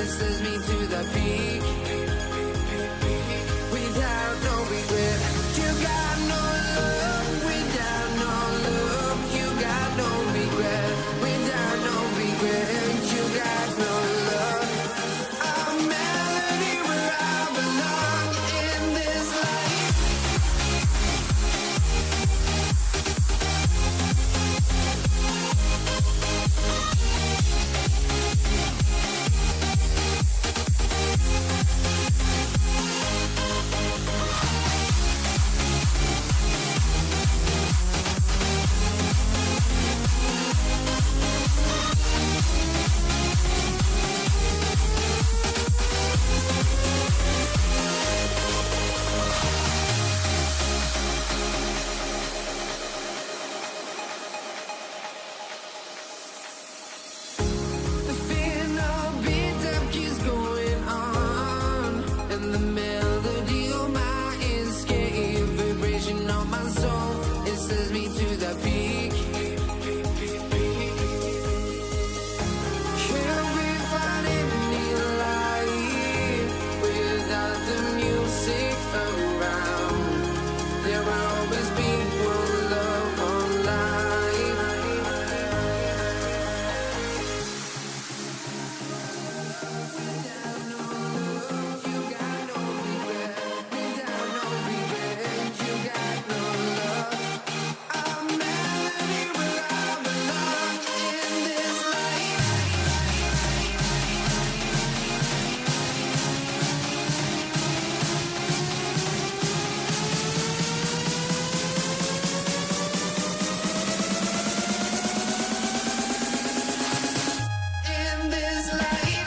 it sends me to the peak. Without no regret, you got no love. Without no love, you got no regret. Without no regret, you got no love. A melody where I belong in this life. The final beat up keeps going on, and the melody of my escape, vibration of my soul, it sends me to the peak. Can we find any light without the music around? There will always be one love on life. Without no love, you got no regret. Without no regret, you got no love. A melody where I belong in this life. In this life.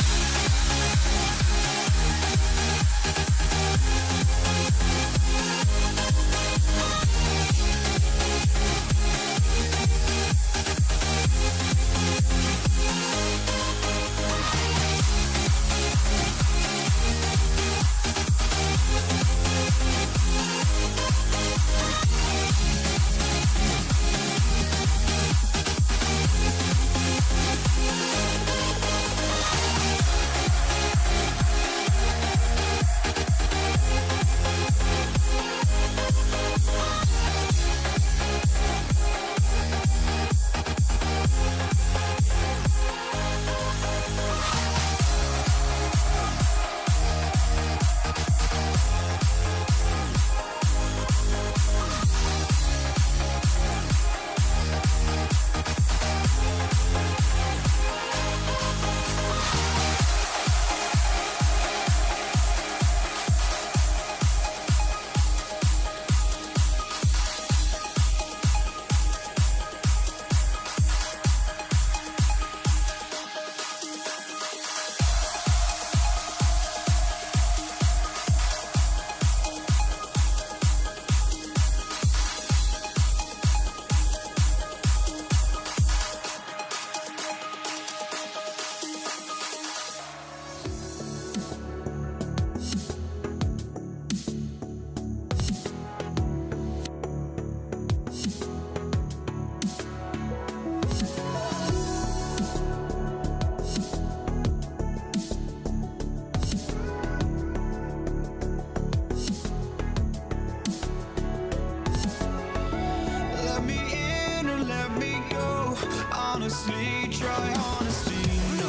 Let me in or let me go. Honestly, try honesty. No,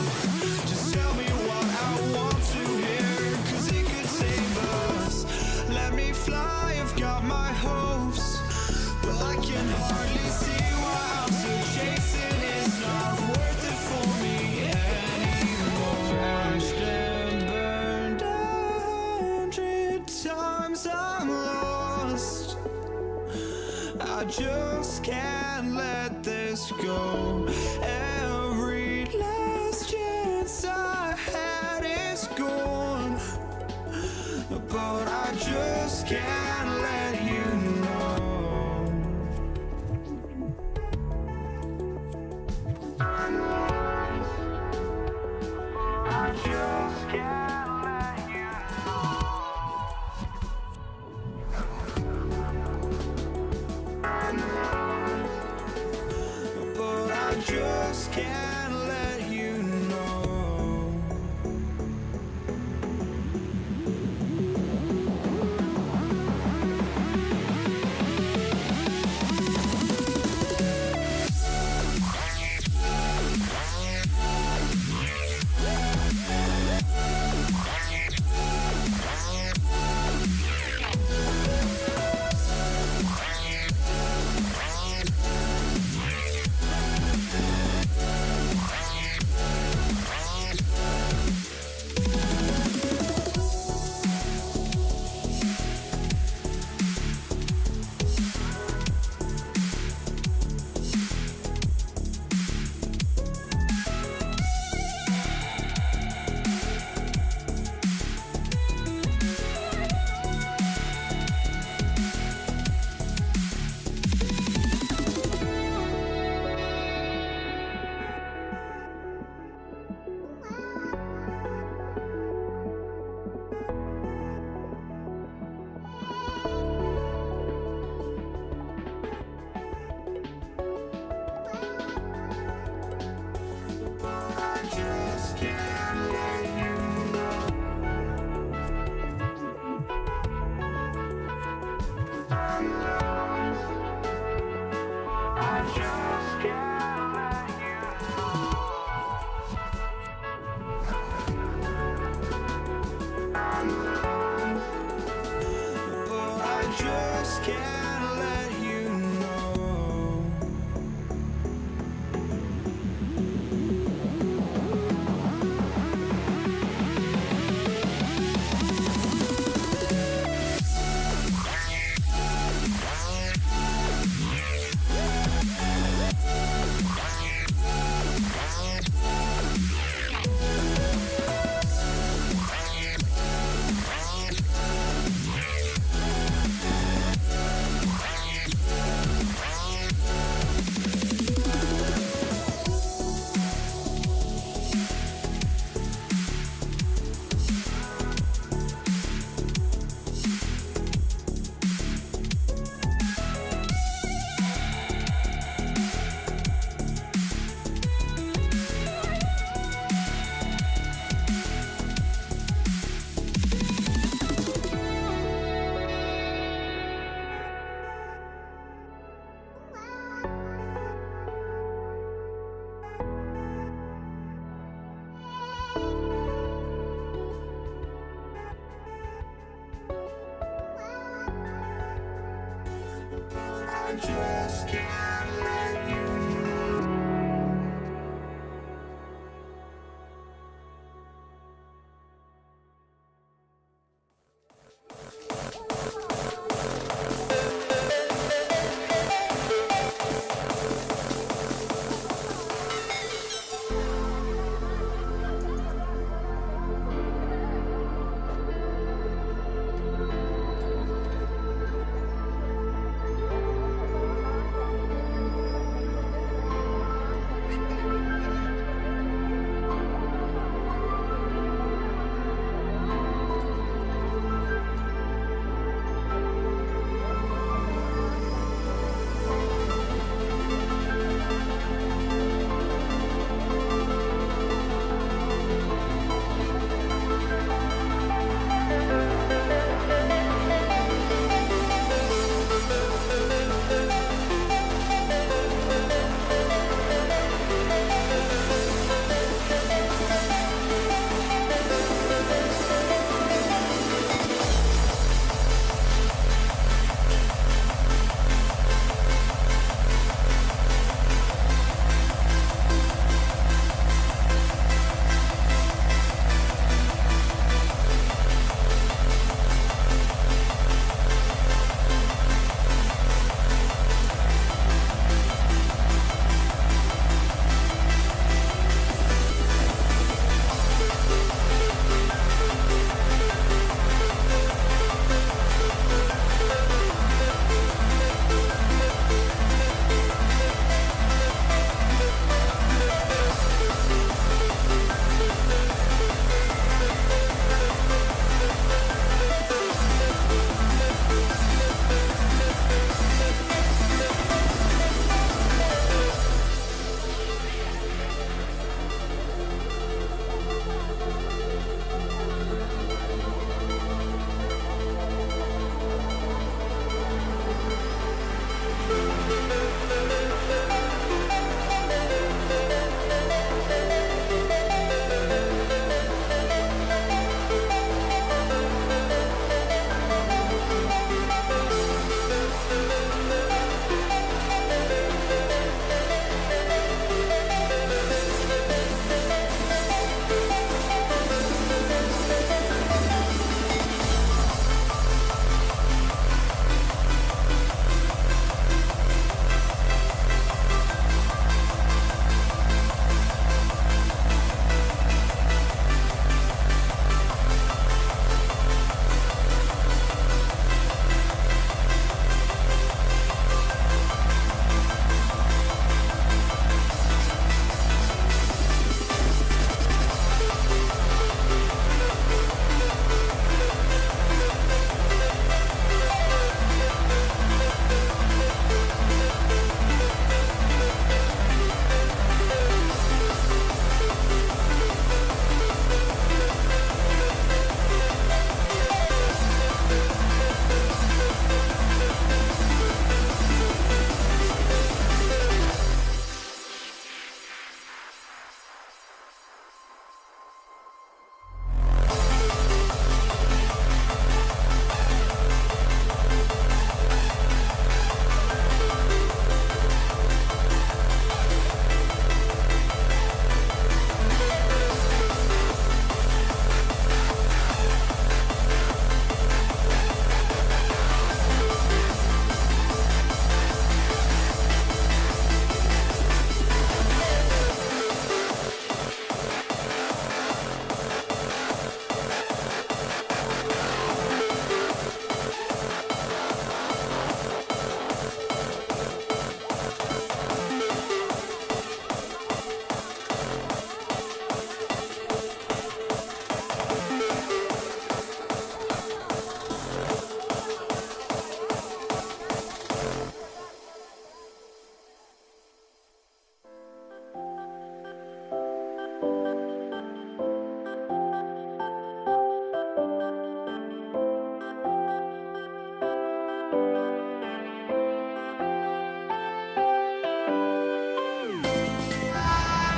just tell me what I want to hear, 'cause it could save us. Let me fly, I've got my hopes, but I can hardly see why I'm still chasing. It's not worth it for me anymore. Crashed and burned 100 times, I'm lost. I just can't let this go. Every last chance I had is gone, but I just can't let you know. I just can't let you know. But I just can't let you know. I just can't let you oh, I just can't let you know. I just can't let you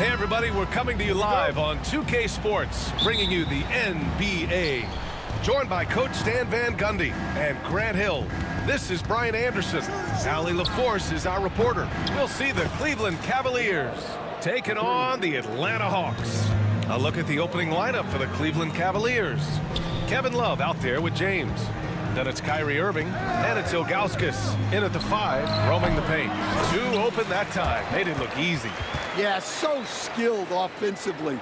Hey everybody, we're coming to you live on 2K Sports, bringing you the NBA. Joined by Coach Stan Van Gundy and Grant Hill. This is Brian Anderson. Allie LaForce is our reporter. We'll see the Cleveland Cavaliers taking on the Atlanta Hawks. A look at the opening lineup for the Cleveland Cavaliers. Kevin Love out there with James. Then it's Kyrie Irving, and it's Ilgauskas in at the 5, roaming the paint. 2 open that time. Made it look easy. Yeah, so skilled offensively.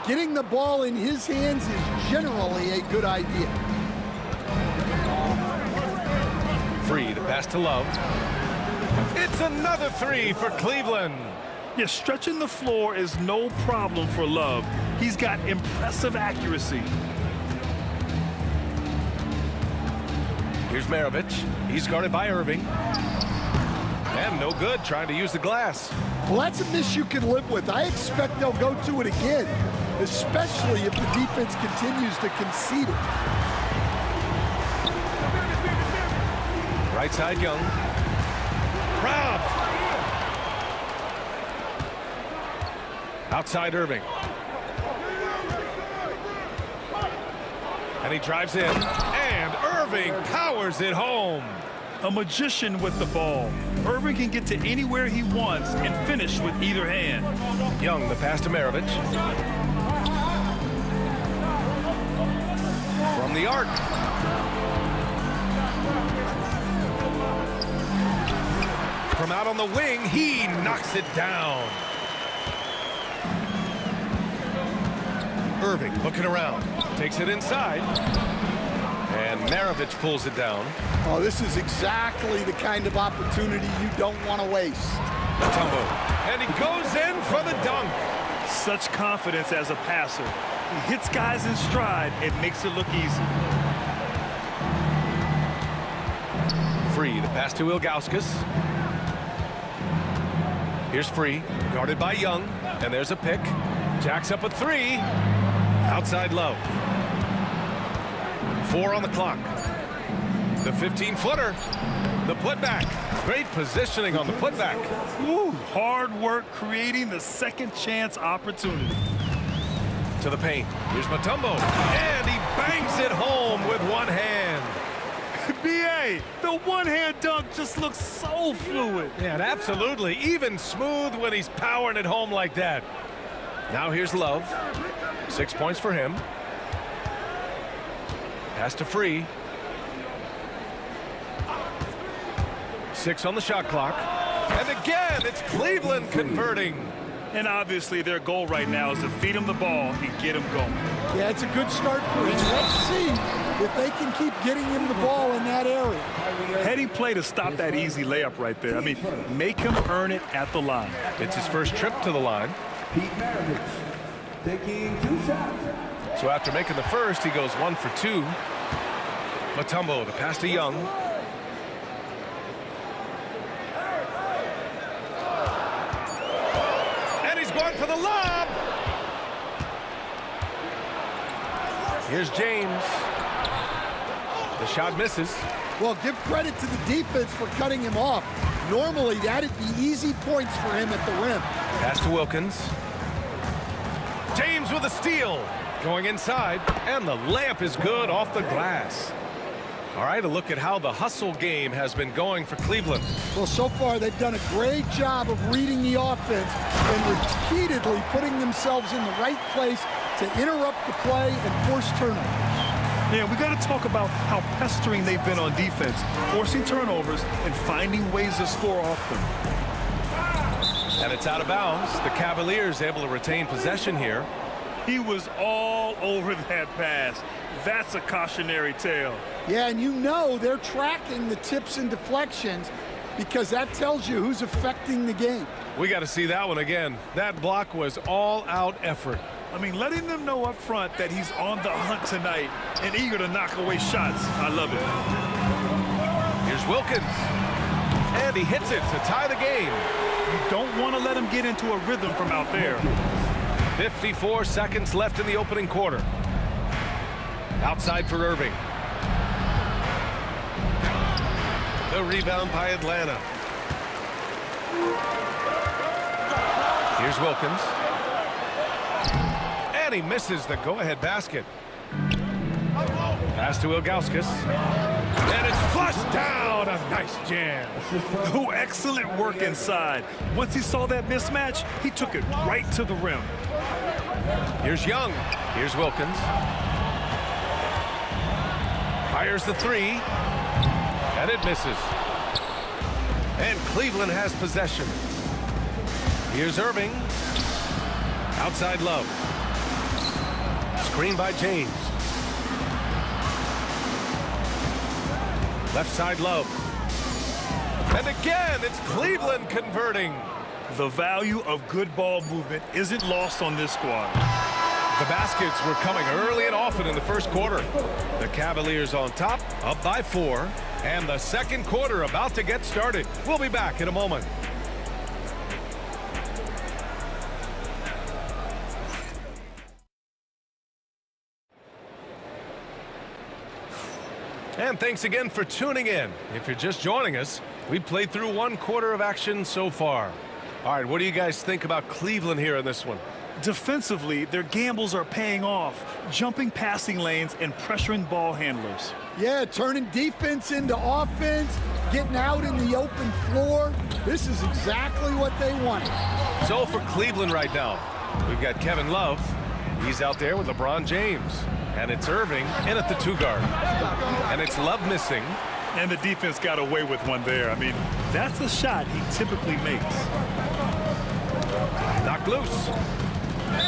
Getting the ball in his hands is generally a good idea. Free to pass to Love. It's another 3 for Cleveland. Yeah, stretching the floor is no problem for Love. He's got impressive accuracy. Here's Maravich. He's guarded by Irving. And no good, trying to use the glass. Well, that's a miss you can live with. I expect they'll go to it again, especially if the defense continues to concede it. Right side, Young. Robbed. Outside, Irving. And he drives in. And Irving powers it home. A magician with the ball. Irving can get to anywhere he wants and finish with either hand. Young, the pass to Maravich. From the arc. From out on the wing, he knocks it down. Irving looking around. Takes it inside. And Maravich pulls it down. Oh, this is exactly the kind of opportunity you don't want to waste. Mutombo. And he goes in for the dunk. Such confidence as a passer. He hits guys in stride and makes it look easy. Free, the pass to Ilgauskas. Here's Free, guarded by Young. And there's a pick. Jacks up a 3. Outside Love. 4 on the clock. The 15-footer. The putback. Great positioning on the putback. Woo, hard work creating the second chance opportunity. To the paint. Here's Mutombo. And he bangs it home with one hand. B.A., the one-hand dunk just looks so fluid. Yeah, absolutely. Even smooth when he's powering it home like that. Now here's Love. 6 points for him. Pass to Free. 6 on the shot clock. And again, it's Cleveland converting. And obviously their goal right now is to feed him the ball and get him going. Yeah, it's a good start for him. Let's see if they can keep getting him the ball in that area. Heady play to stop that easy layup right there. I mean, make him earn it at the line. It's his first trip to the line. Taking 2 shots. So after making the first, he goes 1 for 2. Mutombo, the pass to Young. And he's going for the lob. Here's James. The shot misses. Well, give credit to the defense for cutting him off. Normally, that'd be easy points for him at the rim. Pass to Wilkins. James with a steal. Going inside, and the layup is good off the glass. All right, a look at how the hustle game has been going for Cleveland. Well, so far, they've done a great job of reading the offense and repeatedly putting themselves in the right place to interrupt the play and force turnovers. Yeah, we got to talk about how pestering they've been on defense, forcing turnovers and finding ways to score off them. And it's out of bounds. The Cavaliers able to retain possession here. He was all over that pass. That's a cautionary tale. Yeah, and you know they're tracking the tips and deflections because that tells you who's affecting the game. We got to see that one again. That block was all-out effort. I mean, letting them know up front that he's on the hunt tonight and eager to knock away shots. I love it. Here's Wilkins. And he hits it to tie the game. You don't want to let him get into a rhythm from out there. 54 seconds left in the opening quarter. Outside for Irving. The rebound by Atlanta. Here's Wilkins. And he misses the go-ahead basket. Pass to Ilgauskas. And it's flushed down. A nice jam. Oh, excellent work inside. Once he saw that mismatch, he took it right to the rim. Here's Young. Here's Wilkins. Fires the three. And it misses. And Cleveland has possession. Here's Irving. Outside Love. Screen by James. Left side Love. And again, it's Cleveland converting. The value of good ball movement isn't lost on this squad. The baskets were coming early and often in the first quarter. The Cavaliers on top, up by 4. And the second quarter about to get started. We'll be back in a moment. And thanks again for tuning in. If you're just joining us, we played through 1 quarter of action so far. All right, what do you guys think about Cleveland here in this one? Defensively, their gambles are paying off, jumping passing lanes and pressuring ball handlers. Yeah, turning defense into offense, getting out in the open floor. This is exactly what they wanted. So for Cleveland right now, we've got Kevin Love. He's out there with LeBron James. And it's Irving in at the 2 guard. And it's Love missing. And the defense got away with one there. I mean, that's a shot he typically makes. Knocked loose.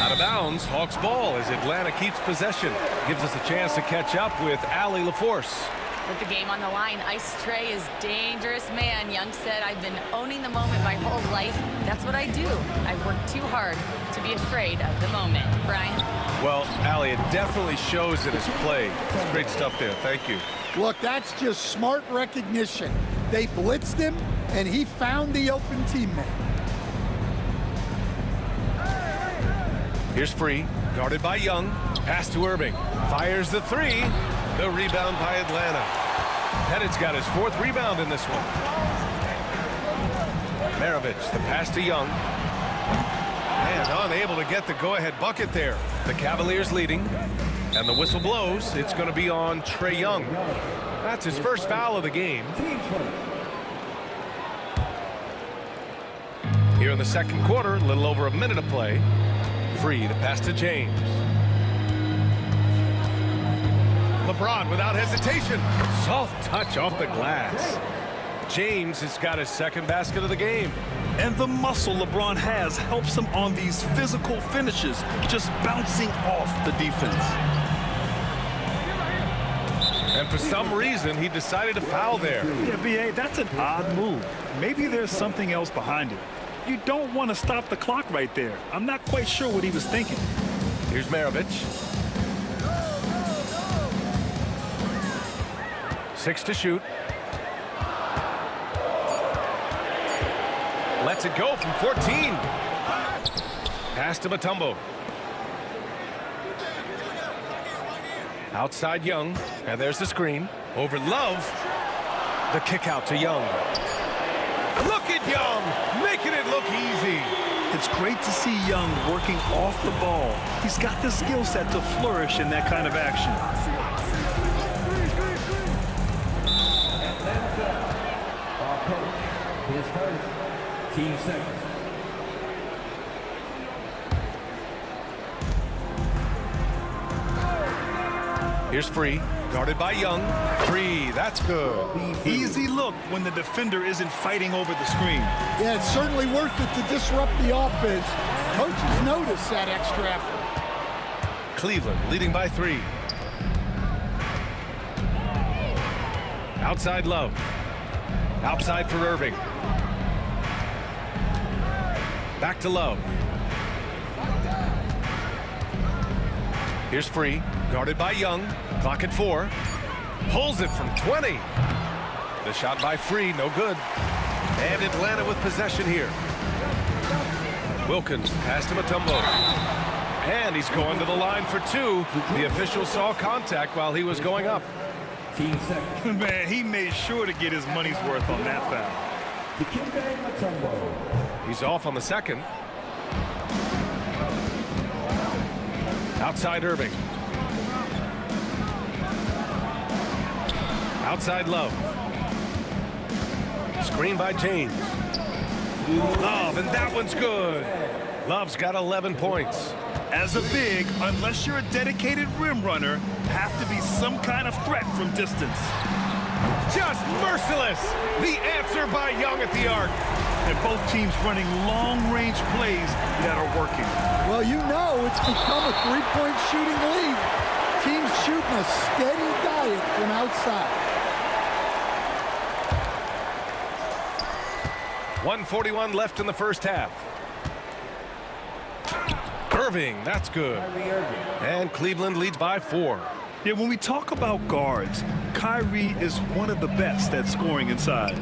Out of bounds, Hawks ball as Atlanta keeps possession. Gives us a chance to catch up with Allie LaForce. With the game on the line, Ice Trey is dangerous man. Young said, I've been owning the moment my whole life. That's what I do. I work too hard to be afraid of the moment. Brian? Well, Allie, it definitely shows in his play. It's great stuff there. Thank you. Look, that's just smart recognition. They blitzed him, and he found the open teammate. Here's Free, guarded by Young. Pass to Irving. Fires the 3. The rebound by Atlanta. Pettit's got his 4th rebound in this one. Maravich, the pass to Young. And unable to get the go-ahead bucket there. The Cavaliers leading. And the whistle blows. It's going to be on Trae Young. That's his first foul of the game. Here in the second quarter, a little over a minute of play. Free, the pass to James. LeBron without hesitation. Soft touch off the glass. James has got his 2nd basket of the game. And the muscle LeBron has helps him on these physical finishes, just bouncing off the defense. And for some reason, he decided to foul there. Yeah, B.A., that's an odd move. Maybe there's something else behind it. You don't want to stop the clock right there. I'm not quite sure what he was thinking. Here's Maravich. 6 to shoot. Lets it go from 14. Pass to Mutombo. Outside Young. And there's the screen. Over Love. The kick out to Young. Look at Young, making it look easy. It's great to see Young working off the ball. He's got the skill set to flourish in that kind of action. His first, team second. Here's Free, guarded by Young. Free, that's good. Easy look when the defender isn't fighting over the screen. Yeah, it's certainly worth it to disrupt the offense. Coaches notice that extra effort. Cleveland leading by 3. Outside Love. Outside for Irving. Back to Love. Here's Free, guarded by Young. Clock at 4. Pulls it from 20. The shot by Free, no good. And Atlanta with possession here. Wilkins, pass to Mutombo. And he's going to the line for 2. The official saw contact while he was going up. Team second. Man, he made sure to get his money's worth on that foul. He's off on the second. Outside Irving. Outside Love. Screen by James. Love, and that one's good. Love's got 11 points. As a big, unless you're a dedicated rim runner, have to be some kind of threat from distance. Just merciless. The answer by Young at the arc. And both teams running long-range plays that are working. Well, you know it's become a three-point shooting league. Teams shooting a steady diet from outside. 1:41 left in the first half. Irving, that's good. And Cleveland leads by 4. Yeah, when we talk about guards, Kyrie is one of the best at scoring inside.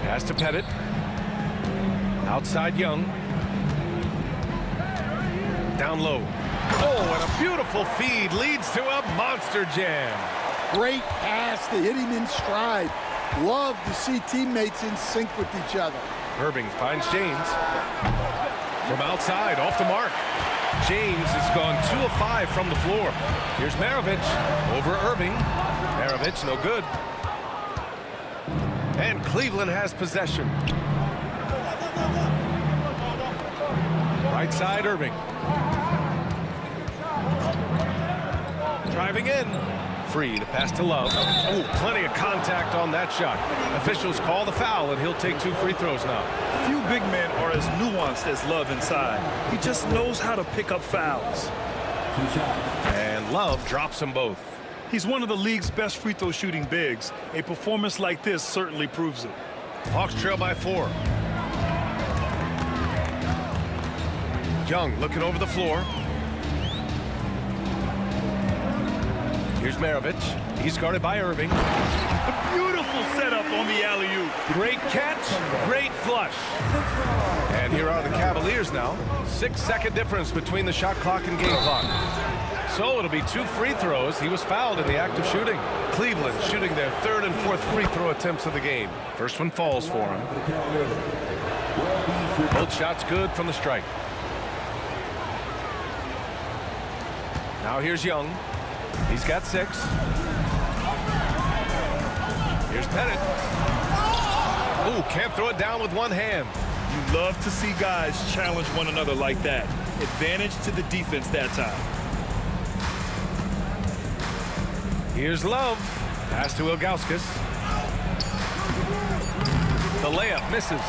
Pass to Pettit. Outside Young. Down low. Oh, and a beautiful feed leads to a monster jam. Great pass to hit him in stride. Love to see teammates in sync with each other. Irving finds James. From outside, off the mark. James has gone 2 of 5 from the floor. Here's Maravich over Irving. Maravich, no good. And Cleveland has possession. Right side, Irving. Driving in. Free to pass to Love. Oh, plenty of contact on that shot. Officials call the foul, and he'll take 2 free throws now. Few big men are as nuanced as Love inside. He just knows how to pick up fouls. And Love drops them both. He's one of the league's best free throw shooting bigs. A performance like this certainly proves it. Hawks trail by 4. Young looking over the floor. Here's Maravich. He's guarded by Irving. A beautiful setup on the alley-oop. Great catch, great flush. And here are the Cavaliers now. 6-second difference between the shot clock and game clock. So it'll be 2 free throws. He was fouled in the act of shooting. Cleveland shooting their 3rd and 4th free throw attempts of the game. First one falls for him. Both shots good from the strike. Now here's Young. He's got 6. Here's Pettit. Ooh, can't throw it down with one hand. You love to see guys challenge one another like that. Advantage to the defense that time. Here's Love. Pass to Ilgauskas. The layup misses.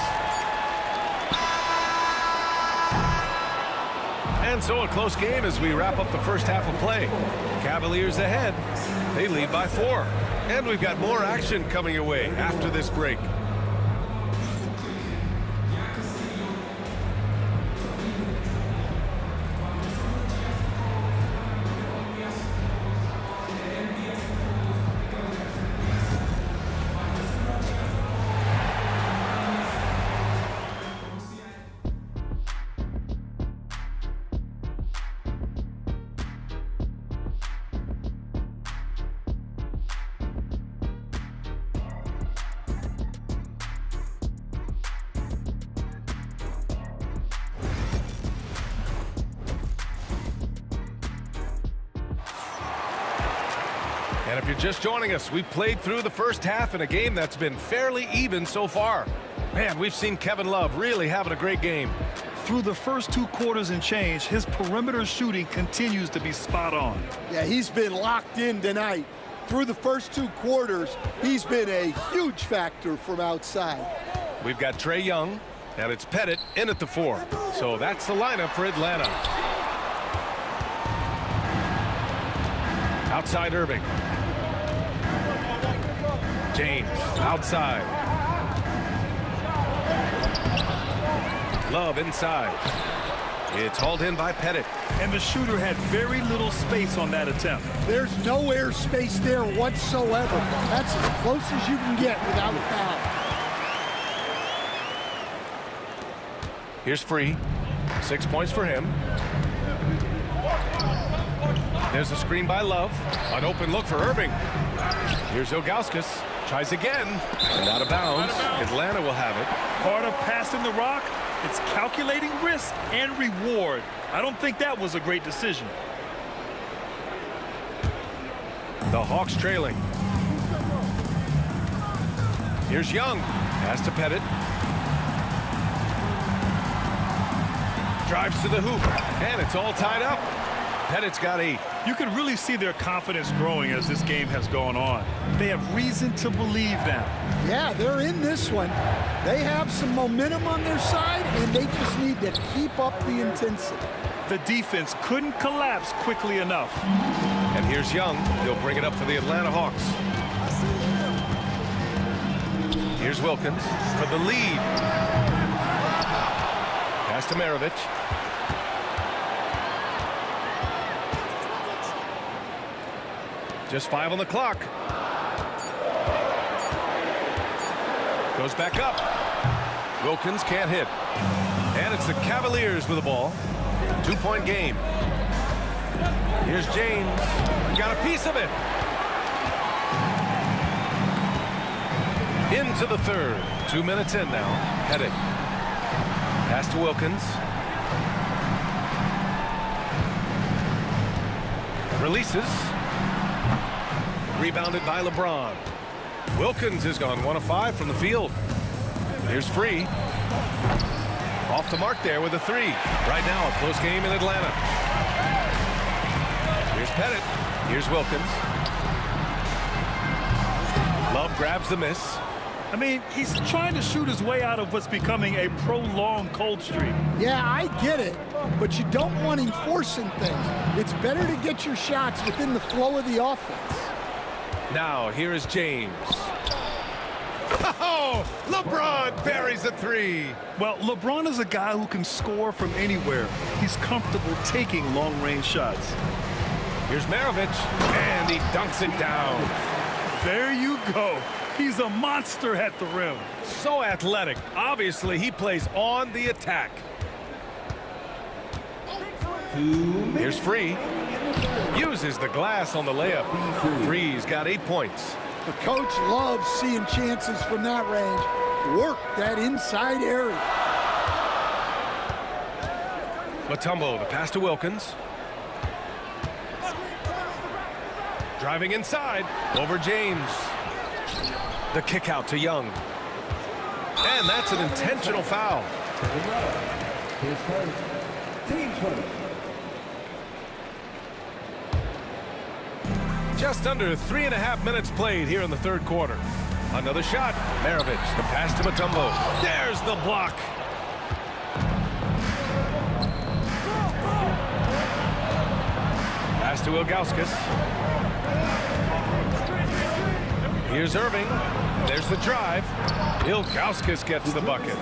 And so a close game as we wrap up the first half of play. Cavaliers ahead. They lead by 4. And we've got more action coming your way after this break. And if you're just joining us, we've played through the first half in a game that's been fairly even so far. Man, we've seen Kevin Love really having a great game. Through the first 2 quarters and change, his perimeter shooting continues to be spot on. Yeah, he's been locked in tonight. Through the first 2 quarters, he's been a huge factor from outside. We've got Trey Young, and it's Pettit in at the 4. So that's the lineup for Atlanta. Outside Irving. James outside. Love inside. It's hauled in by Pettit. And the shooter had very little space on that attempt. There's no air space there whatsoever. That's as close as you can get without a foul. Here's Free. 6 points for him. There's a screen by Love. An open look for Irving. Here's Ilgauskas. Tries again. And out of bounds. Atlanta will have it. Part of passing the rock, It's calculating risk and reward. I don't think that was a great decision. The Hawks trailing. Here's Young. Pass to Pettit. Drives to the hoop. And it's all tied up. Pettit's got 8. You can really see their confidence growing as this game has gone on. They have reason to believe now. Yeah, they're in this one. They have some momentum on their side, and they just need to keep up the intensity. The defense couldn't collapse quickly enough. And here's Young. He'll bring it up for the Atlanta Hawks. Here's Wilkins for the lead. Pass to Maravich. Just 5 on the clock. Goes back up. Wilkins can't hit. And it's the Cavaliers with the ball. 2-point game. Here's James. Got a piece of it. Into the third. 2 minutes in now. Pettit. Pass to Wilkins. Releases. Rebounded by LeBron. Wilkins has gone 1 of 5 from the field. Here's Free. Off the mark there with a 3. Right now, a close game in Atlanta. Here's Pettit. Here's Wilkins. Love grabs the miss. I mean, he's trying to shoot his way out of what's becoming a prolonged cold streak. Yeah, I get it, but you don't want him forcing things. It's better to get your shots within the flow of the offense. Now, here is James. Oh, LeBron buries a 3. Well, LeBron is a guy who can score from anywhere. He's comfortable taking long-range shots. Here's Maravich, and he dunks it down. There you go. He's a monster at the rim. So athletic. Obviously, he plays on the attack. Here's Free. Uses the glass on the layup. Free's got 8 points. The coach loves seeing chances from that range. Work that inside area. Mutombo, the pass to Wilkins. Driving inside, over James. The kick out to Young. And that's an intentional foul. His first. Team first. Just under 3.5 minutes played here in the third quarter. Another shot. Maravich, the pass to Mutombo. There's the block. Pass to Ilgauskas. Here's Irving. There's the drive. Ilgauskas gets the bucket.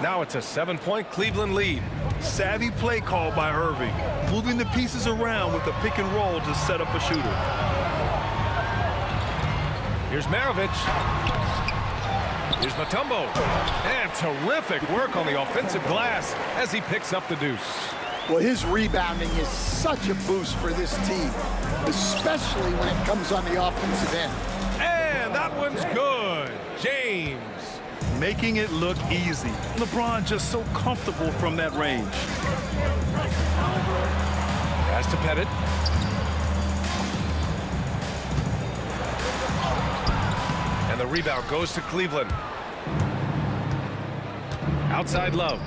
Now it's a 7-point Cleveland lead. Savvy play call by Irving, moving the pieces around with a pick and roll to set up a shooter. Here's Maravich. Here's Mutombo. And terrific work on the offensive glass as he picks up the deuce. Well, his rebounding is such a boost for this team, especially when it comes on the offensive end. And that one's good. James. Making it look easy. LeBron just so comfortable from that range. Pass to Pettit. And the rebound goes to Cleveland. Outside Love.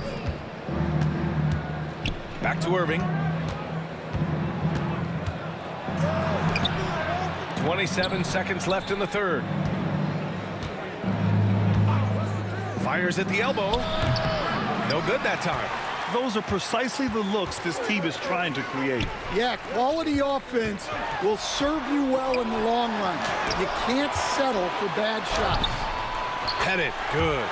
Back to Irving. 27 seconds left in the third. Fires at the elbow. No good that time. Those are precisely the looks this team is trying to create. Yeah, quality offense will serve you well in the long run. You can't settle for bad shots. Pettit, good.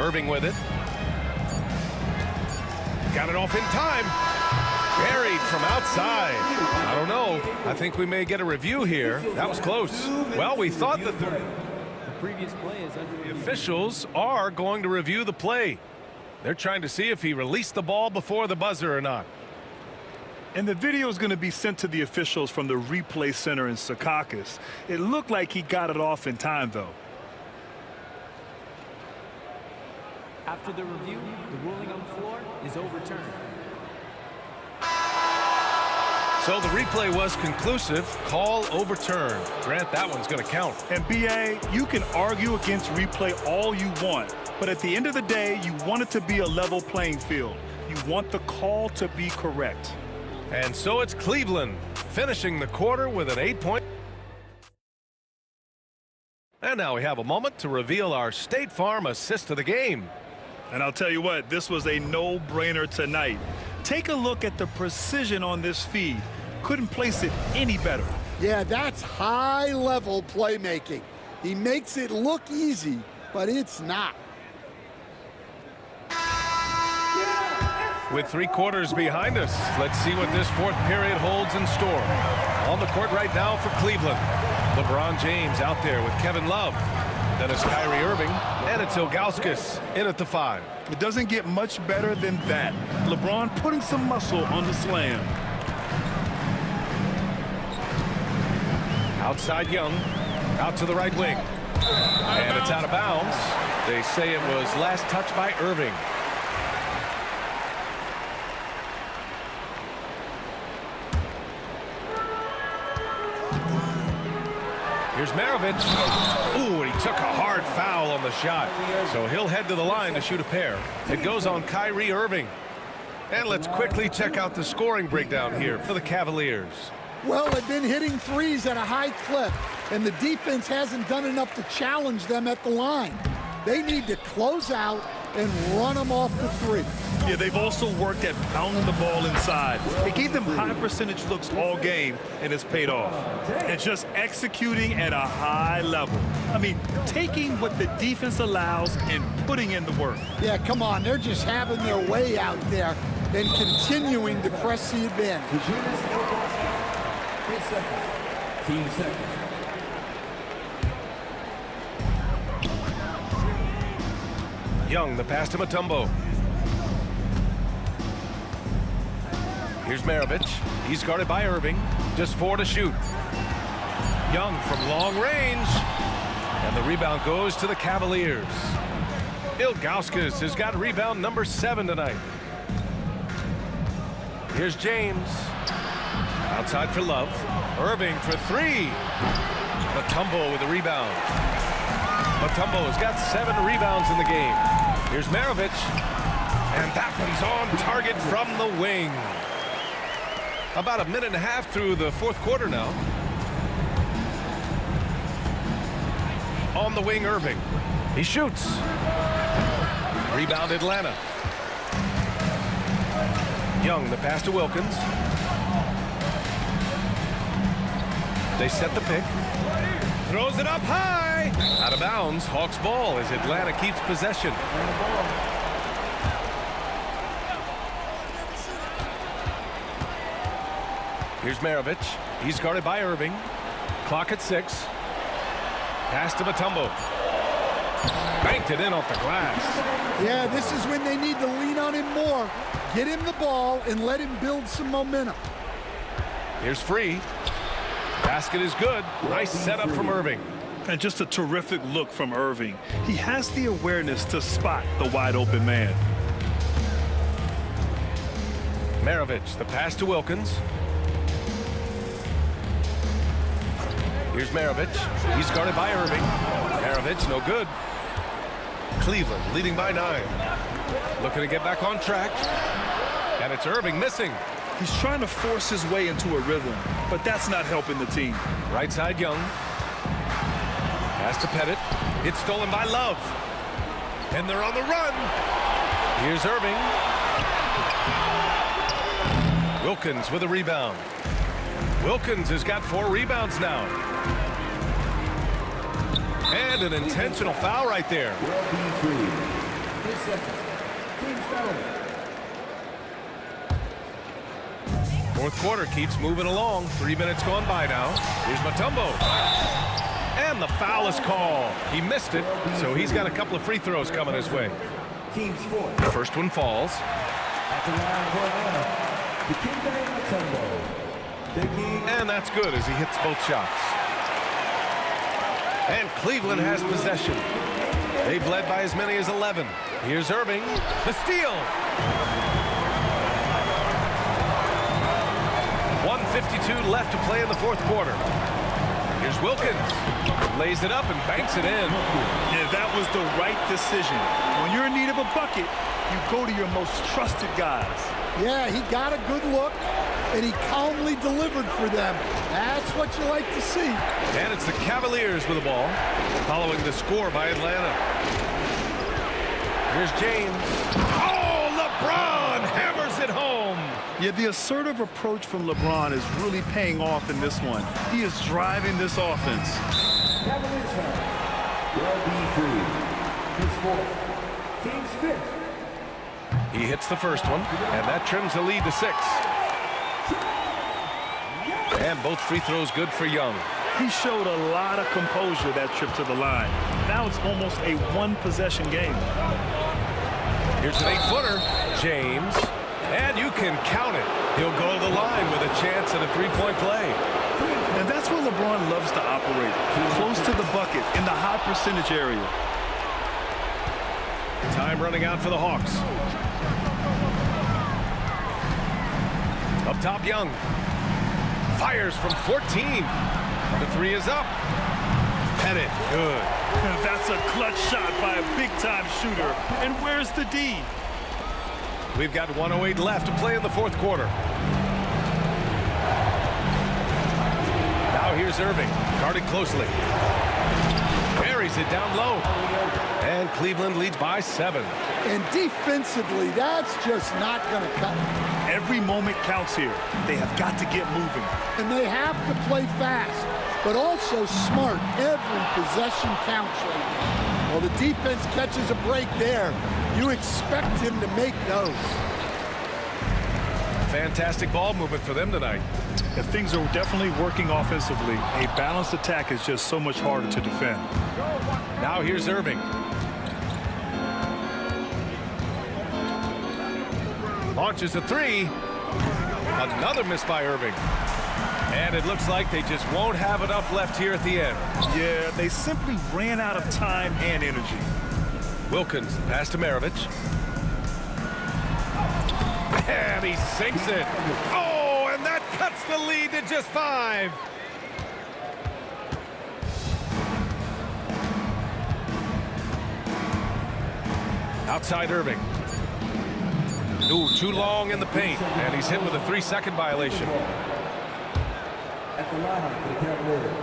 Irving with it. Got it off in time. Buried from outside. I don't know. I think we may get a review here. That was close. Well, we thought the Previous play is under The officials are going to review the play. They're trying to see if he released the ball before the buzzer or not. And the video is going to be sent to the officials from the replay center in Secaucus. It looked like he got it off in time, though. After the review, the ruling on the floor is overturned. So the replay was conclusive. Call overturned. Grant, that one's going to count. And B.A., you can argue against replay all you want, but at the end of the day, you want it to be a level playing field. You want the call to be correct. And so it's Cleveland finishing the quarter with an 8-point. And now we have a moment to reveal our State Farm assist of the game. And I'll tell you what, this was a no-brainer tonight. Take a look at the precision on this feed. Couldn't place it any better. Yeah, that's high-level playmaking. He makes it look easy, but it's not. With 3 quarters behind us, let's see what this 4th period holds in store. On the court right now for Cleveland, LeBron James out there with Kevin Love. Then it's Kyrie Irving, and it's Ilgauskas in at the 5. It doesn't get much better than that. LeBron putting some muscle on the slam. Outside Young, out to the right wing. And it's out of bounds. They say it was last touched by Irving. Here's Maravich. Ooh, and he took a hard foul on the shot. So he'll head to the line to shoot a pair. It goes on Kyrie Irving. And let's quickly check out the scoring breakdown here for the Cavaliers. Well, they've been hitting threes at a high clip, and the defense hasn't done enough to challenge them at the line. They need to close out and run them off the 3. Yeah, they've also worked at pounding the ball inside. It gave them high percentage looks all game, and it's paid off. And just executing at a high level. I mean, taking what the defense allows and putting in the work. Yeah, come on. They're just having their way out there and continuing to press the advantage. 3 seconds. Team seconds. Young, the pass to Mutombo. Here's Maravich. He's guarded by Irving. Just 4 to shoot. Young from long range. And the rebound goes to the Cavaliers. Ilgauskas has got rebound number 7 tonight. Here's James. Outside for Love. Irving for 3. Mutombo with the rebound. Mutombo has got 7 rebounds in the game. Here's Maravich. And that one's on target from the wing. About a minute and a half through the 4th quarter now. On the wing, Irving. He shoots. Rebound, Atlanta. Young, the pass to Wilkins. They set the pick. Throws it up high. Out of bounds. Hawks ball as Atlanta keeps possession. Here's Maravich. He's guarded by Irving. Clock at 6. Pass to Mutombo. Banked it in off the glass. Yeah, this is when they need to lean on him more. Get him the ball and let him build some momentum. Here's Free. Basket is good. Nice setup from Irving. And just a terrific look from Irving. He has the awareness to spot the wide open man. Maravich, the pass to Wilkins. Here's Maravich. He's guarded by Irving. Maravich, no good. Cleveland leading by 9. Looking to get back on track. And it's Irving missing. He's trying to force his way into a rhythm, but that's not helping the team. Right side, Young. Pass to Pettit. It's stolen by Love. And they're on the run. Here's Irving. Wilkins with a rebound. Wilkins has got 4 rebounds now. And an intentional foul right there. 3 seconds. Team foul. 4th quarter keeps moving along. 3 minutes gone by now. Here's Mutombo. And the foul is called. He missed it, so he's got a couple of free throws coming his way. Team sport. The first one falls. At the line for Atlanta. And that's good as he hits both shots. And Cleveland has possession. They've led by as many as 11. Here's Irving, the steal. 1:52 left to play in the fourth quarter. Here's Wilkins, lays it up and banks it in. Yeah, that was the right decision. When you're in need of a bucket, you go to your most trusted guys. Yeah, he got a good look, and he calmly delivered for them. That's what you like to see. And it's the Cavaliers with the ball, following the score by Atlanta. Here's James. Oh, LeBron hammers it home. Yeah, the assertive approach from LeBron is really paying off in this one. He is driving this offense. He hits the first one, and that trims the lead to 6. And both free throws good for Young. He showed a lot of composure that trip to the line. Now it's almost a one-possession game. Here's an 8-footer, James. And you can count it. He'll go to the line with a chance at a three-point play. And that's where LeBron loves to operate. Close to the bucket in the high percentage area. Time running out for the Hawks. Up top, Young. Fires from 14. The three is up. Pettit, good. That's a clutch shot by a big-time shooter. And where's the D? We've got 1:08 left to play in the fourth quarter. Now here's Irving, guarded closely. Buries it down low. And Cleveland leads by 7. And defensively, that's just not going to cut it. Every moment counts here. They have got to get moving. And they have to play fast, but also smart. Every possession counts right now. Well, the defense catches a break there. You expect him to make those. Fantastic ball movement for them tonight. If things are definitely working offensively, a balanced attack is just so much harder to defend. Now here's Irving. Launches a three. Another miss by Irving. And it looks like they just won't have enough left here at the end. Yeah, they simply ran out of time and energy. Wilkins, pass to Maravich. And he sinks it. Oh, and that cuts the lead to just 5. Outside Irving. Ooh, too long in the paint. And he's hit with a 3-second violation. At the line for the Cavaliers,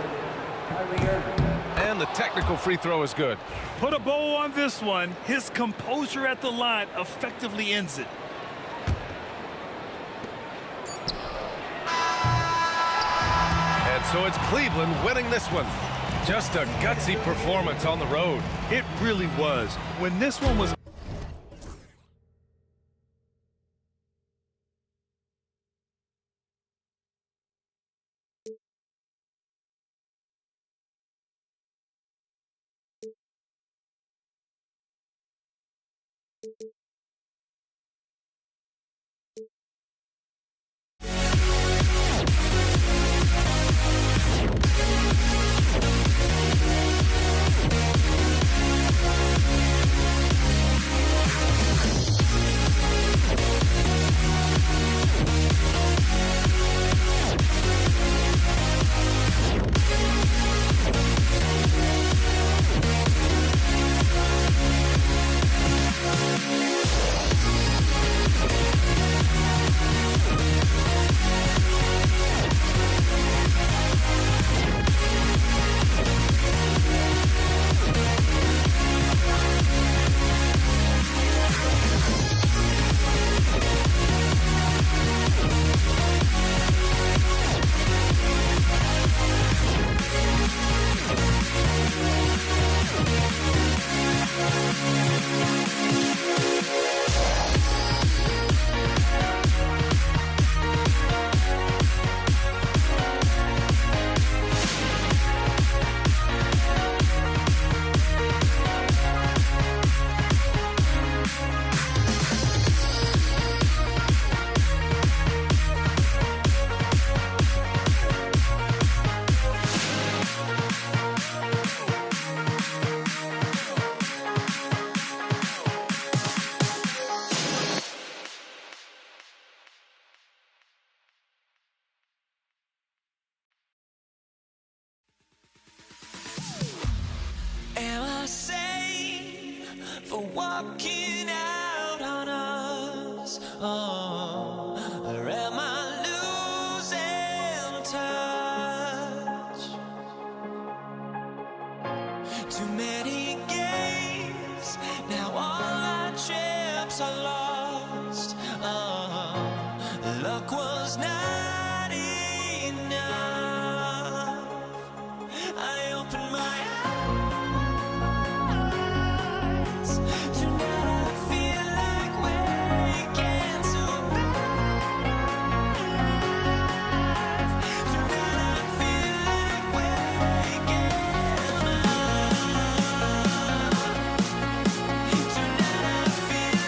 Kyrie Irving. And the technical free throw is good. Put a bow on this one. His composure at the line effectively ends it. And so it's Cleveland winning this one. Just a gutsy performance on the road. It really was. When this one was walking out on us? Or am I losing touch? Too many games, now all our chips are lost. Luck was not enough. I opened my eyes. Tonight I feel like waking to life. Tonight I feel like waking up. Tonight I feel like waking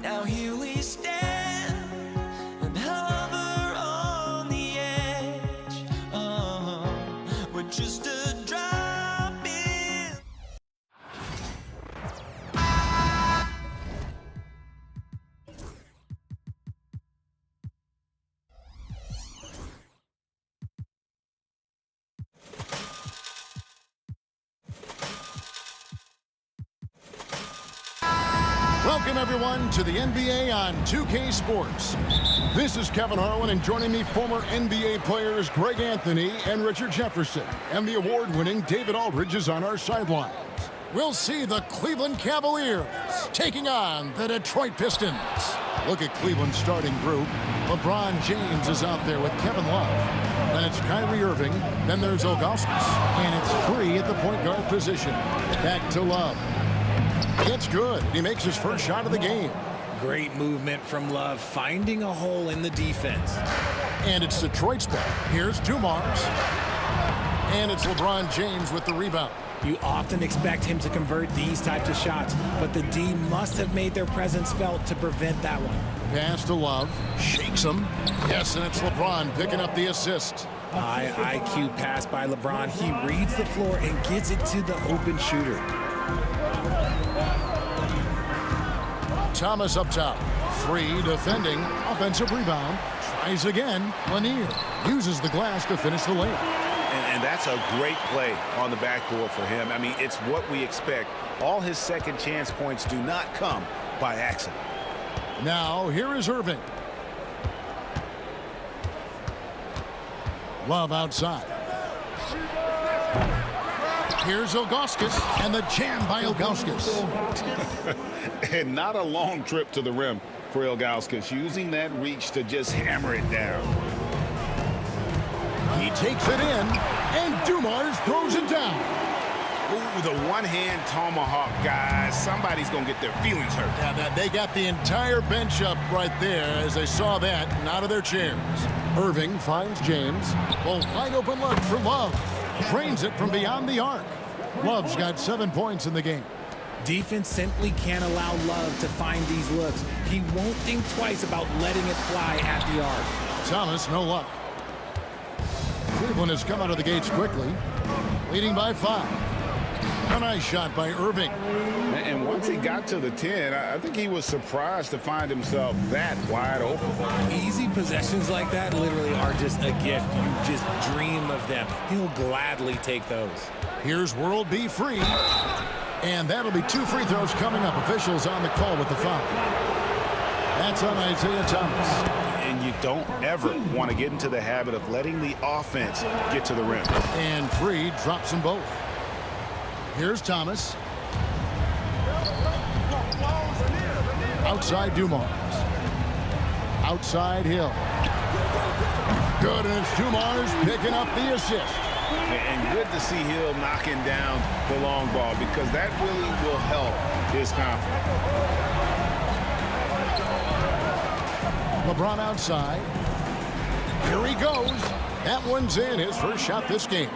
Now here we stand and hover on the edge. We're just a drop in. Welcome, everyone, to the NBA on 2K Sports. This is Kevin Harlan, and joining me, former NBA players Greg Anthony and Richard Jefferson. And the award-winning David Aldridge is on our sidelines. We'll see the Cleveland Cavaliers taking on the Detroit Pistons. Look at Cleveland's starting group. LeBron James is out there with Kevin Love. Then it's Kyrie Irving. Then there's Augustus. And it's Free at the point guard position. Back to Love. It's good. He makes his first shot of the game. Great movement from Love, finding a hole in the defense. And it's Detroit's ball. Here's Dumars. And it's LeBron James with the rebound. You often expect him to convert these types of shots, but the D must have made their presence felt to prevent that one. Pass to Love. Shakes him. Yes, and it's LeBron picking up the assist. High IQ pass by LeBron. He reads the floor and gets it to the open shooter. Thomas up top. Free defending. Offensive rebound. Tries again. Lanier uses the glass to finish the layup. And that's a great play on the backboard for him. I mean, it's what we expect. All his second chance points do not come by accident. Now, here is Irving. Love outside. Here's Augustus, and the jam by Augustus. And not a long trip to the rim for Ilgauskas, using that reach to just hammer it down. He takes it in, and Dumars throws it down. Ooh, the one-hand tomahawk, guys. Somebody's going to get their feelings hurt. Yeah, they got the entire bench up right there as they saw that and out of their chairs. Irving finds James. Well, wide open look for Love. Trains it from beyond the arc. Love's got 7 points in the game. Defense simply can't allow Love to find these looks. He won't think twice about letting it fly at the arc. Thomas, no luck. Cleveland has come out of the gates quickly, leading by 5. A nice shot by Irving. And once he got to the 10, I think he was surprised to find himself that wide open. Easy possessions like that literally are just a gift. You just dream of them. He'll gladly take those. Here's World B Free. And that'll be 2 free throws coming up. Officials on the call with the foul. That's on Isaiah Thomas. And you don't ever want to get into the habit of letting the offense get to the rim. And Free drops them both. Here's Thomas. Outside Dumars. Outside Hill. Good, and it's Dumars picking up the assist. And good to see Hill knocking down the long ball, because that really will help his confidence. LeBron outside. Here he goes. That one's in, his first shot this game.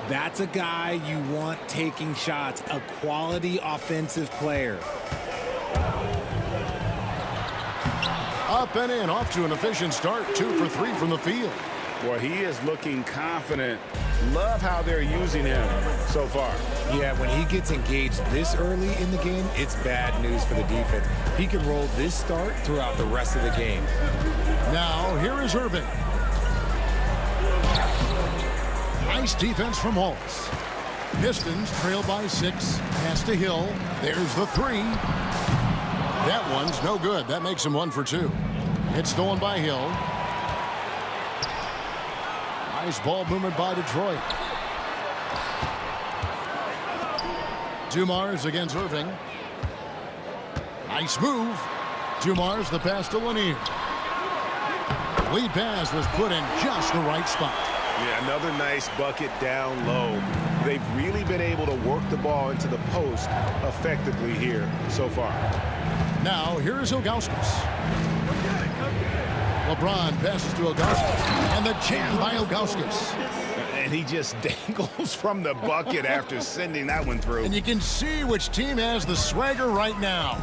That's a guy you want taking shots, a quality offensive player. Up and in, off to an efficient start. 2 for 3 from the field. Boy, he is looking confident. Love how they're using him so far. Yeah, when he gets engaged this early in the game, it's bad news for the defense. He can roll this start throughout the rest of the game. Now, here is Irving. Nice defense from Wallace. Pistons trail by 6. Pass to Hill. There's the 3. That one's no good. That makes him 1 for 2. It's stolen by Hill. Nice ball movement by Detroit. Dumars against Irving. Nice move. Dumars the pass to Lanier. Lead pass was put in just the right spot. Yeah, another nice bucket down low. They've really been able to work the ball into the post effectively here so far. Now, here's Ilgauskas. LeBron passes to Ilgauskas. And the jam by Ilgauskas. And he just dangles from the bucket after sending that one through. And you can see which team has the swagger right now.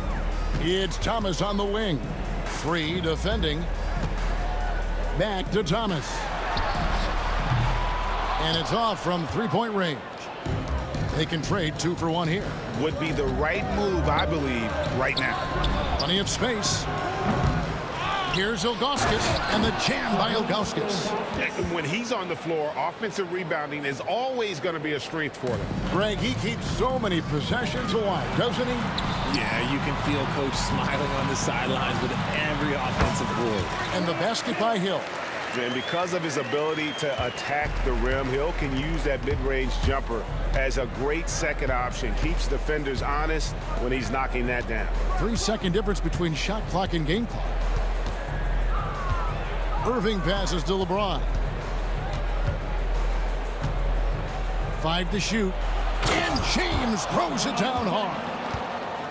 It's Thomas on the wing. 3 defending. Back to Thomas. And it's off from 3-point range. They can trade 2 for 1 here. Would be the right move, I believe, right now. Plenty of space. Here's Ilgauskas, and the jam by Ilgauskas. When he's on the floor, offensive rebounding is always going to be a strength for them. Greg, he keeps so many possessions alive, doesn't he? Yeah, you can feel Coach smiling on the sidelines with every offensive board. And the basket by Hill. And because of his ability to attack the rim, Hill can use that mid-range jumper as a great second option. Keeps defenders honest when he's knocking that down. 3-second difference between shot clock and game clock. Irving passes to LeBron. 5 to shoot. And James throws it down hard.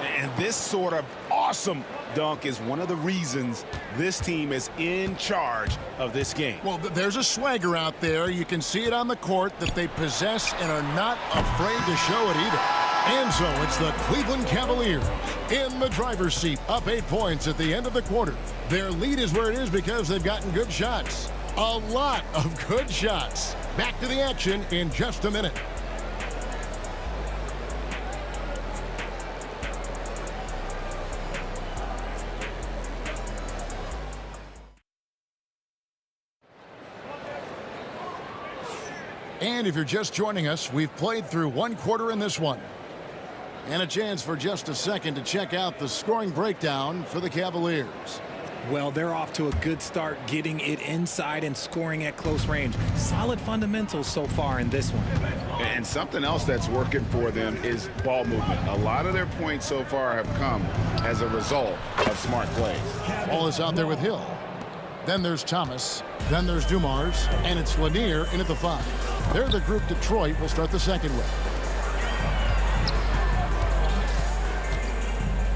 And this sort of awesome dunk is one of the reasons this team is in charge of this game. Well, there's a swagger out there. You can see it on the court that they possess and are not afraid to show it either. And so it's the Cleveland Cavaliers in the driver's seat, up 8 points at the end of the quarter. Their lead is where it is because they've gotten good shots. A lot of good shots. Back to the action in just a minute. And if you're just joining us, we've played through 1 quarter in this one. And a chance for just a second to check out the scoring breakdown for the Cavaliers. Well, they're off to a good start getting it inside and scoring at close range. Solid fundamentals so far in this one. And something else that's working for them is ball movement. A lot of their points so far have come as a result of smart plays. Ball is out there with Hill. Then there's Thomas. Then there's Dumars. And it's Lanier in at the 5. They're the group Detroit will start the second with.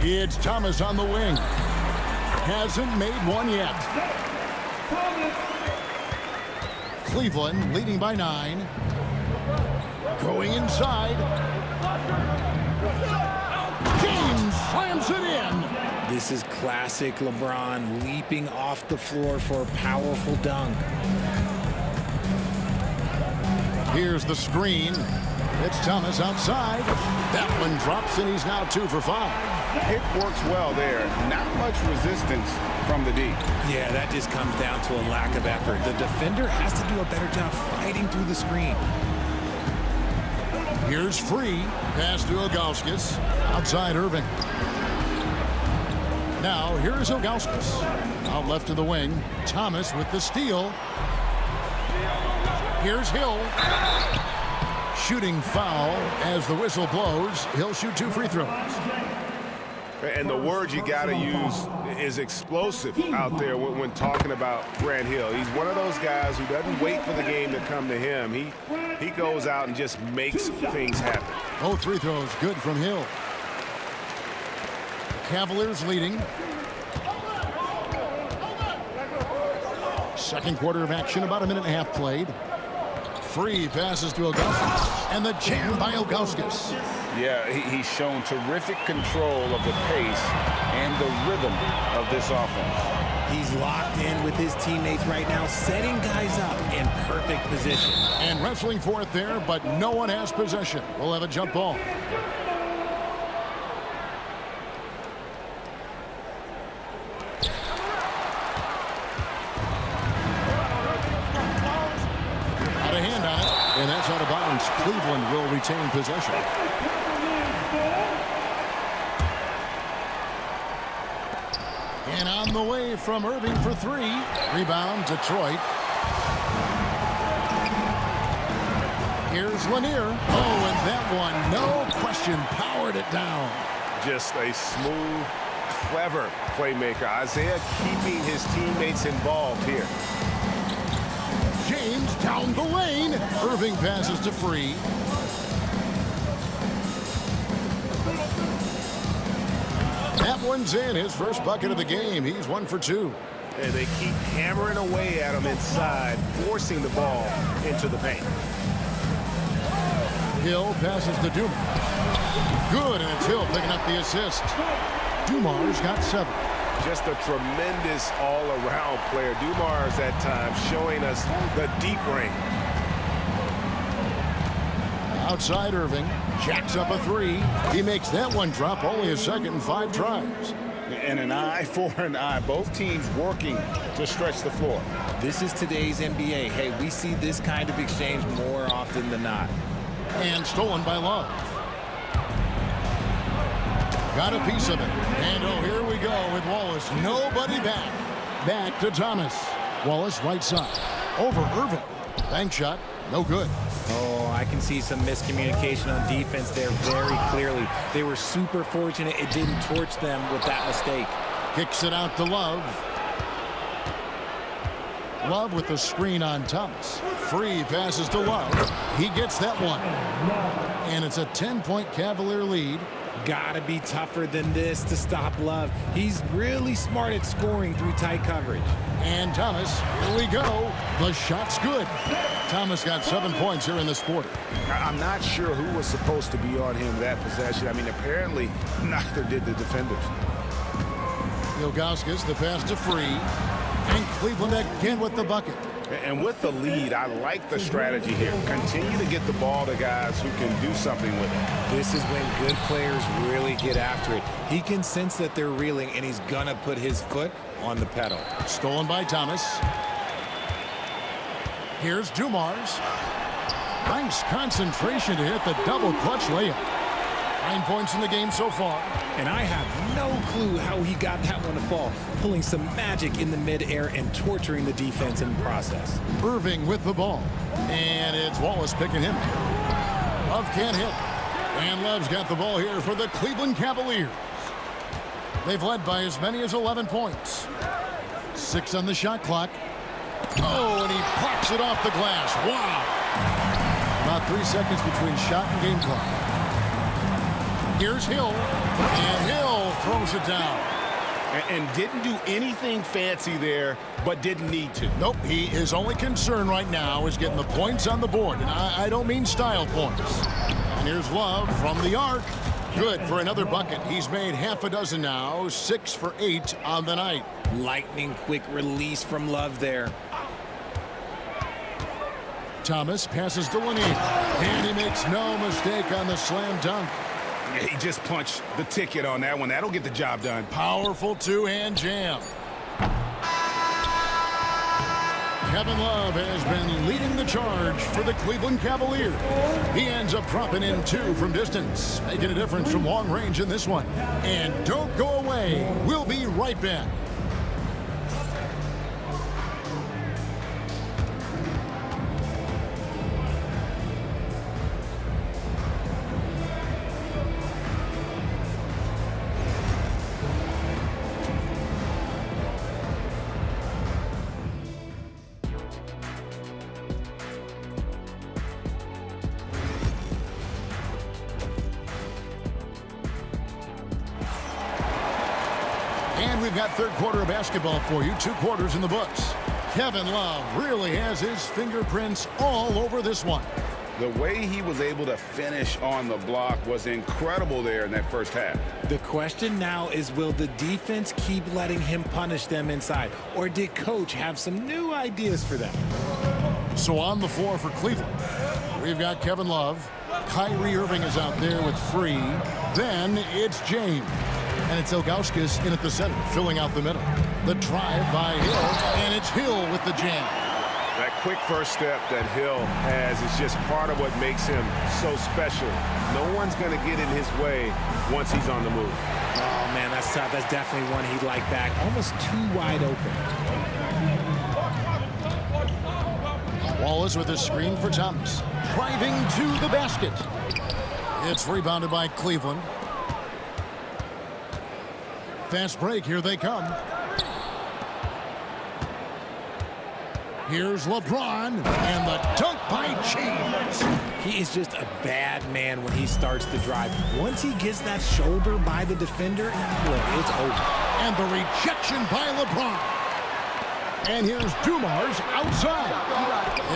It's Thomas on the wing. Hasn't made one yet. Cleveland leading by 9. Going inside. James slams it in. This is classic LeBron leaping off the floor for a powerful dunk. Here's the screen. It's Thomas outside. That one drops, and he's now 2 for 5. Pick works well there. Not much resistance from the D. Yeah, that just comes down to a lack of effort. The defender has to do a better job fighting through the screen. Here's Free. Pass to Ilgauskas. Outside Irving. Now, here's Ilgauskas. Out left to the wing. Thomas with the steal. Here's Hill. Shooting foul as the whistle blows. He'll shoot 2 free throws. And the word you got to use is explosive out there when talking about Grant Hill. He's one of those guys who doesn't wait for the game to come to him. He goes out and just makes things happen. Both free throws good from Hill. Cavaliers leading. Second quarter of action, about a minute and a half played. Free passes to Ilgauskas, and the jam by Ilgauskas. Yeah, he's shown terrific control of the pace and the rhythm of this offense. He's locked in with his teammates right now, setting guys up in perfect position. And wrestling for it there, but no one has possession. We'll have a jump ball. Got a hand on it, and that's out of bounds. Cleveland will retain possession. And on the way from Irving for three. Rebound, Detroit. Here's Lanier. Oh, and that one, no question, powered it down. Just a smooth, clever playmaker. Isaiah keeping his teammates involved here. James down the lane. Irving passes to Free. That one's in, his first bucket of the game. He's 1 for 2. And they keep hammering away at him inside, forcing the ball into the paint. Hill passes to Dumars. Good, and it's Hill picking up the assist. Dumars got 7. Just a tremendous all-around player. Dumars at times showing us the deep range. Outside Irving, jacks up a 3. He makes that one drop, only his second in 5 tries. And an eye for an eye. Both teams working to stretch the floor. This is today's NBA. Hey, we see this kind of exchange more often than not. And stolen by Love. Got a piece of it. And oh, here we go with Wallace. Nobody back. Back to Thomas. Wallace right side. Over Irving. Bank shot. No good. Oh, I can see some miscommunication on defense there very clearly. They were super fortunate it didn't torch them with that mistake. Kicks it out to Love. Love with the screen on Thomas. Free passes to Love. He gets that one. And it's a 10-point Cavalier lead. Gotta be tougher than this to stop Love. He's really smart at scoring through tight coverage. And Thomas, here we go. The shot's good. Thomas got 7 points here in this quarter. I'm not sure who was supposed to be on him that possession. I mean, apparently neither did the defenders. Ilgauskas, the pass to Free. And Cleveland again with the bucket. And with the lead, I like the strategy here. Continue to get the ball to guys who can do something with it. This is when good players really get after it. He can sense that they're reeling, and he's gonna put his foot on the pedal. Stolen by Thomas. Here's Dumars. Nice concentration to hit the double clutch layup. 9 points in the game so far. And I have no clue how he got that one to fall, pulling some magic in the midair and torturing the defense in the process. Irving with the ball. And it's Wallace picking him. Love can't hit. And Love's got the ball here for the Cleveland Cavaliers. They've led by as many as 11 points. 6 on the shot clock. Oh, and he pops it off the glass. Wow. About 3 seconds between shot and game clock. Here's Hill. And Hill throws it down. And didn't do anything fancy there, but didn't need to. Nope, his only concern right now is getting the points on the board. And I don't mean style points. And here's Love from the arc. Good for another bucket. He's made half a dozen now, 6 for 8 on the night. Lightning quick release from Love there. Thomas passes to Lanier. And he makes no mistake on the slam dunk. He just punched the ticket on that one. That'll get the job done. Powerful two-hand jam. Kevin Love has been leading the charge for the Cleveland Cavaliers. He ends up dropping in 2 from distance, making a difference from long range in this one. And don't go away. We'll be right back. And we've got third quarter of basketball for you. 2 quarters in the books. Kevin Love really has his fingerprints all over this one. The way he was able to finish on the block was incredible there in that first half. The question now is, will the defense keep letting him punish them inside? Or did coach have some new ideas for them? So on the floor for Cleveland, we've got Kevin Love. Kyrie Irving is out there with Free. Then it's James. And it's Ilgauskas in at the center, filling out the middle. The drive by Hill, and it's Hill with the jam. That quick first step that Hill has is just part of what makes him so special. No one's going to get in his way once he's on the move. Oh, man, that's tough. That's definitely one he'd like back. Almost too wide open. Wallace with a screen for Thomas. Driving to the basket. It's rebounded by Cleveland. Fast break. Here they come. Here's LeBron, and the dunk by James. He is just a bad man when he starts to drive. Once he gets that shoulder by the defender, look, it's over. And the rejection by LeBron. And here's Dumars outside.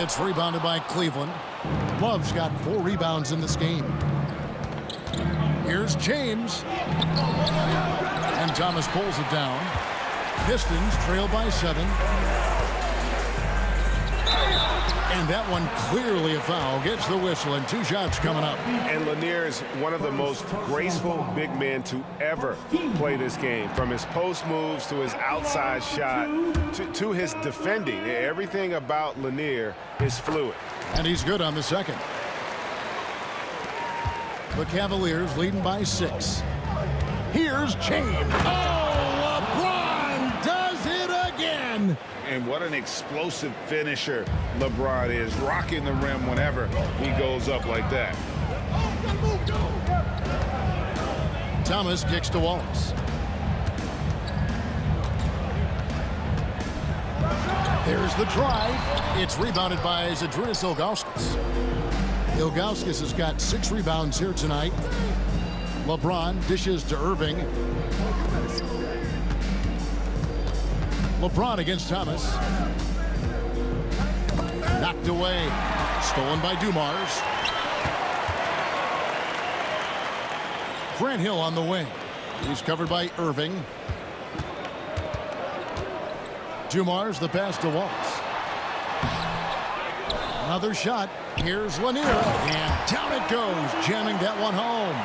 It's rebounded by Cleveland. Love's got 4 rebounds in this game. Here's James. And Thomas pulls it down. Pistons trail by 7. And that one clearly a foul. Gets the whistle, and 2 shots coming up. And Lanier is one of the most graceful big men to ever play this game. From his post moves to his outside shot to his defending. Everything about Lanier is fluid. And he's good on the second. The Cavaliers leading by 6. Here's James. Oh, LeBron does it again. And what an explosive finisher LeBron is, rocking the rim whenever he goes up like that. Thomas kicks to Wallace. There's the drive. It's rebounded by Zydrunas Ilgauskas. Ilgauskas has got 6 rebounds here tonight. LeBron dishes to Irving. LeBron against Thomas. Knocked away. Stolen by Dumars. Grant Hill on the wing. He's covered by Irving. Dumars, the pass to Wallace. Another shot. Here's Lanier. And down it goes, jamming that one home.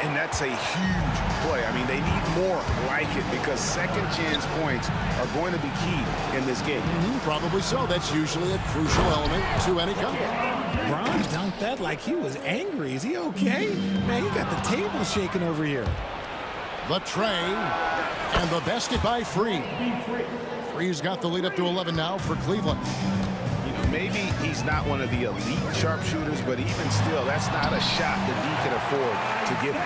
And that's a huge play. I mean, they need more like it because second chance points are going to be key in this game. Probably so. That's usually a crucial element to any comeback. Bron dunked that like he was angry. Is he okay? Man, he got the table shaking over here. The tray and the basket by Free. Free's got the lead up to 11 now for Cleveland. Maybe he's not one of the elite sharpshooters, but even still, that's not a shot that he can afford to give.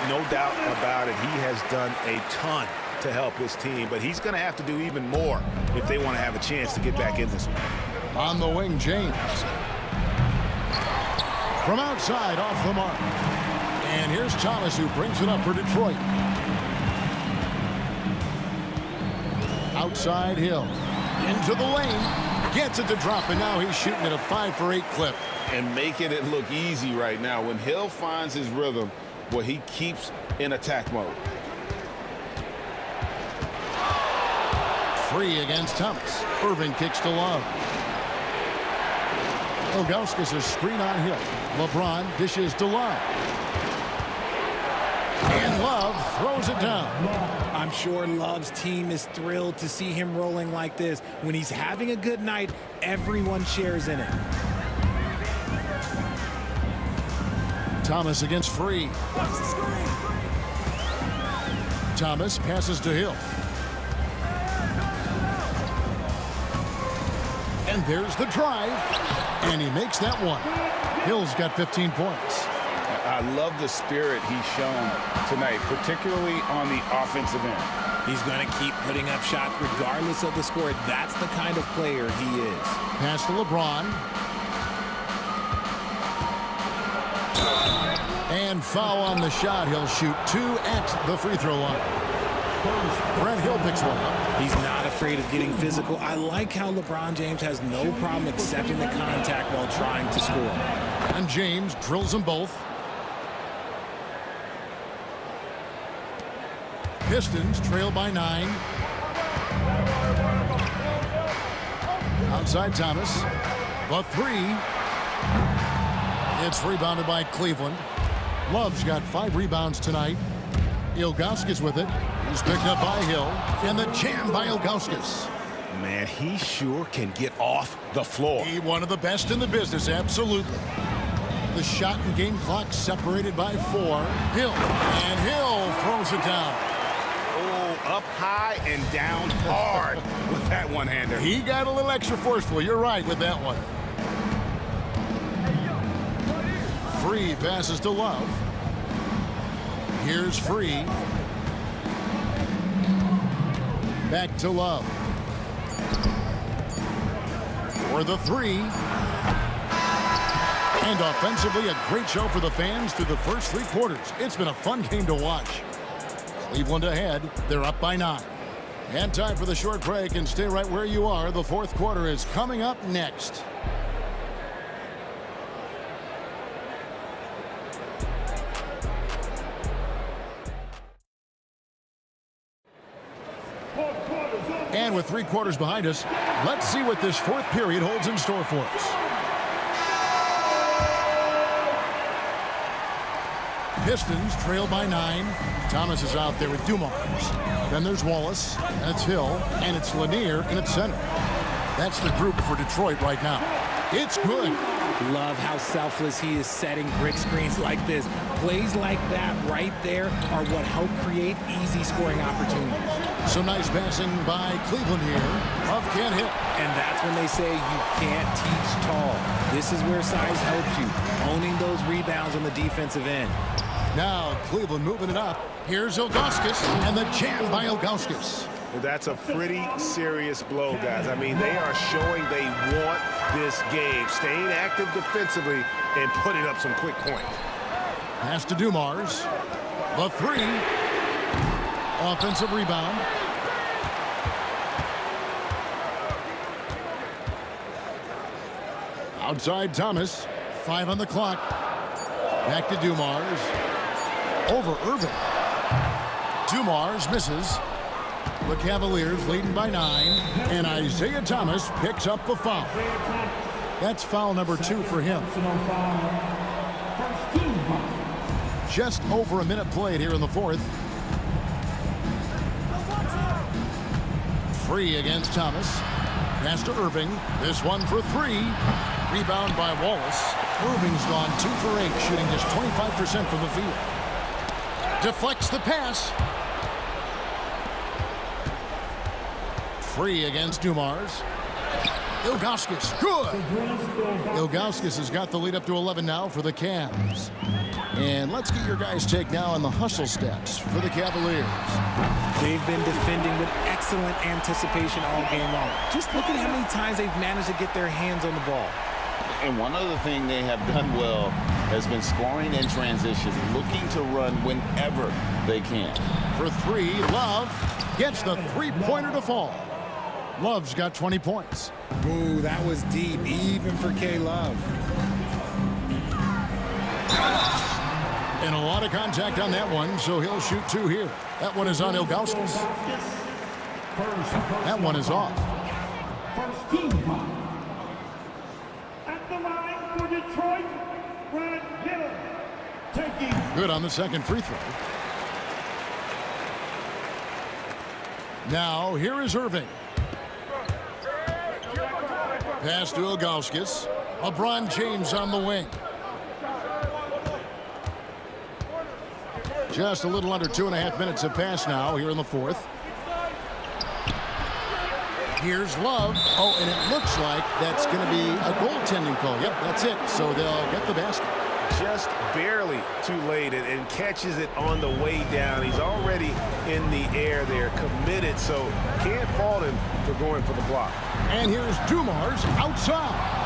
No doubt about it, he has done a ton to help his team, but he's going to have to do even more if they want to have a chance to get back in this one. On the wing, James. From outside, off the mark. And here's Thomas, who brings it up for Detroit. Outside Hill. Into the lane. Gets it to drop, and now he's shooting at a 5 for 8 clip. And making it look easy right now. When Hill finds his rhythm, well, he keeps in attack mode. Free against Thomas. Irving kicks to Love. Ilgauskas a screen on Hill. LeBron dishes to Love. And Love throws it down. I'm sure Love's team is thrilled to see him rolling like this. When he's having a good night, everyone shares in it. Thomas against Free. Thomas passes to Hill. And there's the drive. And he makes that one. Hill's got 15 points. I love the spirit he's shown tonight, particularly on the offensive end. He's going to keep putting up shots regardless of the score. That's the kind of player he is. Pass to LeBron. And foul on the shot. He'll shoot 2 at the free throw line. Grant Hill picks one up. He's not afraid of getting physical. I like how LeBron James has no problem accepting the contact while trying to score. And James drills them both. Pistons trail by 9. Outside Thomas. The 3. It's rebounded by Cleveland. Love's got 5 rebounds tonight. Ilgauskas with it. He's picked up by Hill. And the jam by Ilgauskas. Man, he sure can get off the floor. He one of the best in the business, absolutely. The shot and game clock separated by 4. Hill. And Hill throws it down. Oh, up high and down hard with that one-hander. He got a little extra forceful. You're right with that one. Free passes to Love. Here's Free. Back to Love. For the 3. And offensively, a great show for the fans through the first 3 quarters. It's been a fun game to watch. Cleveland ahead. They're up by 9. And time for the short break, and stay right where you are. The 4th quarter is coming up next. And with 3 quarters behind us, let's see what this 4th period holds in store for us. Pistons trail by 9. Thomas is out there with Dumars. Then there's Wallace. That's Hill. And it's Lanier in its center. That's the group for Detroit right now. It's good. Love how selfless he is setting brick screens like this. Plays like that right there are what help create easy scoring opportunities. Some nice passing by Cleveland here. Love can't hit. And that's when they say you can't teach tall. This is where size helps you. Owning those rebounds on the defensive end. Now Cleveland moving it up. Here's Ilgauskas, and the jam by Ilgauskas. That's a pretty serious blow, guys. I mean, they are showing they want this game, staying active defensively and putting up some quick points. Pass to Dumars. The 3. Offensive rebound. Outside Thomas. 5 on the clock. Back to Dumars. Over Irving. Dumars misses. The Cavaliers leading by 9. And Isaiah Thomas picks up the foul. That's foul number 2 for him. Just over a minute played here in the 4th. Free against Thomas. Pass to Irving. This one for 3. Rebound by Wallace. Irving's gone 2 for 8, shooting just 25% from the field. Deflects the pass. Free against Dumars. Ilgauskas, good. Ilgauskas has got the lead up to 11 now for the Cavs. And let's get your guys' take now on the hustle stats for the Cavaliers. They've been defending with excellent anticipation all game long. Just look at how many times they've managed to get their hands on the ball. And one other thing they have done well has been scoring in transition, looking to run whenever they can. For 3, Love gets the 3-pointer to fall. Love's got 20 points. Ooh, that was deep, even for K-Love. And a lot of contact on that one, so he'll shoot 2 here. That one is on Ilgauskas. That one is off. First team foul. At the line for Detroit, Grant Hill. Taking. Good on the second free throw. Now, here is Irving. Pass to Ilgauskas. LeBron James on the wing. Just a little under 2.5 minutes have passed now here in the 4th. Here's Love. Oh, and it looks like that's going to be a goaltending call. Yep, that's it. So they'll get the basket. Just barely too late and catches it on the way down. He's already in the air there, committed, so can't fault him for going for the block. And here's Dumars outside.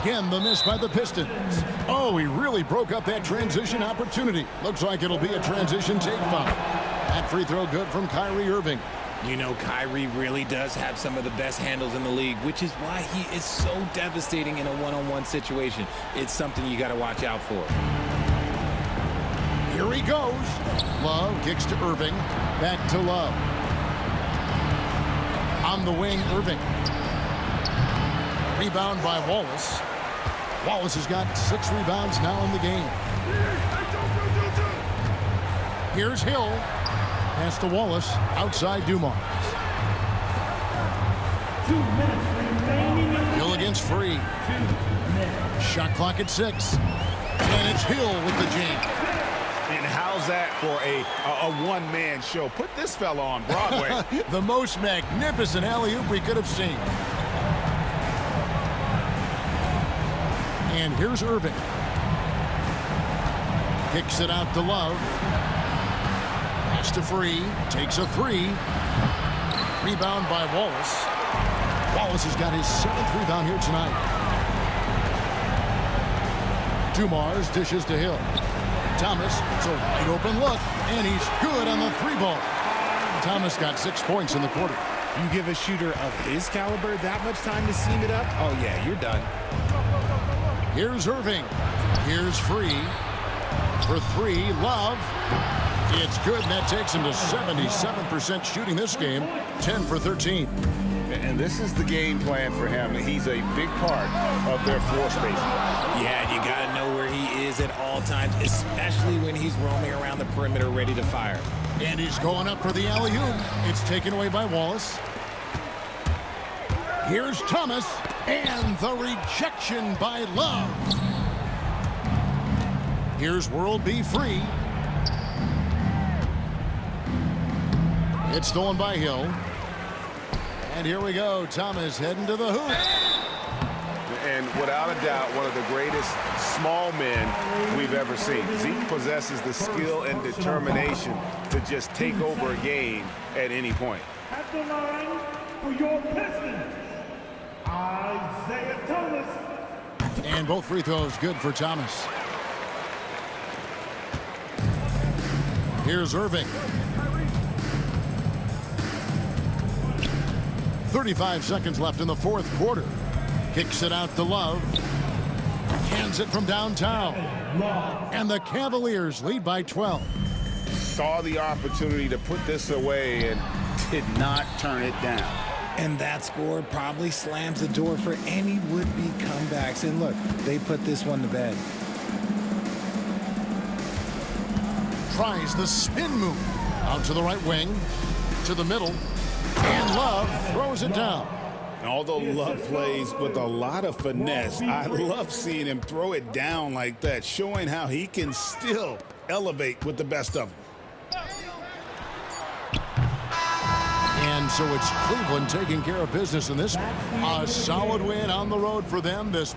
Again, the miss by the Pistons. Oh, he really broke up that transition opportunity. Looks like it'll be a transition take foul. That free throw good from Kyrie Irving. You know, Kyrie really does have some of the best handles in the league, which is why he is so devastating in a one-on-one situation. It's something you got to watch out for. Here he goes. Love kicks to Irving. Back to Love. On the wing, Irving. Rebound by Wallace. Wallace has got 6 rebounds now in the game. Here's Hill. Pass to Wallace. Outside Dumars. 2 minutes remaining. Hill against Free. Shot clock at 6. And it's Hill with the jam. And how's that for a one-man show? Put this fella on Broadway. The most magnificent alley-oop we could have seen. And here's Irving. Kicks it out to Love. Pass to Free. Takes a 3. Rebound by Wallace. Wallace has got his 7th rebound here tonight. Dumars dishes to Hill. Thomas, it's a wide open look, and he's good on the 3-ball. Thomas got 6 points in the quarter. You give a shooter of his caliber that much time to seam it up? Oh, yeah, you're done. Here's Irving. Here's Free. For 3, Love. It's good, and that takes him to 77% shooting this game. 10 for 13. And this is the game plan for him. He's a big part of their floor spacing. Yeah, you got to know where he is at all times, especially when he's roaming around the perimeter ready to fire. And he's going up for the alley-oop. It's taken away by Wallace. Here's Thomas, and the rejection by Love. Here's World B Free. It's stolen by Hill. And here we go. Thomas heading to the hoop. And without a doubt, one of the greatest small men we've ever seen. Zeke possesses the skill and determination to just take over a game at any point. At the line for your Pistons, Isaiah Thomas. And both free throws good for Thomas. Here's Irving. 35 seconds left in the 4th quarter. Kicks it out to Love. Hands it from downtown. And the Cavaliers lead by 12. Saw the opportunity to put this away and did not turn it down. And that score probably slams the door for any would-be comebacks. And look, they put this one to bed. Tries the spin move. Out to the right wing. To the middle. And Love throws it down. And although Love plays with a lot of finesse, I love seeing him throw it down like that, showing how he can still elevate with the best of them. And so it's Cleveland taking care of business in this one. A solid win on the road for them this.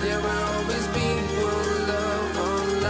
There will always be one love.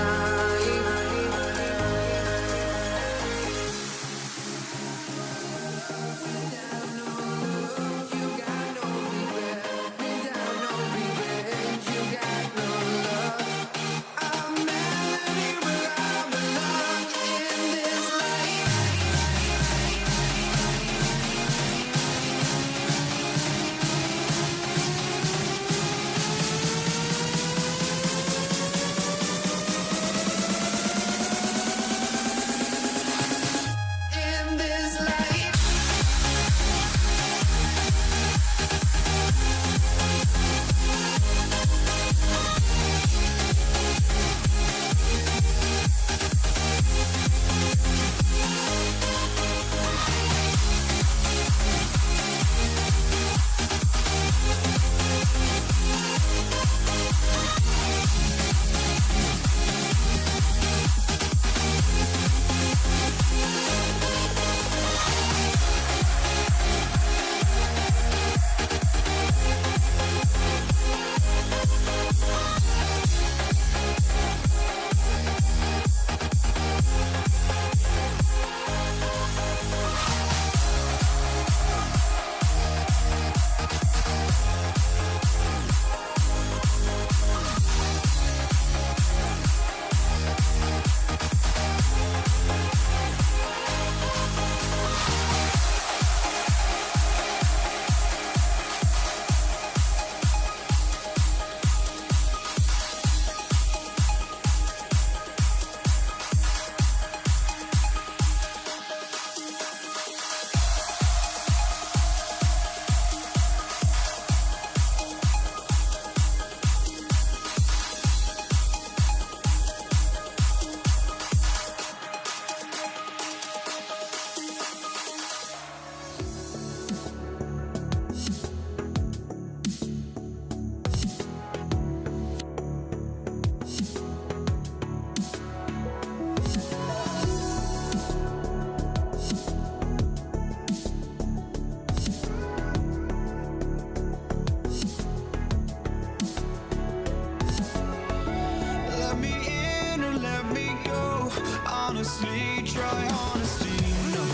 honestly, try honesty. No,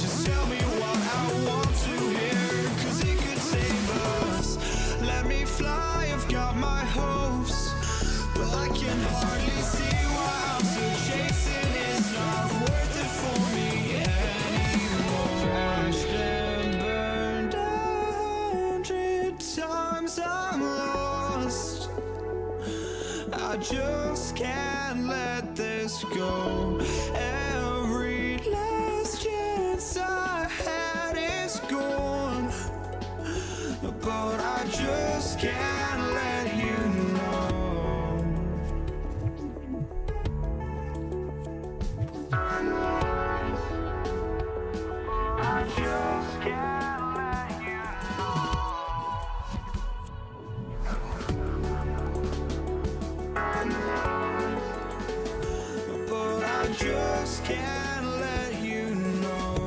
just tell me what I want to hear, 'cause it could save us. Let me fly, I've got my hopes, but I can hardly see why I'm still chasing. It's not worth it for me anymore. Crashed and burned 100 times, I'm lost. I just can't let this go. Every last chance I had is gone, but I just can't let you know. I just can't let you know. But I just can't let you know.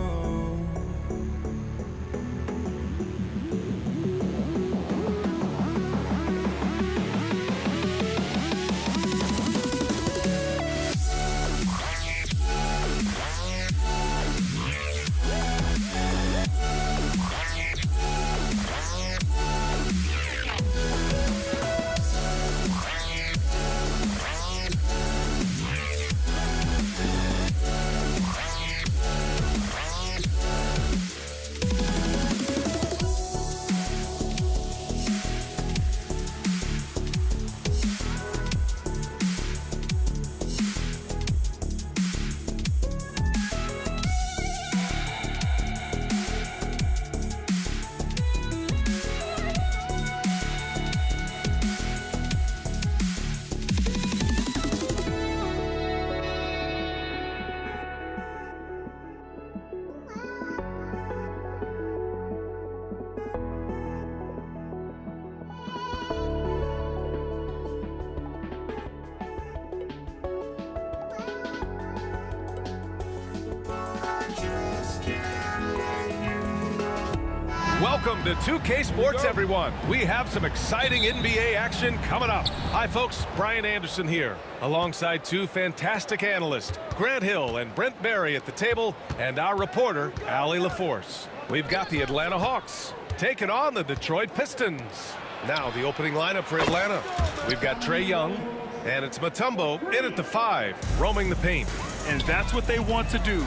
Welcome to 2K Sports, everyone. We have some exciting NBA action coming up. Hi, folks. Brian Anderson here, alongside two fantastic analysts, Grant Hill and Brent Barry at the table, and our reporter, Allie LaForce. We've got the Atlanta Hawks taking on the Detroit Pistons. Now, the opening lineup for Atlanta. We've got Trae Young, and it's Mutombo in at the 5, roaming the paint. And that's what they want to do.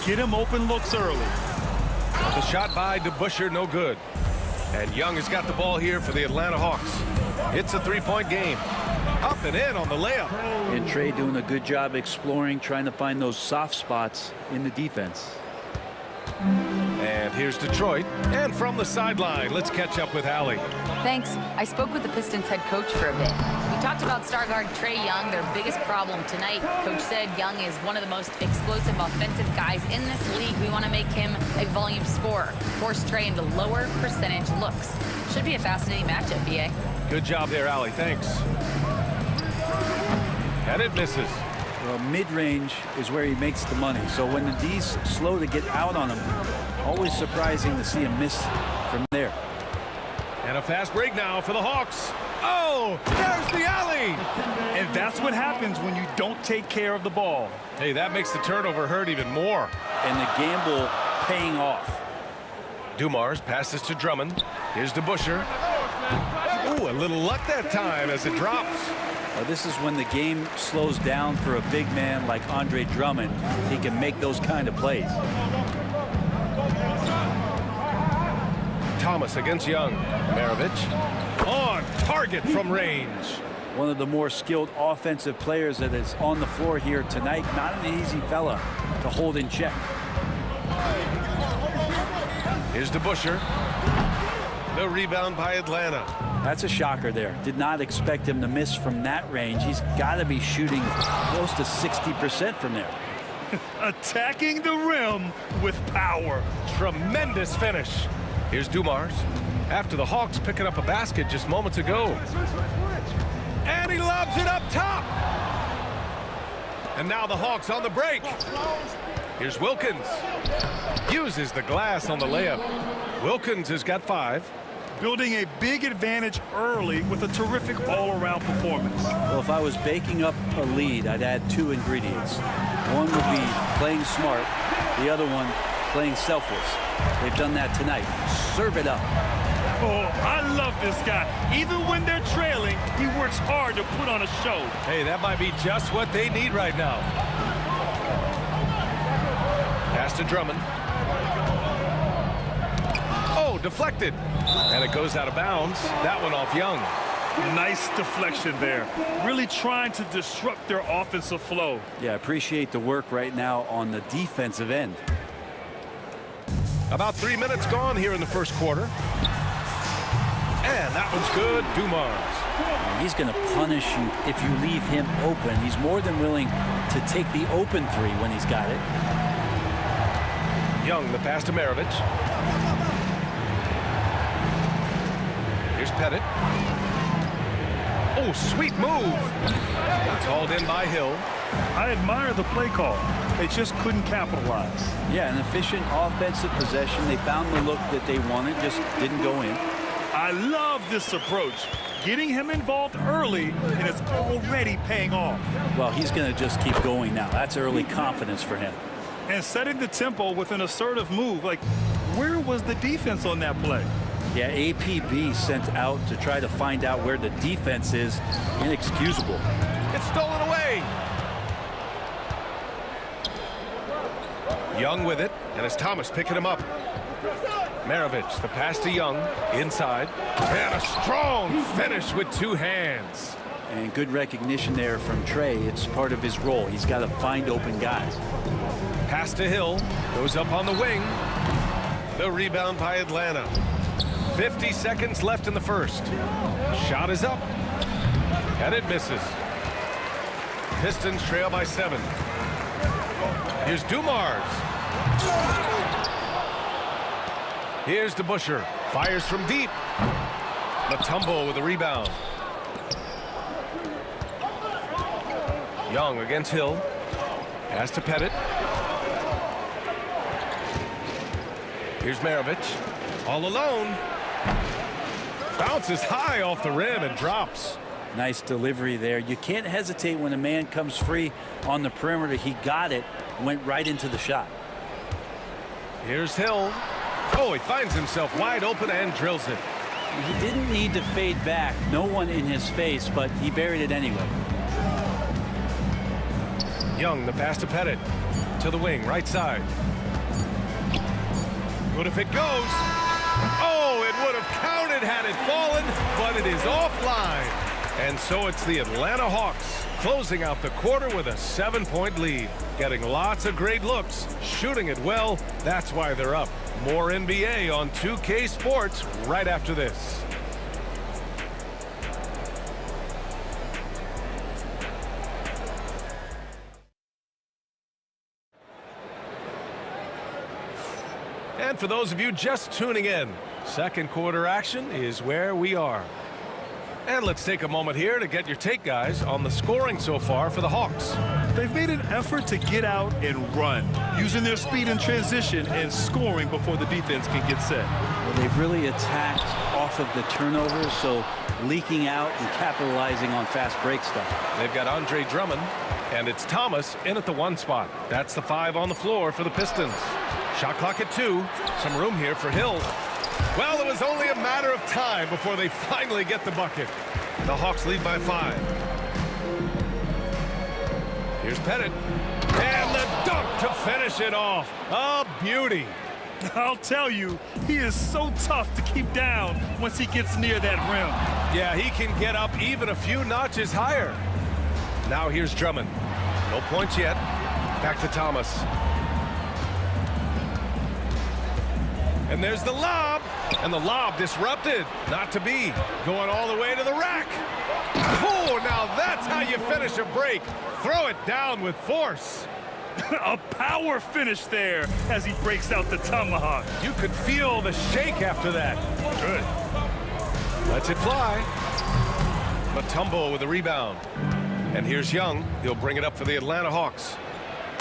Get him open looks early. The shot by DeBusschere, no good. And Young has got the ball here for the Atlanta Hawks. It's a three-point game. Up and in on the layup. And Trae doing a good job exploring, trying to find those soft spots in the defense. And here's Detroit. And from the sideline, let's catch up with Allie. Thanks. I spoke with the Pistons head coach for a bit. We talked about star guard Trae Young, their biggest problem tonight. Coach said Young is one of the most explosive offensive guys in this league. We want to make him a volume scorer, force Trae into lower percentage looks. Should be a fascinating matchup, BA. Good job there, Allie. Thanks. And it misses. Well, mid-range is where he makes the money. So when the D's slow to get out on him, always surprising to see him miss from there. And a fast break now for the Hawks. Oh, there's the alley. And that's what happens when you don't take care of the ball. Hey, that makes the turnover hurt even more. And the gamble paying off. Dumars passes to Drummond. Here's DeBusschere. Ooh, a little luck that time as it drops. This is when the game slows down for a big man like Andre Drummond. He can make those kind of plays. Thomas against Young. Maravich on target from range. One of the more skilled offensive players that is on the floor here tonight. Not an easy fella to hold in check. Here's DeBusschere. The rebound by Atlanta. That's a shocker there. Did not expect him to miss from that range. He's got to be shooting close to 60% from there. Attacking the rim with power. Tremendous finish. Here's Dumars. After the Hawks picking up a basket just moments ago. And he lobs it up top. And now the Hawks on the break. Here's Wilkins. Uses the glass on the layup. Wilkins has got 5. building a big advantage early with a terrific all-around performance. Well, if I was baking up a lead, I'd add 2 ingredients. One would be playing smart, the other one playing selfless. They've done that tonight. Serve it up. Oh, I love this guy. Even when they're trailing, he works hard to put on a show. Hey, that might be just what they need right now. Pass to Drummond. Oh, deflected. And it goes out of bounds. That one off Young. Nice deflection there. Really trying to disrupt their offensive flow. Yeah, appreciate the work right now on the defensive end. About 3 minutes gone here in the first quarter. And that one's good. Dumars. He's going to punish you if you leave him open. He's more than willing to take the open 3 when he's got it. Young, the pass to Maravich. Here's Pettit. Oh, sweet move. Called in by Hill. I admire the play call. They just couldn't capitalize. Yeah, an efficient offensive possession. They found the look that they wanted, just didn't go in. I love this approach. Getting him involved early, and it's already paying off. Well, he's going to just keep going now. That's early confidence for him. And setting the tempo with an assertive move. Like, where was the defense on that play? Yeah, APB sent out to try to find out where the defense is. Inexcusable. It's stolen away. Young with it, and it's Thomas picking him up. Maravich, the pass to Young, inside. And a strong finish with 2 hands. And good recognition there from Trey. It's part of his role. He's got to find open guys. Pass to Hill, goes up on the wing. The rebound by Atlanta. 50 seconds left in the first. Shot is up. And it misses. Pistons trail by 7. Here's Dumars. Here's DeBuscher. Fires from deep. Mutombo with a rebound. Young against Hill. Pass to Pettit. Here's Maravich. All alone. Bounces high off the rim and drops. Nice delivery there. You can't hesitate when a man comes free on the perimeter. He got it, went right into the shot. Here's Hill. Oh, he finds himself wide open and drills it. He didn't need to fade back. No one in his face, but he buried it anyway. Young, the pass to Pettit. To the wing, right side. Good if it goes. Oh, it would have counted had it fallen, but it is offline. And so it's the Atlanta Hawks closing out the quarter with a 7-point lead. Getting lots of great looks, shooting it well. That's why they're up. More NBA on 2K Sports right after this. And for those of you just tuning in, second quarter action is where we are. And let's take a moment here to get your take, guys, on the scoring so far for the Hawks. They've made an effort to get out and run, using their speed in transition and scoring before the defense can get set. Well, they've really attacked off of the turnovers, so leaking out and capitalizing on fast break stuff. They've got Andre Drummond, and it's Thomas in at the 1 spot. That's the 5 on the floor for the Pistons. Shot clock at 2. Some room here for Hill. Well, it was only a matter of time before they finally get the bucket. The Hawks lead by 5. Here's Pettit. And the dunk to finish it off. A beauty. I'll tell you, he is so tough to keep down once he gets near that rim. Yeah, he can get up even a few notches higher. Now here's Drummond. No points yet. Back to Thomas. And there's the lob. And the lob disrupted. Not to be. Going all the way to the rack. Oh, now that's how you finish a break. Throw it down with force. A power finish there as he breaks out the tomahawk. You could feel the shake after that. Good. Lets it fly. Mutombo with a rebound. And here's Young. He'll bring it up for the Atlanta Hawks.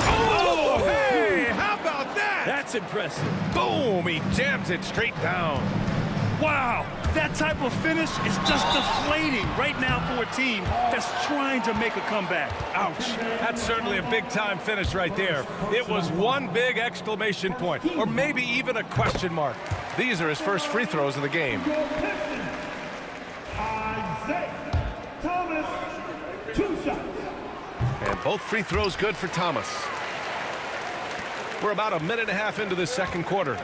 Oh, hey, how about that? That's impressive. Boom, he jams it straight down. Wow, That type of finish is just deflating right now for a team that's trying to make a comeback. Ouch. That's certainly a big-time finish right there. It was one big exclamation point, or maybe even a question mark. These are his first free throws of the game. Thomas, 2 shots. And both free throws good for Thomas. We're about a minute and a half into this second quarter.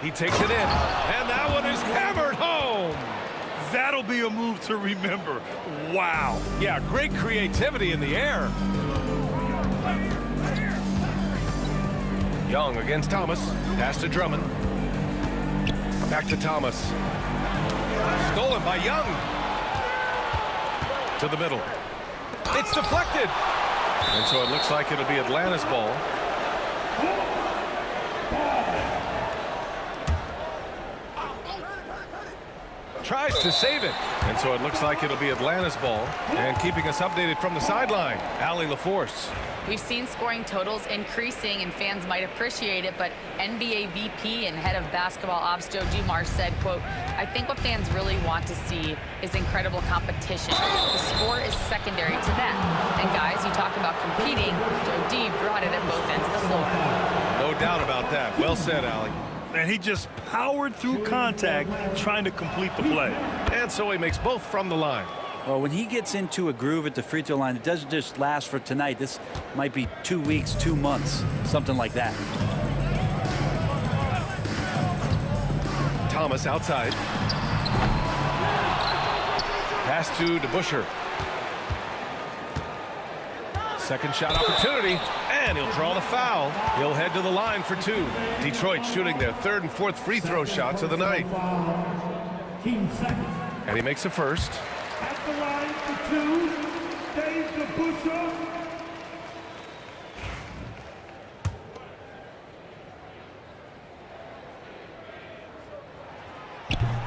He takes it in, and that one is hammered home. That'll be a move to remember. Wow. Yeah, great creativity in the air. Young against Thomas. Pass to Drummond. Back to Thomas. Stolen by Young. To the middle. It's deflected. And so it looks like it'll be Atlanta's ball. Tries to save it. And so it looks like it'll be Atlanta's ball. And keeping us updated from the sideline, Allie LaForce. We've seen scoring totals increasing, and fans might appreciate it, but NBA VP and head of basketball ops Joe Dumars said, quote, "I think what fans really want to see is incredible competition. The score is secondary to that. And guys, you talk about competing, Joe D brought it at both ends of the floor." No doubt about that. Well said, Allie. And he just powered through contact trying to complete the play. And so he makes both from the line. Well, when he gets into a groove at the free throw line, it doesn't just last for tonight. This might be 2 weeks, 2 months, something like that. Thomas outside. Pass to DeBusschere. Second shot opportunity, and he'll draw the foul. He'll head to the line for 2. Detroit shooting their 3rd and 4th free throw shots of the night. And he makes a first. At the line for 2, Dave DeBusschere.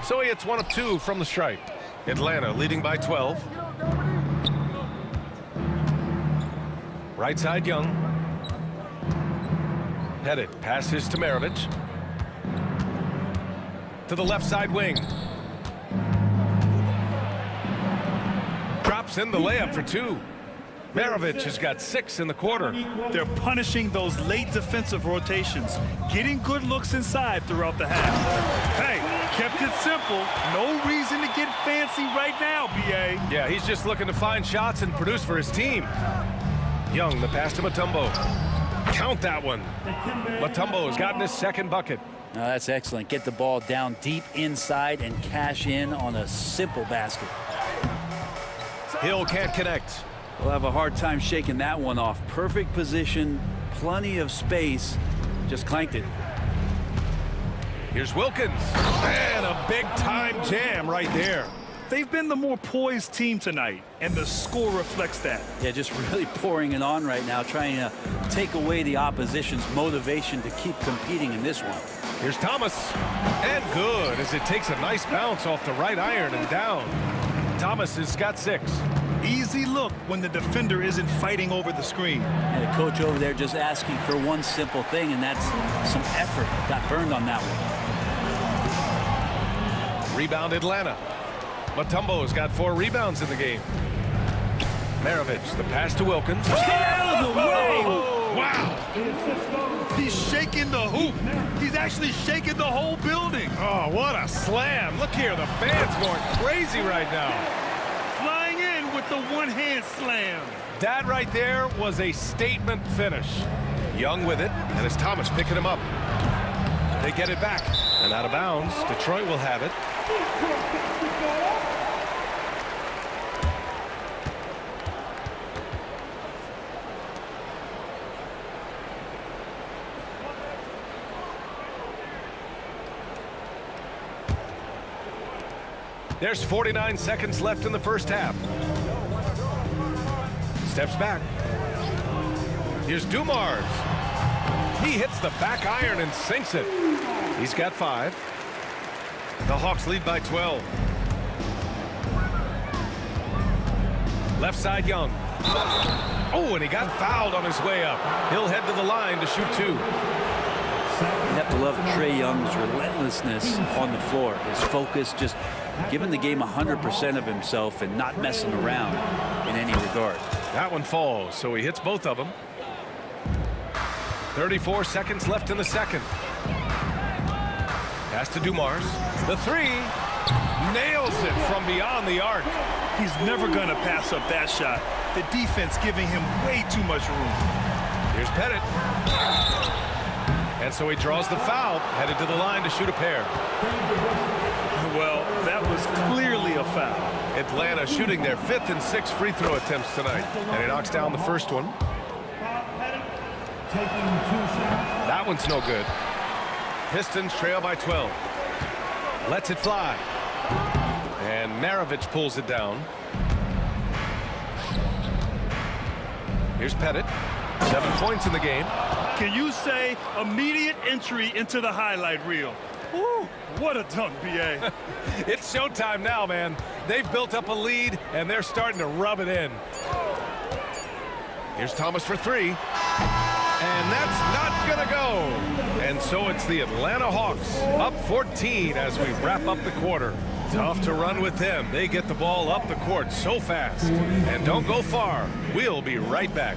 So he hits 1 of 2 from the stripe. Atlanta leading by 12. Right side Young. Headed, passes to Maravich. To the left side wing. Drops in the layup for 2. Maravich has got 6 in the quarter. They're punishing those late defensive rotations, getting good looks inside throughout the half. Hey, kept it simple. No reason to get fancy right now, B.A. Yeah, he's just looking to find shots and produce for his team. Young, the pass to Mutombo. Count that one. Mutombo has gotten his 2nd bucket. No, that's excellent. Get the ball down deep inside and cash in on a simple basket. Hill can't connect. We'll have a hard time shaking that one off. Perfect position, plenty of space. Just clanked it. Here's Wilkins. And a big-time jam right there. They've been the more poised team tonight, and the score reflects that. Yeah, just really pouring it on right now, trying to take away the opposition's motivation to keep competing in this one. Here's Thomas. And good, as it takes a nice bounce off the right iron and down. Thomas has got 6. Easy look when the defender isn't fighting over the screen. And the coach over there just asking for one simple thing, and that's some effort. Got burned on that one. Rebound Atlanta. Mutombo's got 4 rebounds in the game. Maravich, the pass to Wilkins. Out of the way! Wow! He's shaking the hoop. He's actually shaking the whole building. Oh, what a slam. Look here, the fans going crazy right now. Flying in with the one-hand slam. That right there was a statement finish. Young with it, and it's Thomas picking him up. They get it back, and out of bounds. Detroit will have it. There's 49 seconds left in the first half. Steps back. Here's Dumars. He hits the back iron and sinks it. He's got 5. The Hawks lead by 12. Left side Young. Oh, and he got fouled on his way up. He'll head to the line to shoot 2. You have to love Trae Young's relentlessness on the floor. His focus, just giving the game 100% of himself and not messing around in any regard. That one falls, so he hits both of them. 34 seconds left in the second. Pass to Dumars. The three. Nails it from beyond the arc. He's never going to pass up that shot. The defense giving him way too much room. Here's Pettit. And so he draws the foul, headed to the line to shoot a pair. Well, that was clearly a foul. Atlanta shooting their 5th and 6th free throw attempts tonight. And he knocks down the first one. That one's no good. Pistons trail by 12. Lets it fly. And Maravich pulls it down. Here's Pettit. 7 points in the game. Can you say immediate entry into the highlight reel? Woo, what a dunk, B.A. It's showtime now, man. They've built up a lead, and they're starting to rub it in. Here's Thomas for three. And that's not going to go. And so it's the Atlanta Hawks up 14 as we wrap up the quarter. Tough to run with them. They get the ball up the court so fast. And don't go far. We'll be right back.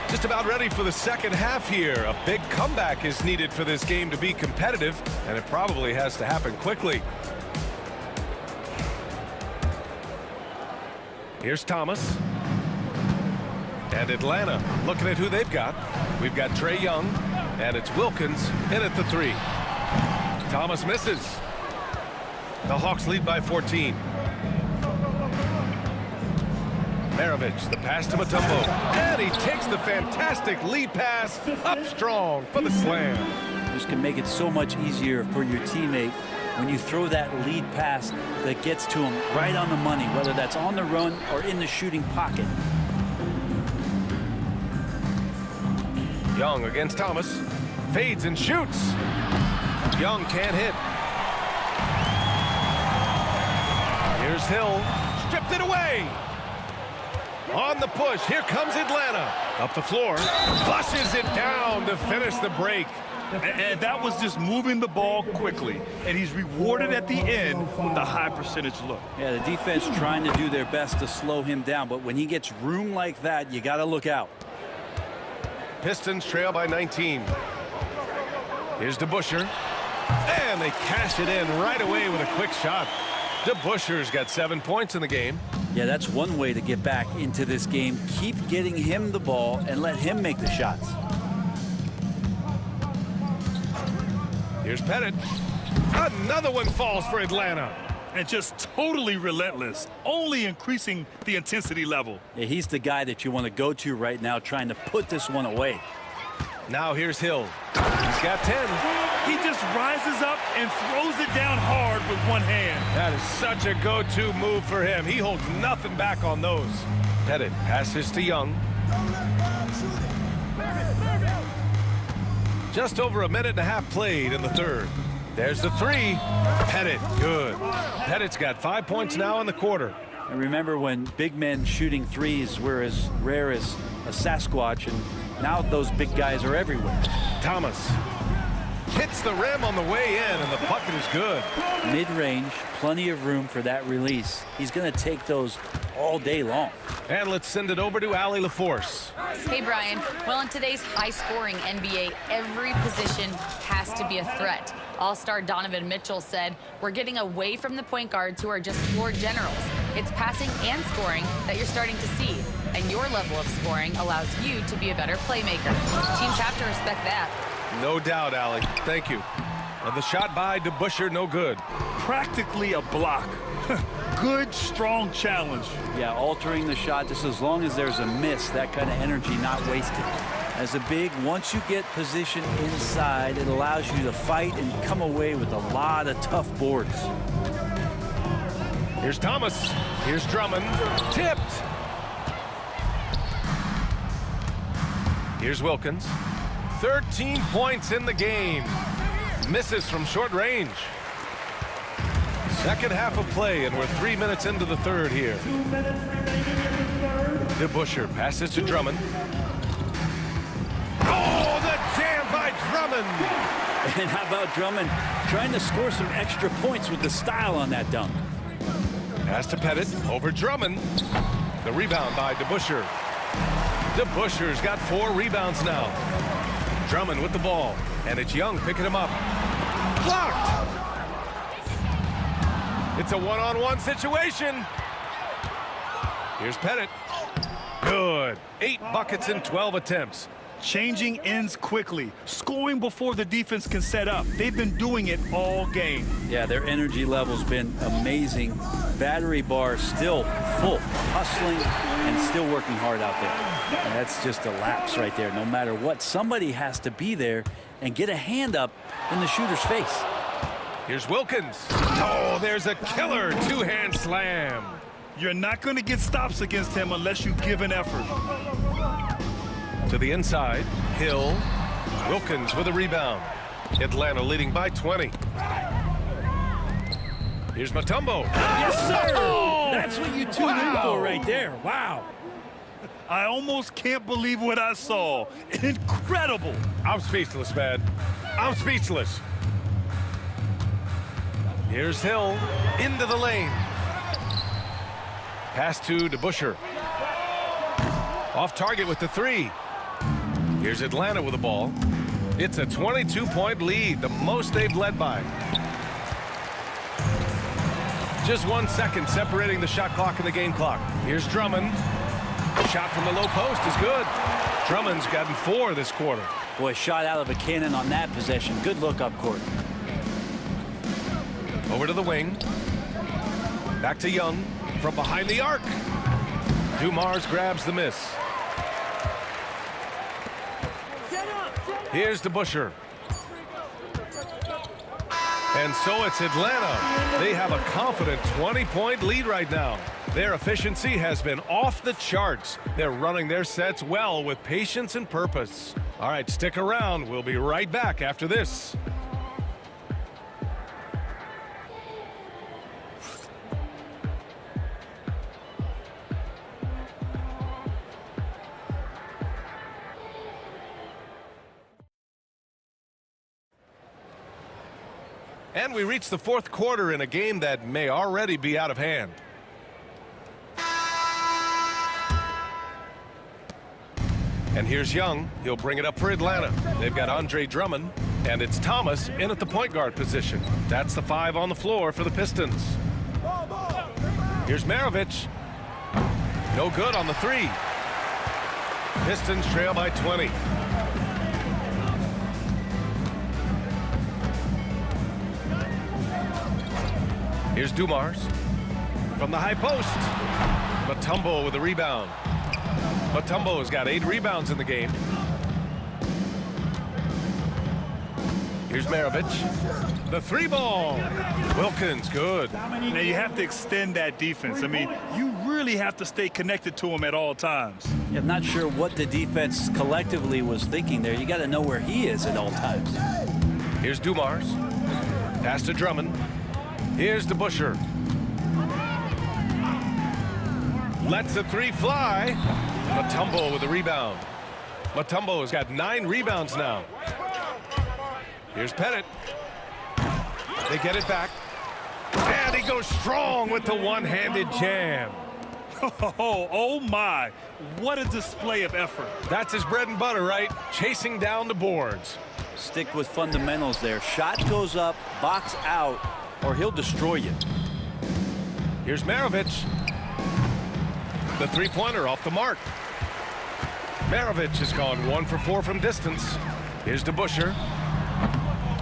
Just about ready for the second half here. A big comeback is needed for this game to be competitive, and it probably has to happen quickly. Here's Thomas. And Atlanta looking at who they've got. We've got Trae Young, and it's Wilkins in at the three. Thomas misses. The Hawks lead by 14. Maravich, the pass to Mutombo, and he takes the fantastic lead pass up strong for the slam. This can make it so much easier for your teammate when you throw that lead pass that gets to him right on the money, whether that's on the run or in the shooting pocket. Young against Thomas, fades and shoots. Young can't hit. Here's Hill, stripped it away. On the push, here comes Atlanta. Up the floor, flushes it down to finish the break. And that was just moving the ball quickly. And he's rewarded at the end with a high percentage look. Yeah, the defense trying to do their best to slow him down, but when he gets room like that, you got to look out. Pistons trail by 19. Here's DeBusschere. And they cash it in right away with a quick shot. DeBusschere's got 7 points in the game. Yeah, that's one way to get back into this game. Keep getting him the ball and let him make the shots. Here's Pettit. Another one falls for Atlanta. And just totally relentless, only increasing the intensity level. Yeah, he's the guy that you want to go to right now, trying to put this one away. Now here's Hill. He's got 10. He just rises up and throws it down hard with one hand. That is such a go-to move for him. He holds nothing back on those. Pettit passes to Young. Just over a minute and a half played in the third. There's the three. Pettit, good. Pettit's got 5 points now in the quarter. And remember when big men shooting threes were as rare as a Sasquatch, and now those big guys are everywhere. Thomas hits the rim on the way in, and the bucket is good. Mid-range, plenty of room for that release. He's going to take those all day long. And let's send it over to Allie LaForce. Hey, Brian. Well, in today's high-scoring NBA, every position has to be a threat. All-star Donovan Mitchell said, "We're getting away from the point guards who are just floor generals. It's passing and scoring that you're starting to see, and your level of scoring allows you to be a better playmaker. Teams have to respect that." No doubt, Allie. Thank you. And the shot by DeBusschere, no good. Practically a block. Good, strong challenge. Yeah, altering the shot just as long as there's a miss, that kind of energy not wasted. As a big, once you get position inside, it allows you to fight and come away with a lot of tough boards. Here's Thomas. Here's Drummond. Tipped. Here's Wilkins. 13 points in the game. Misses from short range. Second half of play, and we're 3 minutes into the third here. DeBusschere passes to Drummond. Oh, the jam by Drummond! And how about Drummond trying to score some extra points with the style on that dunk? Pass to Pettit, over Drummond. The rebound by DeBusschere. DeBusschere's got 4 rebounds now. Drummond with the ball, and it's Young picking him up. Blocked! It's a one-on-one situation. Here's Pettit. Good. 8 buckets in 12 attempts. Changing ends quickly, scoring before the defense can set up. They've been doing it all game. Yeah, their energy level's been amazing. Battery bar still full, hustling and still working hard out there. And that's just a lapse right there. No matter what, somebody has to be there and get a hand up in the shooter's face. Here's Wilkins. Oh, there's a killer 2-hand slam. You're not going to get stops against him unless you give an effort. To the inside, Hill. Wilkins with a rebound. Atlanta leading by 20. Here's Mutombo. Yes, sir! Oh, that's what you tune in for right there. Wow. I almost can't believe what I saw. Incredible. I'm speechless, man. I'm speechless. Here's Hill into the lane. Pass to DeBusschere. Off target with the 3. Here's Atlanta with the ball. It's a 22-point lead, the most they've led by. Just 1 second separating the shot clock and the game clock. Here's Drummond. The shot from the low post is good. Drummond's gotten 4 this quarter. Boy, shot out of a cannon on that possession. Good look up court. Over to the wing. Back to Young from behind the arc. Dumars grabs the miss. Here's DeBusschere. And so it's Atlanta. They have a confident 20-point lead right now. Their efficiency has been off the charts. They're running their sets well with patience and purpose. All right, stick around. We'll be right back after this. And we reach the 4th quarter in a game that may already be out of hand. And here's Young. He'll bring it up for Atlanta. They've got Andre Drummond, and it's Thomas in at the point guard position. That's the 5 on the floor for the Pistons. Here's Maravich. No good on the 3. Pistons trail by 20. Here's Dumars from the high post. Mutombo with a rebound. Mutombo has got 8 rebounds in the game. Here's Maravich. The 3 ball. Wilkins, good. Now you have to extend that defense. I mean, you really have to stay connected to him at all times. I'm not sure what the defense collectively was thinking there. You got to know where he is at all times. Here's Dumars. Pass to Drummond. Here's DeBusschere. Lets the 3 fly. Mutombo with a rebound. Mutombo has got 9 rebounds now. Here's Pettit. They get it back. And he goes strong with the one-handed jam. Oh my, what a display of effort. That's his bread and butter, right? Chasing down the boards. Stick with fundamentals there. Shot goes up, box out, or he'll destroy you. Here's Maravich. The 3-pointer off the mark. Maravich has gone 1 for 4 from distance. Here's DeBusschere.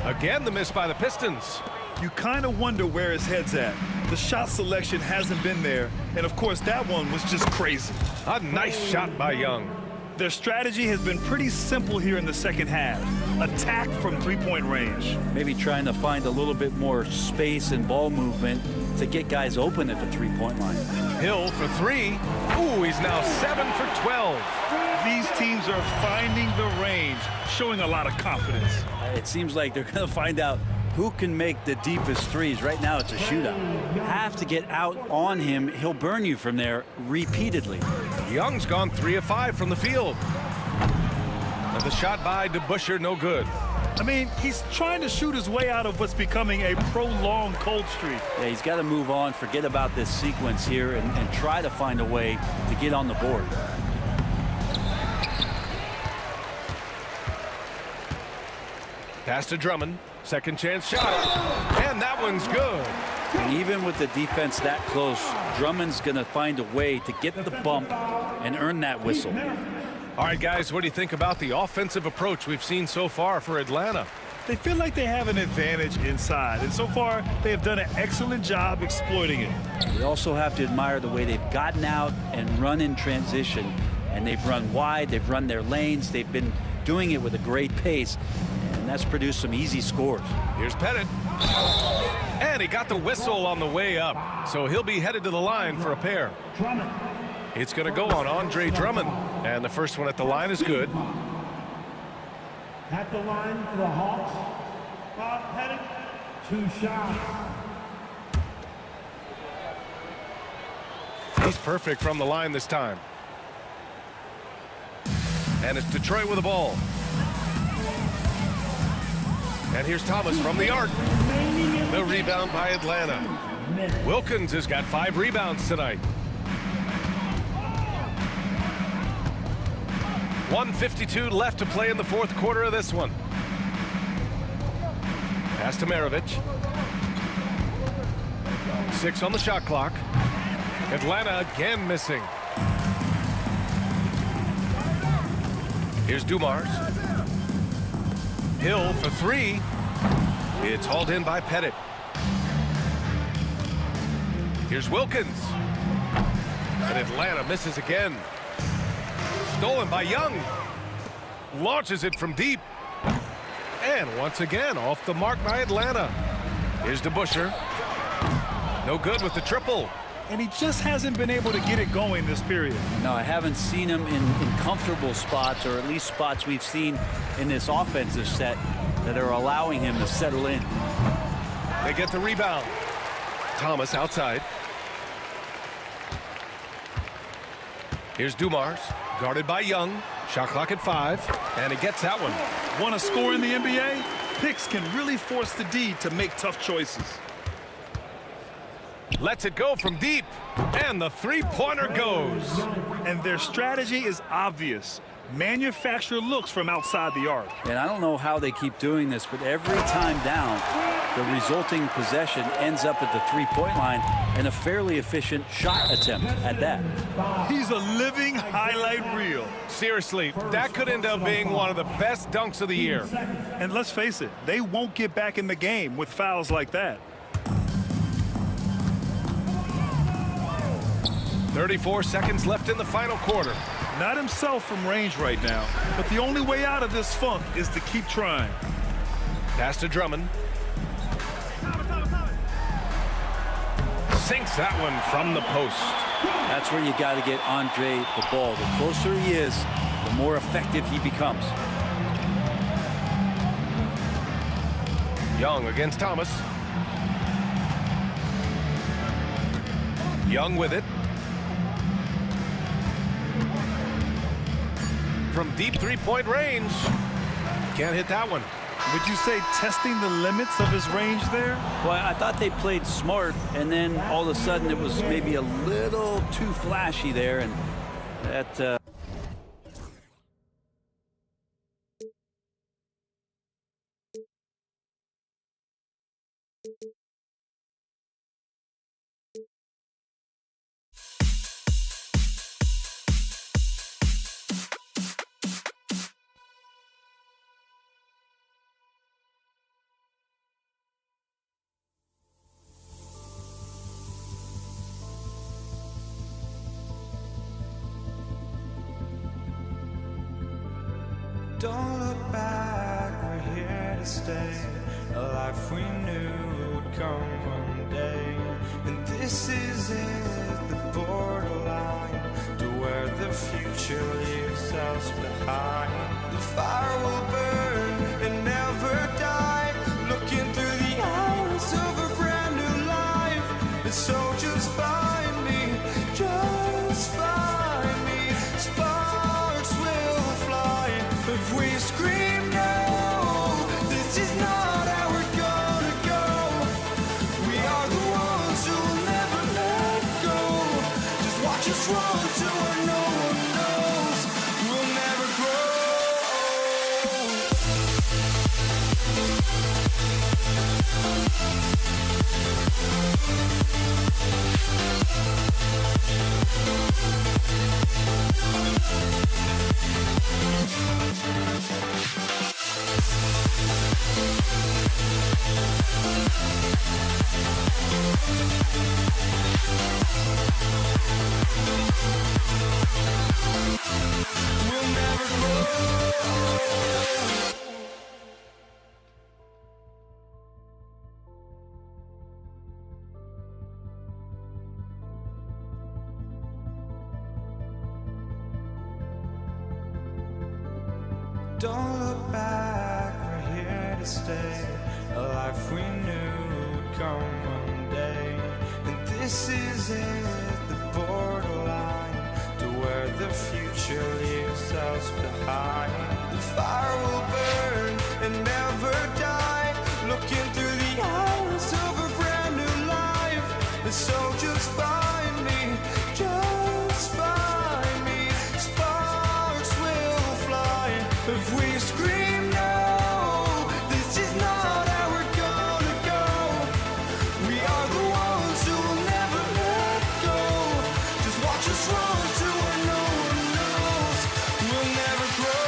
Again, the miss by the Pistons. You kind of wonder where his head's at. The shot selection hasn't been there, and of course that one was just crazy. A nice shot by Young. Their strategy has been pretty simple here in the second half. Attack from three-point range. Maybe trying to find a little bit more space and ball movement to get guys open at the three-point line. Hill for three. Ooh, he's now 7 for 12. These teams are finding the range, showing a lot of confidence. It seems like they're going to find out who can make the deepest threes. Right now, it's a shootout. You have to get out on him. He'll burn you from there repeatedly. Young's gone 3 of 5 from the field. And the shot by DeBusschere, no good. I mean, he's trying to shoot his way out of what's becoming a prolonged cold streak. Yeah, he's got to move on, forget about this sequence here, and try to find a way to get on the board. Pass to Drummond. Second chance shot. And that one's good. And even with the defense that close, Drummond's going to find a way to get the bump and earn that whistle. All right, guys, what do you think about the offensive approach we've seen so far for Atlanta? They feel like they have an advantage inside, and so far they have done an excellent job exploiting it. We also have to admire the way they've gotten out and run in transition. And they've run wide, they've run their lanes, they've been doing it with a great pace, and that's produced some easy scores. Here's Pettit. And he got the whistle on the way up, so he'll be headed to the line for a pair. It's going to go on Andre Drummond, and the first one at the line is good. At the line for the Hawks, Bob Pettit, 2 shots. He's perfect from the line this time. And it's Detroit with the ball. And here's Thomas from the arc. The rebound by Atlanta. Wilkins has got 5 rebounds tonight. 1:52 left to play in the fourth quarter of this one. Pass to Maravich. 6 on the shot clock. Atlanta again missing. Here's Dumars. Hill for 3. It's hauled in by Pettit. Here's Wilkins. And Atlanta misses again. Stolen by Young. Launches it from deep. And once again, off the mark by Atlanta. Here's DeBusschere. No good with the triple. And he just hasn't been able to get it going this period. No, I haven't seen him in comfortable spots, or at least spots we've seen in this offensive set that are allowing him to settle in. They get the rebound. Thomas outside. Here's Dumars, guarded by Young. Shot clock at 5, and he gets that one. Want to score in the NBA? Picks can really force the D to make tough choices. Lets it go from deep, and the three-pointer goes. And their strategy is obvious. Manufacture looks from outside the arc. And I don't know how they keep doing this, but every time down, the resulting possession ends up at the three-point line and a fairly efficient shot attempt at that. He's a living highlight reel. Seriously, that could end up being one of the best dunks of the year. And let's face it, they won't get back in the game with fouls like that. 34 seconds left in the final quarter. Not himself from range right now, but the only way out of this funk is to keep trying. Pass to Drummond. Sinks that one from the post. That's where you got to get Andre the ball. The closer he is, the more effective he becomes. Young against Thomas. Young with it. From deep three-point range. Can't hit that one. Would you say testing the limits of his range there? Well, I thought they played smart, and then all of a sudden it was maybe a little too flashy there, and that Don't look back, we're here to stay. A life we knew would come one day. And this is it, the borderline to where the future leaves us behind. The fire will burn and never die, looking through the eyes of a brand new life. And so just find me, just find me. Sparks will fly if we scream no. This is not how we're gonna go. We are the ones who will never let go. Just watch us run to where no one knows. We'll never grow. We'll never grow. Don't look back, we're here to stay. A life we knew would come one day. And this is it, the borderline to where the future leaves us behind. The fire will burn and never die, looking through the eyes of a brand new life. And so just find me, just find me. Sparks will fly if we scream no. This is not how we're gonna go. We are the ones who will never let go. Just watch us run to where no one knows. We'll never grow.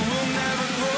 We'll never grow. We'll never grow.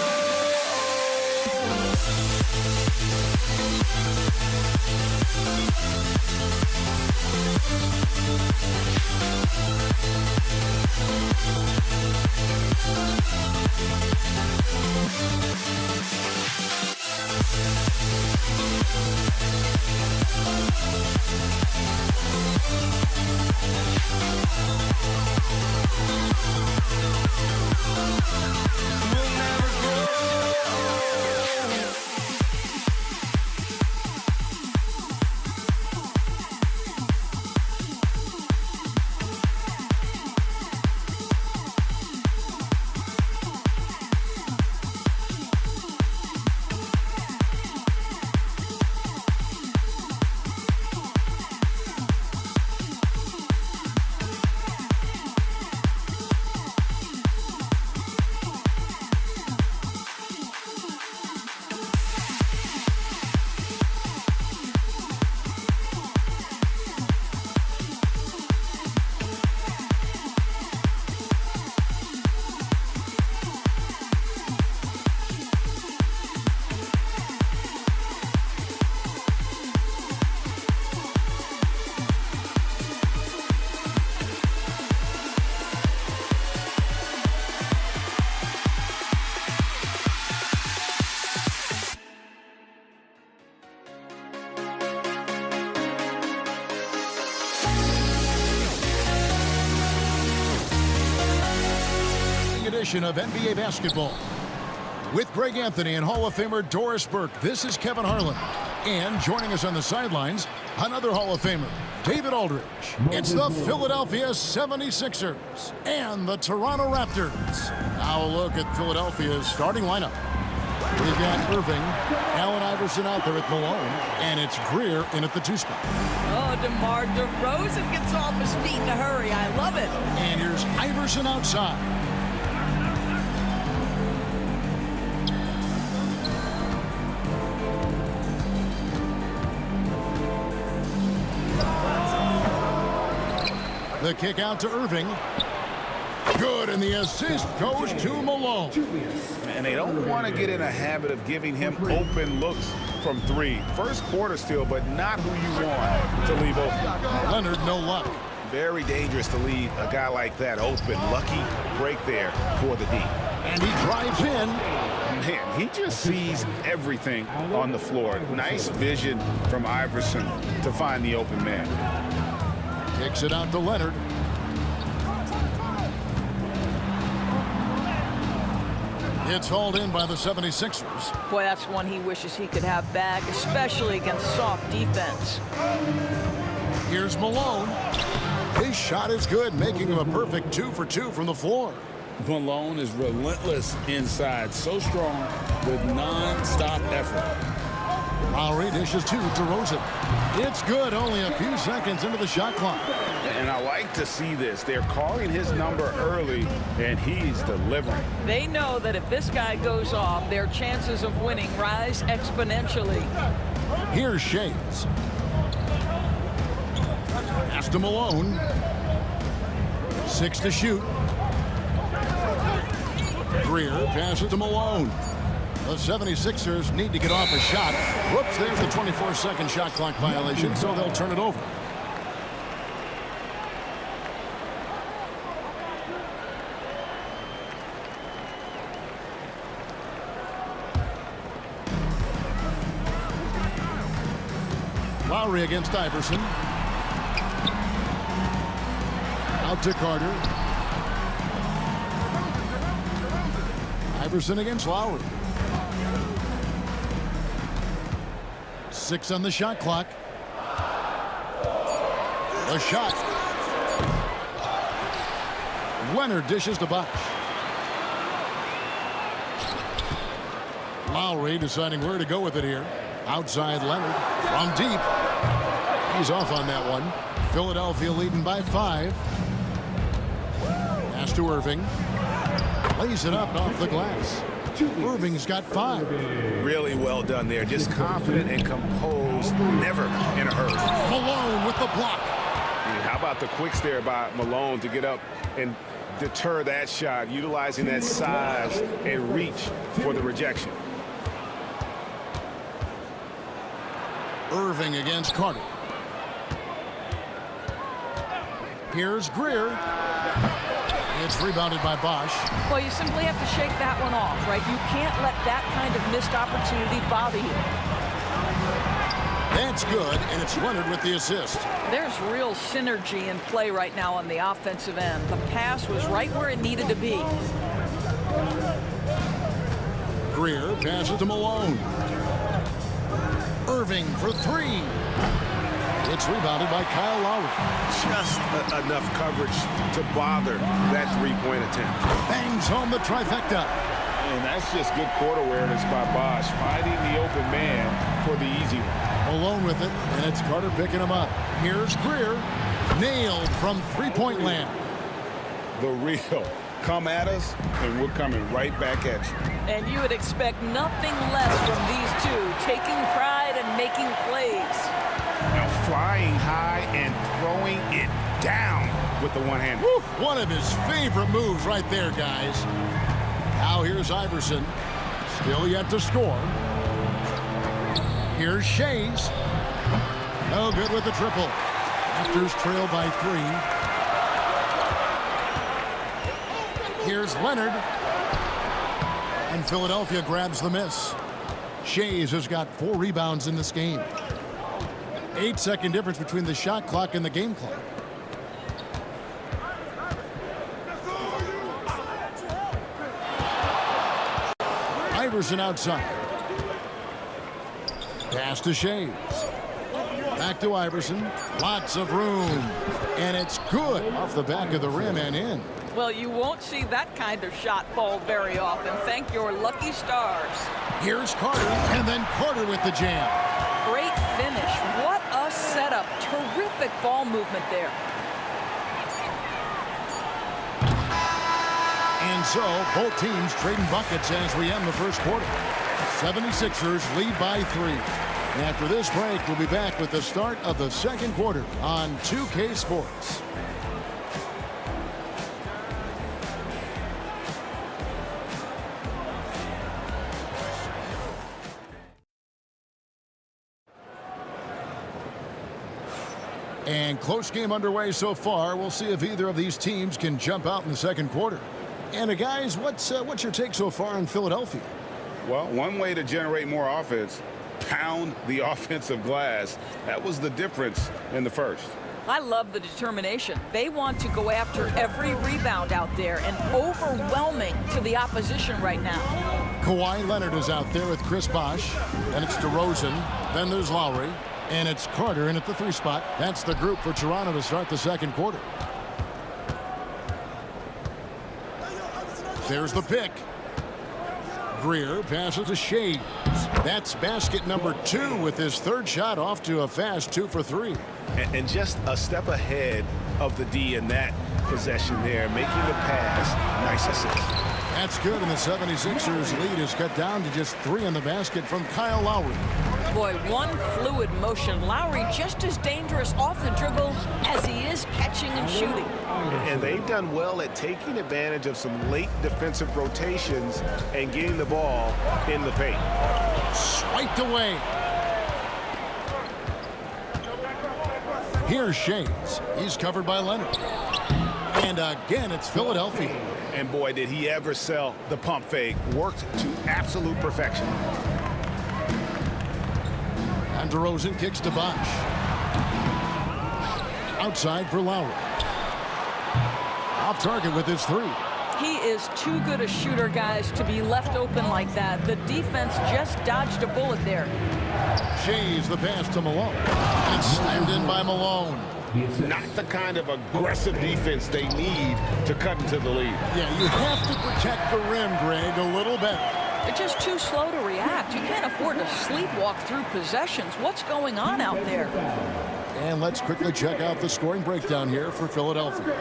Edition of NBA basketball. With Greg Anthony and Hall of Famer Doris Burke, this is Kevin Harlan. And joining us on the sidelines, another Hall of Famer, David Aldridge. It's the Philadelphia 76ers and the Toronto Raptors. Now a look at Philadelphia's starting lineup. We've got Irving, Allen Iverson out there at Malone, and it's Greer in at the 2 spot. Oh, DeMar DeRozan gets off his feet in a hurry. I love it. And here's Iverson outside. The kick out to Irving. Good, and the assist goes to Malone. And they don't want to get in a habit of giving him open looks from three. First quarter still, but not who you want to leave open. Leonard, no luck. Very dangerous to leave a guy like that open. Lucky break there for the D. And he drives in. Man, he just sees everything on the floor. Nice vision from Iverson to find the open man. Kicks it out to Leonard. It's hauled in by the 76ers. Boy, that's one he wishes he could have back, especially against soft defense. Here's Malone. His shot is good, making him a perfect 2 for 2 from the floor. Malone is relentless inside, so strong with non-stop effort. Lowry dishes to DeRozan. It's good, only a few seconds into the shot clock. And I like to see this. They're calling his number early, and he's delivering. They know that if this guy goes off, their chances of winning rise exponentially. Here's Shays. Pass to Malone. 6 to shoot. Greer passes to Malone. The 76ers need to get off a shot. Whoops, there's the 24-second shot clock violation, so they'll turn it over. Lowry against Iverson. Out to Carter. Iverson against Lowry. 6 on the shot clock. The shot. Leonard dishes to Bosh. Lowry deciding where to go with it here. Outside Leonard from deep. He's off on that one. Philadelphia leading by 5. Pass to Irving. Lays it up off the glass. Irving's got 5. Really well done there. Just confident and composed. Never in a hurry. Malone with the block. How about the quicks there by Malone to get up and deter that shot, utilizing that size and reach for the rejection. Irving against Carter. Here's Greer. It's rebounded by Bosh. Well, you simply have to shake that one off, right? You can't let that kind of missed opportunity bother you. That's good, and it's Leonard with the assist. There's real synergy in play right now on the offensive end. The pass was right where it needed to be. Greer passes to Malone. Irving for 3. It's rebounded by Kyle Lowry. Just enough coverage to bother that three-point attempt. Bangs home the trifecta. And that's just good court awareness by Bosh, finding the open man for the easy one. Malone with it, and it's Carter picking him up. Here's Greer. Nailed from three-point land. The real. Come at us, and we're coming right back at you. And you would expect nothing less from these two, taking pride and making plays. Now flying high and throwing it down with the one hand. Woo, one of his favorite moves right there, guys. Now here's Iverson. Still yet to score. Here's Shays. No good with the triple. Raptors trail by 3. Here's Leonard. And Philadelphia grabs the miss. Shays has got 4 rebounds in this game. 8-second difference between the shot clock and the game clock. Iverson outside. Pass to Shays. Back to Iverson. Lots of room. And it's good off the back of the rim and in. Well, you won't see that kind of shot fall very often. Thank your lucky stars. Here's Carter, and then Carter with the jam. Great finish. What a setup. Terrific ball movement there. And so, both teams trading buckets as we end the first quarter. 76ers lead by 3. And after this break, we'll be back with the start of the second quarter on 2K Sports. And close game underway so far. We'll see if either of these teams can jump out in the second quarter. And guys, what's your take so far on Philadelphia? Well, one way to generate more offense, pound the offensive glass. That was the difference in the first. I love the determination. They want to go after every rebound out there and overwhelming to the opposition right now. Kawhi Leonard is out there with Chris Bosh. Then it's DeRozan. Then there's Lowry. And it's Carter in at the 3 spot. That's the group for Toronto to start the second quarter. There's the pick. Greer passes to Shades. That's basket number 2 with his 3rd shot off to a fast 2 for 3. And just a step ahead of the D in that possession there, making the pass. Nice assist. That's good, and the 76ers lead is cut down to just 3 in the basket from Kyle Lowry. Boy, one fluid motion. Lowry just as dangerous off the dribble as he is catching and shooting. And they've done well at taking advantage of some late defensive rotations and getting the ball in the paint. Swiped away. Here's Shades. He's covered by Leonard. And again, it's Philadelphia. And boy, did he ever sell the pump fake. Worked to absolute perfection. And DeRozan kicks to Bosh. Outside for Lowry. Off target with his 3. He is too good a shooter, guys, to be left open like that. The defense just dodged a bullet there. Shays the pass to Malone. And slammed in by Malone. Not the kind of aggressive defense they need to cut into the lead. Yeah, you have to protect the rim, Greg, a little better. They're just too slow to react. You can't afford to sleepwalk through possessions. What's going on out there? And let's quickly check out the scoring breakdown here for Philadelphia.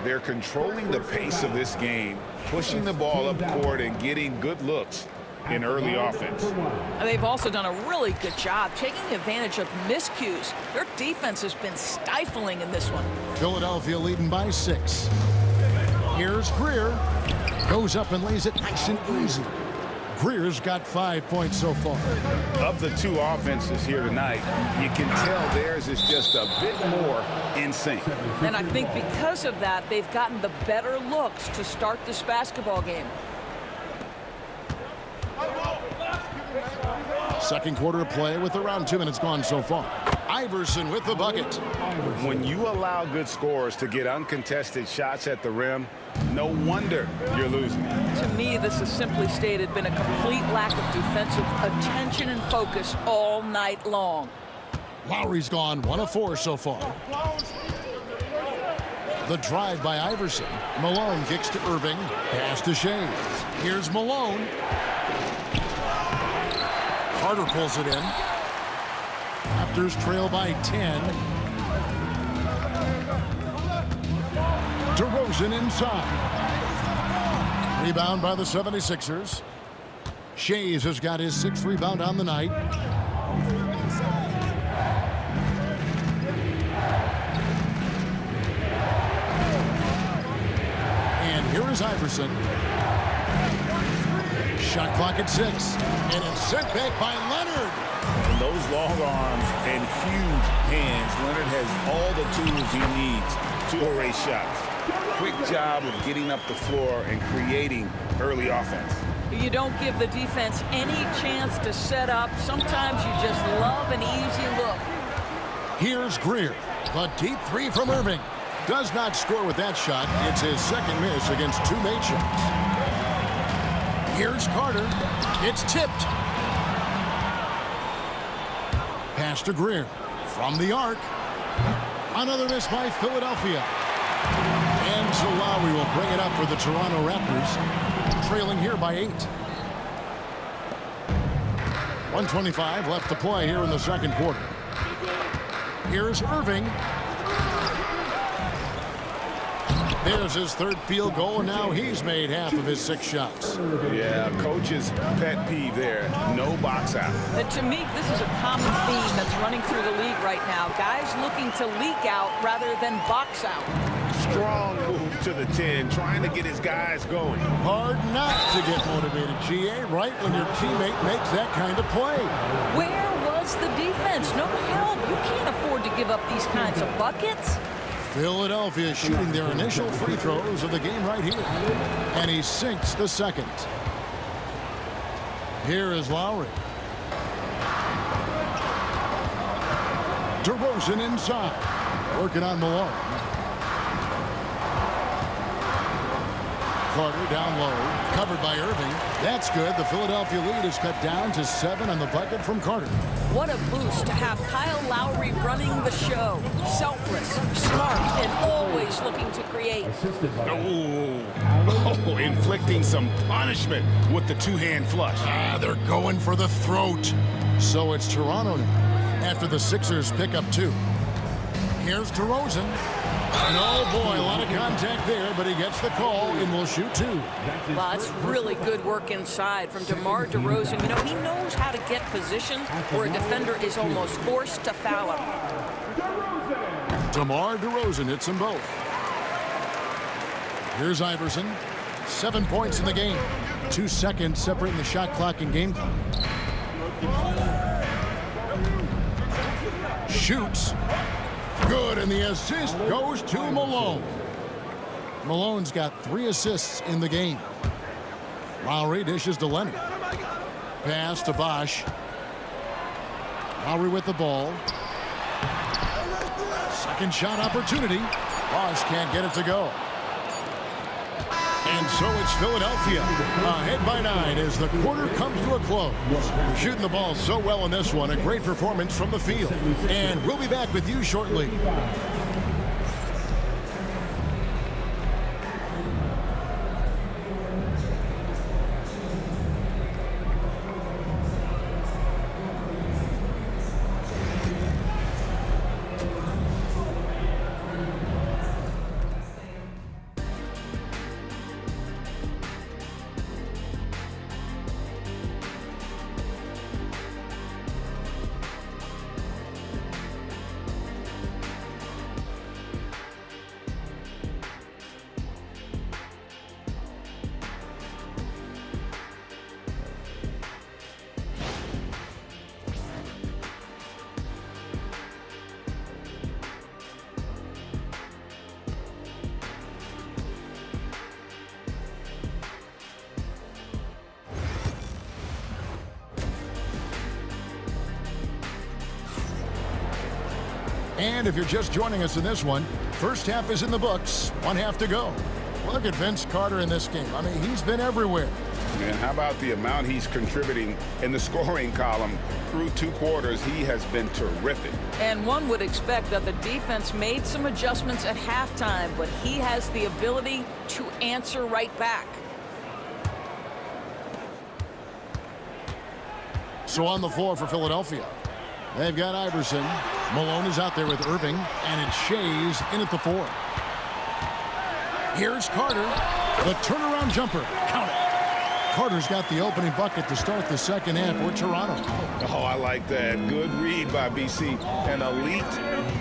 They're controlling the pace of this game, pushing the ball up court and getting good looks in early offense. And they've also done a really good job taking advantage of miscues. Their defense has been stifling in this one. Philadelphia leading by 6. Here's Greer. Goes up and lays it nice and easy. Greer's got 5 points so far. Of the 2 offenses here tonight, you can tell theirs is just a bit more in sync. And I think because of that, they've gotten the better looks to start this basketball game. Second quarter of play with around 2 minutes gone so far. Iverson with the bucket. When you allow good scorers to get uncontested shots at the rim, no wonder you're losing. To me, this has simply stated been a complete lack of defensive attention and focus all night long. Lowry's gone 1 of 4 so far. The drive by Iverson. Malone kicks to Irving. Pass to Shades. Here's Malone. Carter pulls it in. Raptors trail by 10. DeRozan inside. Rebound by the 76ers. Shays has got his 6th rebound on the night. And here is Iverson. Shot clock at 6. And it's sent back by Leonard. And those long arms and huge hands, Leonard has all the tools he needs to erase shots. Quick job of getting up the floor and creating early offense. You don't give the defense any chance to set up. Sometimes you just love an easy look. Here's Greer. The deep 3 from Irving. Does not score with that shot. It's his 2nd miss against 2 made shots. Here's Carter. It's tipped. Pass to Greer. From the arc. Another miss by Philadelphia. And so Lowry will bring it up for the Toronto Raptors. Trailing here by 8. 1:25 left to play here in the second quarter. Here's Irving. There's his 3rd field goal, and now he's made half of his 6 shots. Yeah, coach's pet peeve there. No box out. And to me, this is a common theme that's running through the league right now. Guys looking to leak out rather than box out. Strong move to the 10, trying to get his guys going. Hard not to get motivated, GA, right when your teammate makes that kind of play. Where was It's the defense. No help. You can't afford to give up these kinds of buckets. Philadelphia shooting their initial free throws of the game right here. And he sinks the second. Here is Lowry. DeRozan inside. Working on Malone. Carter down low. Covered by Irving. That's good. The Philadelphia lead is cut down to 7 on the bucket from Carter. What a boost to have Kyle Lowry running the show. Selfless, smart, and always looking to create. Oh, inflicting some punishment with the two-hand flush. They're going for the throat. So it's Toronto now, after the Sixers pick up 2. Here's DeRozan. And oh boy, a lot of contact there, but he gets the call and will shoot 2. Well, that's really good work inside from DeMar DeRozan. You know, he knows how to get positions where a defender is almost forced to foul him. DeMar DeRozan hits them both. Here's Iverson. 7 points in the game. 2 seconds separating the shot clock and game clock. Shoots. Good, and the assist goes to Malone. Malone's got 3 assists in the game. Lowry dishes to Leonard. Pass to Bosch. Lowry with the ball. Second shot opportunity. Bosch can't get it to go. And so it's Philadelphia ahead by 9 as the quarter comes to a close. They're shooting the ball so well in this one. A great performance from the field. And we'll be back with you shortly. And if you're just joining us in this one, first half is in the books, 1 half to go. Look at Vince Carter in this game. I mean, he's been everywhere. And how about the amount he's contributing in the scoring column through 2 quarters? He has been terrific. And one would expect that the defense made some adjustments at halftime, but he has the ability to answer right back. So on the floor for Philadelphia, they've got Iverson. Malone is out there with Irving, and it's Shea's in at the 4. Here's Carter. The turnaround jumper. Count it. Carter's got the opening bucket to start the second half for Toronto. Oh, I like that. Good read by BC. An elite,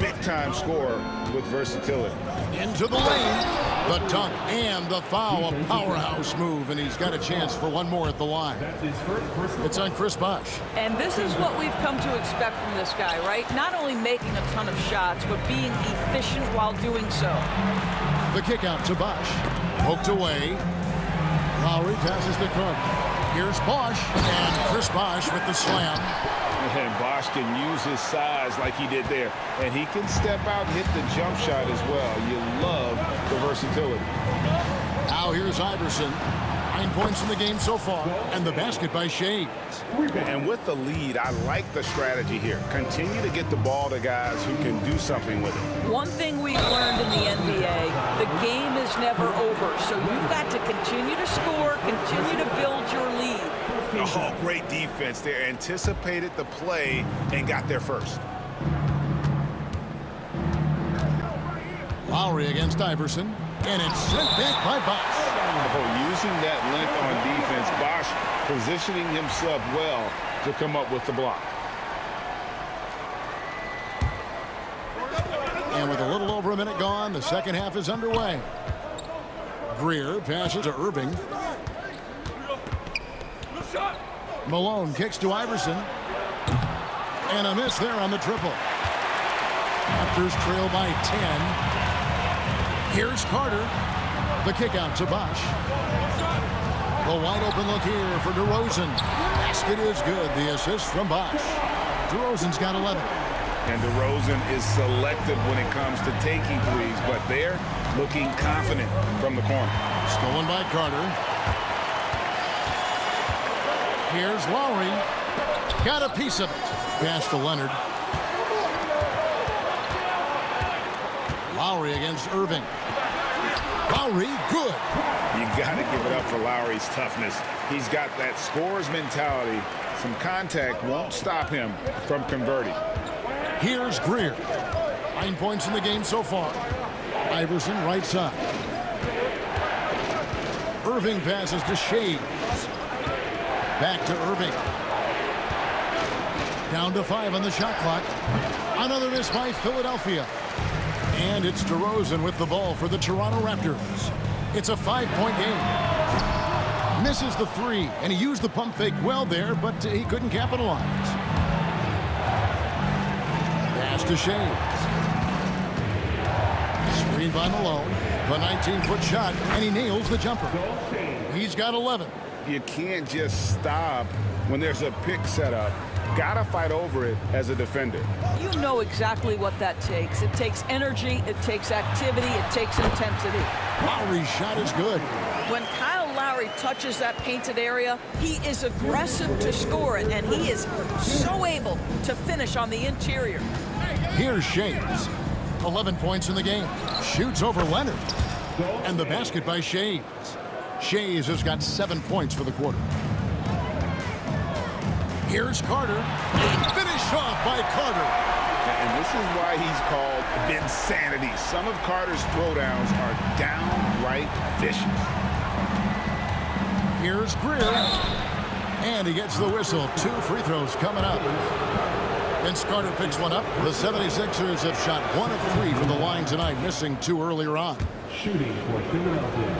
big-time scorer with versatility. Into the lane. The dunk and the foul. A powerhouse move, and he's got a chance for one more at the line. It's on Chris Bosh. And this is what we've come to expect from this guy, right? Not only making a ton of shots, but being efficient while doing so. The kick out to Bosh. Poked away. Lowry passes to Carter. Here's Bosh, and Chris Bosh with the slam. And Bosh can use his size like he did there. And he can step out and hit the jump shot as well. You love the versatility. Now here's Iverson. 9 points in the game so far, and the basket by Shea. And with the lead, I like the strategy here. Continue to get the ball to guys who can do something with it. One thing we've learned in the NBA, the game is never over. So you've got to continue to score, continue to build your lead. Oh, great defense there. Anticipated the play and got there first. Lowry against Iverson, and it's sent back by Bosh. Oh, using that length on defense, Bosh positioning himself well to come up with the block. And with a little over a minute gone, the second half is underway. Greer passes to Irving. Malone kicks to Iverson. And a miss there on the triple. Raptors trail by 10. Here's Carter. The kick out to Bosch. The wide open look here for DeRozan. Basket is good. The assist from Bosch. DeRozan's got 11. And DeRozan is selective when it comes to taking threes, but they're looking confident from the corner. Stolen by Carter. Here's Lowry. Got a piece of it. Pass to Leonard. Lowry against Irving. Lowry, good. You got to give it up for Lowry's toughness. He's got that scorer's mentality. Some contact won't stop him from converting. Here's Greer. 9 points in the game so far. Iverson right side. Irving passes to Shades. Back to Irving. Down to 5 on the shot clock. Another miss by Philadelphia. And it's DeRozan with the ball for the Toronto Raptors. It's a 5-point game. Misses the 3, and he used the pump fake well there, but he couldn't capitalize. Pass to Shades. Screen by Malone. The 19-foot shot, and he nails the jumper. He's got 11. You can't just stop when there's a pick set up. Gotta fight over it as a defender. You know exactly what that takes. It takes energy, it takes activity, it takes intensity. Lowry's shot is good. When Kyle Lowry touches that painted area, he is aggressive to score it, and he is so able to finish on the interior. Here's Shades. 11 points in the game. Shoots over Leonard. And the basket by Shades. Shades has got 7 points for the quarter. Here's Carter. Finish off by Carter. And this is why he's called Vinsanity. Some of Carter's throwdowns are downright vicious. Here's Greer. And he gets the whistle. 2 free throws coming up. Vince Carter picks one up. The 76ers have shot 1 of 3 from the line tonight, missing 2 earlier on. Shooting for Philadelphia.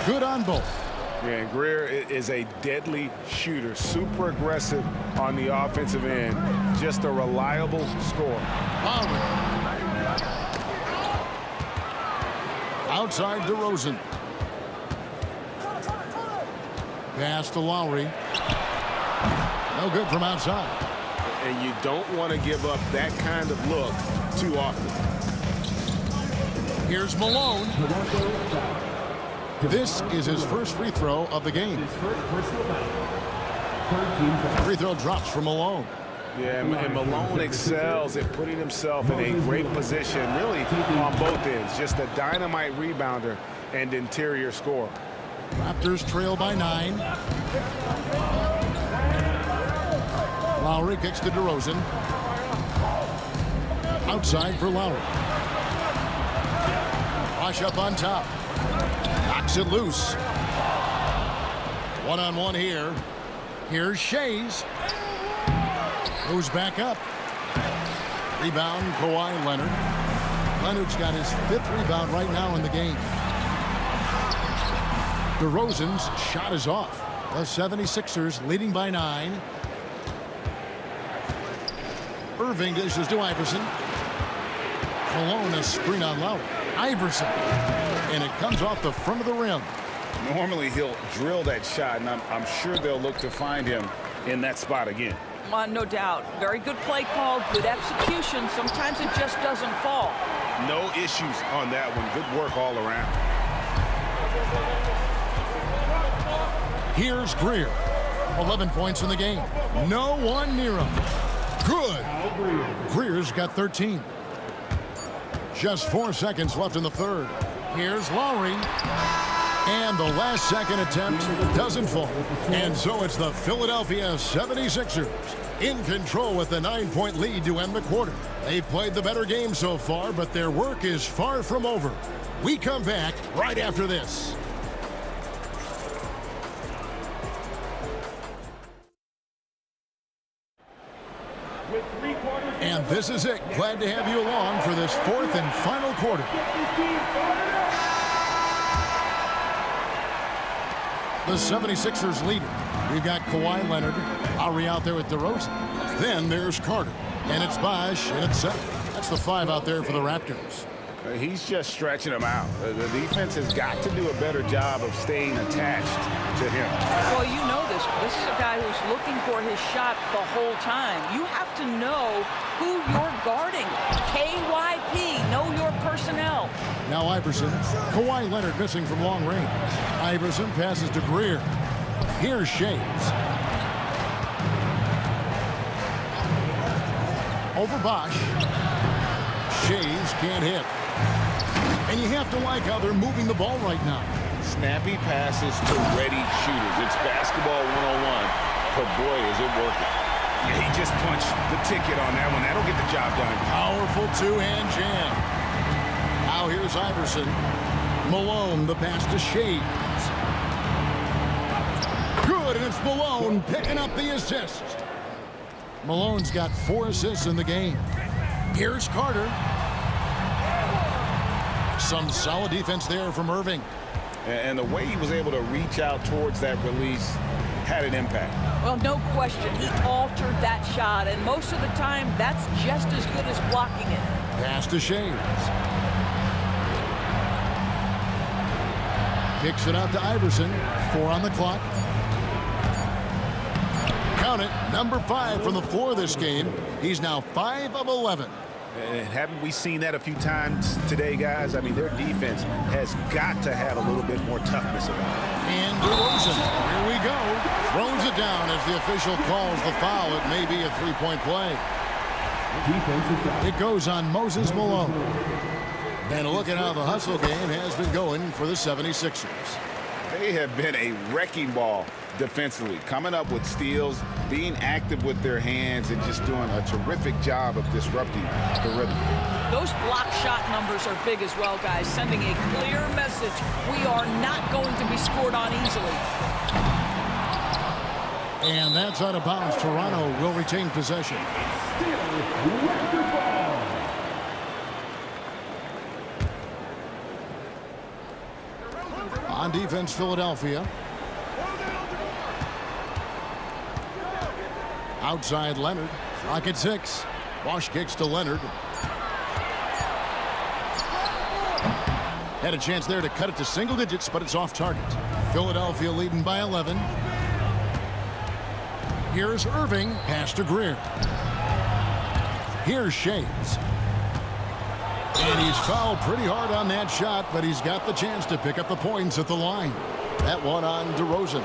Good on both. Yeah, and Greer is a deadly shooter, super aggressive on the offensive end, just a reliable scorer. Lowry. Outside DeRozan. Pass to Lowry. No good from outside. And you don't want to give up that kind of look too often. Here's Malone. This is his first free throw of the game. Free throw drops for Malone. Yeah, and Malone excels at putting himself in a great position, really on both ends. Just a dynamite rebounder and interior scorer. Raptors trail by 9. Lowry kicks to DeRozan. Outside for Lowry. Wash up on top. Knocks it loose. One-on-one here. Here's Shays. Goes back up. Rebound, Kawhi Leonard. Leonard's got his 5th rebound right now in the game. DeRozan's shot is off. The 76ers leading by 9. Irving dishes to Iverson. Malone a screen on Lowry. Iverson. And it comes off the front of the rim. Normally he'll drill that shot, and I'm sure they'll look to find him in that spot again. No doubt. Very good play call, good execution. Sometimes it just doesn't fall. No issues on that one. Good work all around. Here's Greer. 11 points in the game. No one near him. Good. Greer's got 13. Just 4 seconds left in the third. Here's Lowry. And the last second attempt doesn't fall. And so it's the Philadelphia 76ers in control with the 9-point lead to end the quarter. They've played the better game so far, but their work is far from over. We come back right after this. And this is it. Glad to have you along for this 4th and final quarter. The 76ers lead it. We've got Kawhi Leonard, Lowry out there with DeRozan. Then there's Carter, and it's Bosh, and it's 7. That's the 5 out there for the Raptors. He's just stretching them out. The defense has got to do a better job of staying attached to him. Well, you know this. This is a guy who's looking for his shot the whole time. You have to know who you're guarding. KYP, know your personnel. Now Iverson. Kawhi Leonard missing from long range. Iverson passes to Greer. Here's Shays. Over Bosh. Shays can't hit. And you have to like how they're moving the ball right now. Snappy passes to ready shooters. It's basketball 101, but boy, is it working. Yeah, he just punched the ticket on that one. That'll get the job done. Powerful two-hand jam. Now here's Iverson. Malone, the pass to Shays. Good, and it's Malone picking up the assist. Malone's got 4 assists in the game. Here's Carter. Some solid defense there from Irving. And the way he was able to reach out towards that release had an impact. Well, no question. He altered that shot, and most of the time, that's just as good as blocking it. Pass to Shays. Kicks it out to Iverson. 4 on the clock. Count it. Number 5 from the floor this game. He's now 5 of 11. And haven't we seen that a few times today, guys? I mean, their defense has got to have a little bit more toughness about it. And DeRozan, here we go. Throws it down as the official calls the foul. It may be a 3-point play. It goes on Moses Malone. And look at how the hustle game has been going for the 76ers. They have been a wrecking ball defensively, coming up with steals, being active with their hands, and just doing a terrific job of disrupting the rhythm. Those block shot numbers are big as well, guys, sending a clear message. We are not going to be scored on easily. And that's out of bounds. Toronto will retain possession. On defense, Philadelphia. Outside Leonard. Clock at 6. Bosh kicks to Leonard. Had a chance there to cut it to single digits, but it's off target. Philadelphia leading by 11. Here's Irving. Pass to Greer. Here's Shays. And he's fouled pretty hard on that shot, but he's got the chance to pick up the points at the line. That one on DeRozan.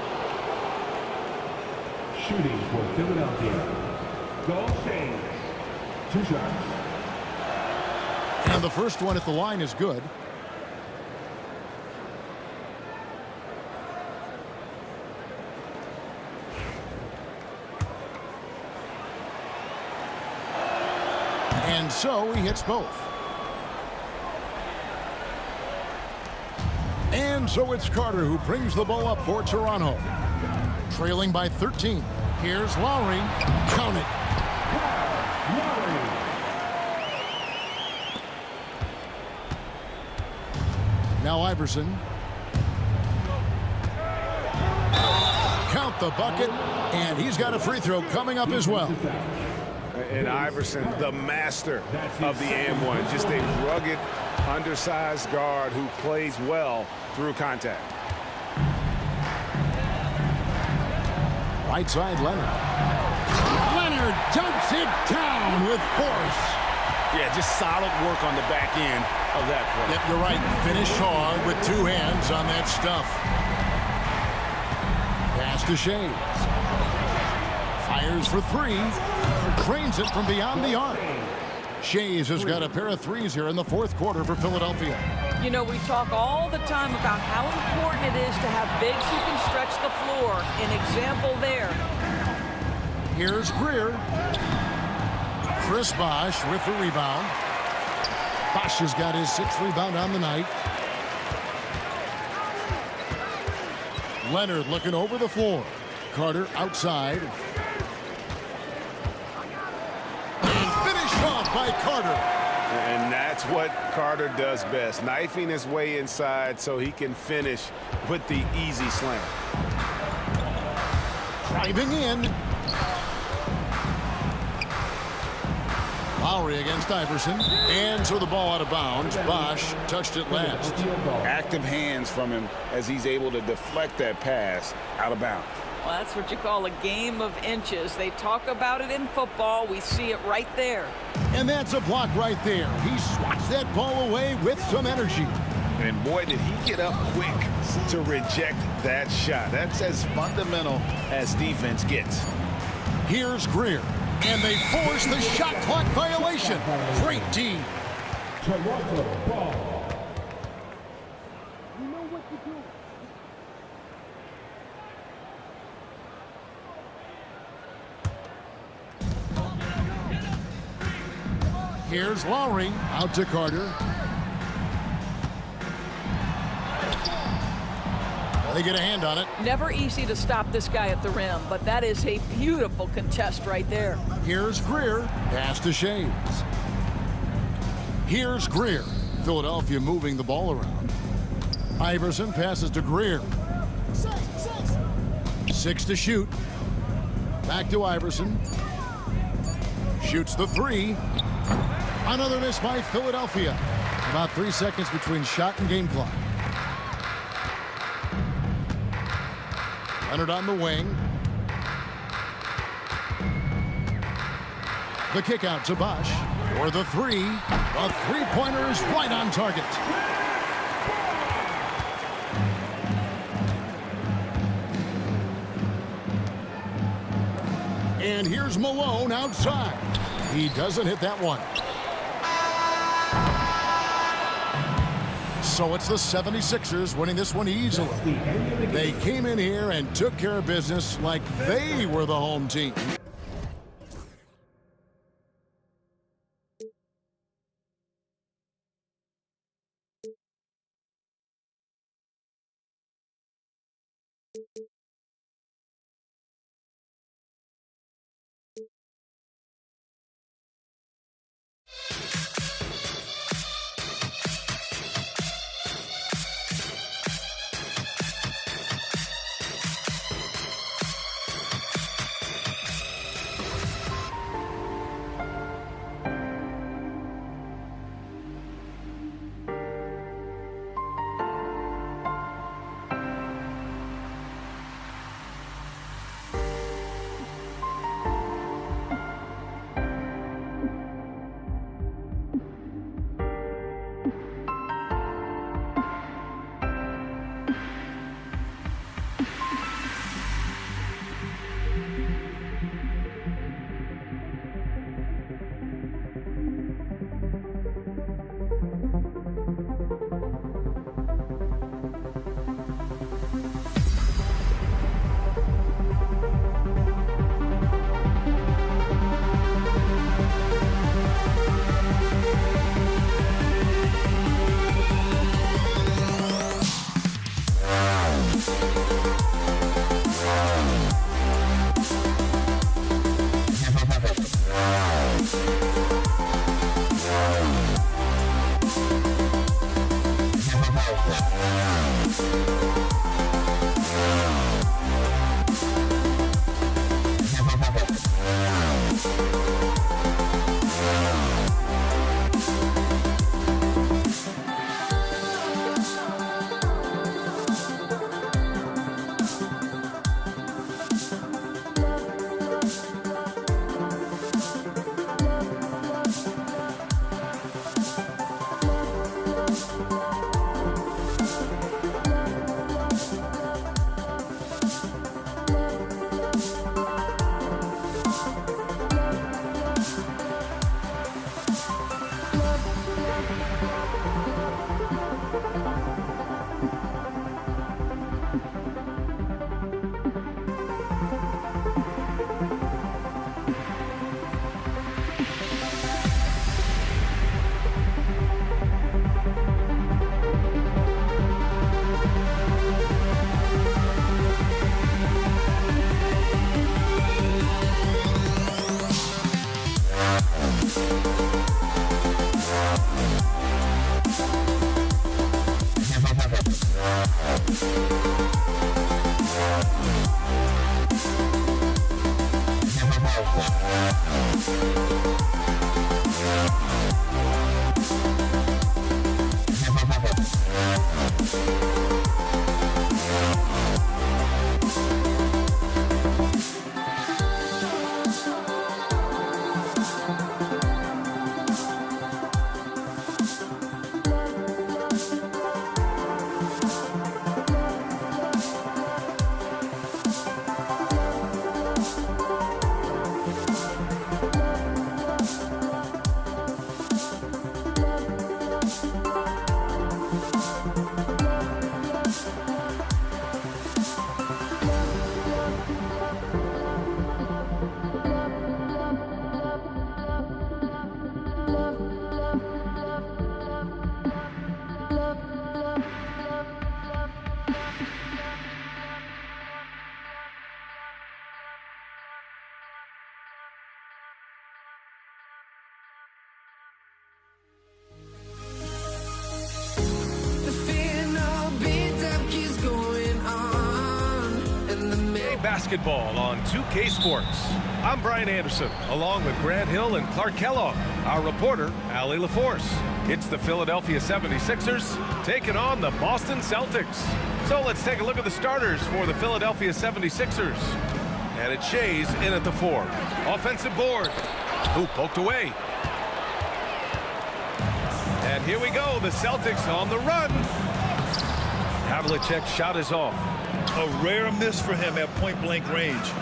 Shooting for Philadelphia. Goal Shays. 2 shots. And the first one at the line is good. And so he hits both. And so it's Carter who brings the ball up for Toronto. Trailing by 13. Here's Lowry. Count it. Now Iverson. Count the bucket. And he's got a free throw coming up as well. And Iverson, the master of the and-one. Just a rugged, undersized guard who plays well through contact. Right side, Leonard. Leonard dumps it down with force. Yeah, just solid work on the back end of that play. Yep, you're right. Finish hard with 2 hands on that stuff. Pass to Shays. Fires for 3. Drains it from beyond the arc. Shays has got a pair of 3s here in the 4th quarter for Philadelphia. You know, we talk all the time about how important it is to have bigs who can stretch the floor. An example there. Here's Greer. Chris Bosh with the rebound. Bosh has got his 6th rebound on the night. Leonard looking over the floor. Carter outside. And finished off by Carter. And that's what Carter does best, knifing his way inside so he can finish with the easy slam. Driving in. Lowry against Iverson. And so the ball out of bounds. Bosch touched it last. Active hands from him as he's able to deflect that pass out of bounds. Well, that's what you call a game of inches. They talk about it in football. We see it right there. And that's a block right there. He swats that ball away with some energy. And boy, did he get up quick to reject that shot. That's as fundamental as defense gets. Here's Greer. And they force the shot clock violation. Great D. Toronto ball. Here's Lowry out to Carter. They get a hand on it. Never easy to stop this guy at the rim, but that is a beautiful contest right there. Here's Greer. Pass to Shaves. Here's Greer. Philadelphia moving the ball around. Iverson passes to Greer. 6 to shoot. Back to Iverson. Shoots the 3. Another miss by Philadelphia. About 3 seconds between shot and game clock. Leonard on the wing. The kick out to Bosch. For the 3. A three-pointer is right on target. And here's Malone outside. He doesn't hit that one. So it's the 76ers winning this one easily. They came in here and took care of business like they were the home team. basketball on 2K Sports. I'm Brian Anderson, along with Grant Hill and Clark Kellogg. Our reporter, Allie LaForce. It's the Philadelphia 76ers taking on the Boston Celtics. So let's take a look at the starters for the Philadelphia 76ers. And it's Shays in at the 4. Offensive board. Who poked away. And here we go, the Celtics on the run. Havlicek's shot is off. A rare miss for him at point-blank range.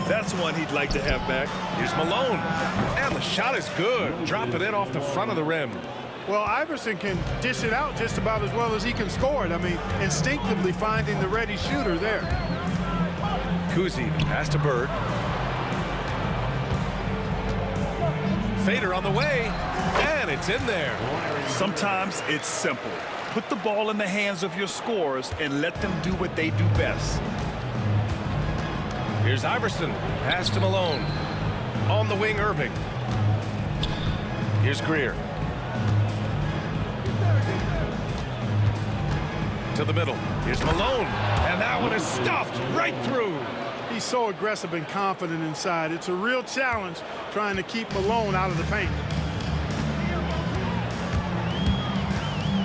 That's one he'd like to have back. Here's Malone. And the shot is good. Drop it in off the front of the rim. Well, Iverson can dish it out just about as well as he can score it. I mean, instinctively finding the ready shooter there. Kuzi pass to Bird. Fader on the way. And it's in there. Sometimes it's simple. Put the ball in the hands of your scorers and let them do what they do best. Here's Iverson. Pass to Malone. On the wing, Irving. Here's Greer. To the middle. Here's Malone. And that one is stuffed right through. He's so aggressive and confident inside. It's a real challenge trying to keep Malone out of the paint.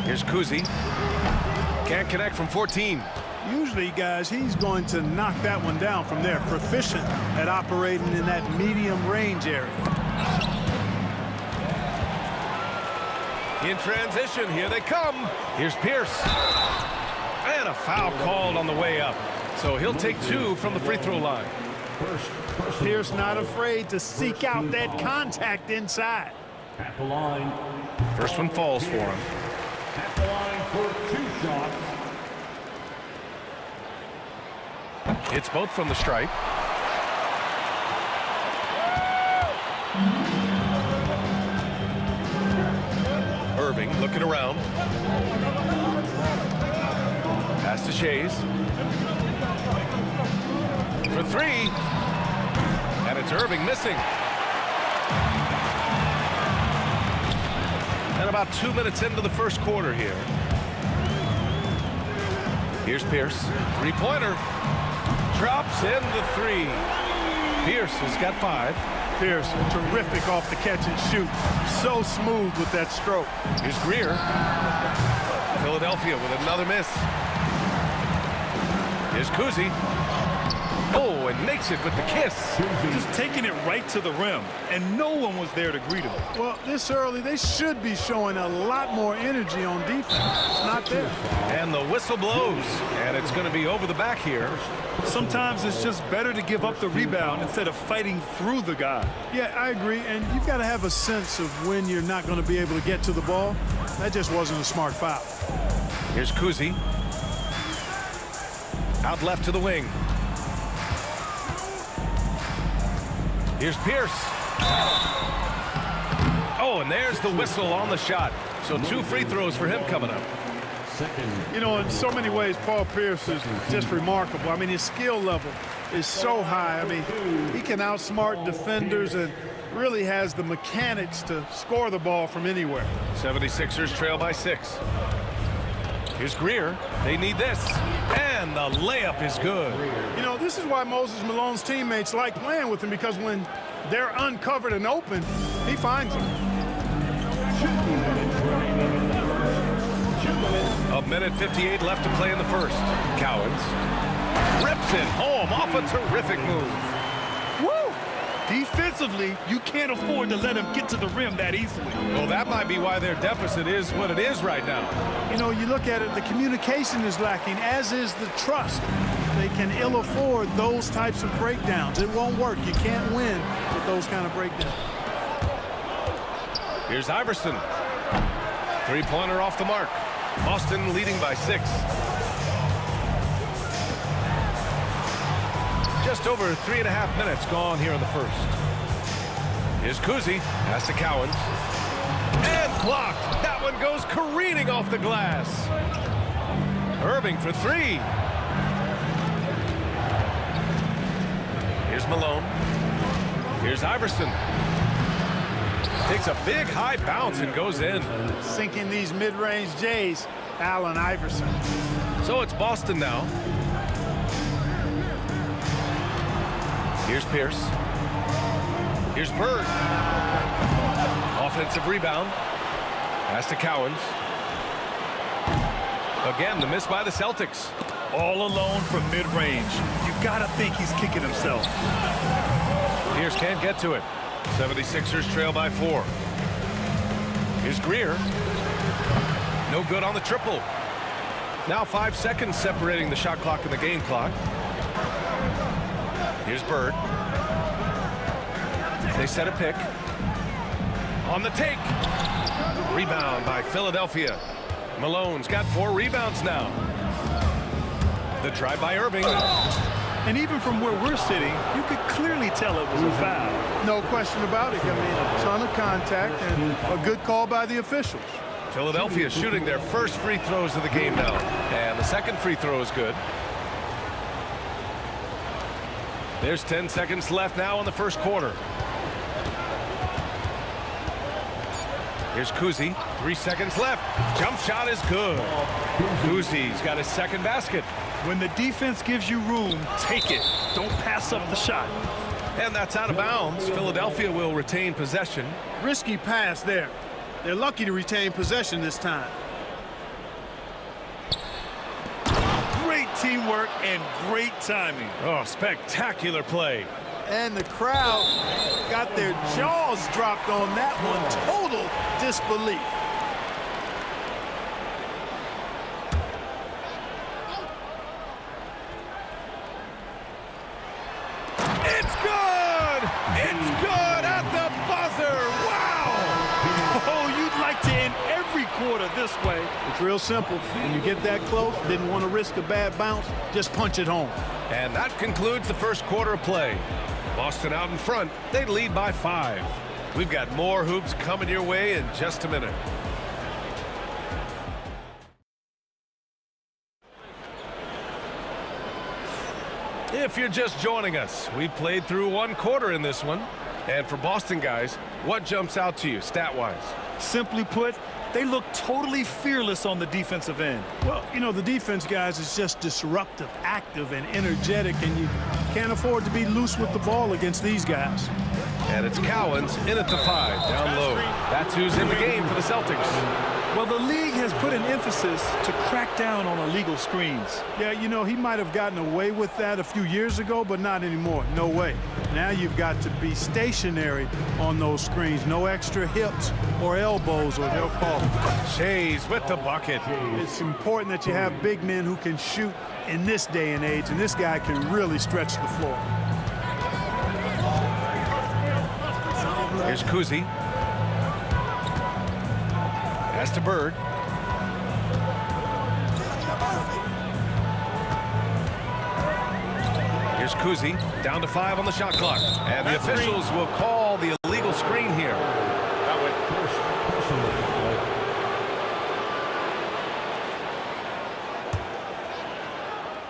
Here's Kuzi. Can't connect from 14. Usually, guys, he's going to knock that one down from there. Proficient at operating in that medium range area. In transition, here they come. Here's Pierce. And a foul called on the way up. So he'll take 2 from the free throw line. Pierce not afraid to seek out that contact inside. At the line. First one falls for him. At the line for 2 shots. It's both from the stripe. Irving looking around. Pass to Shays. For 3. And it's Irving missing. And about 2 minutes into the first quarter here. Here's Pierce. 3-pointer. Drops in the 3. Pierce has got 5. Pierce, terrific off the catch and shoot. So smooth with that stroke. Here's Greer. Philadelphia with another miss. Here's Kuzi. Oh, and makes it with the kiss. Just taking it right to the rim, and no one was there to greet him. Well, this early, they should be showing a lot more energy on defense. It's not there. And the whistle blows, and it's going to be over the back here. Sometimes it's just better to give up the rebound instead of fighting through the guy. Yeah, I agree, and you've got to have a sense of when you're not going to be able to get to the ball. That just wasn't a smart foul. Here's Kuzi. Out left to the wing. Here's Pierce. Oh, and there's the whistle on the shot. So 2 free throws for him coming up. You know, in so many ways, Paul Pierce is just remarkable. I mean, his skill level is so high. I mean, he can outsmart defenders and really has the mechanics to score the ball from anywhere. 76ers trail by 6. Here's Greer. They need this. And the layup is good. You know, this is why Moses Malone's teammates like playing with him, because when they're uncovered and open, he finds them. A minute 58 left to play in the first. Cowens rips it home off a terrific move. Woo! Defensively, you can't afford to let him get to the rim that easily. Well, that might be why their deficit is what it is right now. You know, you look at it, the communication is lacking, as is the trust. They can ill afford those types of breakdowns. It won't work. You can't win with those kind of breakdowns. Here's Iverson. 3-pointer off the mark. Boston leading by 6. Just over 3.5 minutes gone here in the first. Here's Kuzi. Pass to Cowens. And blocked. That one goes careening off the glass. Irving for 3. Here's Malone. Here's Iverson. Takes a big high bounce and goes in. Sinking these mid-range J's, Allen Iverson. So it's Boston now. Here's Pierce. Here's Bird. Offensive rebound. Pass to Cowens. Again, the miss by the Celtics. All alone from mid-range. You've got to think he's kicking himself. Pierce can't get to it. 76ers trail by 4. Here's Greer. No good on the triple. Now 5 seconds separating the shot clock and the game clock. Here's Bird. They set a pick. On the take. Rebound by Philadelphia. Malone's got 4 rebounds now. The drive by Irving. And even from where we're sitting, you could clearly tell it was a foul. No question about it. I mean, a ton of contact and a good call by the officials. Philadelphia shooting their first free throws of the game now. And the second free throw is good. There's 10 seconds left now in the first quarter. Here's Kuzi. 3 seconds left. Jump shot is good. Kuzi's got his second basket. When the defense gives you room, take it. Don't pass up the shot. And that's out of bounds. Philadelphia will retain possession. Risky pass there. They're lucky to retain possession this time. Great teamwork and great timing. Oh, spectacular play. And the crowd got their jaws dropped on that one. Total disbelief. It's good! It's good at the buzzer! Wow! Oh, you'd like to end every quarter this way. It's real simple. When you get that close, didn't want to risk a bad bounce, just punch it home. And that concludes the first quarter of play. Boston out in front. They lead by 5. We've got more hoops coming your way in just a minute. If you're just joining us, we played through 1 quarter in this one. And for Boston guys, what jumps out to you stat-wise? Simply put, they look totally fearless on the defensive end. Well, you know, the defense, guys, is just disruptive, active, and energetic, and you can't afford to be loose with the ball against these guys. And it's Cowens in at the 5, down low. That's who's in the game for the Celtics. Well, the league has put an emphasis to crack down on illegal screens. Yeah, you know, he might have gotten away with that a few years ago, but not anymore. No way. Now you've got to be stationary on those screens. No extra hips or elbows, or they'll call it. Shays with the bucket. It's important that you have big men who can shoot in this day and age, and this guy can really stretch the floor. Here's Kuzi. Pass to Bird. Here's Kuzi, down to 5 on the shot clock. And the officials will call the illegal screen here.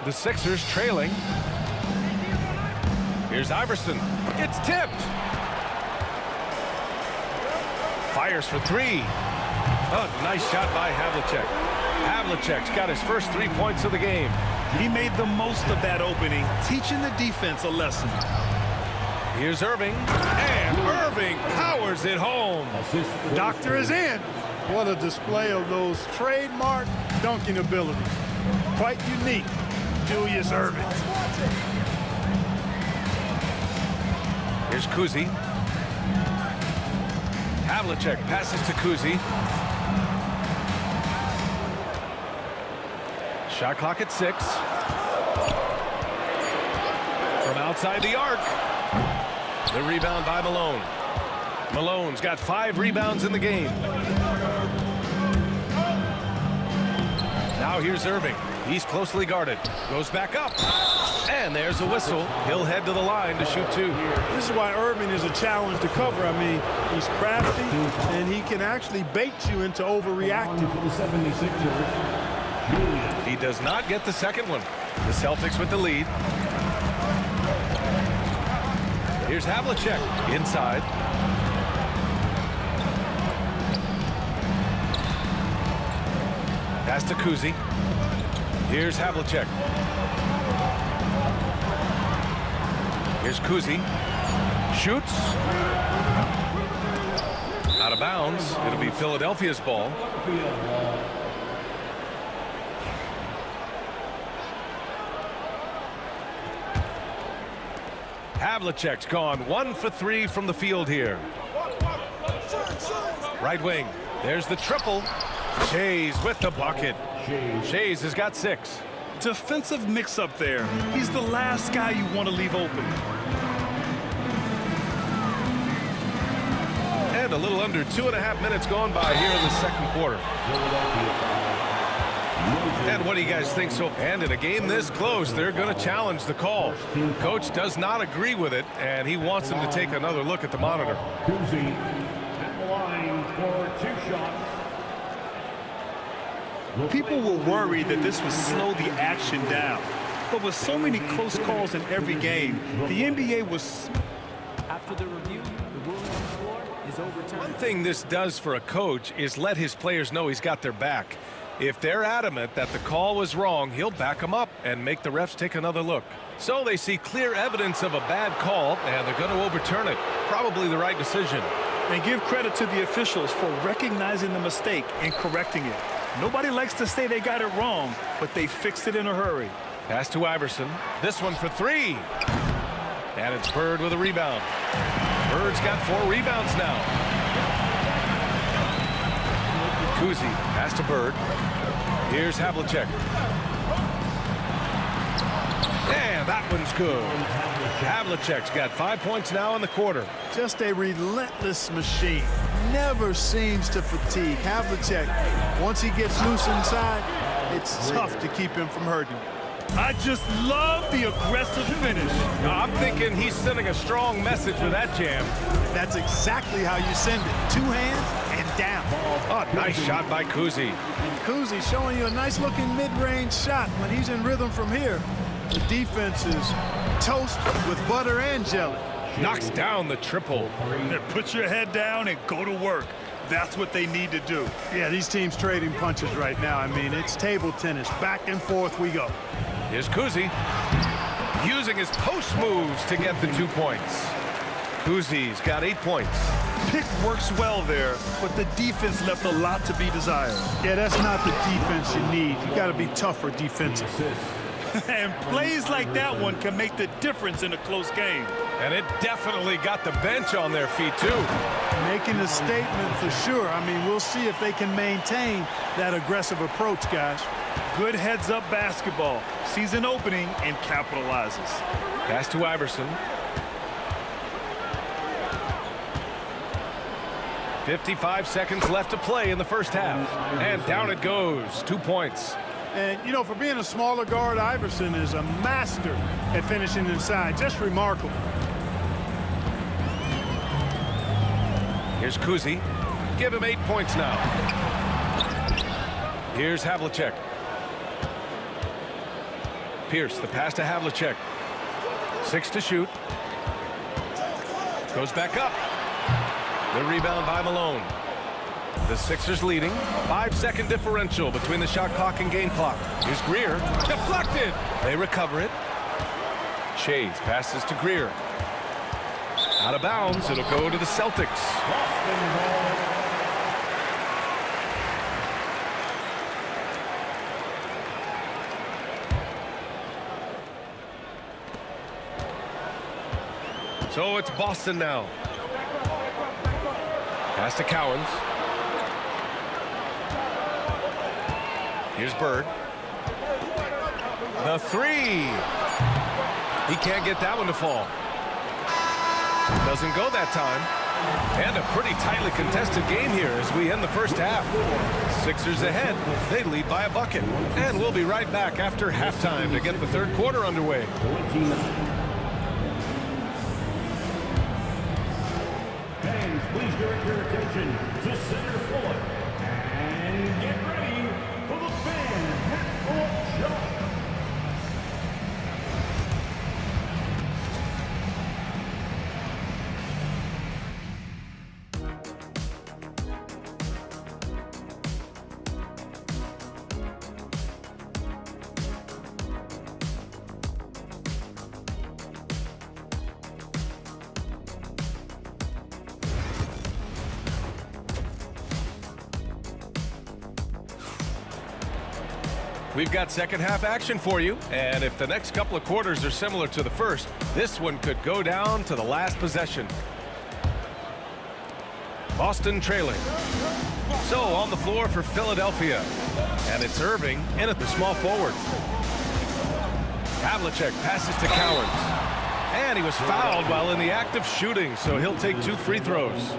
The Sixers trailing. Here's Iverson. It's tipped. Fires for 3. Oh, nice shot by Havlicek. Havlicek's got his first 3 points of the game. He made the most of that opening, teaching the defense a lesson. Here's Irving, and Irving powers it home. Doctor is in. What a display of those trademark dunking abilities. Quite unique, Julius Irving. Here's Kuzi. Havlicek passes to Kuzi. Shot clock at 6. From outside the arc. The rebound by Malone. Malone's got 5 rebounds in the game. Now here's Irving. He's closely guarded. Goes back up. And there's a whistle. He'll head to the line to shoot 2. This is why Irving is a challenge to cover. I mean, he's crafty, and he can actually bait you into overreacting. He does not get the second one. The Celtics with the lead. Here's Havlicek inside. Pass to Kuzi. Here's Havlicek. Here's Here's Kuzi. Shoots. Out of bounds. It'll be Philadelphia's ball. Havlicek's gone 1 for 3 from the field here. Right wing. There's the triple. Shays with the bucket. Shays has got 6. Defensive mix-up there. He's the last guy you want to leave open. And a little under 2.5 minutes gone by here in the second quarter. And what do you guys think so? And in a game this close, they're going to challenge the call. Coach does not agree with it, and he wants him to take another look at the monitor. Kuzi at the line for 2 shots. People were worried that this would slow the action down. But with so many close calls in every game, the NBA was... After the review, the ruling on the floor is overturned. One thing this does for a coach is let his players know he's got their back. If they're adamant that the call was wrong, he'll back them up and make the refs take another look. So they see clear evidence of a bad call, and they're going to overturn it. Probably the right decision. And give credit to the officials for recognizing the mistake and correcting it. Nobody likes to say they got it wrong, but they fixed it in a hurry. Pass to Iverson. This one for 3. And it's Bird with a rebound. Bird's got 4 rebounds now. Kuzi, pass to Bird. Here's Havlicek. And that one's good. Havlicek's got 5 points now in the quarter. Just a relentless machine. Never seems to fatigue. Havlicek, once he gets loose inside, it's tough to keep him from hurting. I just love the aggressive finish. I'm thinking he's sending a strong message with that jam. That's exactly how you send it. 2 hands and down. Oh, nice shot by Kuzi. And Kuzi showing you a nice-looking mid-range shot when he's in rhythm from here. The defense is toast with butter and jelly. Knocks down the triple. Put your head down and go to work. That's what they need to do. Yeah, these teams trading punches right now. I mean, it's table tennis. Back and forth we go. Here's Kuzi using his post moves to get the 2 points. Kuzi's got 8 points. Pick works well there, but the defense left a lot to be desired. Yeah, that's not the defense you need. You got to be tougher defensive. And plays like that one can make the difference in a close game. And it definitely got the bench on their feet, too. Making a statement for sure. I mean, we'll see if they can maintain that aggressive approach, guys. Good heads-up basketball. Sees an opening and capitalizes. Pass to Iverson. 55 seconds left to play in the first half. And down it goes. 2 points. And, you know, for being a smaller guard, Iverson is a master at finishing inside. Just remarkable. Here's Kuzi. Give him 8 points now. Here's Havlicek. Pierce, the pass to Havlicek. 6 to shoot. Goes back up. The rebound by Malone. The Sixers leading. 5-second differential between the shot clock and game clock. Here's Greer. Deflected. They recover it. Shays passes to Greer. Out of bounds. It'll go to the Celtics. So it's Boston now. Pass to Cowens. Here's Bird. The 3. He can't get that one to fall. Doesn't go that time. And a pretty tightly contested game here as we end the first half. Sixers ahead. They lead by a bucket. And we'll be right back after halftime to get the third quarter underway. Fans, please direct your attention to center court. And get ready for the fan half-court shot. We've got second half action for you, and if the next couple of quarters are similar to the first, this one could go down to the last possession. Boston trailing. So on the floor for Philadelphia, and it's Irving in at the small forward. Havlicek passes to Cowens, and he was fouled while in the act of shooting, so he'll take 2 free throws.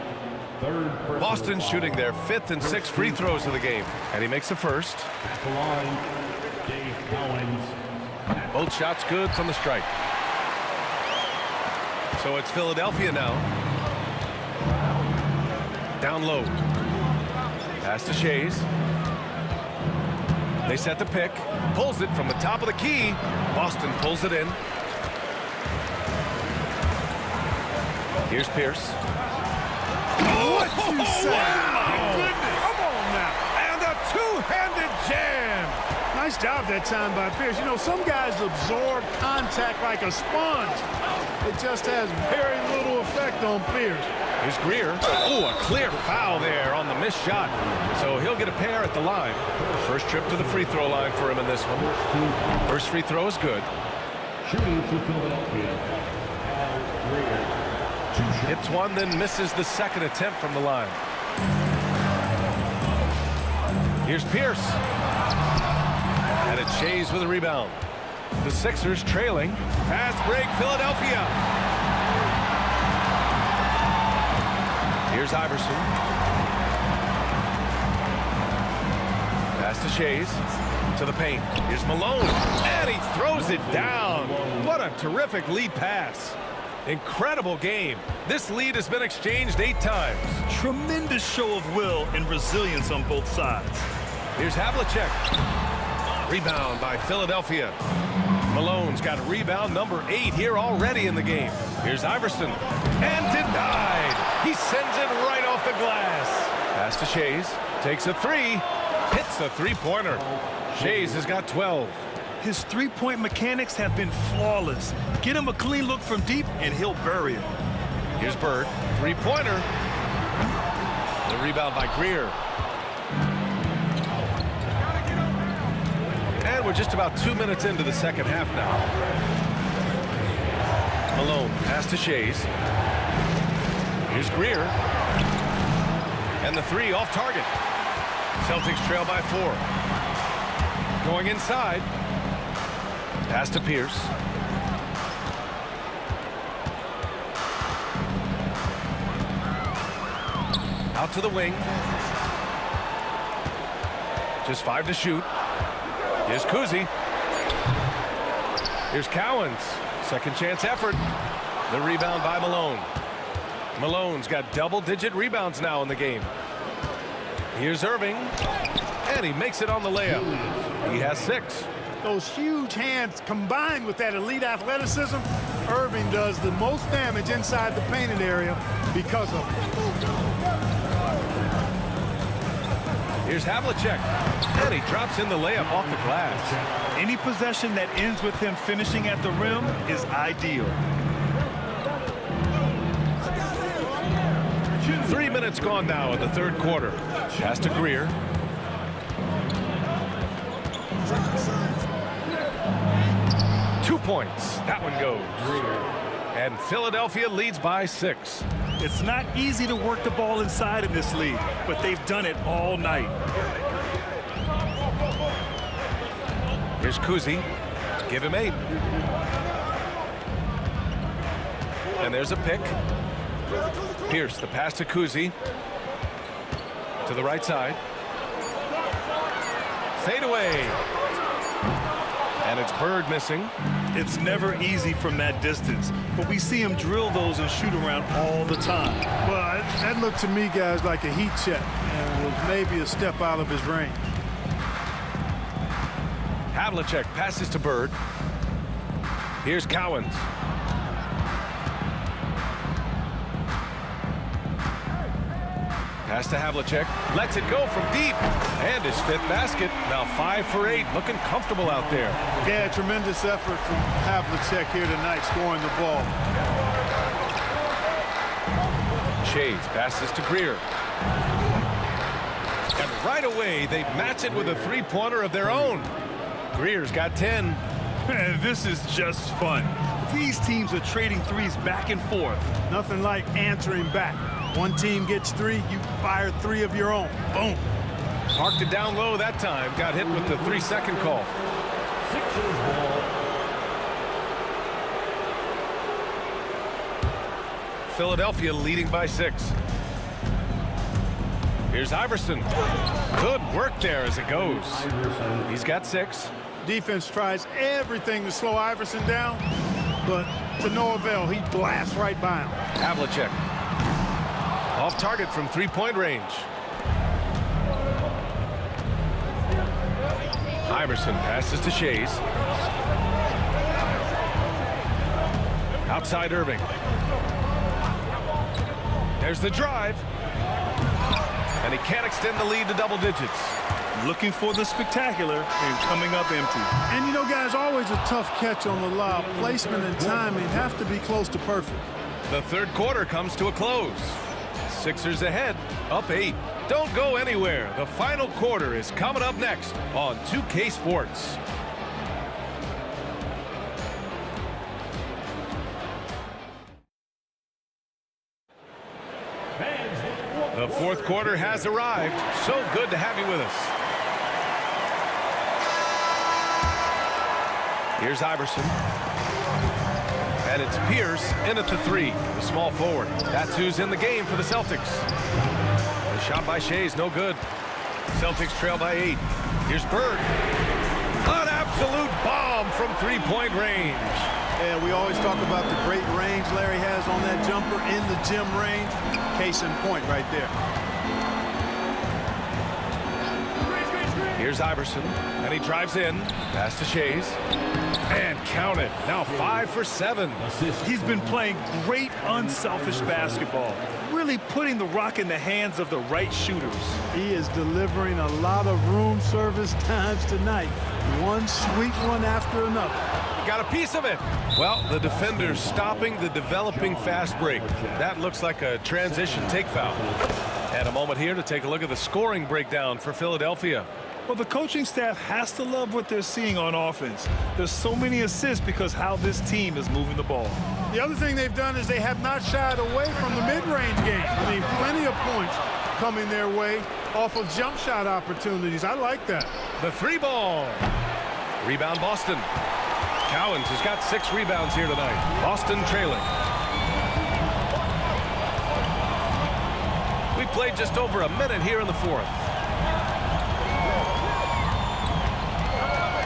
Boston shooting their 5th and 6th free throws of the game, and he makes the first. At the line, Dave Cowens. Both shots good from the strike. So it's Philadelphia now. Down low. Pass to Shays. They set the pick. Pulls it from the top of the key. Boston pulls it in. Here's Pierce. What you say? Wow. Goodness. Come on now. And a two-handed jam. Nice job that time by Pierce. You know, some guys absorb contact like a sponge. It just has very little effect on Pierce. Here's Greer. Oh, a clear foul there on the missed shot. So he'll get a pair at the line. First trip to the free throw line for him in this one. First free throw is good. Shooting for Philadelphia, Al Greer. Hits one, then misses the second attempt from the line. Here's Pierce. And it's Shays with a rebound. The Sixers trailing. Fast break, Philadelphia. Here's Iverson. Pass to Shays. To the paint. Here's Malone. And he throws it down. What a terrific lead pass. Incredible game. This lead has been exchanged 8 times. Tremendous show of will and resilience on both sides. Here's Havlicek. Rebound by Philadelphia. Malone's got rebound number 8 here already in the game. Here's Iverson. And denied. He sends it right off the glass. Pass to Shays. Takes a 3. Hits a 3-pointer. Shays has got 12. His three-point mechanics have been flawless. Get him a clean look from deep, and he'll bury him. Here's Bird. 3-pointer. The rebound by Greer. And we're just about 2 minutes into the second half now. Malone, pass to Shays. Here's Greer. And the 3 off target. Celtics trail by 4. Going inside. Pass to Pierce. Out to the wing. Just 5 to shoot. Here's Kuzi. Here's Cowens. Second chance effort. The rebound by Malone. Malone's got double-digit rebounds now in the game. Here's Irving. And he makes it on the layup. He has 6. Those huge hands combined with that elite athleticism, Irving does the most damage inside the painted area because of it. Here's Havlicek. And he drops in the layup off the glass. Any possession that ends with him finishing at the rim is ideal. 3 minutes gone now in the third quarter. Pass to Greer. Points. That one goes. And Philadelphia leads by 6. It's not easy to work the ball inside in this league, but they've done it all night. Here's Kuzi. Give him 8. And there's a pick. Pierce, the pass to Kuzi. To the right side. Fade away. And it's Bird missing. It's never easy from that distance, but we see him drill those and shoot around all the time. Well, that looked to me, guys, like a heat check and was maybe a step out of his range. Havlicek passes to Bird. Here's Cowens. Pass to Havlicek. Lets it go from deep. And his 5th basket. Now 5 for 8. Looking comfortable out there. Yeah, tremendous effort from Havlicek here tonight, scoring the ball. Shays passes to Greer. And right away, they match it with a 3-pointer of their own. Greer's got 10. And this is just fun. These teams are trading threes back and forth. Nothing like answering back. One team gets 3, you fire 3 of your own. Boom. Parked it down low that time. Got hit with the 3-second call. Philadelphia leading by 6. Here's Iverson. Good work there as it goes. He's got 6. Defense tries everything to slow Iverson down, but to no avail. He blasts right by him. Havlicek. Off target from 3-point range. Iverson passes to Shays. Outside Irving. There's the drive. And he can't extend the lead to double digits. Looking for the spectacular and coming up empty. And you know, guys, always a tough catch on the lob. Placement and timing have to be close to perfect. The third quarter comes to a close. Sixers ahead, up 8. Don't go anywhere. The final quarter is coming up next on 2K Sports. The fourth quarter has arrived. So good to have you with us. Here's Iverson. And it's Pierce in at the 3, the small forward. That's who's in the game for the Celtics. The shot by Shays, no good. Celtics trail by 8. Here's Bird. An absolute bomb from 3-point range. Yeah, we always talk about the great range Larry has on that jumper in the gym range. Case in point right there. Here's Iverson, and he drives in. Pass to Shays. And count it. Now 5 for 7. He's been playing great unselfish basketball. Really putting the rock in the hands of the right shooters. He is delivering a lot of room service times tonight. One sweet one after another. Got a piece of it. Well, the defender's stopping the developing fast break. That looks like a transition take foul. And a moment here to take a look at the scoring breakdown for Philadelphia. Well, the coaching staff has to love what they're seeing on offense. There's so many assists because how this team is moving the ball. The other thing they've done is they have not shied away from the mid-range game. I mean, plenty of points coming their way off of jump shot opportunities. I like that. The 3-ball. Rebound Boston. Cowens has got 6 rebounds here tonight. Boston trailing. We played just over a minute here in the fourth.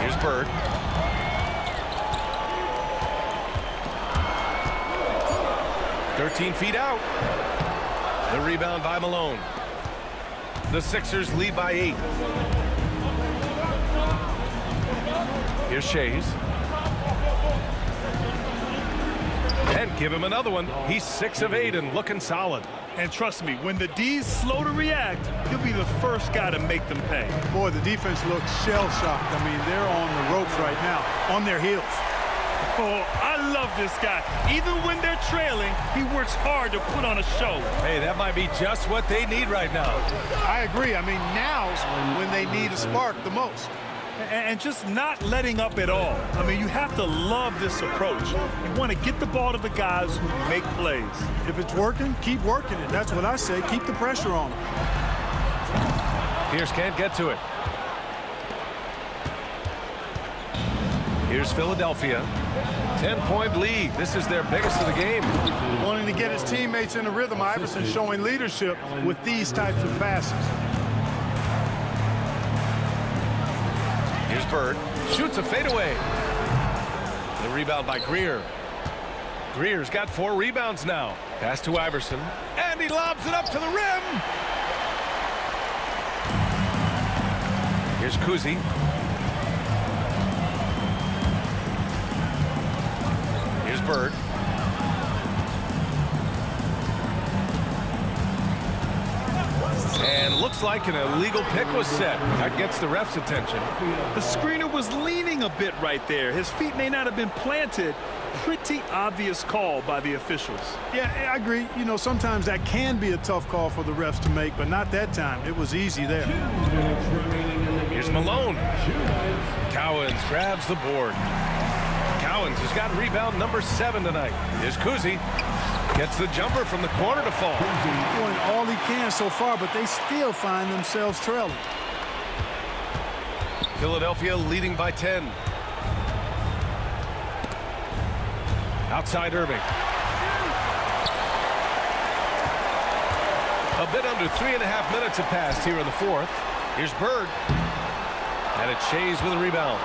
Here's Bird. "13 feet out." The rebound by Malone. The Sixers lead by 8. Here's Shays. And give him another one. He's 6 of 8 and looking solid. And trust me, when the D's slow to react, he'll be the first guy to make them pay. Boy, the defense looks shell-shocked. I mean, they're on the ropes right now, on their heels. Oh, I love this guy. Even when they're trailing, he works hard to put on a show. Hey, that might be just what they need right now. I agree. I mean, now's when they need a spark the most. And just not letting up at all. I mean, you have to love this approach. You want to get the ball to the guys who make plays. If it's working, keep working it. That's what I say. Keep the pressure on them. Pierce can't get to it. Here's Philadelphia. 10-point lead. This is their biggest of the game. Wanting to get his teammates in a rhythm, Iverson showing leadership with these types of passes. Here's Bird. Shoots a fadeaway. The rebound by Greer. Greer's got 4 rebounds now. Pass to Iverson. And he lobs it up to the rim. Here's Kuzi. Here's Bird. And looks like an illegal pick was set. That gets the ref's attention. The screener was leaning a bit right there. His feet may not have been planted. Pretty obvious call by the officials. Yeah, I agree. You know, sometimes that can be a tough call for the refs to make, but not that time. It was easy there. Here's Here's Malone. Cowens grabs the board. Cowens has got rebound number 7 tonight. Here's Kuzi. Gets the jumper from the corner to fall. Doing all he can so far, but they still find themselves trailing. Philadelphia leading by 10. Outside Irving. A bit under 3.5 minutes have passed here in the fourth. Here's Bird. And it's Shays with a rebound.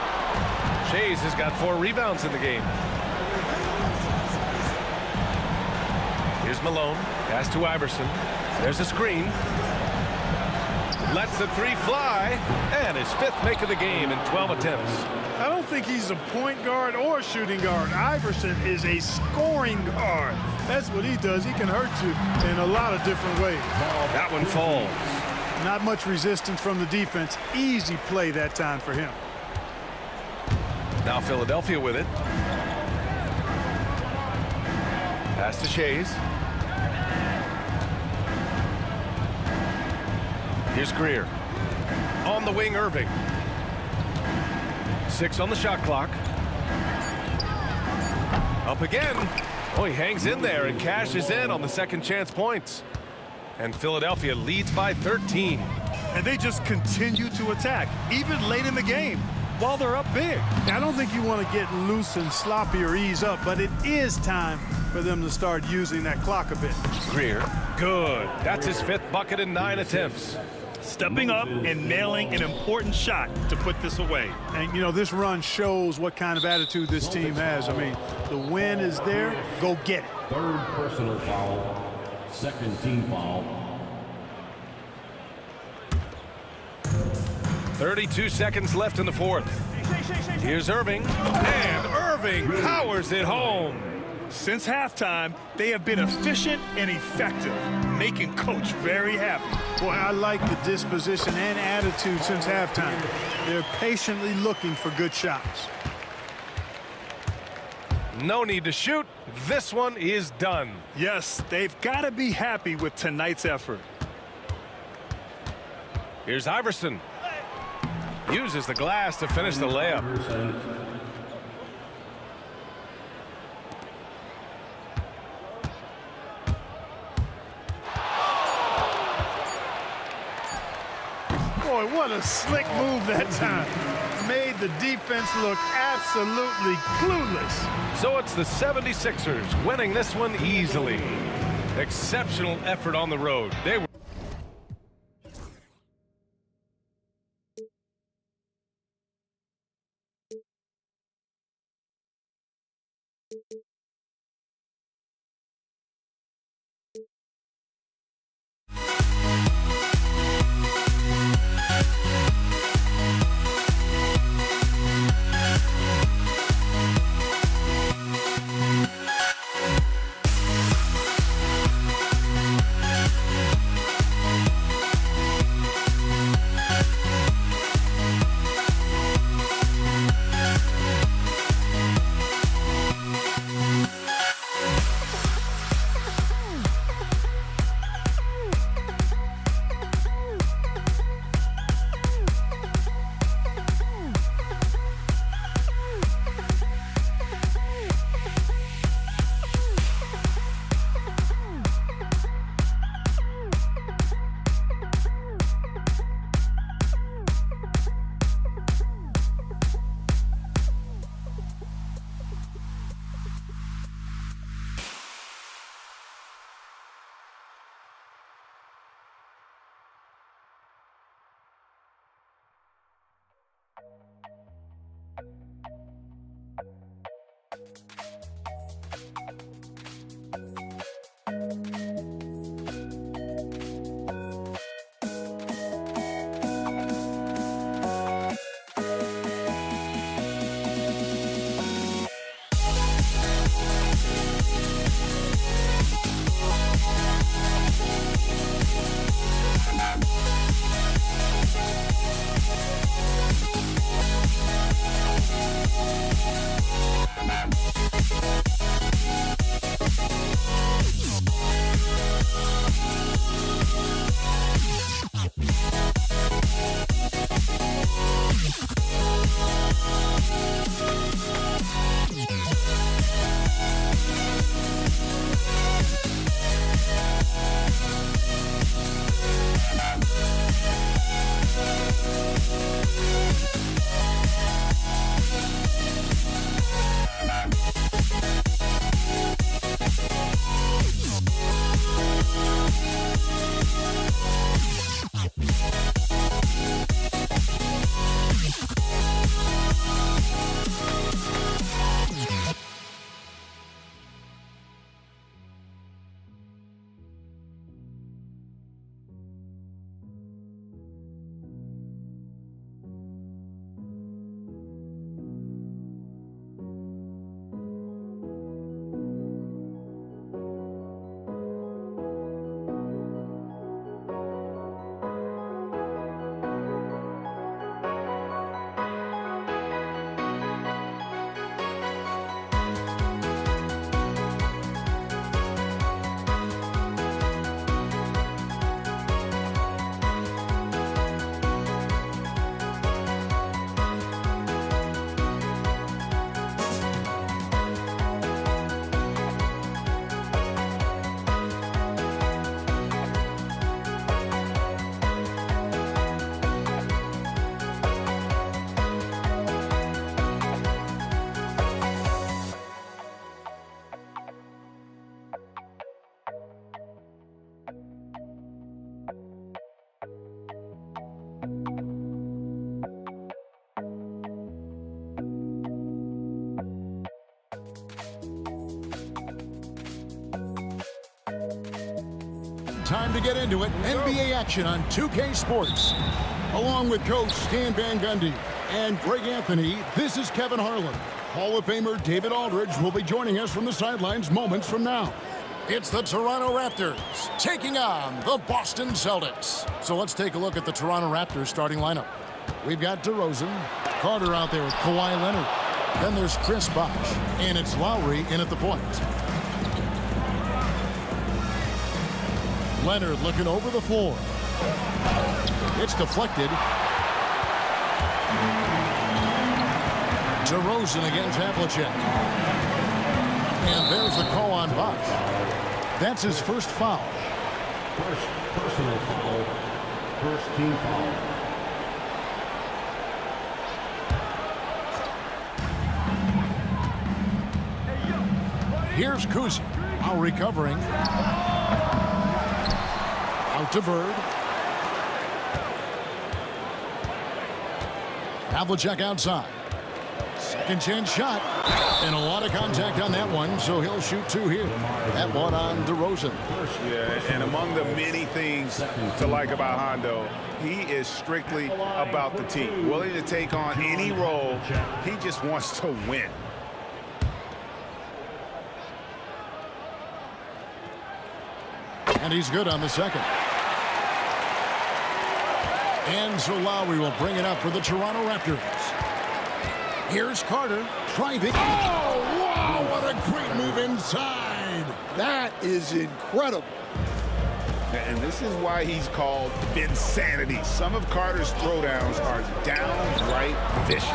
Shays has got 4 rebounds in the game. Here's Malone. Pass to Iverson. There's a screen. Lets the 3 fly. And his 5th make of the game in 12 attempts. I don't think he's a point guard or shooting guard. Iverson is a scoring guard. That's what he does. He can hurt you in a lot of different ways. That one falls. Not much resistance from the defense. Easy play that time for him. Now Philadelphia with it. Pass to Shays. Here's Greer. On the wing, Irving. 6 on the shot clock. Up again. Oh, he hangs in there and cashes in on the second chance points. And Philadelphia leads by 13. And they just continue to attack, even late in the game, while they're up big. I don't think you want to get loose and sloppy or ease up, but it is time for them to start using that clock a bit. Greer. Good. That's his 5th bucket in 9 attempts. Stepping up and nailing an important shot to put this away. And, you know, this run shows what kind of attitude this team has. I mean, the win is there. Go get it. 3rd personal foul. 2nd team foul. 32 seconds left in the fourth. Here's Irving. And Irving powers it home. Since halftime, they have been efficient and effective, making Coach very happy. Boy, I like the disposition and attitude since halftime. They're patiently looking for good shots. No need to shoot. This one is done. Yes, they've got to be happy with tonight's effort. Here's Iverson. Uses the glass to finish the layup. Boy, what a slick move that time. Made the defense look absolutely clueless. So it's the 76ers winning this one easily. Exceptional effort on the road. They were time to get into it. NBA action on 2K Sports. Along with Coach Stan Van Gundy and Greg Anthony, this is Kevin Harlan. Hall of Famer David Aldridge will be joining us from the sidelines moments from now. It's the Toronto Raptors taking on the Boston Celtics. So let's take a look at the Toronto Raptors starting lineup. We've got DeRozan, Carter out there with Kawhi Leonard. Then there's Chris Bosh, and it's Lowry in at the point. Leonard looking over the floor. It's deflected. DeRozan against Havlicek. And there's the call on Bosh. That's his first foul. First personal foul. First team foul. Here's Kuzi. Now recovering. Out to Bird. Havlicek outside. Second chance shot. And a lot of contact on that one, so he'll shoot two here. That one on DeRozan. Yeah, and among the many things to like about Hondo, he is strictly about the team. Willing to take on any role. He just wants to win. And he's good on the second. And so Lowry will bring it up for the Toronto Raptors. Here's Carter driving. Oh, wow, what a great move inside. That is incredible. And this is why he's called Vinsanity. Some of Carter's throwdowns are downright vicious.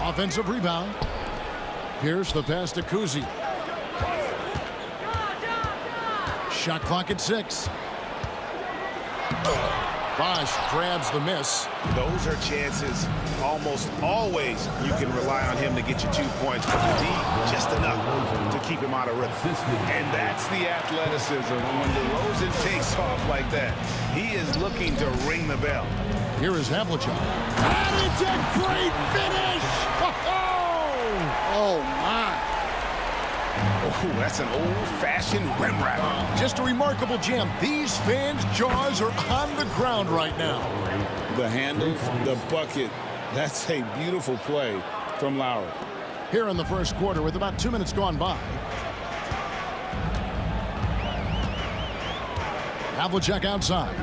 Offensive rebound. Here's the pass to Kuzi. Shot clock at 6. Bosh grabs the miss. Those are chances almost always you can rely on him to get you 2 points, but the D, just enough to keep him out of rhythm. And that's the athleticism. When DeRozan takes off like that, he is looking to ring the bell. Here is Havlicek. And it's a great finish! Oh, my. Oh, that's an old-fashioned rim wrap. Just a remarkable jam. These fans' jaws are on the ground right now. The handle, the bucket. That's a beautiful play from Lowry. Here in the first quarter with about 2 minutes gone by. Havlicek outside.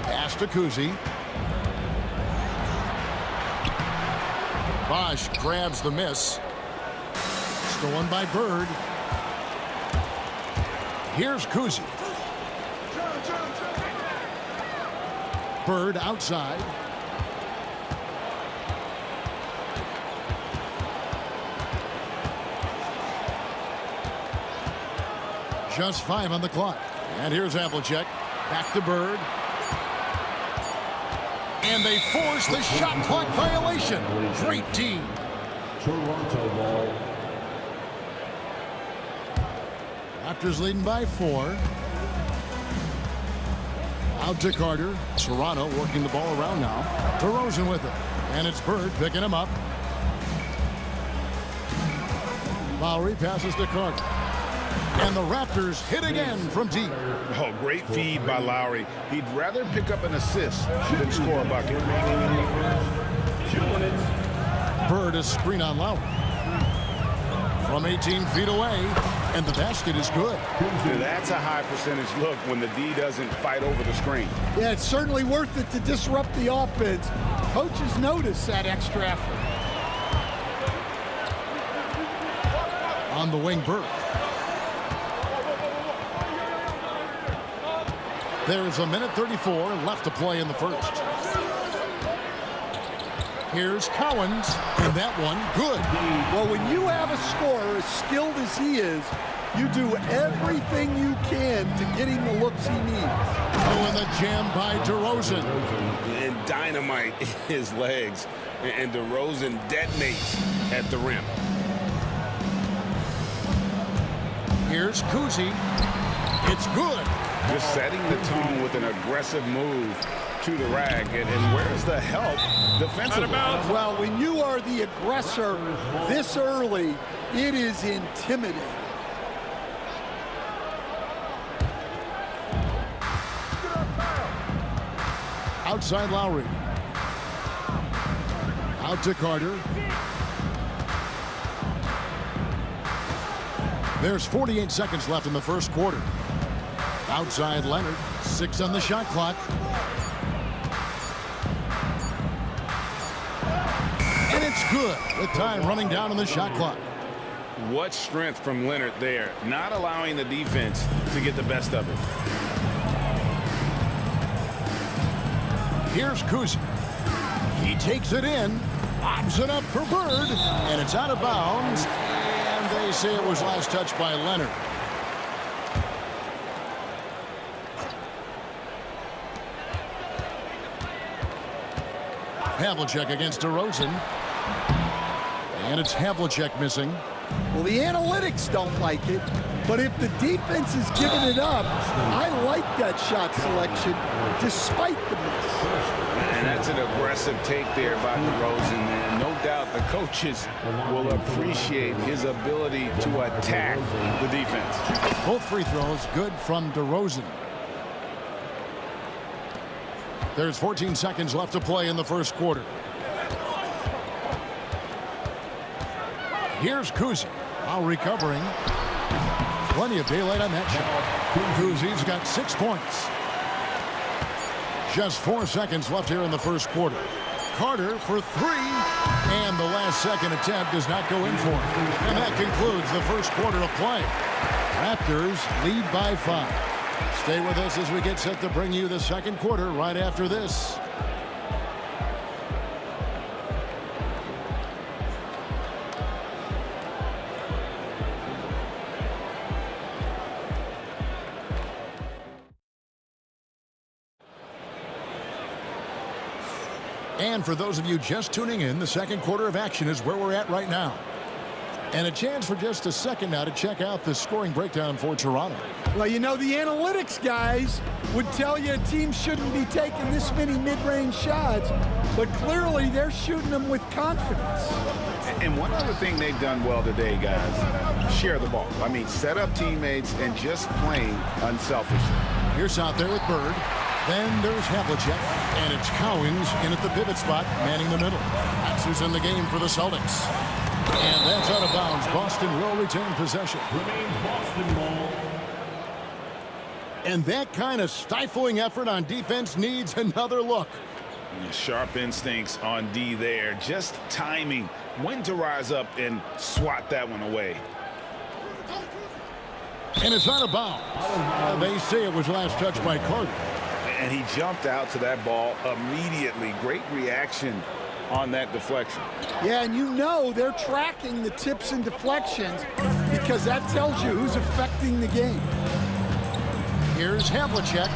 Pass to Kuzi. Bosh grabs the miss. Stolen by Bird. Here's Kuzi. Bird outside. Just 5 on the clock. And here's Havlicek. Back to Bird. And they force the shot clock violation. Great team. Toronto ball. Raptors leading by 4. Out to Carter. Toronto working the ball around now. DeRozan with it. And it's Bird picking him up. Lowry passes to Carter. And the Raptors hit again from deep. Oh, great feed by Lowry. He'd rather pick up an assist than score a bucket. Bird is screen on Lowry. From 18 feet away. And the basket is good. Now that's a high percentage look when the D doesn't fight over the screen. Yeah, it's certainly worth it to disrupt the offense. Coaches notice that extra effort. On the wing, Bird. There's a minute 34 left to play in the first. Here's Collins, and that one good. Well, when you have a scorer as skilled as he is, you do everything you can to get him the looks he needs. Oh, and the jam by DeRozan. And dynamite in his legs. And DeRozan detonates at the rim. Here's Kuzi. It's good. Just setting the tone with an aggressive move to the rag. And where's the help defensively? Well, when you are the aggressor this early, it is intimidating. Outside Lowry. Out to Carter. There's 48 seconds left in the first quarter. Outside Leonard. 6 on the shot clock. And it's good with time running down on the shot clock. What strength from Leonard there, not allowing the defense to get the best of it. Here's Kuzi. He takes it in, lobs it up for Bird, and it's out of bounds. And they say it was last touched by Leonard. Havlicek against DeRozan. And it's Havlicek missing. Well, the analytics don't like it, but if the defense is giving it up, I like that shot selection despite the miss. And that's an aggressive take there by DeRozan, and no doubt the coaches will appreciate his ability to attack the defense. Both free throws good from DeRozan. There's 14 seconds left to play in the first quarter. Here's Kuzi. Now recovering. Plenty of daylight on that shot. Kuzi's got 6 points. Just 4 seconds left here in the first quarter. Carter for 3. And the last second attempt does not go in for him. And that concludes the first quarter of play. Raptors lead by 5. Stay with us as we get set to bring you the second quarter right after this. And for those of you just tuning in, the second quarter of action is where we're at right now. And a chance for just a second now to check out the scoring breakdown for Toronto. Well, you know, the analytics guys would tell you a team shouldn't be taking this many mid-range shots, but clearly they're shooting them with confidence. And one other thing they've done well today, guys, share the ball. I mean, set up teammates and just playing unselfishly. Here's out there with Bird. Then there's Havlicek, and it's Cowens in at the pivot spot, manning the middle. That's who's in the game for the Celtics. And that's out of bounds. Boston will retain possession. Boston ball. And that kind of stifling effort on defense needs another look. Sharp instincts on D there. Just timing when to rise up and swat that one away. And it's out of bounds. They say it was last touched by Carter. And he jumped out to that ball immediately. Great reaction on that deflection. Yeah, and you know they're tracking the tips and deflections because that tells you who's affecting the game. Here's Havlicek.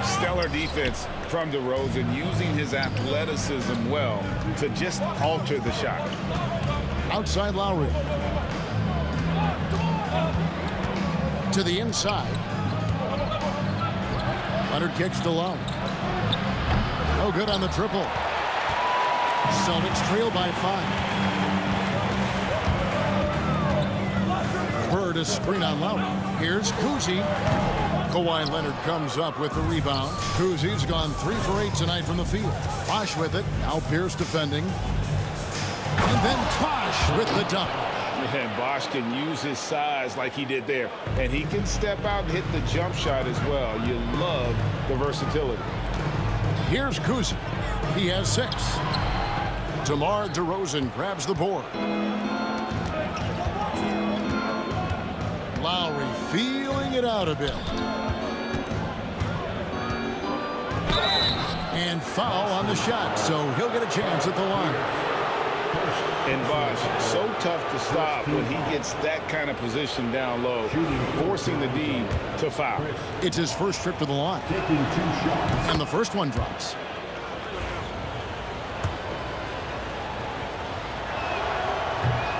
Stellar defense from DeRozan, using his athleticism well to just alter the shot. Outside Lowry. To the inside. Leonard kicks to Low. No good on the triple. Celtics trail by 5. Bird a screen on Lowry. Here's Kuzi. Kawhi Leonard comes up with the rebound. Kuzi's gone 3 for 8 tonight from the field. Bosh with it. Now Pierce defending. And then Bosh with the dunk. And Bosh can use his size like he did there. And he can step out and hit the jump shot as well. You love the versatility. Here's Kuzi. He has 6. DeMar DeRozan grabs the board. Lowry feeling it out a bit. And foul on the shot, so he'll get a chance at the line. And Bosh, so tough to stop when he gets that kind of position down low, forcing the D to foul. It's his first trip to the line. And the first one drops.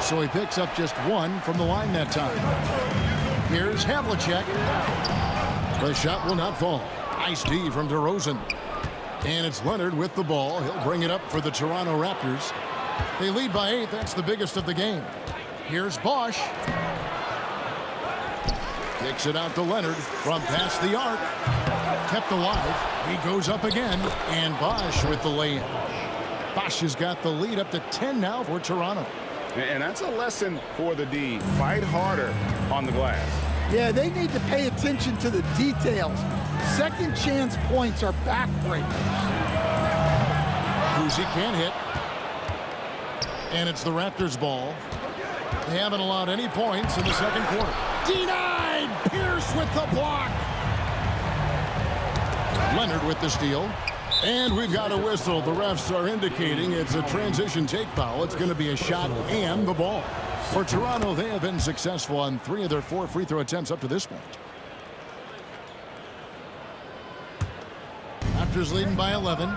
So he picks up just 1 from the line that time. Here's Havlicek. The shot will not fall. Nice D from DeRozan. And it's Leonard with the ball. He'll bring it up for the Toronto Raptors. They lead by 8. That's the biggest of the game. Here's Bosh. Kicks it out to Leonard from past the arc. kept alive. He goes up again, and Bosch with the lay-in. Bosch has got the lead up to 10 now for Toronto. And that's a lesson for the D. Fight harder on the glass. Yeah, they need to pay attention to the details. Second chance points are backbreakers. Kuzi can't hit. And it's the Raptors' ball. They haven't allowed any points in the second quarter. Denied! Pierce with the block. Leonard with the steal. And we've got a whistle. The refs are indicating it's a transition take foul. It's going to be a shot and the ball. For Toronto, they have been successful on 3 of their 4 free throw attempts up to this point. Raptors leading by 11.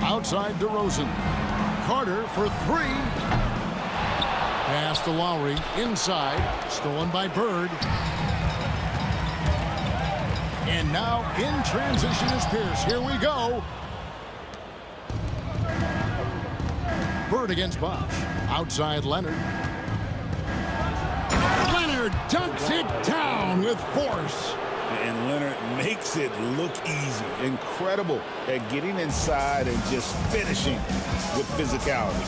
Outside DeRozan. Carter for 3. Pass to Lowry. Inside. Stolen by Bird. And now in transition is Pierce. Here we go. Bird against Bosch. Outside Leonard. Leonard dunks it down with force. And Leonard makes it look easy. Incredible at getting inside and just finishing with physicality.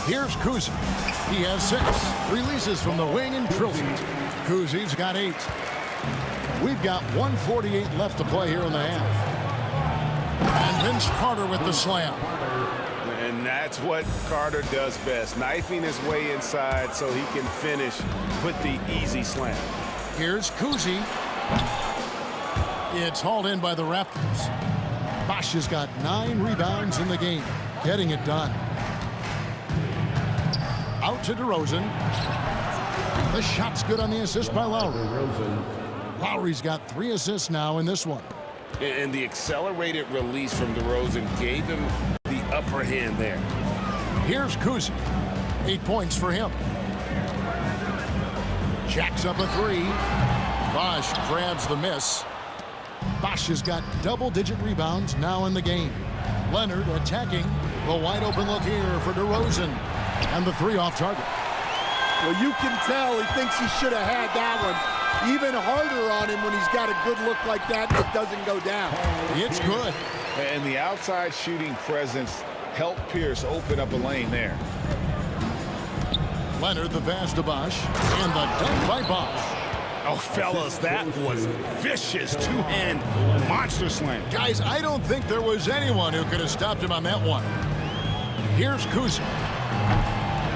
Here's Kuzi. He has 6. Releases from the wing and drills it. Kuzi's got 8. We've got 1:48 left to play here in the half. And Vince Carter with the slam. And that's what Carter does best, knifing his way inside so he can finish with the easy slam. Here's Kuzi. It's hauled in by the Raptors. Bosch has got 9 rebounds in the game, getting it done. Out to DeRozan. The shot's good on the assist by Lowry. Lowry's got 3 assists now in this one. And the accelerated release from DeRozan gave him the upper hand there. Here's Kuzi. 8 points for him. Jacks up a 3. Bosch grabs the miss. Bosch has got double-digit rebounds now in the game. Leonard attacking. The wide-open look here for DeRozan. And the 3 off target. Well, you can tell he thinks he should have had that one. Even harder on him when he's got a good look like that and it doesn't go down. It's good. And the outside shooting presence helped Pierce open up a lane there. Leonard the pass to Bosch. And the dunk by Bosch. Oh, fellas, that was vicious. 2-hand monster slam. Guys, I don't think there was anyone who could have stopped him on that one. Here's Kuzi.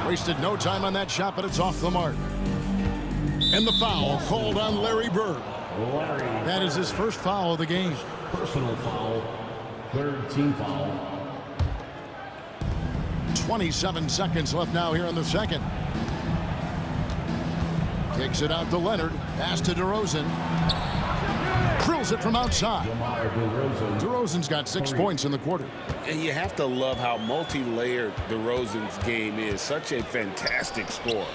Wasted no time on that shot, but it's off the mark. And the foul called on Larry Bird. That is his first foul of the game. Personal foul. 3rd team foul. 27 seconds left now here in the second. Takes it out to Leonard. Pass to DeRozan. Drills it from outside. DeRozan's got 6 points in the quarter. And you have to love how multi-layered DeRozan's game is. Such a fantastic score.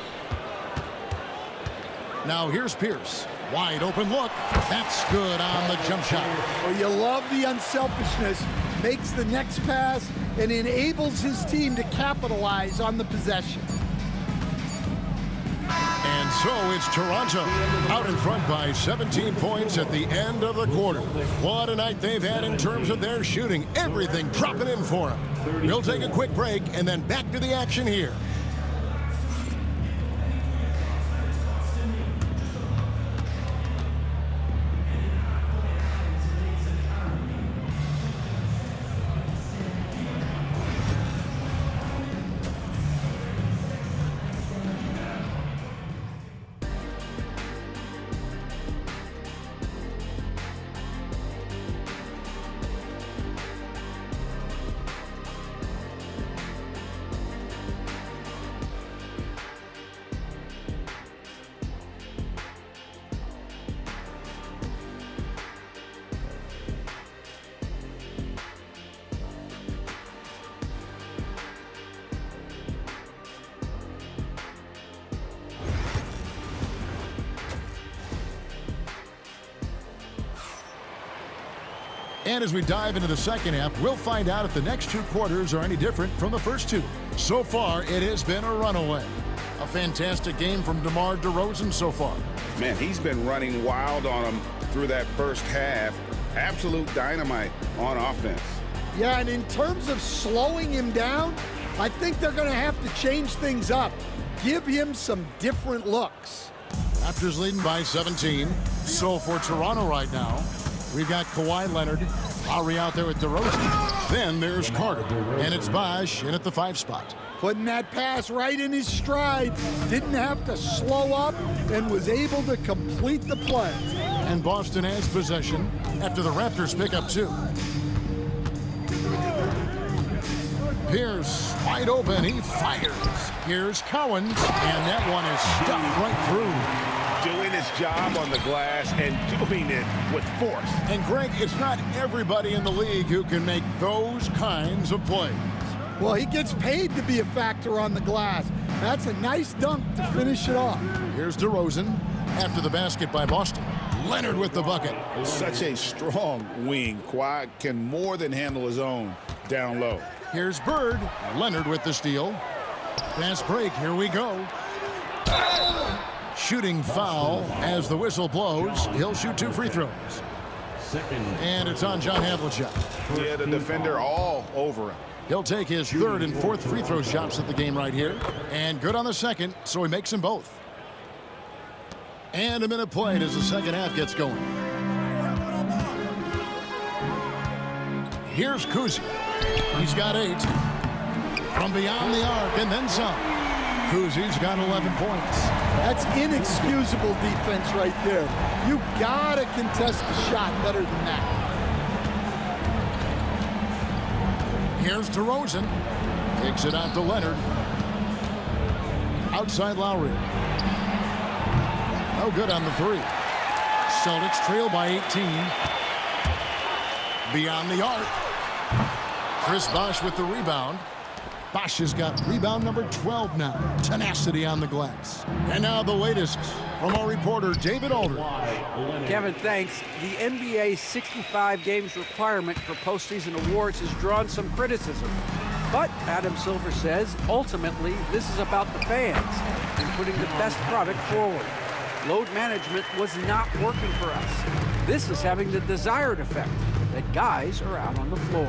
Now here's Pierce. Wide open look. That's good on the jump shot. Well, you love the unselfishness. Makes the next pass and enables his team to capitalize on the possession. And so it's Toronto out in front by 17 points at the end of the quarter. What a night they've had in terms of their shooting. Everything dropping in for them. We'll take a quick break and then back to the action here. And as we dive into the second half, we'll find out if the next 2 quarters are any different from the first 2. So far, it has been a runaway. A fantastic game from DeMar DeRozan so far. Man, he's been running wild on him through that first half. Absolute dynamite on offense. Yeah, and in terms of slowing him down, I think they're going to have to change things up. Give him some different looks. Raptors leading by 17. So for Toronto right now, we've got Kawhi Leonard, Lowry out there with DeRozan. Then there's Carter, and it's Bosh in at the 5 spot. Putting that pass right in his stride. Didn't have to slow up and was able to complete the play. And Boston has possession after the Raptors pick up 2. Pierce wide open, he fires. Here's Cowens, and that one is stuffed right through. Doing his job on the glass and doing it with force. And Greg, it's not everybody in the league who can make those kinds of plays. Well, he gets paid to be a factor on the glass. That's a nice dunk to finish it off. Here's DeRozan after the basket by Boston. Leonard with the bucket. Such a strong wing. Kawhi can more than handle his own down low. Here's Bird. Leonard with the steal. Fast break. Here we go. Shooting foul as the whistle blows. He'll shoot 2 free throws. And it's on John Havlicek. Yeah, the defender all over him. He'll take his 3rd and 4th free throw shots at the game right here. And good on the second, so he makes them both. And a minute played as the second half gets going. Here's Kuzi. He's got 8. From beyond the arc and then some. Kuzi's got 11 points. That's inexcusable defense right there. You gotta contest the shot better than that. Here's DeRozan. Kicks it out to Leonard. Outside Lowry. No good on the 3. Celtics trail by 18. Beyond the arc. Chris Bosh with the rebound. Bosh has got rebound number 12 now. Tenacity on the glass. And now the latest from our reporter, David Aldridge. Kevin, thanks. The NBA's 65 games requirement for postseason awards has drawn some criticism. But Adam Silver says, ultimately, this is about the fans and putting the best product forward. Load management was not working for us. This is having the desired effect, that guys are out on the floor.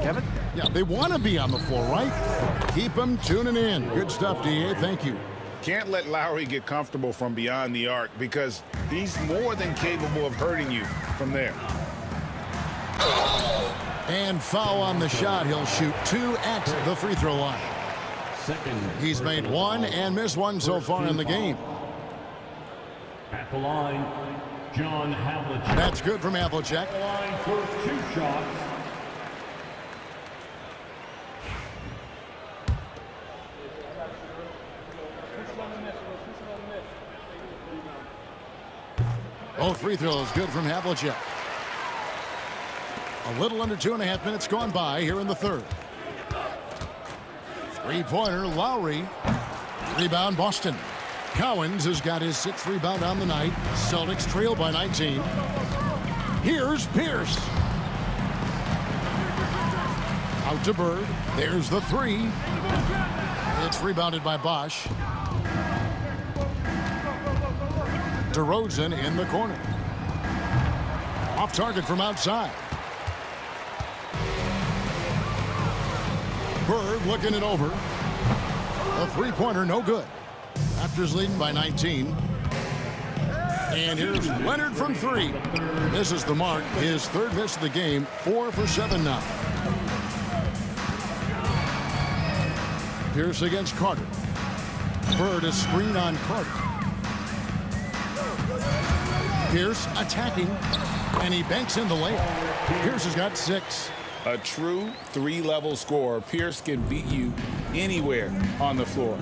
Kevin? Yeah, they want to be on the floor, right? Keep them tuning in. Good stuff, DA. Thank you. Can't let Lowry get comfortable from beyond the arc because he's more than capable of hurting you from there. And foul on the shot. He'll shoot 2 at the free throw line. He's made 1 and missed 1 so far in the game. At the line, John Havlicek. That's good from Havlicek. Line for 2 shots. Both free throws good from Havlicek. A little under 2.5 minutes gone by here in the 3rd. 3-pointer, Lowry. Rebound, Boston. Cowens has got his 6th rebound on the night. Celtics trail by 19. Here's Pierce. Out to Bird. There's the 3. It's rebounded by Bosh. DeRozan in the corner. Off target from outside. Bird looking it over. A 3-pointer, no good. Raptors leading by 19. And here's Leonard from 3. This is the mark. His 3rd miss of the game. 4 for 7 now. Pierce against Carter. Bird is screen on Carter. Pierce attacking, and he banks in the layup. Pierce has got 6. A true 3-level scorer. Pierce can beat you anywhere on the floor.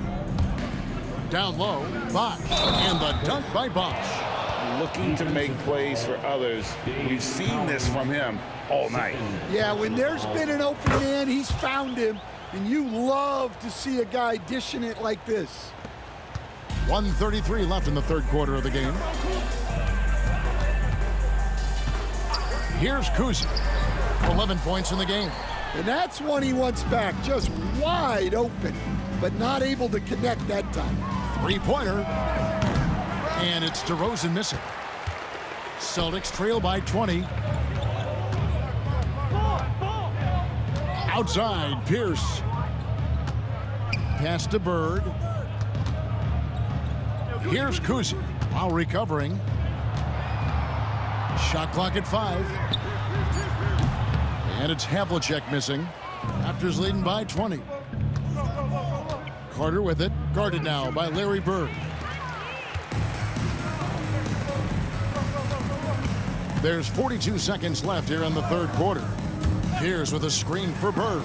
Down low, Bosh, and the dunk by Bosh. Looking to make plays for others. We've seen this from him all night. Yeah, when there's been an open man, he's found him, and you love to see a guy dishing it like this. 1:33 left in the 3rd quarter of the game. Here's Kuzi. 11 points in the game. And that's one he wants back, just wide open, but not able to connect that time. Three-pointer. And it's DeRozan missing. Celtics trail by 20. Outside, Pierce. Pass to Bird. Here's Kuzi while recovering. Shot clock at 5. And it's Havlicek missing. Raptors leading by 20. Carter with it. Guarded now by Larry Bird. There's 42 seconds left here in the third quarter. Pierce with a screen for Bird.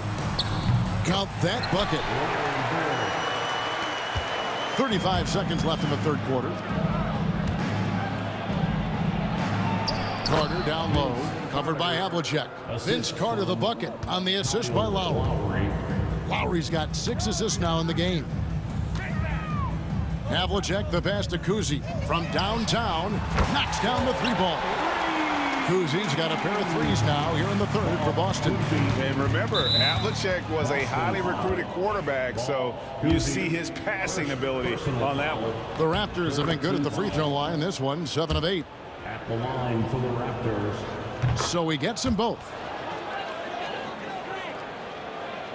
Count that bucket. 35 seconds left in the third quarter. Carter down low, covered by Havlicek. Vince Carter the bucket on the assist by Lowry. Lowry's got 6 assists now in the game. Havlicek the pass to Kuzi from downtown. Knocks down the 3-ball. Kuzi's got a pair of threes now here in the third for Boston. And remember, Havlicek was a highly recruited quarterback, so you see his passing ability on that one. The Raptors have been good at the free throw line. This one, 7 of 8. At the line for the Raptors. So he gets them both.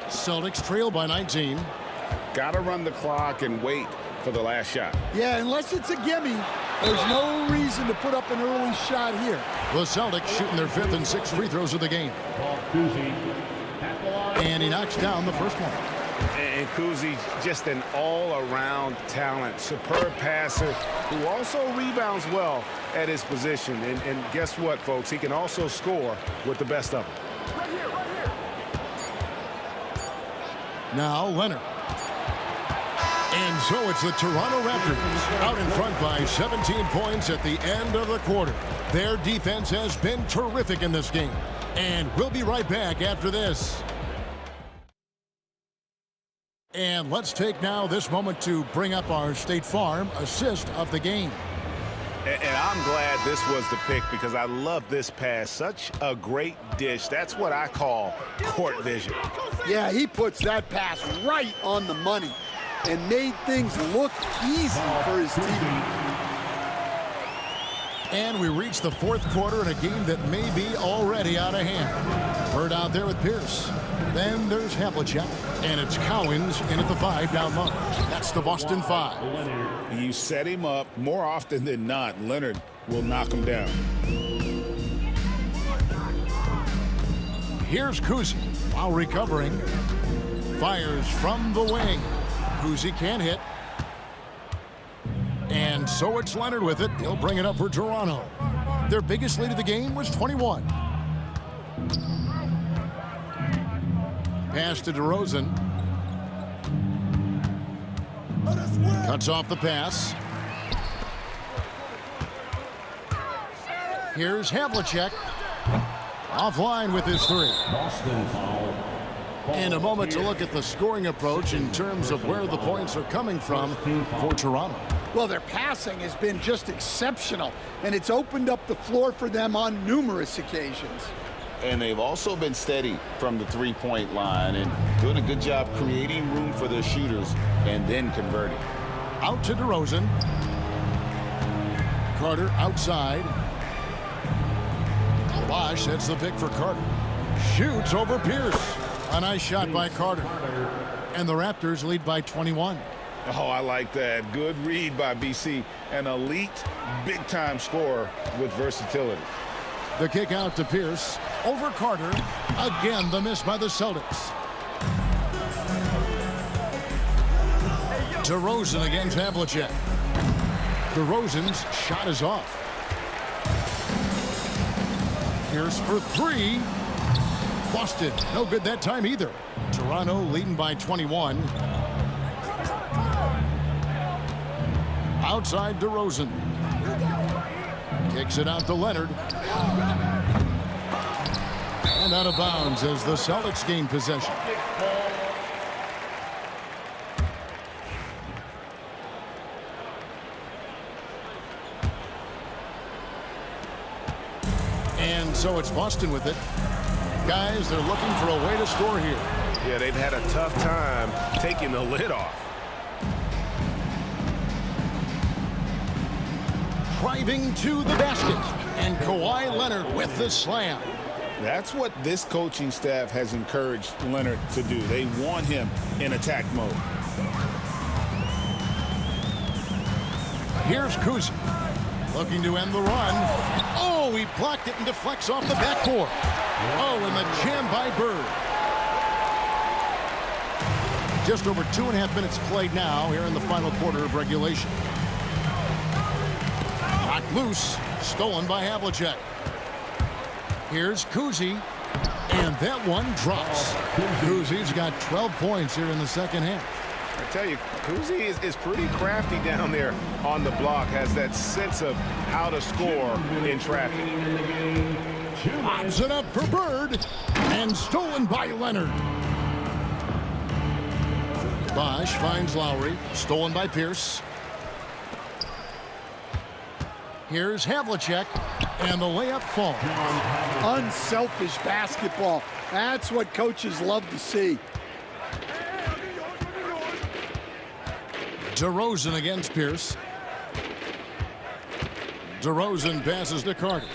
Celtics trail by 19. Got to run the clock and wait for the last shot. Yeah, unless it's a gimme, there's no reason to put up an early shot here. The Celtics shooting their 5th and 6th free throws of the game. And he knocks down the first one. And Kuzi, just an all-around talent, superb passer who also rebounds well at his position. And guess what, folks? He can also score with the best of them. Now Leonard. And so it's the Toronto Raptors out in front by 17 points at the end of the quarter. Their defense has been terrific in this game. And we'll be right back after this. And let's take now this moment to bring up our State Farm assist of the game. And I'm glad this was the pick because I love this pass. Such a great dish. That's what I call court vision. Yeah, he puts that pass right on the money and made things look easy for his team. And we reach the fourth quarter in a game that may be already out of hand. Bird out there with Pierce. Then there's Havlicek, and it's Cowens in at the 5 down low. That's the Boston 5. You set him up more often than not. Leonard will knock him down. Here's Kuzi while recovering. Fires from the wing. Kuzi can't hit. And so it's Leonard with it. He'll bring it up for Toronto. Their biggest lead of the game was 21. Pass to DeRozan. Cuts off the pass. Here's Havlicek. Offline with his 3. Boston foul. And a moment to look at the scoring approach in terms of where the points are coming from for Toronto. Well, their passing has been just exceptional, and it's opened up the floor for them on numerous occasions. And they've also been steady from the three-point line and doing a good job creating room for their shooters and then converting. Out to DeRozan. Carter outside. Bosch, that's the pick for Carter. Shoots over Pierce. A nice shot by Carter. And the Raptors lead by 21. Oh, I like that. Good read by BC. An elite, big-time scorer with versatility. The kick out to Pierce. Over Carter. Again, the miss by the Celtics. DeRozan against Havlicek. DeRozan's shot is off. Pierce for 3. Boston, no good that time either. Toronto leading by 21. Outside DeRozan. Kicks it out to Leonard. And out of bounds as the Celtics gain possession. And so it's Boston with it. Guys, they're looking for a way to score here. Yeah, they've had a tough time taking the lid off. driving to the basket. And Kawhi Leonard with the slam. That's what this coaching staff has encouraged Leonard to do. They want him in attack mode. Here's Kuzi, looking to end the run. Oh, he blocked it and deflects off the backboard. Oh, and the jam by Bird. Just over 2.5 minutes played now here in the final quarter of regulation. Knocked loose, stolen by Havlicek. Here's Kuzi, and that one drops. Kuzi's got 12 points here in the second half. I tell you, Kuzi is pretty crafty down there on the block, has that sense of how to score in traffic. Lobs it up for Bird, and stolen by Leonard. Bosch finds Lowry, stolen by Pierce. Here's Havlicek, and the layup falls. Unselfish basketball. That's what coaches love to see. DeRozan against Pierce. DeRozan passes to Carter.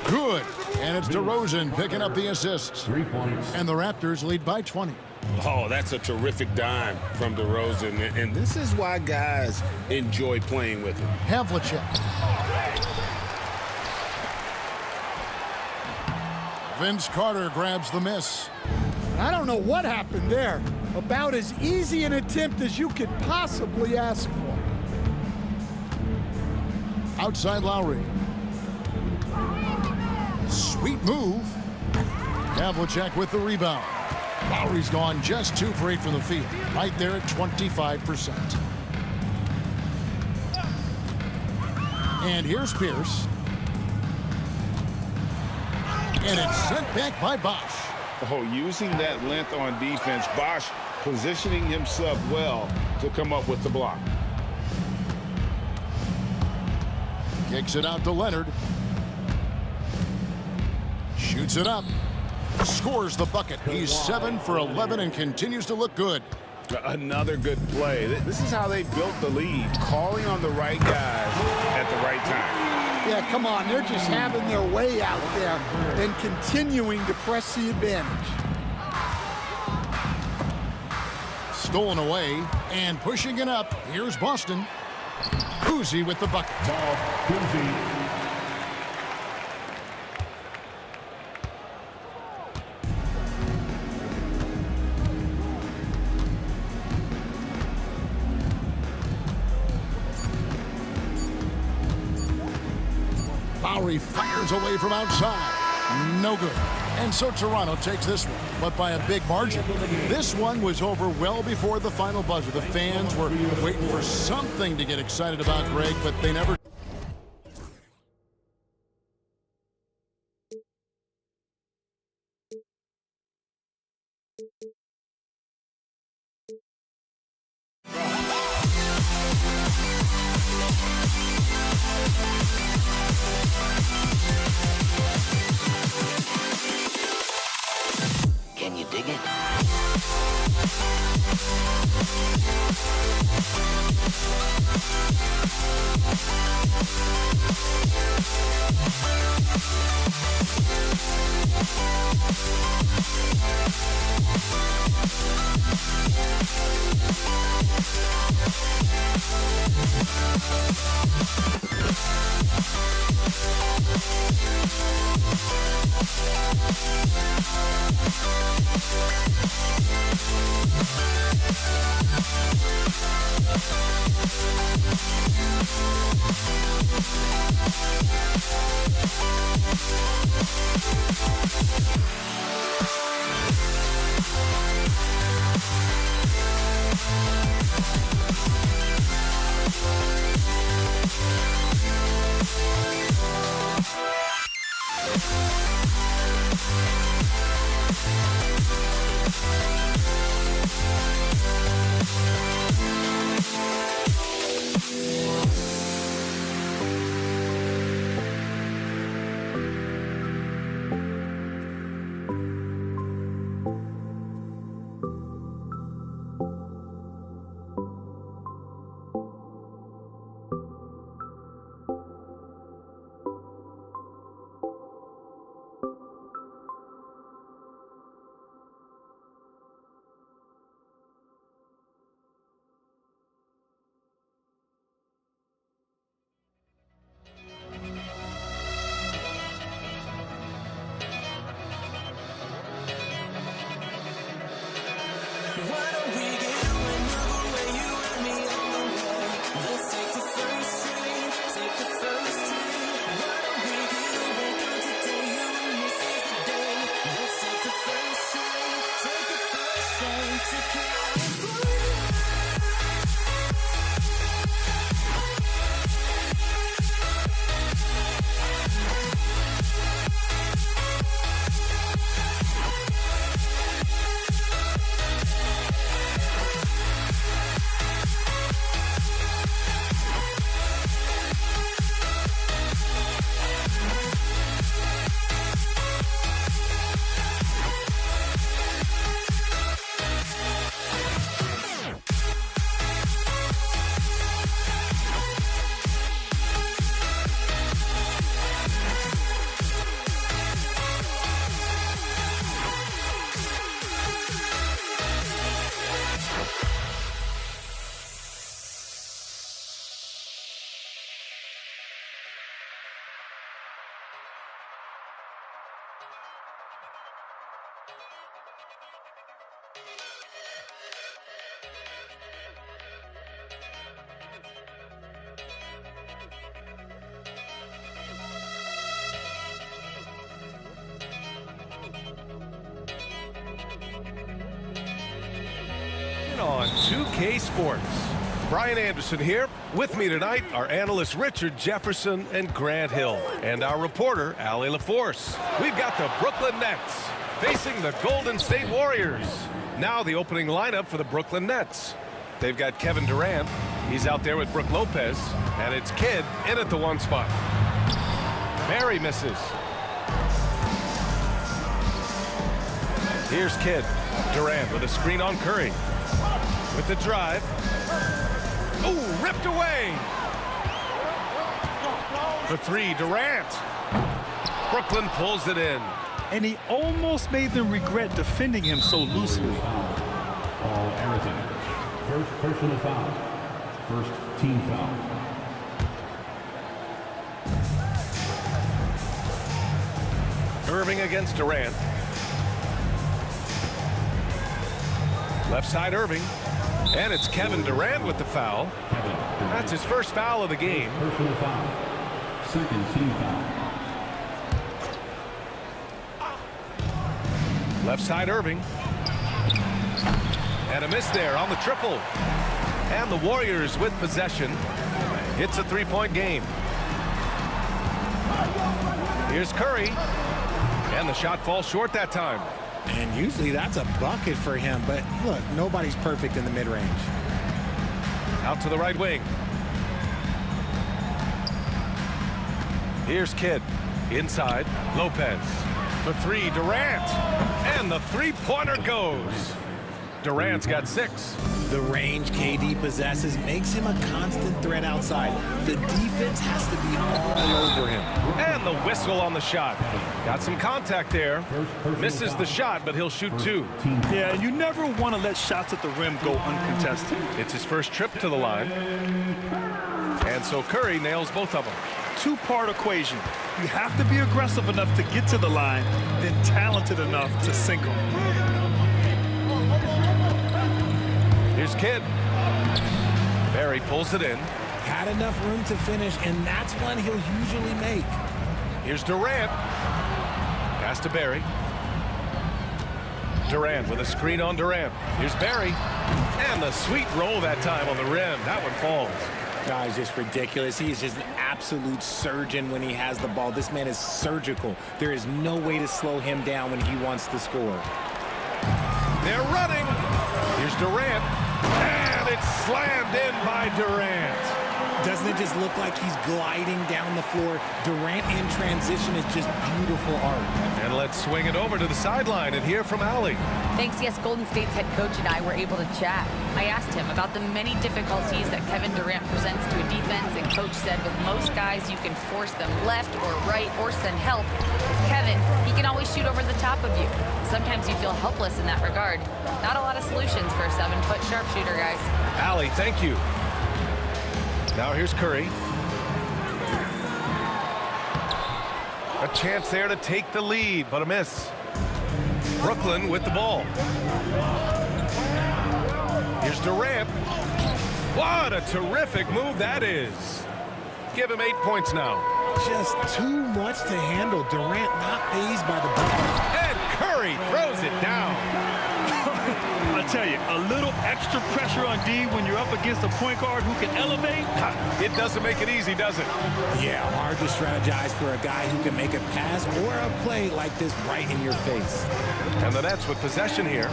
Good. And it's DeRozan picking up the assists. 3 points. And the Raptors lead by 20. Oh, that's a terrific dime from DeRozan. And this is why guys enjoy playing with him. Havlicek. Vince Carter grabs the miss. I don't know what happened there. About as easy an attempt as you could possibly ask for. Outside Lowry. Sweet move. Havlicek with the rebound. Lowry's gone just 2 for 8 from the field. Right there at 25%. And here's Pierce. And it's sent back by Bosch. Oh, using that length on defense, Bosch positioning himself well to come up with the block. Kicks it out to Leonard. Shoots it up. Scores the bucket. He's 7 for 11 and continues to look good. Another good play. This is how they built the lead, calling on the right guys at the right time. Yeah, come on. They're just having their way out there and continuing to press the advantage. Stolen away and pushing it up. Here's Boston. Kuzi with the bucket. Kuzi. Lowry fires away from outside. No good. And so Toronto takes this one, but by a big margin. This one was over well before the final buzzer. The fans were waiting for something to get excited about, Greg, but they never. Can you dig it? On 2K Sports. Brian Anderson here. With me tonight are analysts Richard Jefferson and Grant Hill, and our reporter, Allie LaForce. We've got the Brooklyn Nets facing the Golden State Warriors. Now the opening lineup for the Brooklyn Nets. They've got Kevin Durant. He's out there with Brook Lopez, and it's Kidd in at the 1 spot. Barry misses. Here's Kidd. Durant with a screen on Curry. With the drive. Ooh, ripped away. For 3, Durant. Brooklyn pulls it in. And he almost made them regret defending him so loosely. Paul Arizona. First personal foul. First team foul. Irving against Durant. Left side Irving. And it's Kevin Durant with the foul. That's his first foul of the game. Personal foul. Second team foul. Left side Irving. And a miss there on the triple. And the Warriors with possession. It's a 3-point game. Here's Curry. And the shot falls short that time. And usually that's a bucket for him, but look, nobody's perfect in the mid-range. Out to the right wing. Here's Kidd. Inside, Lopez. For 3, Durant. And the three-pointer goes. Durant's got 6. The range KD possesses makes him a constant threat outside. The defense has to be all over him. And the whistle on the shot. Got some contact there. Misses the shot, but he'll shoot 2. Yeah, you never want to let shots at the rim go uncontested. It's his first trip to the line. And so Curry nails both of them. 2-part equation. You have to be aggressive enough to get to the line, then talented enough to sink them. Here's Kidd. Barry pulls it in. Had enough room to finish, and that's one he'll usually make. Here's Durant. Pass to Barry. Durant with a screen on Durant. Here's Barry. And the sweet roll that time on the rim. That one falls. Guy's just ridiculous. He is just an absolute surgeon when he has the ball. This man is surgical. There is no way to slow him down when he wants to score. They're running. Here's Durant. And it's slammed in by Durant. Doesn't it just look like he's gliding down the floor? Durant in transition is just beautiful art. And let's swing it over to the sideline and hear from Allie. Thanks. Yes, Golden State's head coach and I were able to chat. I asked him about the many difficulties that Kevin Durant presents to a defense, and coach said with most guys you can force them left or right or send help. With Kevin, he can always shoot over the top of you. Sometimes you feel helpless in that regard. Not a lot of solutions for a 7-foot sharpshooter, guys. Allie, thank you. Now here's Curry. A chance there to take the lead, but a miss. Brooklyn with the ball. Here's Durant. What a terrific move that is. Give him 8 points now. Just too much to handle. Durant not fazed by the bucket. And Curry throws it down. A tell you, a little extra pressure on D when you're up against a point guard who can elevate. It doesn't make it easy, does it? Yeah, hard to strategize for a guy who can make a pass or a play like this right in your face. And the Nets with possession here,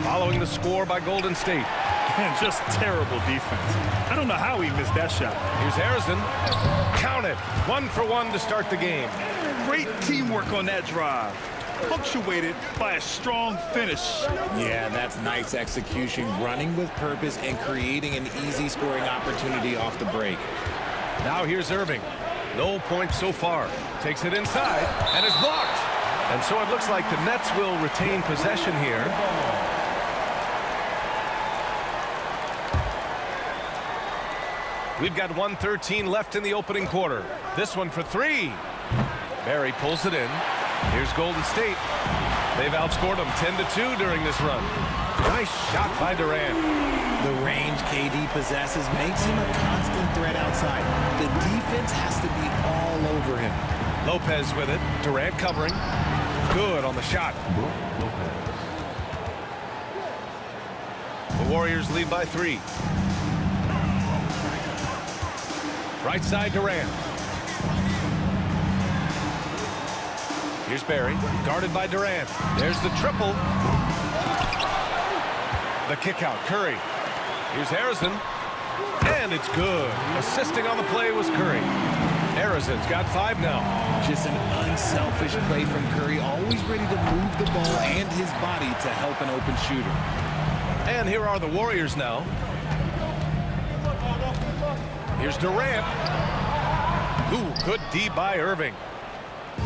following the score by Golden State. And just terrible defense. I don't know how he missed that shot. Here's Harrison. Count it. 1 for 1 to start the game. Great teamwork on that drive. Punctuated by a strong finish. Yeah, that's nice execution, running with purpose and creating an easy scoring opportunity off the break. Now here's Irving. No points so far. Takes it inside and is blocked. And so it looks like the Nets will retain possession here. We've got 1:13 left in the opening quarter. This one for 3. Barry pulls it in. Here's Golden State. They've outscored them 10-2 during this run. Nice shot by Durant. The range KD possesses makes him a constant threat outside. The defense has to be all over him. Lopez with it. Durant covering. Good on the shot. The Warriors lead by 3. Right side Durant. Here's Barry, guarded by Durant. There's the triple. The kick out, Curry. Here's Harrison, and it's good. Assisting on the play was Curry. Harrison's got 5 now. Just an unselfish play from Curry, always ready to move the ball and his body to help an open shooter. And here are the Warriors now. Here's Durant. Ooh, good D by Irving.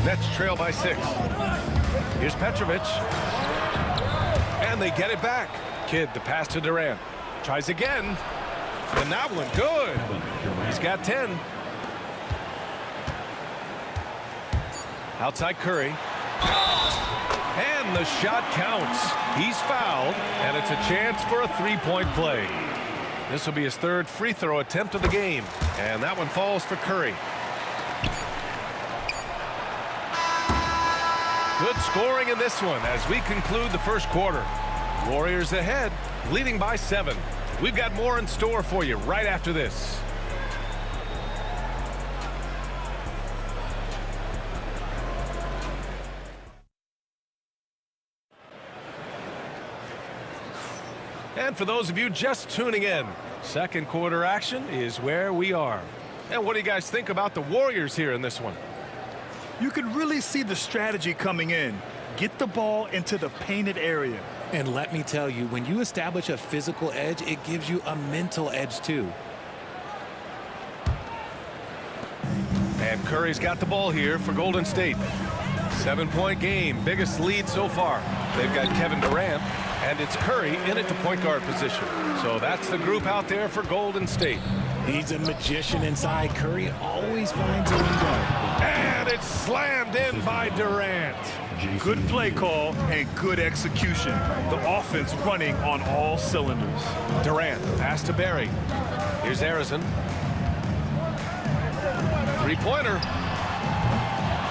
Nets trail by 6. Here's Petrovic. And they get it back. Kidd, the pass to Durant. Tries again. And that one, good. He's got 10. Outside Curry. And the shot counts. He's fouled, and it's a chance for a 3-point play. This will be his 3rd free throw attempt of the game. And that one falls for Curry. Good scoring in this one as we conclude the first quarter. Warriors ahead, leading by 7. We've got more in store for you right after this. And for those of you just tuning in, second quarter action is where we are. And what do you guys think about the Warriors here in this one? You could really see the strategy coming in. Get the ball into the painted area. And let me tell you, when you establish a physical edge, it gives you a mental edge too. And Curry's got the ball here for Golden State. 7-point game, biggest lead so far. They've got Kevin Durant, and it's Curry in at the point guard position. So that's the group out there for Golden State. He's a magician inside. Curry always finds a window. And it's slammed in by Durant. Good play call and good execution. The offense running on all cylinders. Durant, pass to Barry. Here's Harrison. 3-pointer.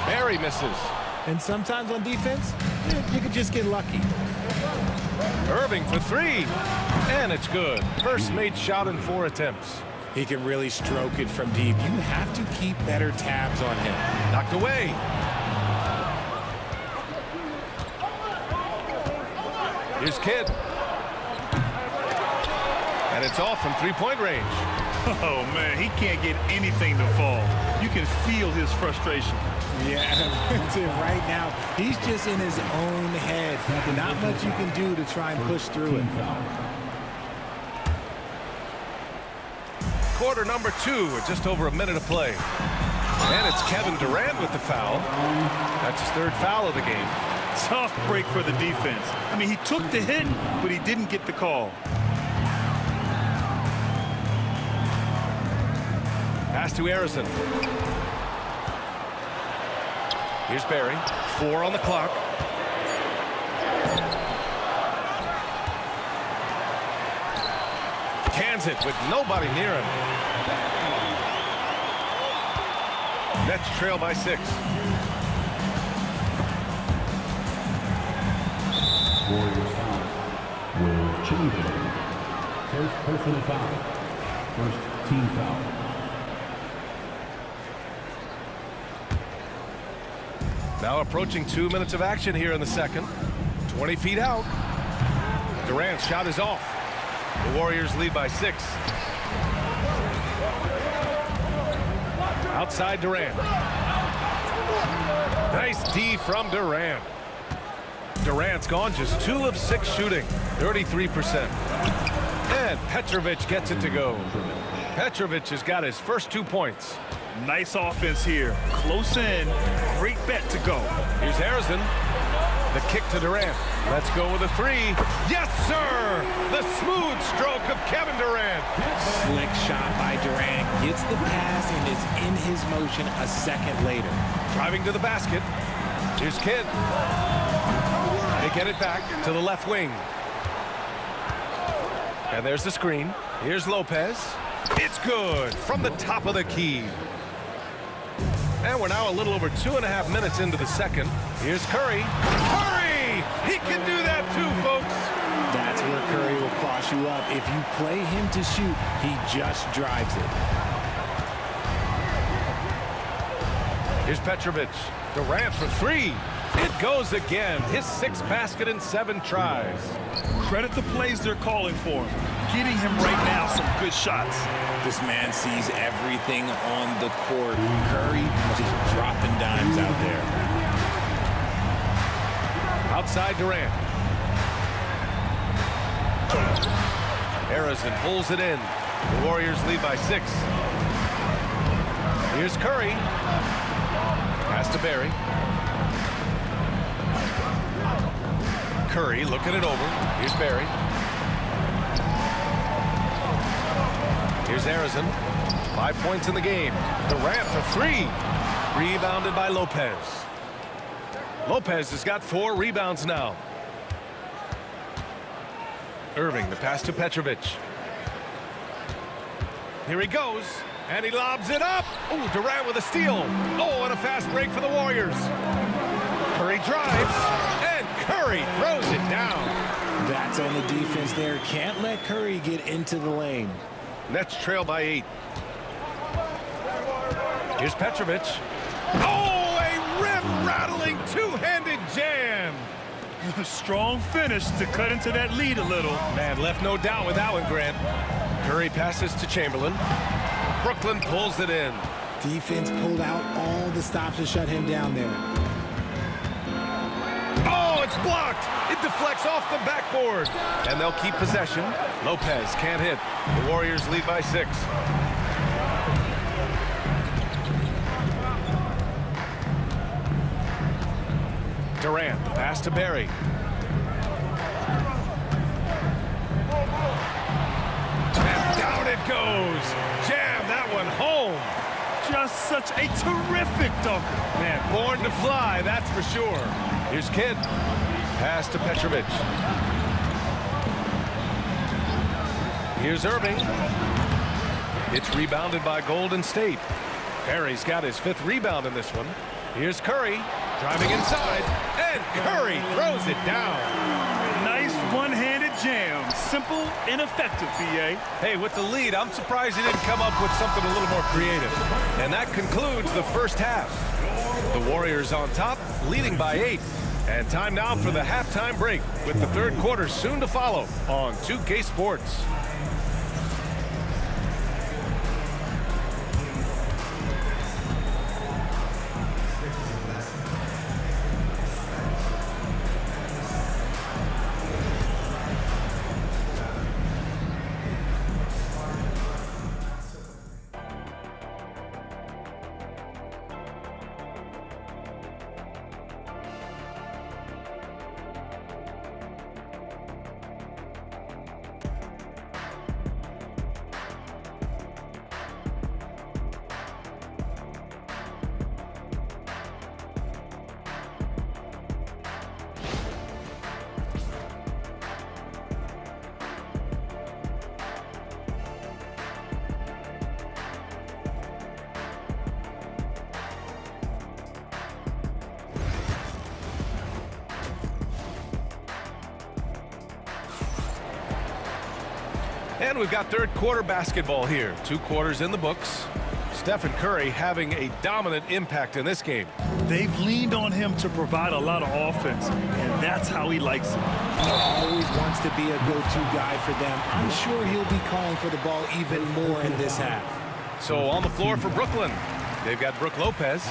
Barry misses. And sometimes on defense, you could just get lucky. Irving for 3. And it's good. First made shot in 4 attempts. He can really stroke it from deep. You have to keep better tabs on him. Knocked away. Here's Kidd. And it's off from 3-point range. Oh, man, he can't get anything to fall. You can feel his frustration. Yeah, right now, he's just in his own head. Not much you can do to try and push through it. Quarter number 2 with just over a minute of play. And it's Kevin Durant with the foul. That's his 3rd foul of the game. Tough break for the defense. I mean, he took the hit, but he didn't get the call. Pass to Harrison. Here's Barry. 4 on the clock. Cans it with nobody near him. Nets trail by 6. Warriors foul with Changing. First personal foul. First team foul. Now approaching 2 minutes of action here in the second. 20 feet out. Durant's shot is off. The Warriors lead by 6. Outside Durant. Nice D from Durant. Durant's gone just 2 of 6 shooting, 33%. And Petrovic gets it to go. Petrovic has got his first 2 points. Nice offense here. Close in. Great bet to go. Here's Harrison. The kick to Durant. Let's go with a 3. Yes, sir! The smooth stroke of Kevin Durant. Slick shot by Durant. Gets the pass and is in his motion a second later. Driving to the basket. Here's Kidd. They get it back to the left wing. And there's the screen. Here's Lopez. It's good from the top of the key. And we're now a little over 2.5 minutes into the second. Here's Curry. Curry! He can do that too, folks. That's where Curry will cross you up. If you play him to shoot, he just drives it. Here's Petrovic. Durant for 3. It goes again. His 6th basket in 7 tries. Credit the plays they're calling for him. Getting him right now some good shots. This man sees everything on the court. Curry just dropping dimes out there. Outside Durant. Harrison pulls it in. The Warriors lead by 6. Here's Curry. Pass to Barry. Curry looking it over. Here's Barry. Here's Harrison. 5 points in the game. Durant for 3. Rebounded by Lopez. Lopez has got 4 rebounds now. Irving, the pass to Petrovic. Here he goes. And he lobs it up. Oh, Durant with a steal. Oh, and a fast break for the Warriors. Curry drives. And Curry throws it down. That's on the defense there. Can't let Curry get into the lane. Nets trail by 8. Here's Petrovic. Oh, a rim-rattling two-handed jam. A strong finish to cut into that lead a little. Man, left no doubt with that one, Grant. Curry passes to Chamberlain. Brooklyn pulls it in. Defense pulled out all the stops to shut him down there. Oh, it's blocked. It deflects off the backboard. And they'll keep possession. Lopez can't hit. The Warriors lead by 6. Durant, pass to Barry. And down it goes. Jam that one home. Just such a terrific dunker. Man, born to fly, that's for sure. Here's Kidd. Pass to Petrovic. Here's Irving. It's rebounded by Golden State. Barry's got his 5th rebound in this one. Here's Curry. Driving inside, and Curry throws it down. Nice one-handed jam. Simple and effective, B.A. Hey, with the lead, I'm surprised he didn't come up with something a little more creative. And that concludes the first half. The Warriors on top, leading by 8. And time now for the halftime break, with the third quarter soon to follow on 2K Sports. And we've got third quarter basketball here. 2 quarters in the books. Stephen Curry having a dominant impact in this game. They've leaned on him to provide a lot of offense, and that's how he likes it. He always wants to be a go-to guy for them. I'm sure he'll be calling for the ball even more in this half. So on the floor for Brooklyn, they've got Brook Lopez,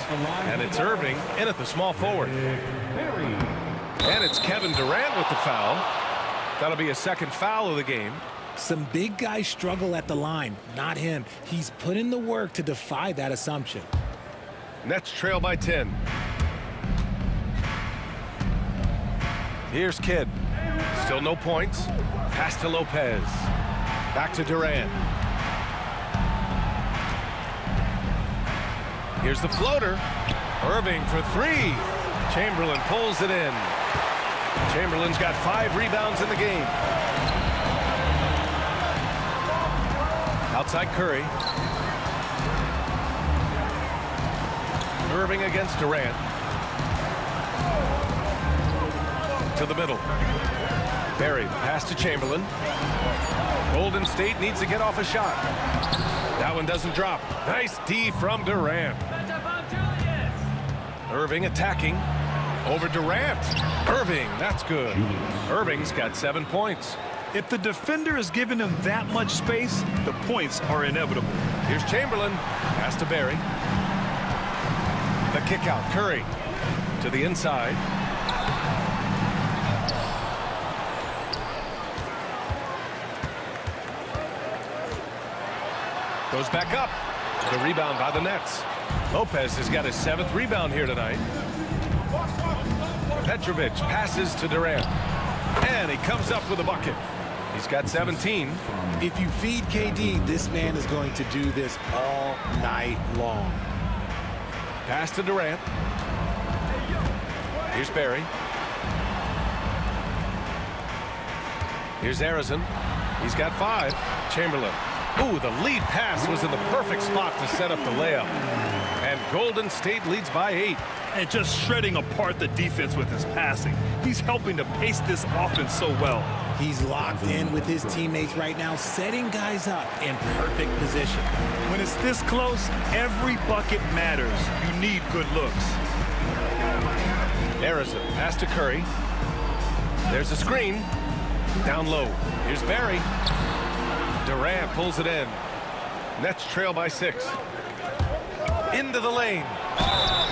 and it's Irving in at the small forward. And it's Kevin Durant with the foul. That'll be a second foul of the game. Some big guys struggle at the line, not him. He's put in the work to defy that assumption. Nets trail by 10. Here's Kidd. Still no points. Pass to Lopez. Back to Durant. Here's the floater. Irving for 3. Chamberlain pulls it in. Chamberlain's got 5 rebounds in the game. Outside Curry. Irving against Durant. To the middle. Barry, pass to Chamberlain. Golden State needs to get off a shot. That one doesn't drop. Nice D from Durant. Irving attacking. Over Durant. Irving, that's good. Irving's got 7 points. If the defender is giving him that much space, the points are inevitable. Here's Chamberlain. Pass to Barry. The kick out. Curry to the inside. Goes back up. The rebound by the Nets. Lopez has got his 7th rebound here tonight. Petrovic passes to Durant. And he comes up with a bucket. He's got 17. If you feed KD, this man is going to do this all night long. Pass to Durant. Here's Barry. Here's Arizon. He's got 5. Chamberlain. Ooh, the lead pass was in the perfect spot to set up the layup. And Golden State leads by 8. And just shredding apart the defense with his passing. He's helping to pace this offense so well. He's locked in with his teammates right now, setting guys up in perfect position. When it's this close, every bucket matters. You need good looks. Arizon, pass to Curry. There's a screen. Down low. Here's Barry. Durant pulls it in. Nets trail by 6. Into the lane.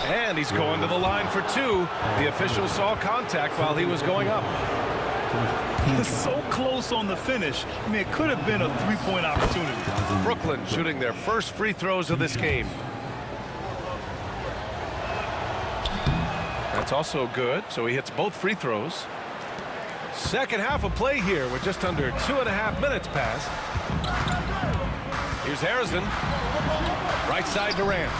And he's going to the line for 2. The official saw contact while he was going up. He's so close on the finish. I mean, it could have been a 3-point opportunity. Brooklyn shooting their first free throws of this game. That's also good, so he hits both free throws. Second half of play here with just under 2.5 minutes passed. Here's Harrison. Right side Durant.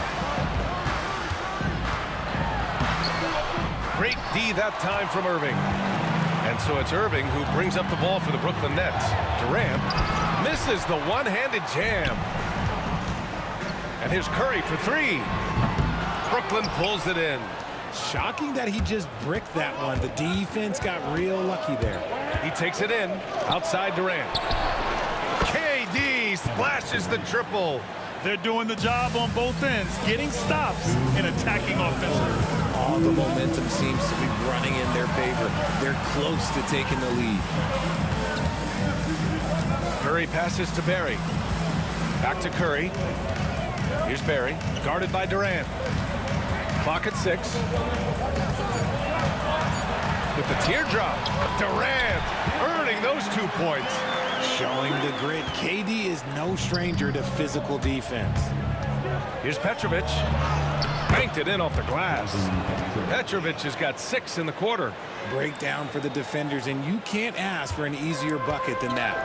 Great D that time from Irving. And so it's Irving who brings up the ball for the Brooklyn Nets. Durant misses the one-handed jam. And here's Curry for 3. Brooklyn pulls it in. Shocking that he just bricked that one. The defense got real lucky there. He takes it in. Outside Durant. KD splashes the triple. They're doing the job on both ends, getting stops and attacking offensively. All the momentum seems to be running in their favor. They're close to taking the lead. Curry passes to Barry. Back to Curry. Here's Barry, guarded by Durant. Clock at 6. With the teardrop, Durant earning those 2 points. Showing the grit. KD is no stranger to physical defense. Here's Petrovic. Banked it in off the glass. Petrovic has got 6 in the quarter. Breakdown for the defenders, and you can't ask for an easier bucket than that.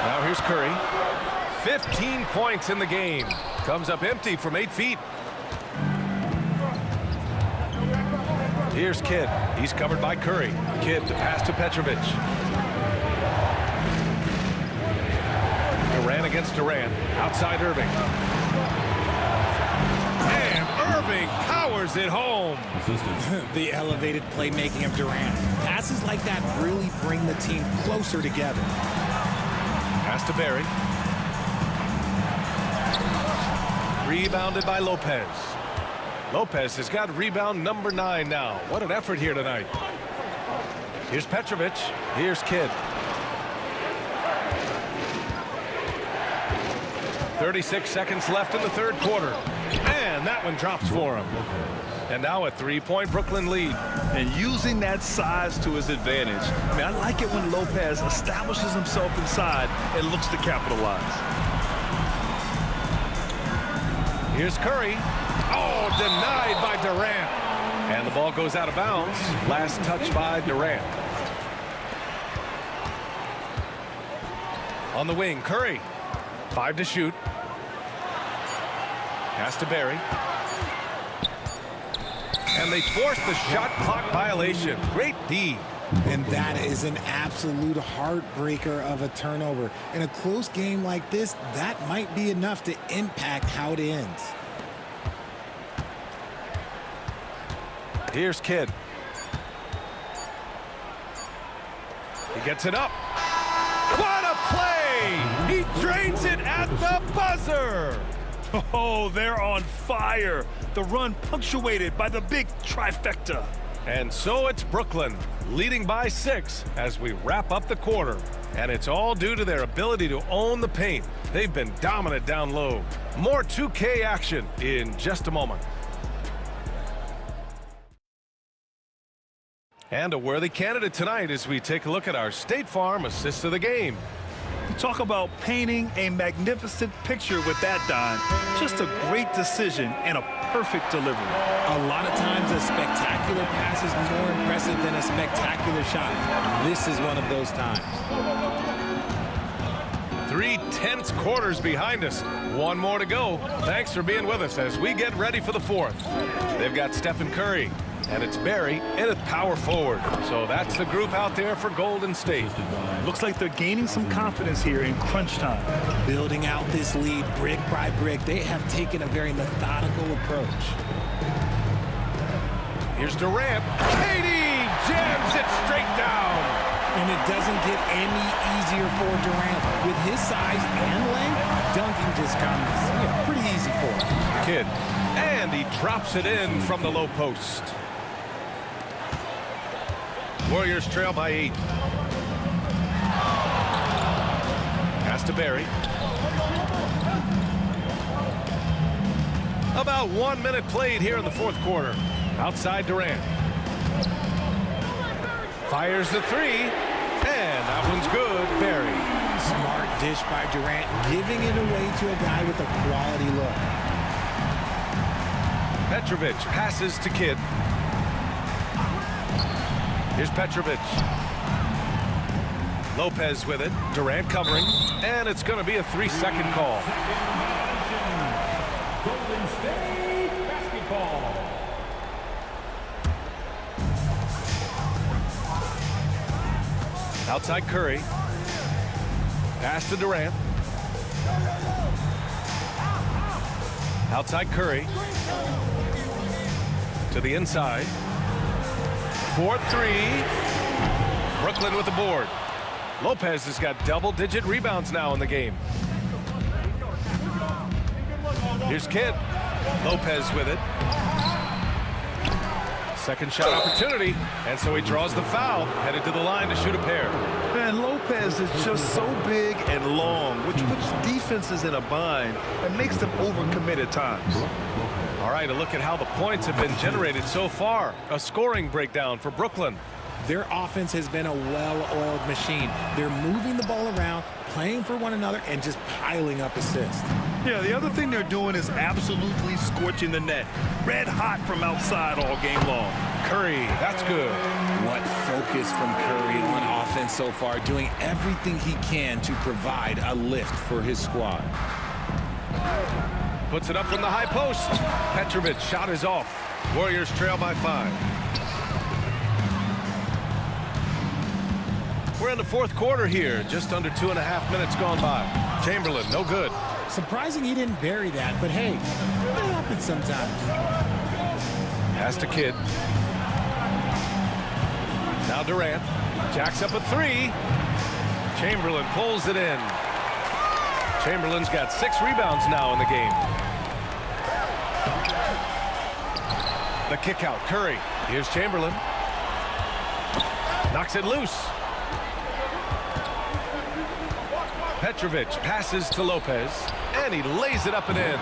Now here's Curry. 15 points in the game. Comes up empty from 8 feet. Here's Kidd. He's covered by Curry. Kidd to pass to Petrovic. Durant against Durant. Outside Irving. And Irving powers it home. The elevated playmaking of Durant. Passes like that really bring the team closer together. Pass to Barry. Rebounded by Lopez. Lopez has got rebound number 9 now. What an effort here tonight. Here's Petrovic. Here's Kidd. 36 seconds left in the third quarter. And that one drops for him. And now a 3-point Brooklyn lead. And using that size to his advantage. I mean, I like it when Lopez establishes himself inside and looks to capitalize. Here's Curry. Oh, denied by Durant. And the ball goes out of bounds. Last touch by Durant. On the wing, Curry. 5 to shoot. Pass to Barry. And they force the shot clock violation. Great D. And that is an absolute heartbreaker of a turnover. In a close game like this, that might be enough to impact how it ends. Here's Kidd. He gets it up. What a play! He drains it at the buzzer! Oh, they're on fire. The run punctuated by the big trifecta. And so it's Brooklyn, leading by 6 as we wrap up the quarter. And it's all due to their ability to own the paint. They've been dominant down low. More 2K action in just a moment. And a worthy candidate tonight as we take a look at our State Farm assist of the game. Talk about painting a magnificent picture with that dime. Just a great decision and a perfect delivery. A lot of times a spectacular pass is more impressive than a spectacular shot. This is one of those times. 3 tense quarters behind us. One more to go. Thanks for being with us as we get ready for the 4th. They've got Stephen Curry. And it's Barry and it's power forward. So that's the group out there for Golden State. Looks like they're gaining some confidence here in crunch time. Building out this lead brick by brick. They have taken a very methodical approach. Here's Durant. KD jams it straight down. And it doesn't get any easier for Durant. With his size and length, dunking just comes pretty easy for him. Kidd. And he drops it in from the low post. Warriors trail by 8. Pass to Barry. About 1 minute played here in the 4th quarter. Outside Durant. Fires the 3. And that one's good. Barry. Smart dish by Durant, giving it away to a guy with a quality look. Petrovic passes to Kidd. Here's Petrovic. Lopez with it. Durant covering. And it's going to be a 3-second call. Golden State basketball. Outside Curry. Pass to Durant. Outside Curry. To the inside. 4-3. Brooklyn with the board. Lopez has got double-digit rebounds now in the game. Here's Kidd. Lopez with it. Second shot opportunity. And so he draws the foul. Headed to the line to shoot a pair. Man, Lopez is just so big and long, which puts defenses in a bind and makes them overcommit at times. All right, a look at how the points have been generated so far. A scoring breakdown for Brooklyn. Their offense has been a well-oiled machine. They're moving the ball around, playing for one another, and just piling up assists. Yeah, the other thing they're doing is absolutely scorching the net. Red hot from outside all game long. Curry, that's good. What focus from Curry on offense so far, doing everything he can to provide a lift for his squad. Puts it up from the high post. Petrovic shot is off. Warriors trail by 5. We're in the 4th quarter here. Just under 2.5 minutes gone by. Chamberlain, no good. Surprising he didn't bury that, but hey, happens sometimes. Pass to Kidd. Now Durant. Jacks up a three. Chamberlain pulls it in. Chamberlain's got 6 rebounds now in the game. The kick out, Curry. Here's Chamberlain. Knocks it loose. Petrovic passes to Lopez, and he lays it up and in.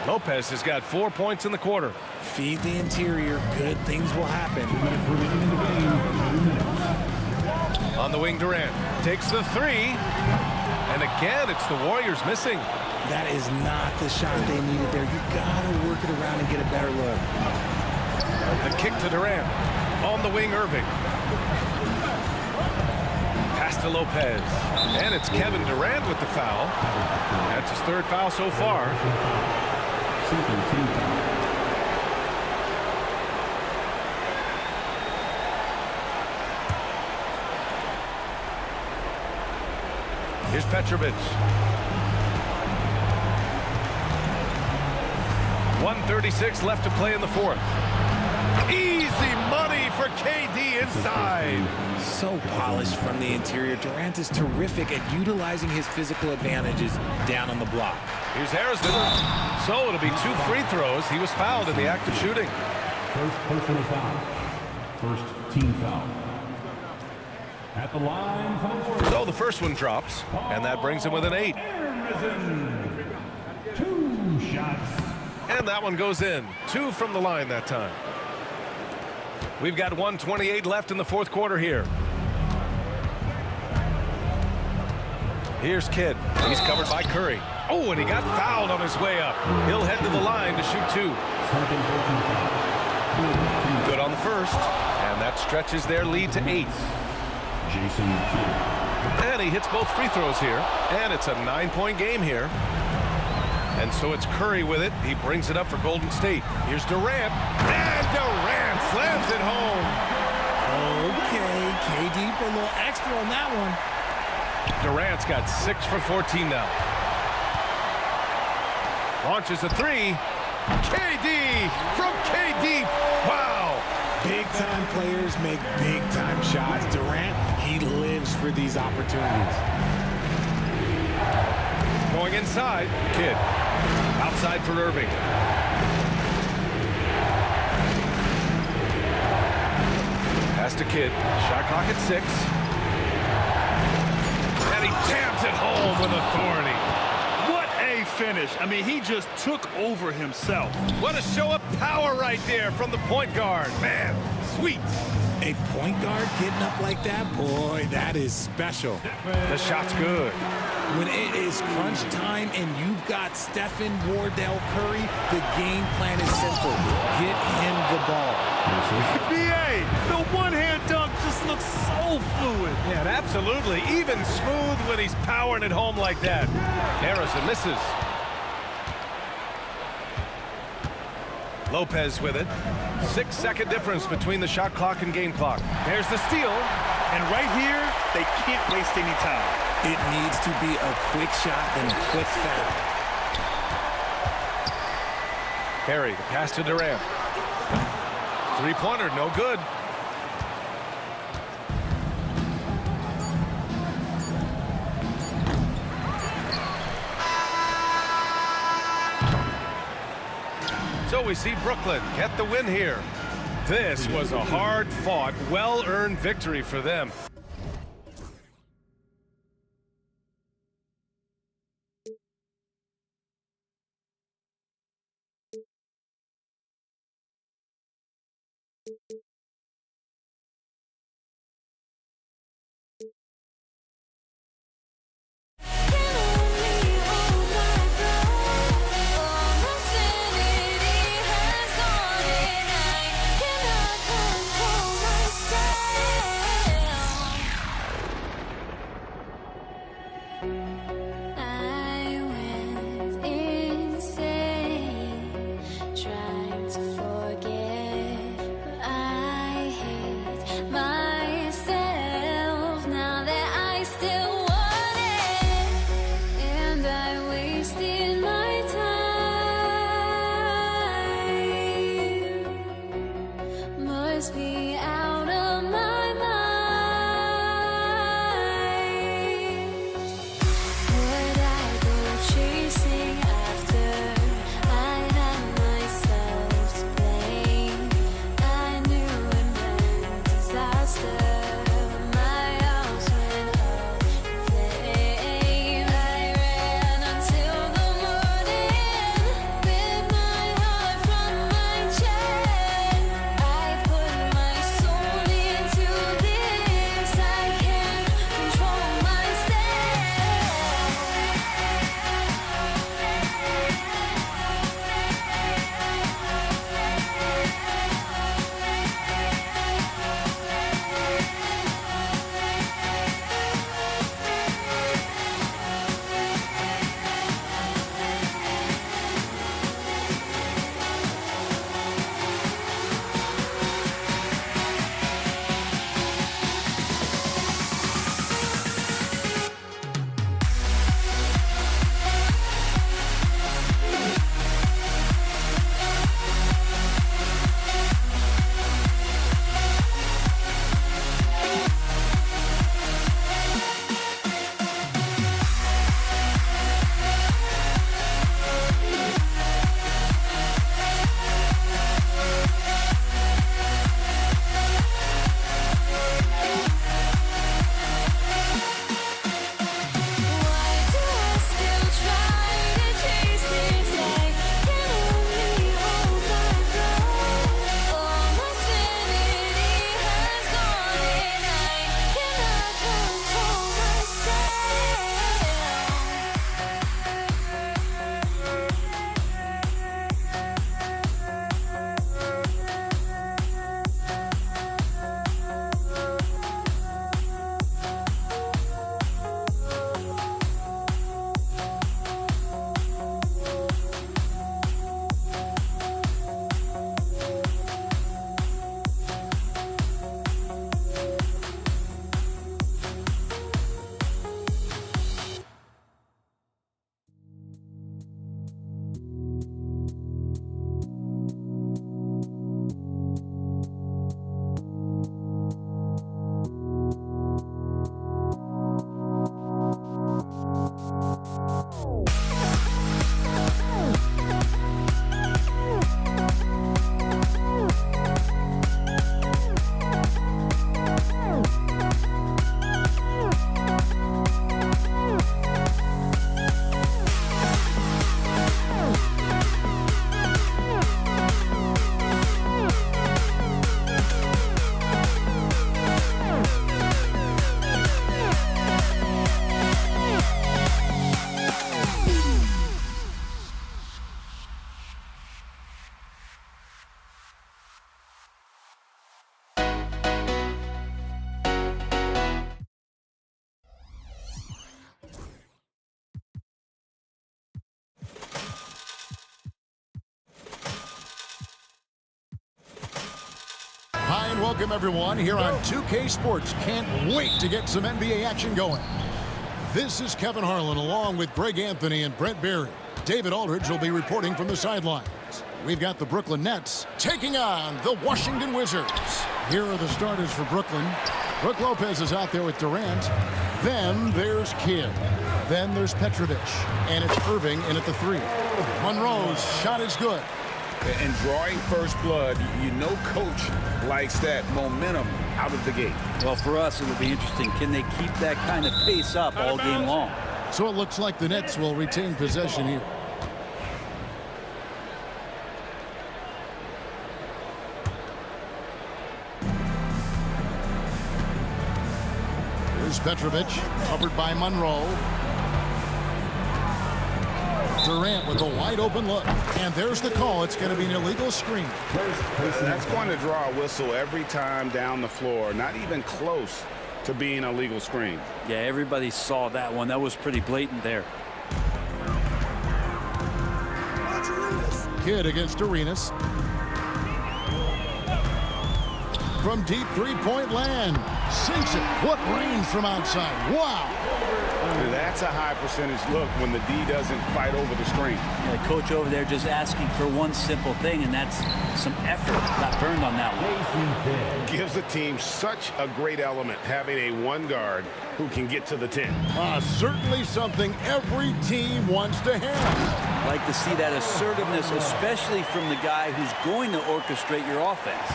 Lopez has got 4 points in the quarter. Feed the interior. Good things will happen. On the wing, Durant takes the three. And again, it's the Warriors missing. That is not the shot they needed there. You got to work it around and get a better look. The kick to Durant. On the wing, Irving. Pass to Lopez. And it's Kevin Durant with the foul. That's his 3rd foul so far. Here's Petrovic. 1:36 left to play in the 4th. Easy money for KD inside. So polished from the interior. Durant is terrific at utilizing his physical advantages down on the block. Here's Harrison. So it'll be 2 free throws. He was fouled in the act of shooting. First personal foul. First team foul. At the line for the Warriors. So the first one drops, and that brings him with an 8. 2 shots. And that one goes in. 2 from the line that time. We've got 1:28 left in the 4th quarter here. Here's Kidd. He's covered by Curry. Oh, and he got fouled on his way up. He'll head to the line to shoot 2. Good on the first, and that stretches their lead to 8. And he hits both free throws here, and it's a 9-point game here. And so it's Curry with it. He brings it up for Golden State. Here's Durant, and Durant slams it home. Okay, KD for a little extra on that one. Durant's got 6 for 14 now. Launches a 3. KD from KD. Wow. Big-time players make big-time shots. Durant, he lives for these opportunities. Going inside, Kidd. Outside for Irving. Pass to Kidd. Shot clock at 6. And he jams it home with authority. What a finish. I mean, he just took over himself. What a show of power right there from the point guard. Man, sweet. A point guard getting up like that, boy, that is special. The shot's good. When it is crunch time and you've got Stephen, Wardell, Curry, the game plan is simple. Get him the ball. BA, the one-hand dunk just looks so fluid. Yeah, absolutely. Even smooth when he's powering it home like that. Harrison misses. Lopez with it. 6-second difference between the shot clock and game clock. There's the steal. And right here, they can't waste any time. It needs to be a quick shot and a quick foul. Harry, the pass to Durant. 3-pointer, no good. So we see Brooklyn get the win here. This was a hard-fought, well-earned victory for them. welcome everyone here on 2K Sports. Can't wait to get some NBA action going. This is Kevin Harlan along with Greg Anthony and Brent Barry. David Aldridge will be reporting from the sidelines. We've got the Brooklyn Nets taking on the Washington Wizards. Here are the starters for Brooklyn. Brook Lopez is out there with Durant. Then there's Kidd. Then there's Petrovic. And it's Irving in at the 3. Monroe's shot is good. And drawing first blood, you know coach likes that momentum out of the gate. Well, for us, it'll be interesting. Can they keep that kind of pace up all game long? So it looks like the Nets will retain possession here. Here's Petrovic, covered by Monroe. Durant with a wide open look. And there's the call. It's going to be an illegal screen. That's going to draw a whistle every time down the floor. Not even close to being a legal screen. Yeah, everybody saw that one. That was pretty blatant there. Kidd against Arenas. From deep three-point land. Sinks it. What range from outside. Wow. That's a high percentage look when the D doesn't fight over the screen. Yeah, coach over there just asking for one simple thing, and that's some effort. Got burned on that one. Gives the team such a great element having a one guard who can get to the 10. Certainly something every team wants to have. Like to see that assertiveness, especially from the guy who's going to orchestrate your offense.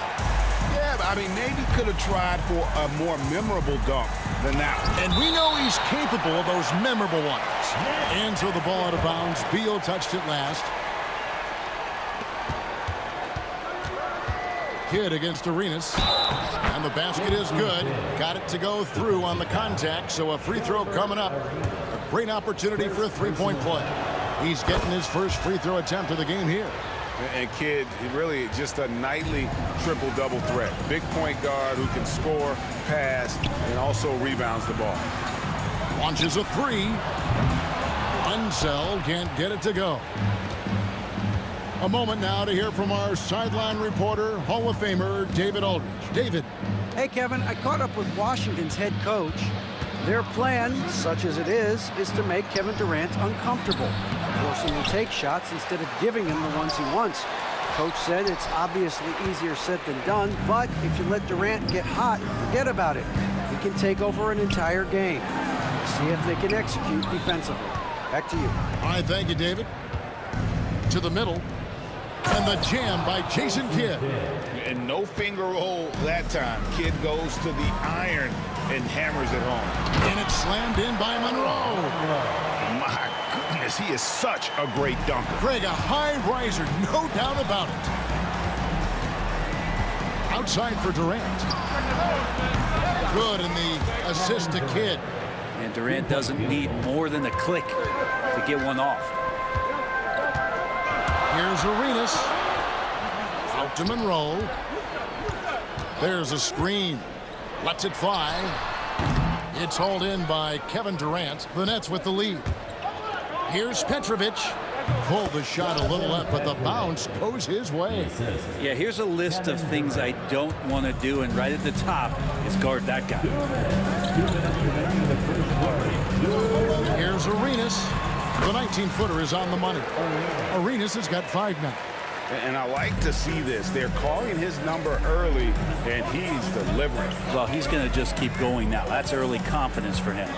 Yeah, but I mean, maybe could have tried for a more memorable dunk than that one. And we know he's capable of those memorable ones. And so the ball out of bounds. Beal touched it last. Kidd against Arenas. And the basket is good. Got it to go through on the contact, so a free throw coming up. A great opportunity for a three-point play. He's getting his first free throw attempt of the game here. And Kidd, really just a nightly triple-double threat. Big point guard who can score, pass, and also rebounds the ball. Launches a 3. Unseld can't get it to go. A moment now to hear from our sideline reporter, Hall of Famer David Aldridge. David. Hey, Kevin, I caught up with Washington's head coach. Their plan, such as it is to make Kevin Durant uncomfortable, forcing him to take shots instead of giving him the ones he wants. Coach said it's obviously easier said than done, but if you let Durant get hot, forget about it. He can take over an entire game. See if they can execute defensively. Back to you. All right, thank you, David. To the middle. And the jam by Jason Kidd. And no finger roll that time. Kidd goes to the iron and hammers it home. And it's slammed in by Monroe. My goodness, he is such a great dunker. Greg, a high riser, no doubt about it. Outside for Durant. Good, and the assist to Kidd. And Durant doesn't need more than a click to get one off. Here's Arenas. Out to Monroe. There's a screen. Lets it fly. It's hauled in by Kevin Durant. The Nets with the lead. Here's Petrovic. Pulled the shot a little left, but the bounce goes his way. Yeah, here's a list of things I don't want to do, and right at the top is guard that guy. Here's Arenas. The 19-footer is on the money. Arenas has got 5 now. And I like to see this. They're calling his number early, and he's delivering. Well, he's going to just keep going now. That's early confidence for him.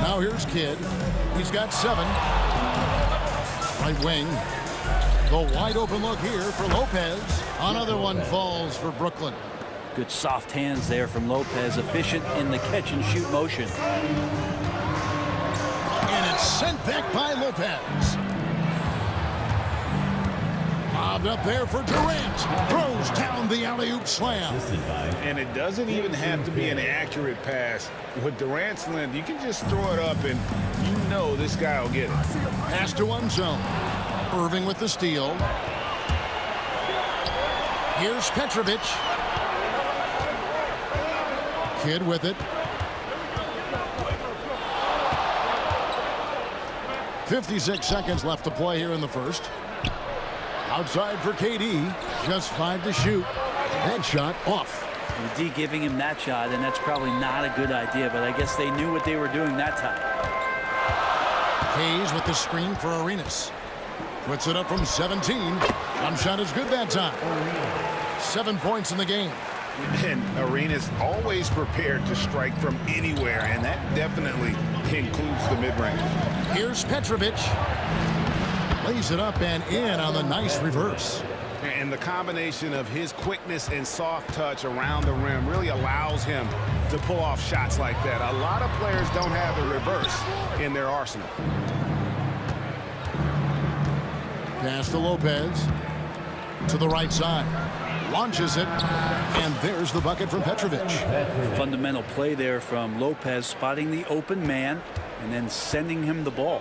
Now here's Kidd. He's got 7. Right wing. The wide open look here for Lopez. Another one falls for Brooklyn. Good soft hands there from Lopez. Efficient in the catch-and-shoot motion. And it's sent back by Lopez. Bobbed up there for Durant. Throws down the alley-oop slam. And it doesn't even have to be an accurate pass. With Durant's length, you can just throw it up, and you know this guy will get it. Pass to one zone. Irving with the steal. Here's Petrovic. Kidd with it. 56 seconds left to play here in the first. Outside for KD. Just 5 to shoot. That shot off. The D giving him that shot, and that's probably not a good idea, but I guess they knew what they were doing that time. Hayes with the screen for Arenas. Puts it up from 17. Jump shot is good that time. 7 points in the game. And Arenas always prepared to strike from anywhere, and that definitely includes the mid-range. Here's Petrovic. Lays it up and in on the nice reverse. And the combination of his quickness and soft touch around the rim really allows him to pull off shots like that. A lot of players don't have the reverse in their arsenal. Pass to Lopez. To the right side. Launches it. And there's the bucket from Petrovic. Fundamental play there from Lopez, spotting the open man and then sending him the ball.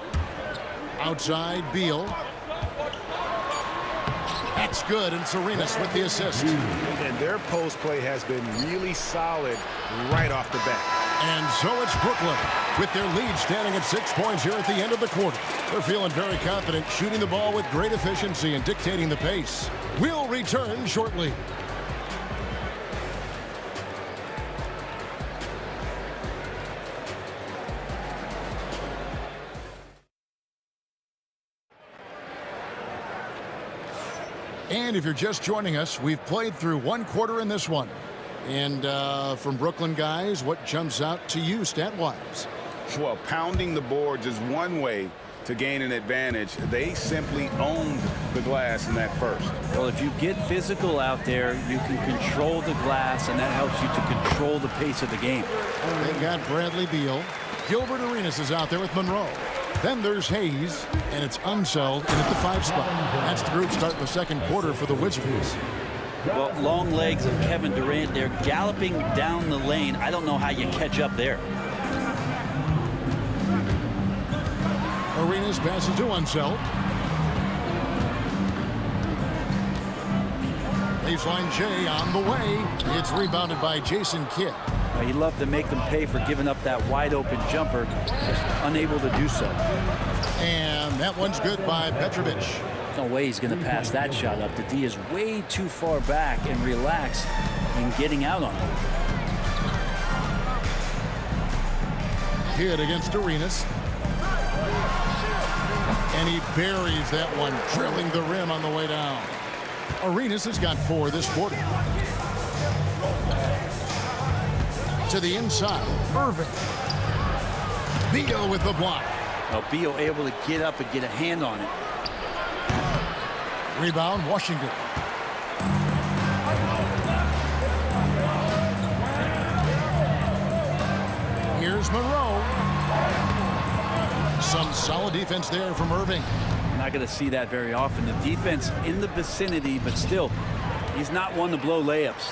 Outside, Beal. That's good, and Arenas with the assist. And their post play has been really solid right off the bat. And so it's Brooklyn with their lead standing at 6 points here at the end of the quarter. They're feeling very confident, shooting the ball with great efficiency and dictating the pace. We'll return shortly. And if you're just joining us, we've played through one quarter in this one. And from Brooklyn guys, what jumps out to you stat-wise? Well, pounding the boards is one way to gain an advantage. They simply owned the glass in that first. Well, if you get physical out there, you can control the glass, and that helps you to control the pace of the game. They got Bradley Beal. Gilbert Arenas is out there with Monroe. Then there's Hayes, and it's Unseld in at the 5 spot. That's the group starting the second quarter for the Wizards. Well, long legs of Kevin Durant. They're galloping down the lane. I don't know how you catch up there. Arenas passes to Unseld. Baseline J on the way. It's rebounded by Jason Kidd. He loved to make them pay for giving up that wide open jumper, just unable to do so. And that one's good by Petrovic. No way he's going to pass that shot up. The D is way too far back and relaxed in getting out on it. Kidd against Arenas. And he buries that one, drilling the rim on the way down. Arenas has got 4 this quarter. To the inside, Irving. Beal with the block. Well, Beal able to get up and get a hand on it. Rebound, Washington. Here's Monroe. Some solid defense there from Irving. Not going to see that very often. The defense in the vicinity, but still, he's not one to blow layups.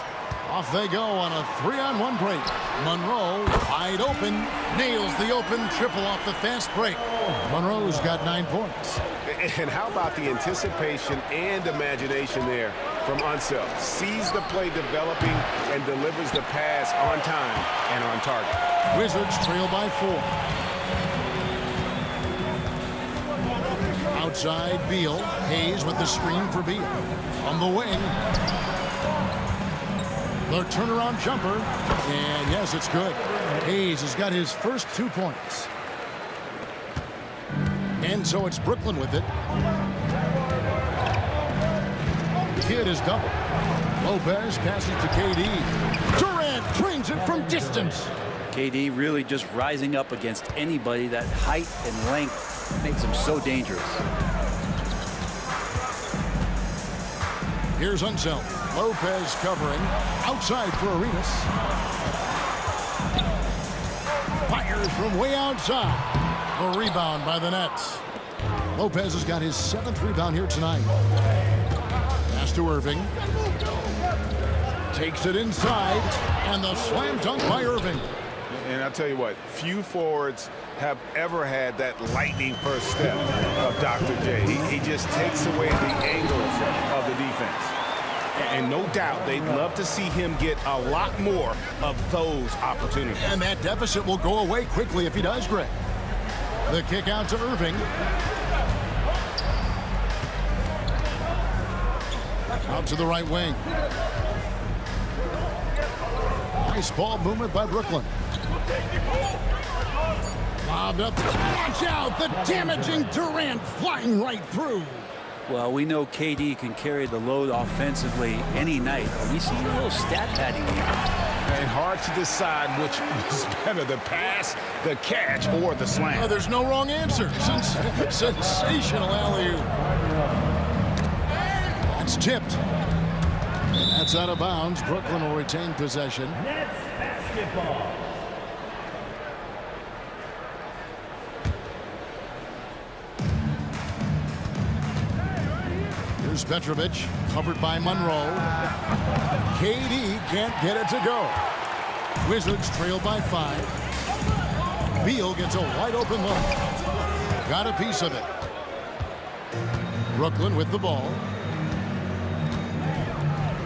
Off they go on a 3-on-1 break. Monroe, wide open, nails the open triple off the fast break. Monroe's got 9 points. And how about the anticipation and imagination there from Unseld? Sees the play developing and delivers the pass on time and on target. Wizards trail by 4. Outside, Beal. Hayes with the screen for Beal. On the wing. The turnaround jumper. And yes, it's good. Hayes has got his first 2 points. And so it's Brooklyn with it. Kidd is double. Lopez passes to KD. Durant drains it from distance. KD really just rising up against anybody. That height and length makes him so dangerous. Here's Unseld. Lopez covering. Outside for Arenas. Fires from way outside. The rebound by the Nets. Lopez has got his 7th rebound here tonight. Pass to Irving. Takes it inside. And the slam dunk by Irving. And I'll tell you what, few forwards have ever had that lightning first step of Dr. J. He just takes away the angles of the defense. And no doubt they'd love to see him get a lot more of those opportunities. And that deficit will go away quickly if he does, Greg. The kick out to Irving. Out to the right wing. Nice ball movement by Brooklyn. Lobbed up. Watch out. The damaging Durant flying right through. Well, we know KD can carry the load offensively any night. Are we seeing a little stat padding here? And hard to decide which was better, the pass, the catch, or the slam. Oh, there's no wrong answer. Sensational alley-oop. That's tipped. And that's out of bounds. Brooklyn will retain possession. Nets basketball. Here's Petrovic, covered by Monroe. KD can't get it to go. Wizards trail by 5. Beal gets a wide open look. Got a piece of it. Brooklyn with the ball.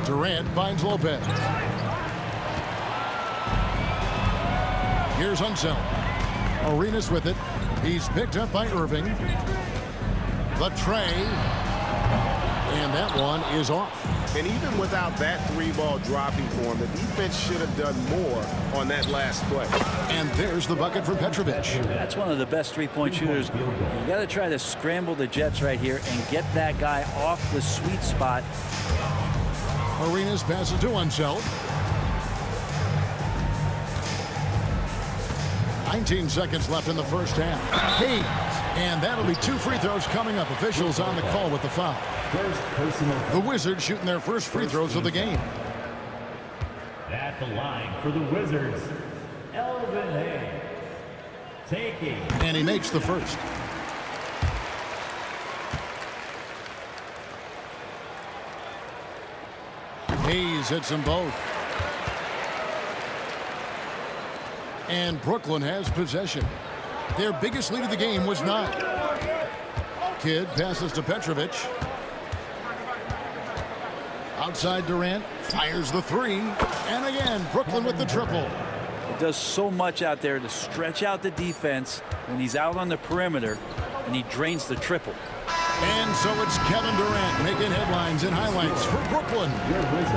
Durant finds Lopez. Here's Unseld. Arenas with it. He's picked up by Irving. The tray. And that one is off. And even without that 3-ball dropping for him, the defense should have done more on that last play. And there's the bucket for Petrovic. That's one of the best three-point shooters. You got to try to scramble the Jets right here and get that guy off the sweet spot. Arenas passes to Unseld. 19 seconds left in the first half. Hayes. And that'll be 2 free throws coming up. Officials on the call with the foul. The Wizards shooting their first free throws of the game. At the line for the Wizards, Elvin Hayes. Taking. And he makes the first. Hayes hits them both. And Brooklyn has possession. Their biggest lead of the game was 9. Kidd passes to Petrovic. Outside Durant, fires the 3. And again, Brooklyn with the triple. It does so much out there to stretch out the defense when he's out on the perimeter, and he drains the triple. And so it's Kevin Durant making headlines and highlights for Brooklyn.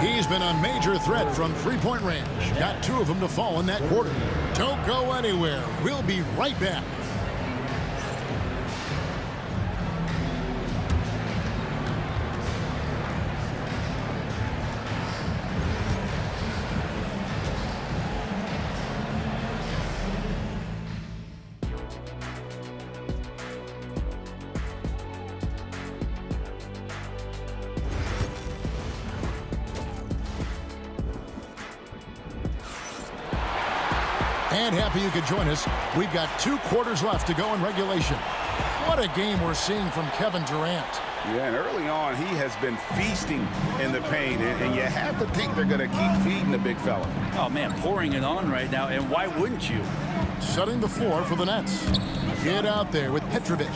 He's been a major threat from three-point range. Got 2 of them to fall in that quarter. Don't go anywhere. We'll be right back. And happy you could join us. We've got 2 quarters left to go in regulation. What a game we're seeing from Kevin Durant. Yeah, and early on, he has been feasting in the paint, and you have to think they're going to keep feeding the big fella. Oh, man, pouring it on right now, and why wouldn't you? Setting the floor for the Nets. Get out there with Petrovic.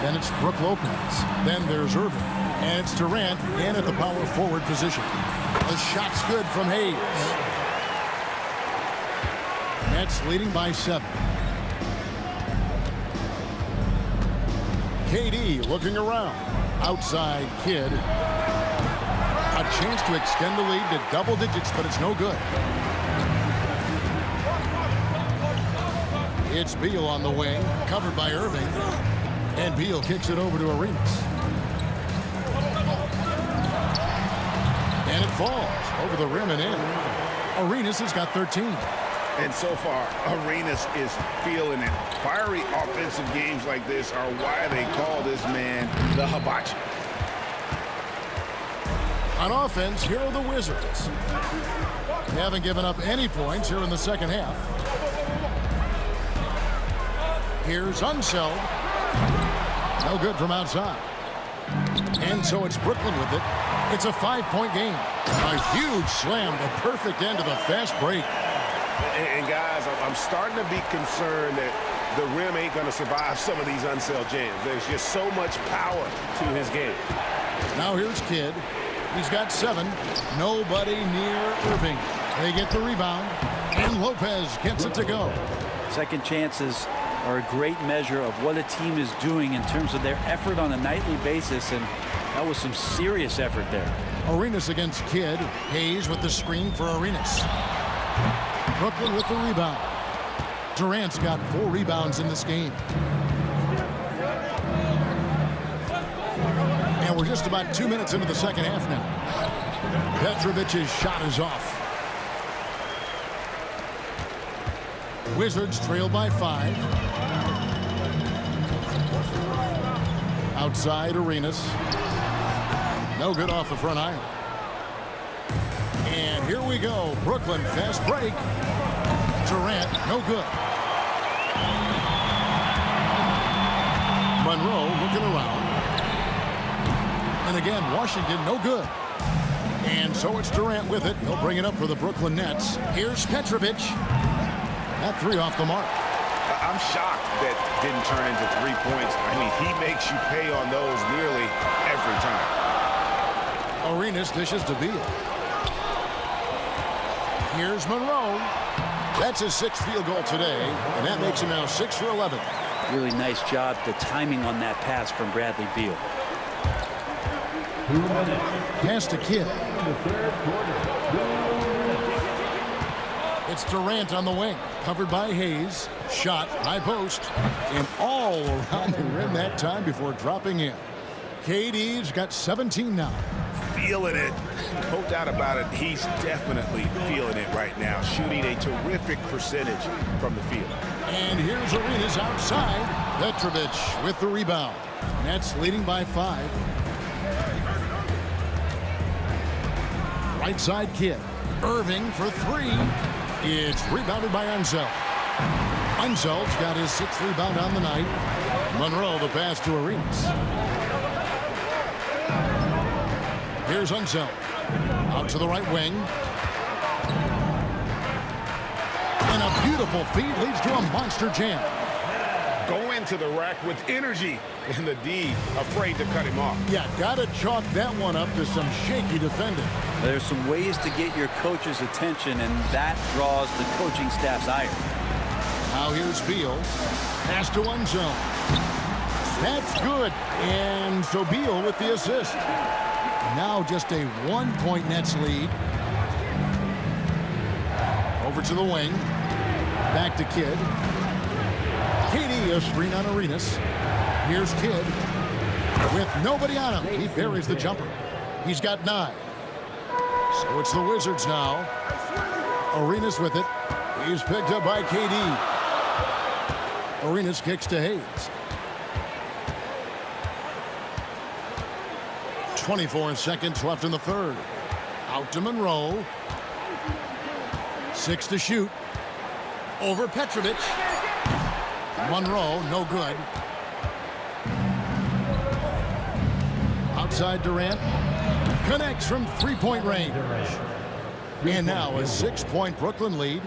Then it's Brook Lopez. Then there's Irving. And it's Durant in at the power forward position. The shot's good from Hayes. Nets leading by 7. KD looking around. Outside Kidd. A chance to extend the lead to double digits, but it's no good. It's Beal on the wing, covered by Irving. And Beal kicks it over to Arenas. And it falls over the rim and in. Arenas has got 13. And so far, Arenas is feeling it. Fiery offensive games like this are why they call this man the hibachi. On offense, here are the Wizards. They haven't given up any points here in the second half. Here's Unseld. No good from outside. And so it's Brooklyn with it. It's a 5-point game. A huge slam, the perfect end of the fast break. And guys, I'm starting to be concerned that the rim ain't going to survive some of these Unseld jams. There's just so much power to his game. Now here's Kidd. He's got 7. Nobody near Irving. They get the rebound, and Lopez gets it to go. Second chances are a great measure of what a team is doing in terms of their effort on a nightly basis, and that was some serious effort there. Arenas against Kidd. Hayes with the screen for Arenas. Brooklyn with the rebound. Durant's got 4 rebounds in this game. And we're just about 2 minutes into the second half now. Petrovic's shot is off. Wizards trail by 5. Outside Arenas. No good off the front iron. And here we go. Brooklyn fast break. Durant, no good. Monroe looking around. And again, Washington, no good. And so it's Durant with it. He'll bring it up for the Brooklyn Nets. Here's Petrovic. That 3 off the mark. I'm shocked that didn't turn into 3 points. I mean, he makes you pay on those nearly every time. Arenas dishes to Beal. Here's Monroe. That's his 6th field goal today, and that makes him now 6 for 11. Really nice job, the timing on that pass from Bradley Beal. Pass to Kidd. It's Durant on the wing, covered by Hayes. Shot, high post, and all around the rim that time before dropping in. KD's got 17 now. Feeling it. No doubt about it. He's definitely feeling it right now. Shooting a terrific percentage from the field. And here's Arenas outside. Petrovic with the rebound. Nets leading by 5. Right side Kidd. Irving for 3. It's rebounded by Unseld. Unseld's got his 6th rebound on the night. Monroe the pass to Arenas. Here's Unseld. Out to the right wing. And a beautiful feed leads to a monster jam. Go into the rack with energy, and the D afraid to cut him off. Yeah, gotta chalk that one up to some shaky defending. There's some ways to get your coach's attention, and that draws the coaching staff's ire. Now here's Beal. Pass to Unseld. That's good. And so Beal with the assist. Now just a 1-point Nets lead. Over to the wing. Back to Kidd. KD a screen on Arenas. Here's Kidd. With nobody on him, he buries the jumper. He's got 9. So it's the Wizards now. Arenas with it. He's picked up by KD. Arenas kicks to Hayes. 24 seconds left in the third. Out to Monroe. 6 to shoot. Over Petrovic. Monroe, no good. Outside Durant. Connects from 3-point range. And now a 6-point Brooklyn lead.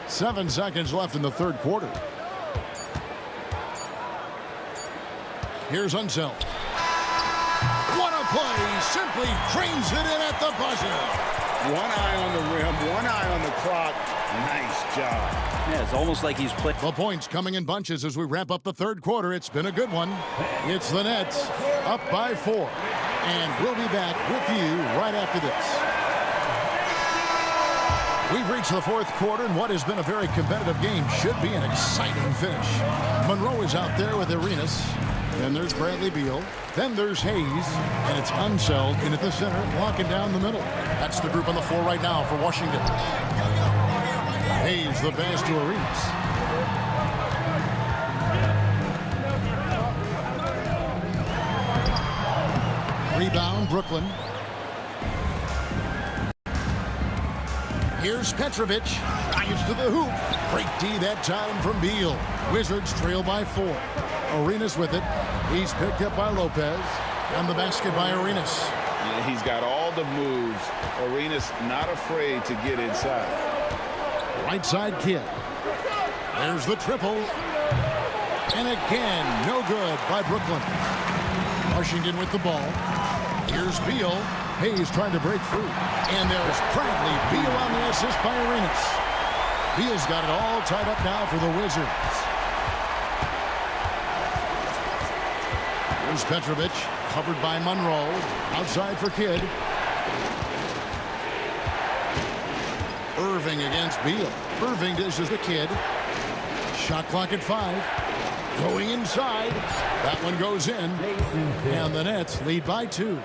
7 seconds left in the third quarter. Here's Unseld. What a play! Simply trains it in at the buzzer. One eye on the rim, one eye on the clock. Nice job. Yeah, it's almost like he's playing. The points coming in bunches as we wrap up the third quarter. It's been a good one. It's the Nets up by 4. And we'll be back with you right after this. We've reached the fourth quarter, and what has been a very competitive game should be an exciting finish. Monroe is out there with Arenas. Then there's Bradley Beal. Then there's Hayes. And it's Unseld in at the center, walking down the middle. That's the group on the floor right now for Washington. Hayes the pass to Arenas. Rebound, Brooklyn. Here's Petrovic. Drives to the hoop. Great D that time from Beal. Wizards trail by 4. Arenas with it. He's picked up by Lopez. And the basket by Arenas. Yeah, he's got all the moves. Arenas not afraid to get inside. Right side Kidd. There's the triple. And again, no good by Brooklyn. Washington with the ball. Here's Beal. Hayes trying to break free. And there's Bradley Beal on the assist by Arenas. Beal's got it all tied up now for the Wizards. Here's Petrovic, covered by Monroe. Outside for Kidd. Irving against Beal. Irving dishes the kid. Shot clock at 5. Going inside. That one goes in. And the Nets lead by 2.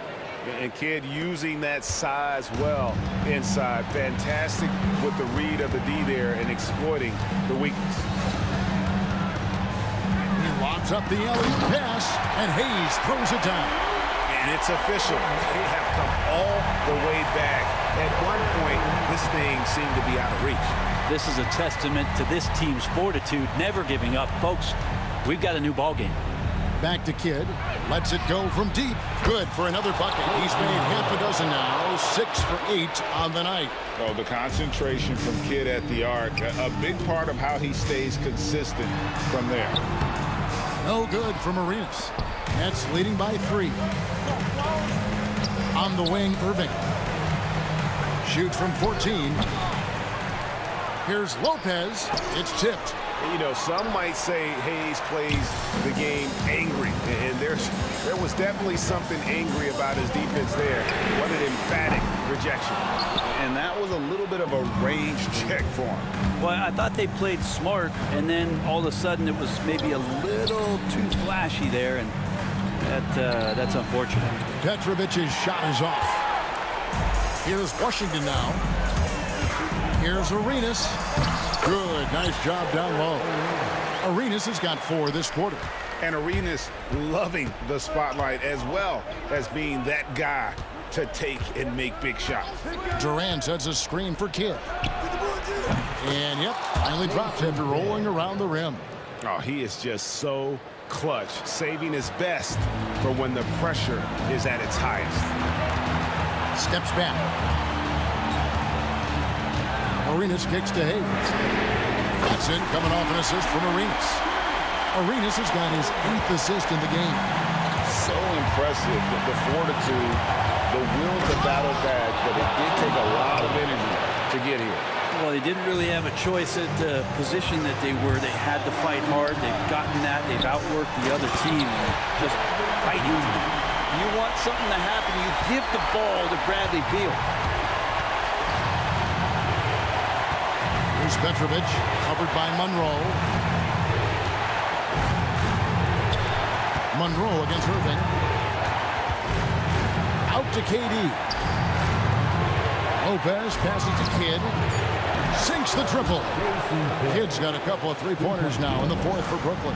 And Kidd using that size well inside. Fantastic with the read of the D there and exploiting the weakness. He lobs up the alley pass, and Hayes throws it down. And it's official. They have come all the way back. At one point, this thing seemed to be out of reach. This is a testament to this team's fortitude, never giving up. Folks, we've got a new ball game. Back to Kidd. Lets it go from deep. Good for another bucket. He's made half a dozen now. 6 for 8 on the night. Oh, the concentration from Kidd at the arc. A big part of how he stays consistent from there. No good from Arenas. Nets leading by 3. On the wing, Irving. Shoots from 14. Here's Lopez. It's tipped. You know, some might say Hayes plays the game angry, and there was definitely something angry about his defense there. What an emphatic rejection. And that was a little bit of a range check for him. Well, I thought they played smart, and then all of a sudden it was maybe a little too flashy there, and that's unfortunate. Petrovic's shot is off. Here's Washington now. Here's Arenas. Good, nice job down low. Arenas has got 4 this quarter. And Arenas loving the spotlight as well as being that guy to take and make big shots. Durant sets a screen for Kidd. And yep, finally drops after rolling around the rim. Oh, he is just so clutch, saving his best for when the pressure is at its highest. Steps back. Arenas kicks to Hayes. That's in, coming off an assist from Arenas. Arenas has got his 8th assist in the game. So impressive, the fortitude, the will to battle back, but it did take a lot of energy to get here. Well, they didn't really have a choice at the position that they were. They had to fight hard. They've gotten that. They've outworked the other team. Just fighting. You want something to happen, you give the ball to Bradley Beal. Here's Petrovic, covered by Monroe. Monroe against Irving. Out to KD. Lopez passes to Kidd. Sinks the triple. Kidd's got a couple of 3-pointers now in the 4th for Brooklyn.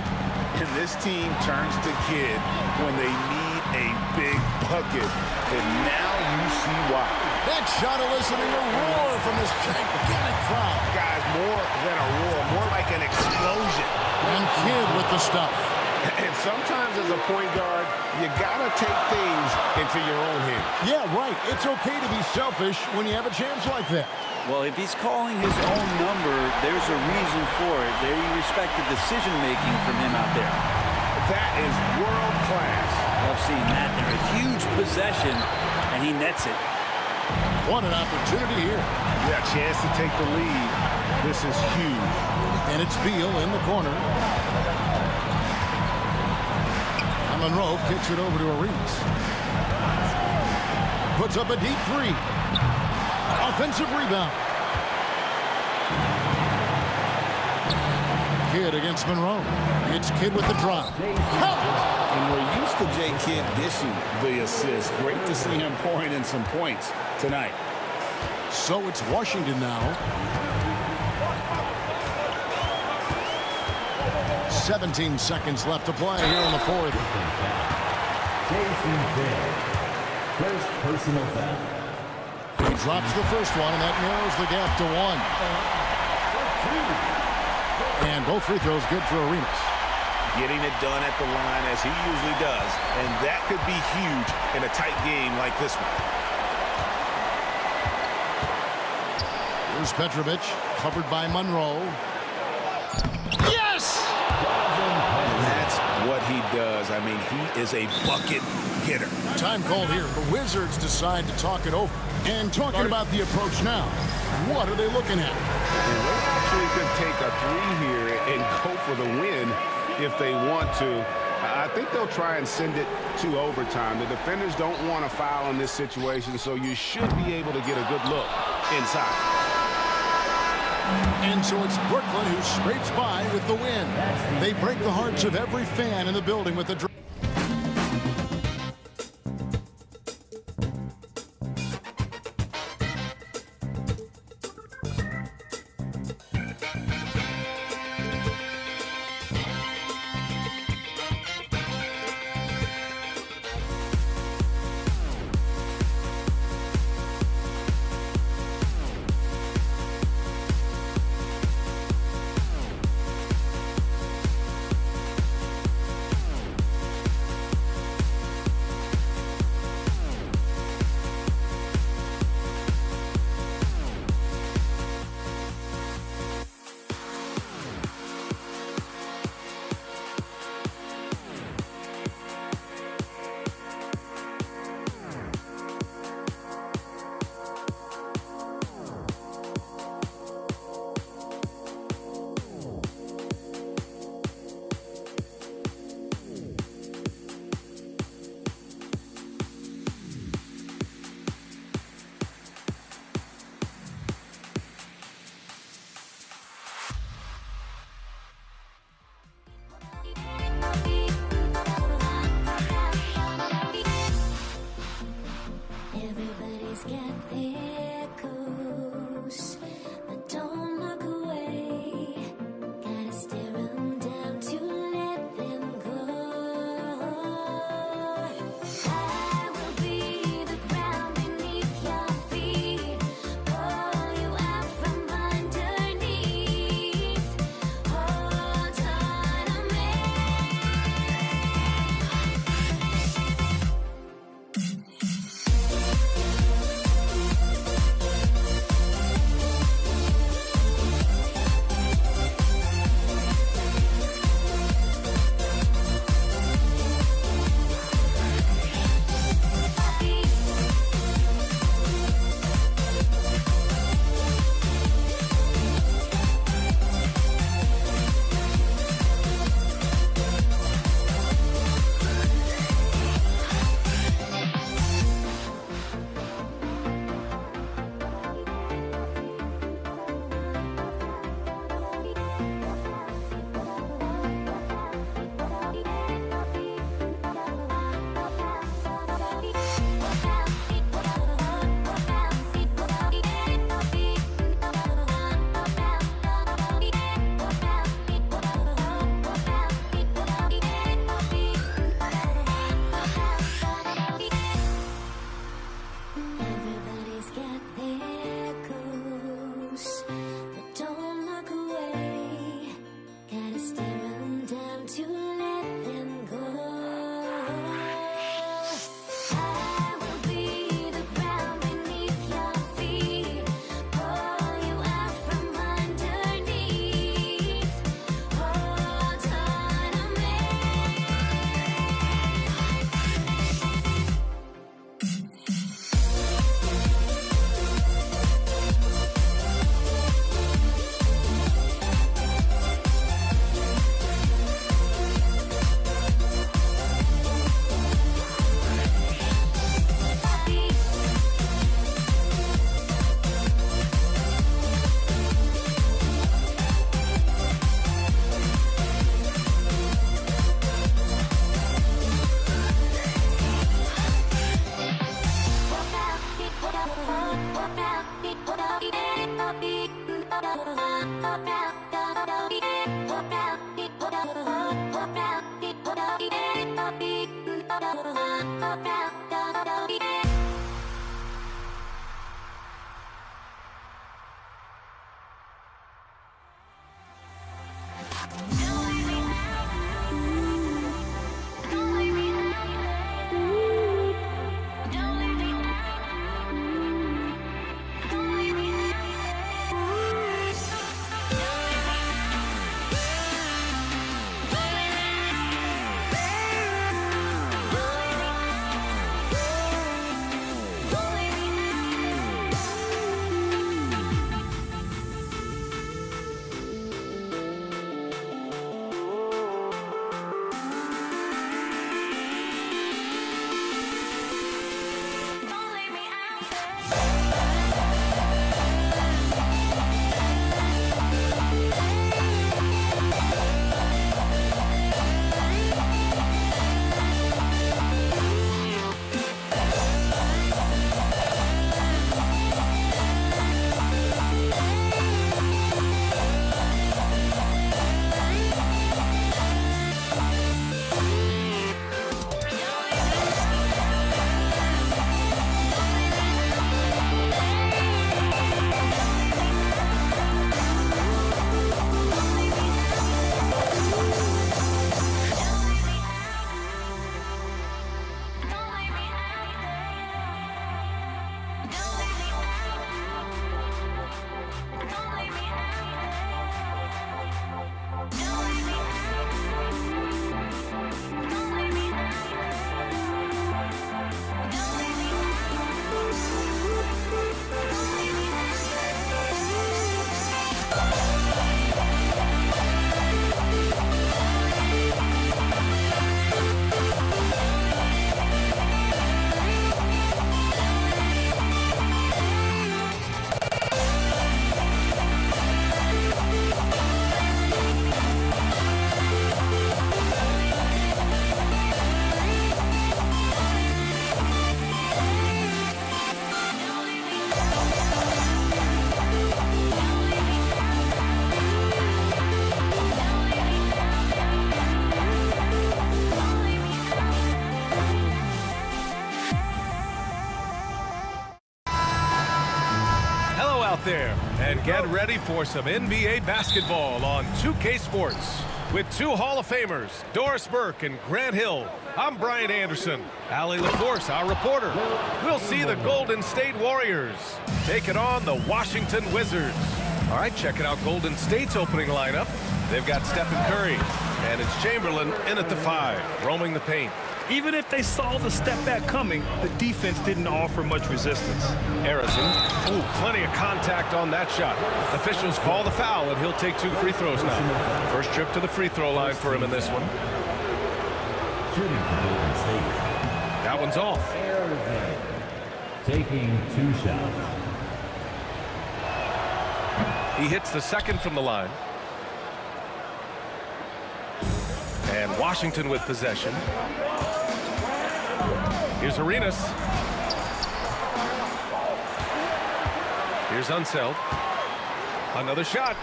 And this team turns to Kidd when they need a big bucket. And now you see why. That shot eliciting a roar from this gigantic crowd. Guys, more than a roar, more like an explosion. And Kidd with the stuff. And sometimes as a point guard, you gotta take things into your own hands. Yeah, right. It's okay to be selfish when you have a chance like that. Well, if he's calling his own number, there's a reason for it. They respect the decision-making from him out there. That is world class. Love seeing that. They're a huge possession, and he nets it. What an opportunity here. Yeah, chance to take the lead. This is huge. And it's Beal in the corner. And Monroe kicks it over to Arenas. Puts up a deep 3. Offensive rebound. Kidd against Monroe. It's Kidd with the drop. And we're used to Jay Kidd dishing the assist. Great to see him pouring in some points tonight. So it's Washington now. 17 seconds left to play here in the 4th. Jason Kidd, first personal foul. He drops the first one, and that narrows the gap to 1. And both free throws good for Arenas. Getting it done at the line as he usually does, and that could be huge in a tight game like this one. Here's Petrovic, covered by Monroe. Yes! And that's what he does. I mean, he is a bucket getter. Time called here. The Wizards decide to talk it over. And talking about the approach now, what are they looking at? And they actually could take a 3 here and go for the win if they want to. I think they'll try and send it to overtime. The defenders don't want to foul in this situation, so you should be able to get a good look inside. And so it's Brooklyn who scrapes by with the win. They break the hearts of every fan in the building with the draw. Everybody's got their goals, but don't look away. Gotta stare 'em down to let them go. I will be the ground beneath your feet, pull you out from underneath. Hold on to me. Everybody's got their goals, but don't look away. Gotta stare 'em down to let them go. I will be the ground beneath your feet, pull you out from underneath. Hold on to me. Get ready for some NBA basketball on 2K Sports. With two Hall of Famers, Doris Burke and Grant Hill, I'm Brian Anderson. Allie LaForce, our reporter. We'll see the Golden State Warriors taking on the Washington Wizards. All right, checking out Golden State's opening lineup. They've got Stephen Curry, and it's Chamberlain in at the 5, roaming the paint. Even if they saw the step back coming, the defense didn't offer much resistance. Harrison, plenty of contact on that shot. Officials call the foul, and he'll take 2 free throws now. First trip to the free throw line for him in this one. That one's off. Taking 2 shots. He hits the second from the line. And Washington with possession. Here's Arenas. Here's Unseld. Another shot.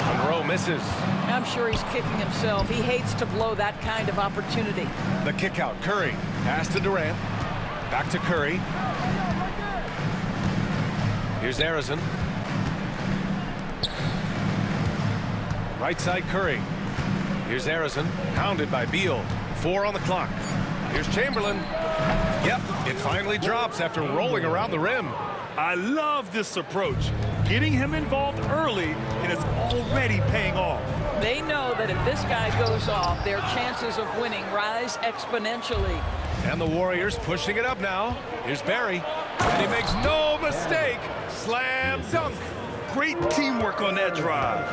Monroe misses. I'm sure he's kicking himself. He hates to blow that kind of opportunity. The kick out. Curry. Pass to Durant. Back to Curry. Here's Harrison. Right side Curry. Here's Harrison. Pounded by Beal. 4 on the clock. Here's Chamberlain. Yep, it finally drops after rolling around the rim. I love this approach. Getting him involved early, and it's already paying off. They know that if this guy goes off, their chances of winning rise exponentially. And the Warriors pushing it up now. Here's Barry. And he makes no mistake. Slam dunk. Great teamwork on that drive.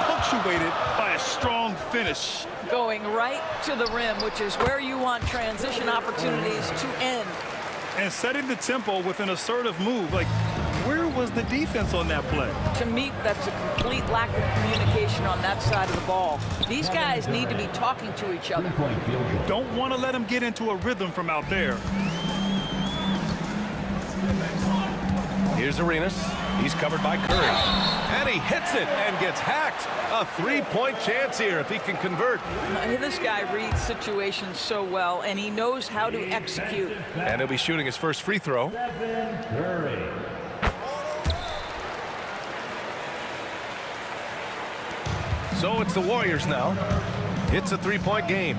Punctuated by a strong finish. Going right to the rim, which is where you want transition opportunities to end. And setting the tempo with an assertive move. Like, where was the defense on that play? To me, that's a complete lack of communication on that side of the ball. These guys need to be talking to each other. Don't want to let them get into a rhythm from out there. Here's Arenas. He's covered by Curry. And he hits it and gets hacked. A 3-point chance here if he can convert. This guy reads situations so well, and he knows how to execute. And he'll be shooting his first free throw. Curry. So it's the Warriors now. It's a 3-point game.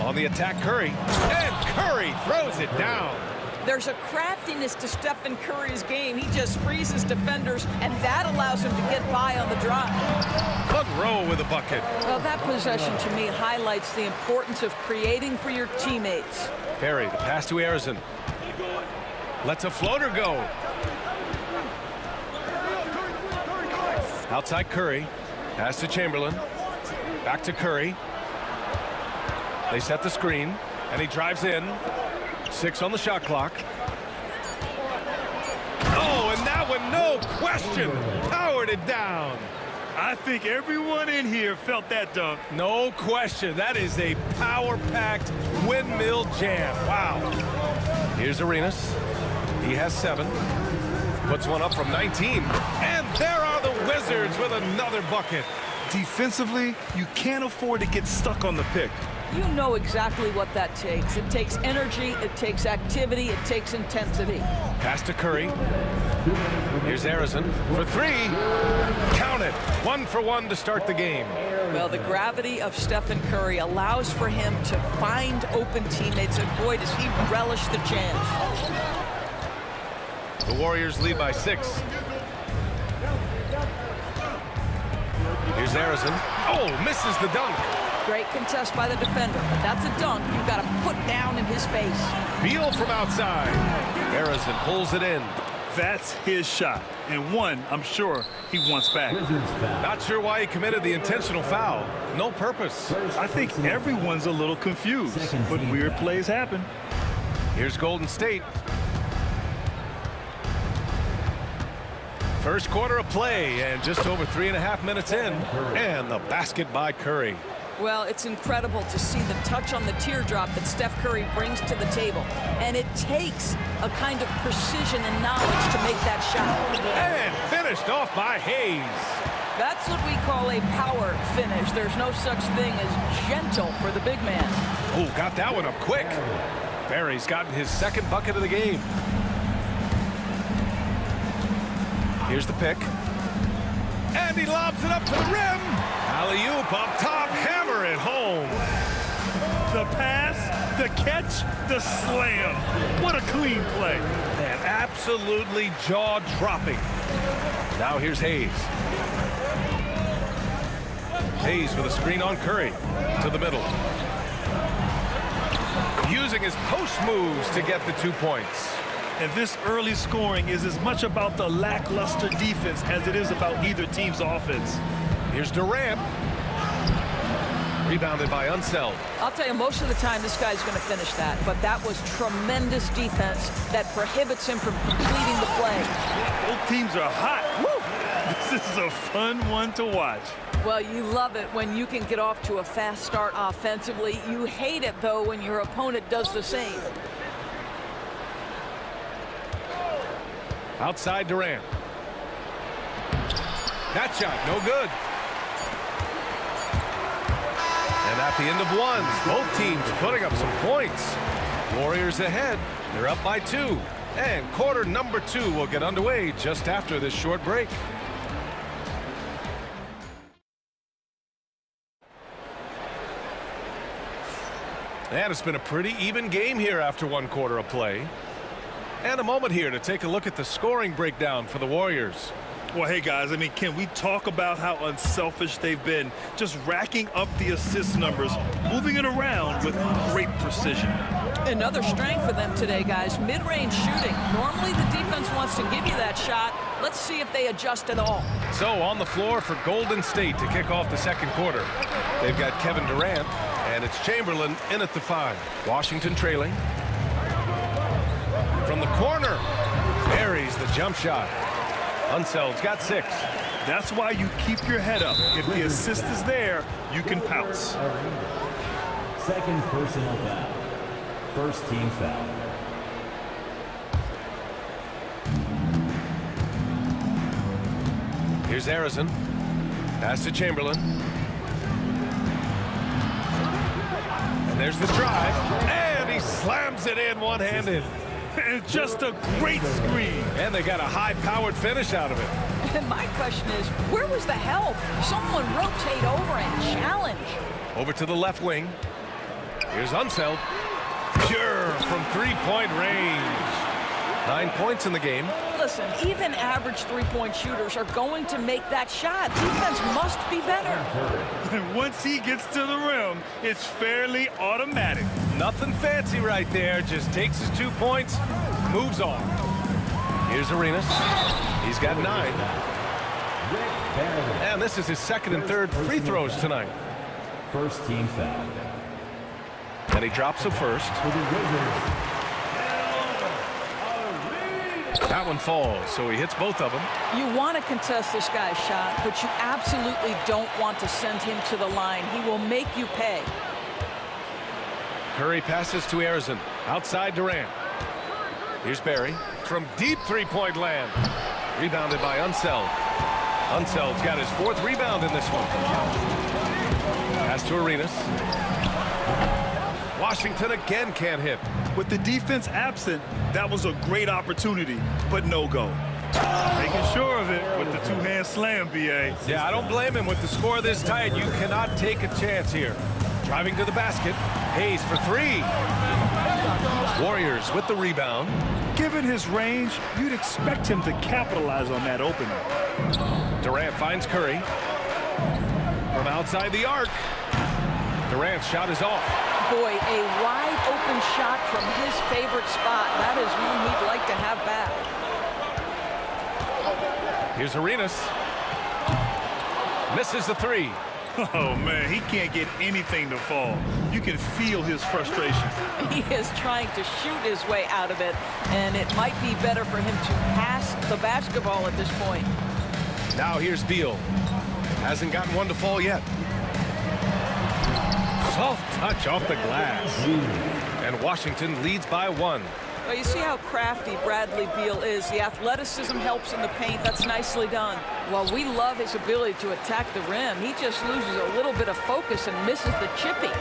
On the attack, Curry. And Curry throws it down. There's a craftiness to Stephen Curry's game. He just freezes defenders, and that allows him to get by on the drive. Monroe with a bucket. Well, that possession to me highlights the importance of creating for your teammates. Perry, the pass to Harrison. Lets a floater go. Outside Curry. Pass to Chamberlain. Back to Curry. They set the screen, and he drives in. 6 on the shot clock. Oh, and that one, no question, powered it down. I think everyone in here felt that dunk. No question. That is a power-packed windmill jam. Wow. Here's Arenas. He has 7. Puts one up from 19. And there are the Wizards with another bucket. Defensively, you can't afford to get stuck on the pick. You know exactly what that takes. It takes energy, it takes activity, it takes intensity. Pass to Curry. Here's Harrison for 3. Count it. 1 for 1 to start the game. Well, the gravity of Stephen Curry allows for him to find open teammates, and boy, does he relish the chance. The Warriors lead by 6. Here's Harrison. Oh, misses the dunk. Great contest by the defender, but that's a dunk you've got to put down in his face. Beal from outside. Harrison pulls it in. That's his shot, and one I'm sure he wants back. Not sure why he committed the intentional foul. No purpose. I think everyone's a little confused, but weird plays happen. Here's Golden State. First quarter of play, and just over 3.5 minutes in, and the basket by Curry. Well, it's incredible to see the touch on the teardrop that Steph Curry brings to the table. And it takes a kind of precision and knowledge to make that shot. And finished off by Hayes. That's what we call a power finish. There's no such thing as gentle for the big man. Oh, got that one up quick. Barry's gotten his second bucket of the game. Here's the pick. And he lobs it up to the rim. Alley-oop up top, hammer it home. The pass, the catch, the slam. What a clean play. Man, absolutely jaw-dropping. Now here's Hayes. Hayes with a screen on Curry. To the middle. Using his post moves to get the 2 points. And this early scoring is as much about the lackluster defense as it is about either team's offense. Here's Durant. Rebounded by Unseld. I'll tell you, most of the time this guy's going to finish that, but that was tremendous defense that prohibits him from completing the play. Both teams are hot. Woo! This is a fun one to watch. Well, you love it when you can get off to a fast start offensively. You hate it, though, when your opponent does the same. Outside Durant. That shot, no good. And at the end of one, both teams putting up some points. Warriors ahead. They're up by 2. And quarter number 2 will get underway just after this short break. And it's been a pretty even game here after 1 quarter of play. And a moment here to take a look at the scoring breakdown for the Warriors. Well, hey, guys, I mean, can we talk about how unselfish they've been? Just racking up the assist numbers, moving it around with great precision. Another strength for them today, guys, mid-range shooting. Normally the defense wants to give you that shot. Let's see if they adjust at all. So on the floor for Golden State to kick off the second quarter. They've got Kevin Durant, and it's Chamberlain in at the 5. Washington trailing. From the corner, buries the jump shot. Unseld's got 6. That's why you keep your head up. If the assist is there, you can pounce. Second personal foul. First team foul. Here's Harrison. Pass to Chamberlain. And there's the drive. And he slams it in one-handed. It's just a great screen. And they got a high-powered finish out of it. And my question is, where was the help? Someone rotate over and challenge. Over to the left wing. Here's Unseld. Pure from 3-point range. 9 points in the game. Listen, even average 3-point shooters are going to make that shot. Defense must be better. And once he gets to the rim, it's fairly automatic. Nothing fancy right there. Just takes his 2 points, moves on. Here's Arenas. He's got 9. And this is his second and third free throws tonight. First team foul. And he drops the first. That one falls, so he hits both of them. You want to contest this guy's shot, but you absolutely don't want to send him to the line. He will make you pay. Curry passes to Harrison. Outside Durant. Here's Barry. From deep 3-point land. Rebounded by Unseld. Unseld's got his 4th rebound in this one. Pass to Arenas. Washington again can't hit. With the defense absent, that was a great opportunity, but no go. Making sure of it with the 2-hand slam, B.A. Yeah, I don't blame him with the score this tight. You cannot take a chance here. Driving to the basket. Hayes for 3. Warriors with the rebound. Given his range, you'd expect him to capitalize on that opening. Durant finds Curry. From outside the arc. Durant's shot is off. Boy, a wide open shot from his favorite spot. That is one he'd like to have back. Here's Arenas. Misses the 3. Oh, man, he can't get anything to fall. You can feel his frustration. He is trying to shoot his way out of it, and it might be better for him to pass the basketball at this point. Now here's Beal. Hasn't gotten one to fall yet. Soft touch off the glass. And Washington leads by 1. Well, you see how crafty Bradley Beal is. The athleticism helps in the paint. That's nicely done. Well, we love his ability to attack the rim. He just loses a little bit of focus and misses the chippy.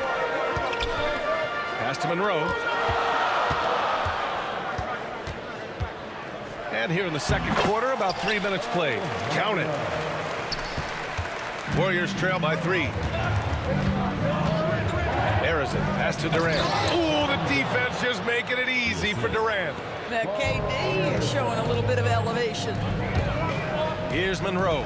Pass to Monroe. And here in the second quarter, about 3 minutes played. Count it. Warriors trail by 3. Harrison, pass to Durant. Ooh, the defense just making it easy for Durant. Now KD is showing a little bit of elevation. Here's Monroe.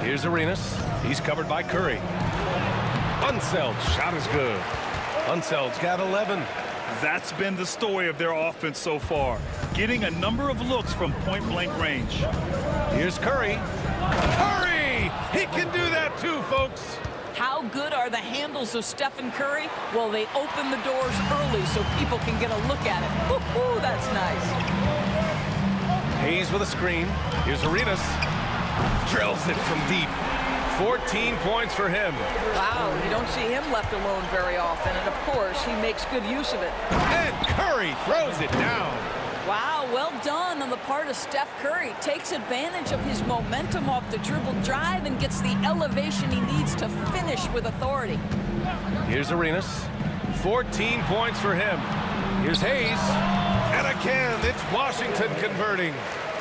Here's Arenas. He's covered by Curry. Unseld's shot is good. Unseld's got 11. That's been the story of their offense so far, getting a number of looks from point-blank range. Here's Curry. Curry! He can do that too, folks. How good are the handles of Stephen Curry? Well, they open the doors early so people can get a look at it. Ooh, that's nice. Hayes with a screen. Here's Arenas. Drills it from deep. 14 points for him. Wow, you don't see him left alone very often, and of course, he makes good use of it. And Curry throws it down. Wow, well done on the part of Steph Curry. Takes advantage of his momentum off the dribble drive and gets the elevation he needs to finish with authority. Here's Arenas. 14 points for him. Here's Hayes. And again, it's Washington converting.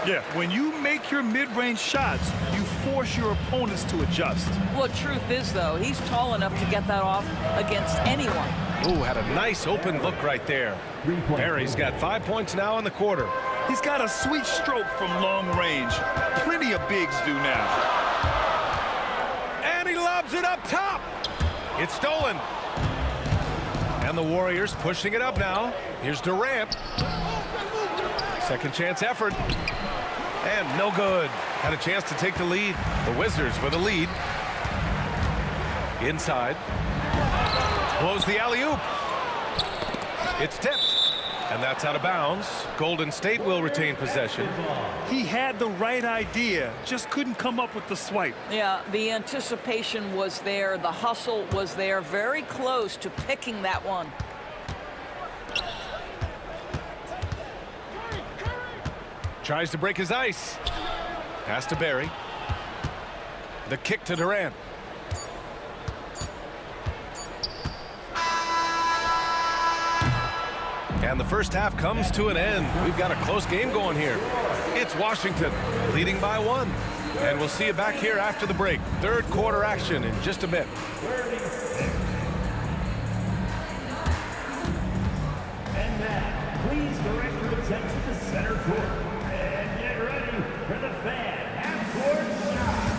Yeah, when you make your mid-range shots, you force your opponents to adjust. Well, truth is, though, he's tall enough to get that off against anyone. Ooh, had a nice open look right there. Barry's got 5 points now in the quarter. He's got a sweet stroke from long range. Plenty of bigs do now. And he lobs it up top. It's stolen. And the Warriors pushing it up now. Here's Durant. Second chance effort. And no good. Had a chance to take the lead. The Wizards with a lead. Inside. Blows the alley-oop. It's tipped. And that's out of bounds. Golden State will retain possession. He had the right idea, just couldn't come up with the swipe. Yeah, the anticipation was there. The hustle was there. Very close to picking that one. Tries to break his ice. Pass to Barry. The kick to Durant. And the first half comes to an end. We've got a close game going here. It's Washington leading by 1. And we'll see you back here after the break. Third quarter action in just a bit. And now, please direct your attention to center court. And get ready for the fan half-court shot.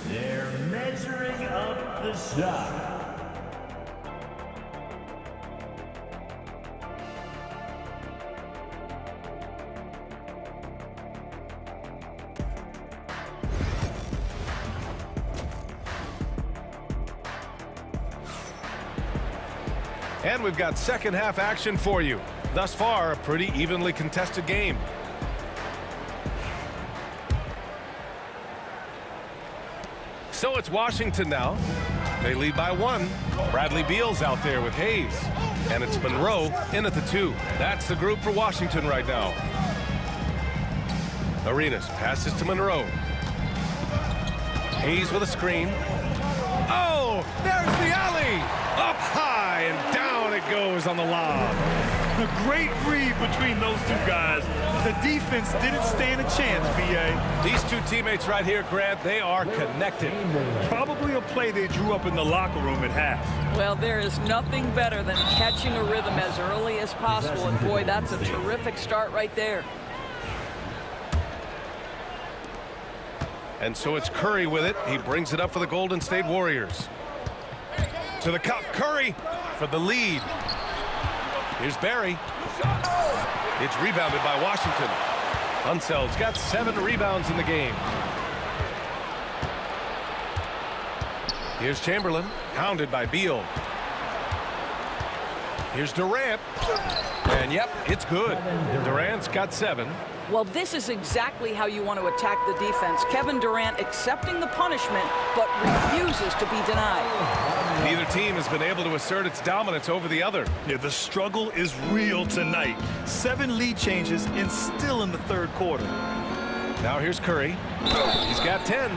They're measuring up the shot. And we've got second half action for you. Thus far, a pretty evenly contested game. So it's Washington now. They lead by 1. Bradley Beal's out there with Hayes. And it's Monroe in at the 2. That's the group for Washington right now. Arenas passes to Monroe. Hayes with a screen. Oh, there's the alley. Up high and down it goes on the lob. A great read between those two guys. The defense didn't stand a chance, B.A. These two teammates right here, Grant, they are connected. Probably a play they drew up in the locker room at half. Well, there is nothing better than catching a rhythm as early as possible. And boy, that's a terrific start right there. And so it's Curry with it. He brings it up for the Golden State Warriors. To the cup, Curry for the lead. Here's Barry. It's rebounded by Washington. Unseld's got 7 rebounds in the game. Here's Chamberlain, hounded by Beal. Here's Durant. And yep, it's good. Durant's got 7. Well, this is exactly how you want to attack the defense. Kevin Durant accepting the punishment, but refuses to be denied. Neither team has been able to assert its dominance over the other. Yeah, the struggle is real tonight. 7 lead changes and still in the third quarter. Now here's Curry. He's got 10.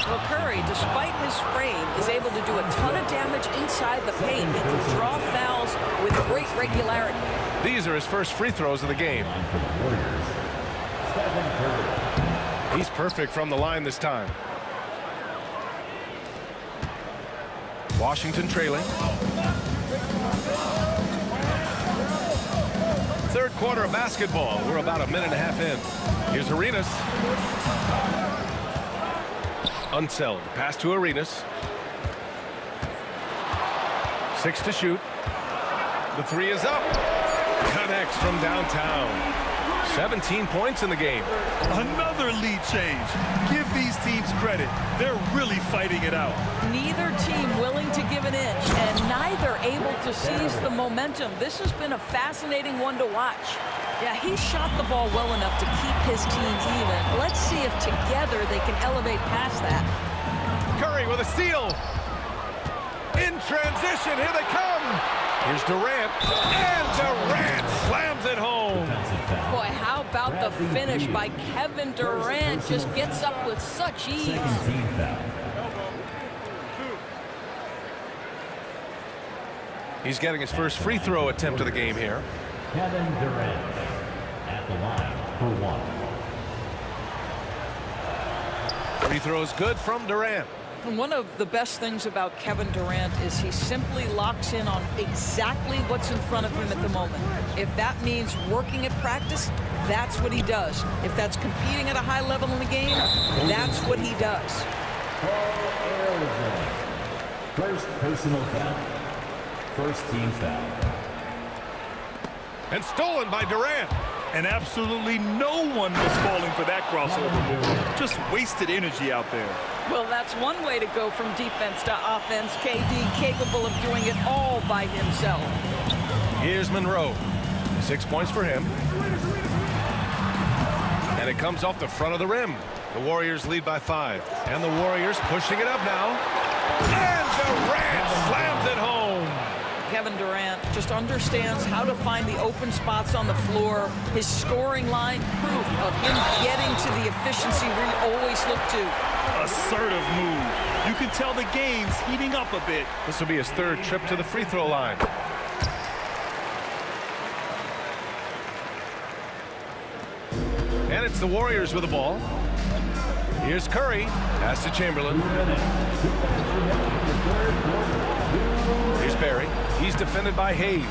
Well, Curry, despite his frame, is able to do a ton of damage inside the paint and can draw fouls with great regularity. These are his first free throws of the game. He's perfect from the line this time. Washington trailing. Third quarter of basketball. We're about a minute and a half in. Here's Arenas. Unseld. Pass to Arenas. 6 to shoot. The three is up. Connects from downtown. 17 points in the game. Another lead change. Give these teams credit. They're really fighting it out. Neither team willing to give an inch, and neither able to seize the momentum. This has been a fascinating one to watch. Yeah, he shot the ball well enough to keep his team even. Let's see if together they can elevate past that. Curry with a steal. In transition, here they come. Here's Durant, and Durant slams it home. Boy, how about the finish by Kevin Durant? Just gets up with such ease. He's getting his first free throw attempt of the game here. Kevin Durant at the line for one. Free throw is good from Durant. And one of the best things about Kevin Durant is he simply locks in on exactly what's in front of him at the moment. If that means working at practice, that's what he does. If that's competing at a high level in the game, that's what he does. First personal foul. First team foul. And stolen by Durant. And absolutely no one was falling for that crossover move. Just wasted energy out there. Well, that's one way to go from defense to offense. KD capable of doing it all by himself. Here's Monroe. 6 points for him. And it comes off the front of the rim. The Warriors lead by 5. And the Warriors pushing it up now. And Durant slams it home. Kevin Durant just understands how to find the open spots on the floor. His scoring line, proof of him getting to the efficiency we always look to. Assertive move. You can tell the game's heating up a bit. This will be his third trip to the free throw line. And it's the Warriors with the ball. Here's Curry. Pass to Chamberlain. Here's Barry. He's defended by Hayes.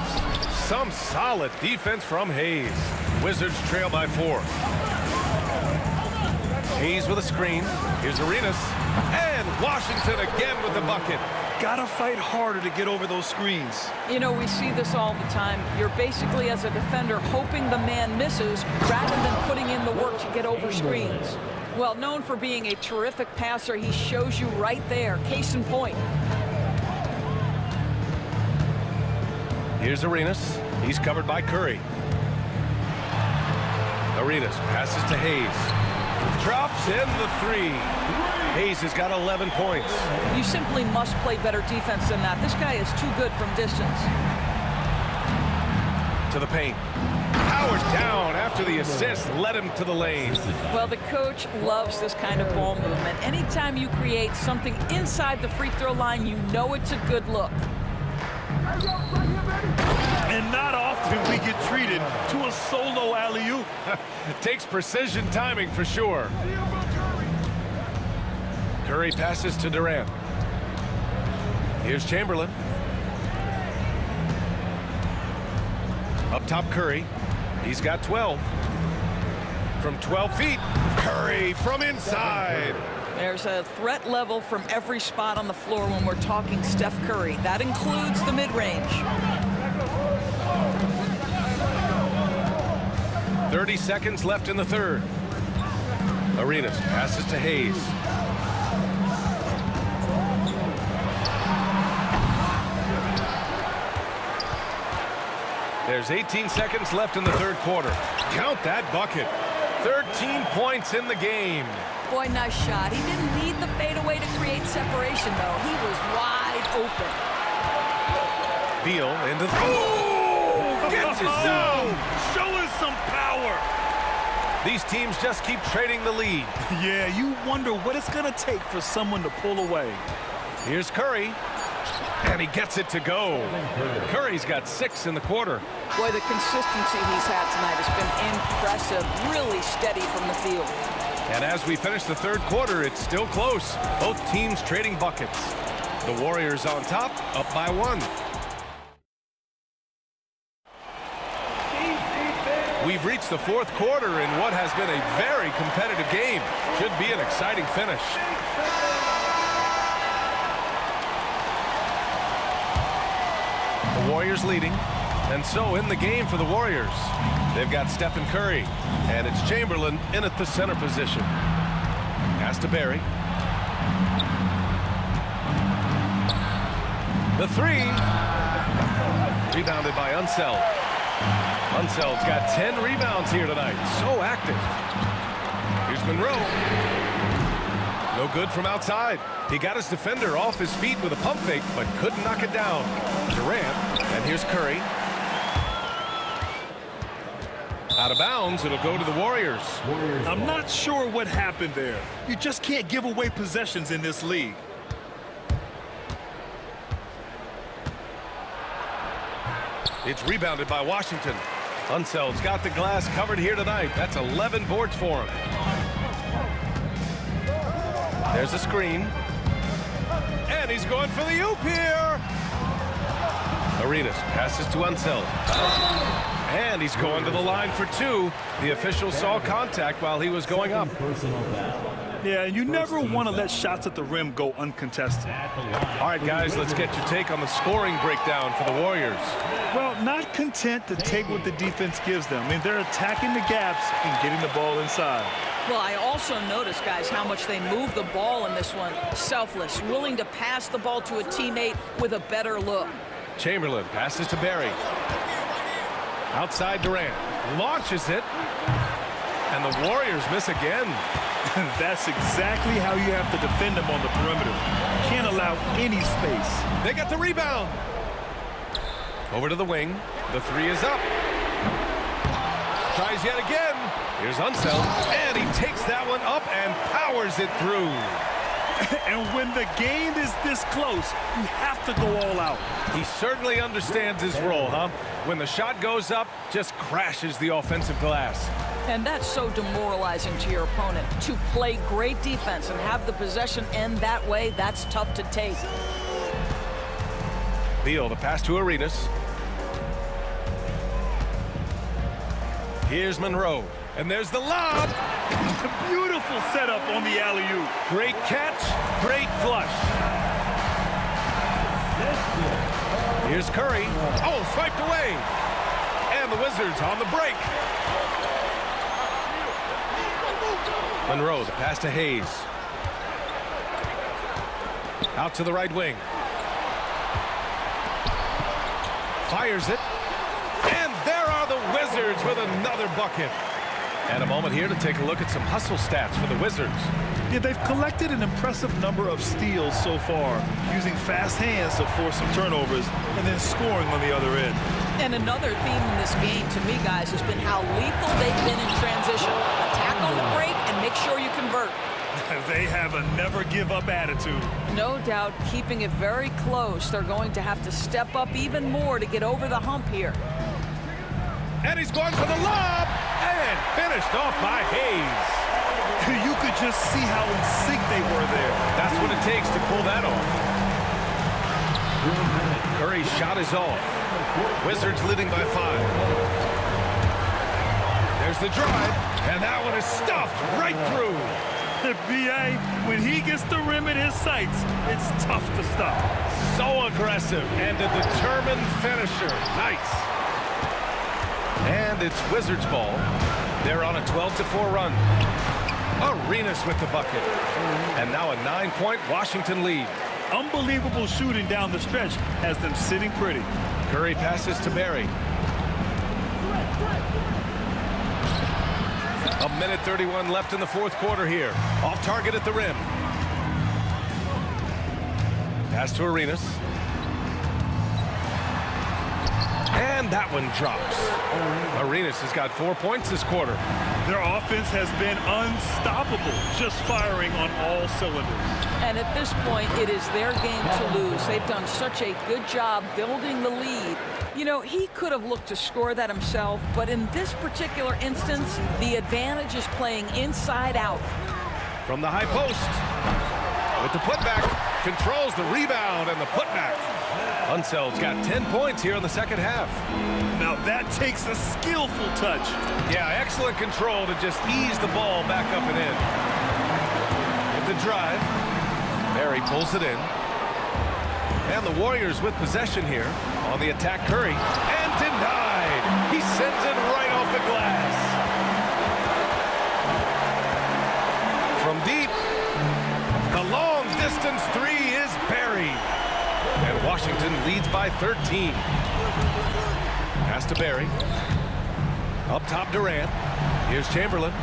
Some solid defense from Hayes. Wizards trail by 4. Hayes with a screen. Here's Arenas. And Washington again with the bucket. Gotta fight harder to get over those screens. You know, we see this all the time. You're basically, as a defender, hoping the man misses rather than putting in the work to get over screens. Well, known for being a terrific passer, he shows you right there. Case in point. Here's Arenas. He's covered by Curry. Arenas passes to Hayes. Drops in the 3. Hayes has got 11 points. You simply must play better defense than that. This guy is too good from distance. To the paint. Powers down after the assist led him to the lane. Well, the coach loves this kind of ball movement. Anytime you create something inside the free throw line, you know it's a good look. And not often we get treated to a solo alley-oop. Takes precision timing for sure. Curry passes to Durant. Here's Chamberlain. Up top, Curry. He's got 12. From 12 feet, Curry from inside. There's a threat level from every spot on the floor when we're talking Steph Curry. That includes the mid-range. 30 seconds left in the third. Arenas passes to Hayes. There's 18 seconds left in the third quarter. Count that bucket. 13 points in the game. Boy, nice shot. He didn't need the fadeaway to create separation, though. He was wide open. Beal into the... Oh! Gets it down! Show us some power! These teams just keep trading the lead. Yeah, you wonder what it's going to take for someone to pull away. Here's Curry, and he gets it to go. Curry's got 6 in the quarter. Boy, the consistency he's had tonight has been impressive, really steady from the field. And as we finish the third quarter, it's still close. Both teams trading buckets. The Warriors on top, up by 1. We've reached the fourth quarter in what has been a very competitive game. Should be an exciting finish. The Warriors leading, and so in the game for the Warriors. They've got Stephen Curry, and it's Chamberlain in at the center position. Pass to Barry. The 3. Rebounded by Unseld. Unseld's got 10 rebounds here tonight. So active. Here's Monroe. No good from outside. He got his defender off his feet with a pump fake, but couldn't knock it down. Durant, and here's Curry. Out of bounds, it'll go to the Warriors. I'm not sure what happened there. You just can't give away possessions in this league. It's rebounded by Washington. Unseld's got the glass covered here tonight. That's 11 boards for him. There's a screen. And he's going for the oop here. Arenas passes to Unseld. And he's going to the line for 2. The official saw contact while he was going up. Yeah, and you never want to let shots at the rim go uncontested. All right, guys, let's get your take on the scoring breakdown for the Warriors. Well, not content to take what the defense gives them. I mean, they're attacking the gaps and getting the ball inside. Well, I also noticed, guys, how much they move the ball in this one. Selfless, willing to pass the ball to a teammate with a better look. Chamberlain passes to Barry. Outside Durant. Launches it. And the Warriors miss again. That's exactly how you have to defend them on the perimeter. Can't allow any space. They got the rebound. Over to the wing. The 3 is up. Tries yet again. Here's Unseld. And he takes that one up and powers it through. And when the game is this close, you have to go all out. He certainly understands his role, huh? When the shot goes up, just crashes the offensive glass. And that's so demoralizing to your opponent. To play great defense and have the possession end that way, that's tough to take. Beal, the pass to Arenas. Here's Monroe. And there's the lob. Beautiful setup on the alley-oop. Great catch, great flush. Here's Curry. Oh, swiped away. And the Wizards on the break. Monroe, the pass to Hayes. Out to the right wing. Fires it. And there are the Wizards with another bucket. And a moment here to take a look at some hustle stats for the Wizards. Yeah, they've collected an impressive number of steals so far, using fast hands to force some turnovers and then scoring on the other end. And another theme in this game, to me, guys, has been how lethal they've been in transition. Attack on the break and make sure you convert. They have a never-give-up attitude. No doubt, keeping it very close. They're going to have to step up even more to get over the hump here. And he's going for the lob, and finished off by Hayes. You could just see how in sync they were there. That's what it takes to pull that off. Curry's shot is off. Wizards leading by 5. There's the drive, and that one is stuffed right through. B.A., when he gets the rim in his sights, it's tough to stop. So aggressive and a determined finisher. Nice. And it's Wizards ball. They're on a 12-4 run. Arenas with the bucket. And now a 9-point Washington lead. Unbelievable shooting down the stretch has them sitting pretty. Curry passes to Barry. A minute 31 left in the fourth quarter here. Off target at the rim. Pass to Arenas. And that one drops. Arenas has got 4 points this quarter. Their offense has been unstoppable, just firing on all cylinders. And at this point, it is their game to lose. They've done such a good job building the lead. You know, he could have looked to score that himself, but in this particular instance, the advantage is playing inside out. From the high post, with the putback, controls the rebound and the putback. Unseld's got 10 points here in the second half. Now that takes a skillful touch. Yeah, excellent control to just ease the ball back up and in. With the drive, Barry pulls it in. And the Warriors with possession here. On the attack, Curry. And denied. He sends it right off the glass. From deep, the long distance three is Barry. And Washington leads by 13. Pass to Barry. Up top, Durant. Here's Chamberlain.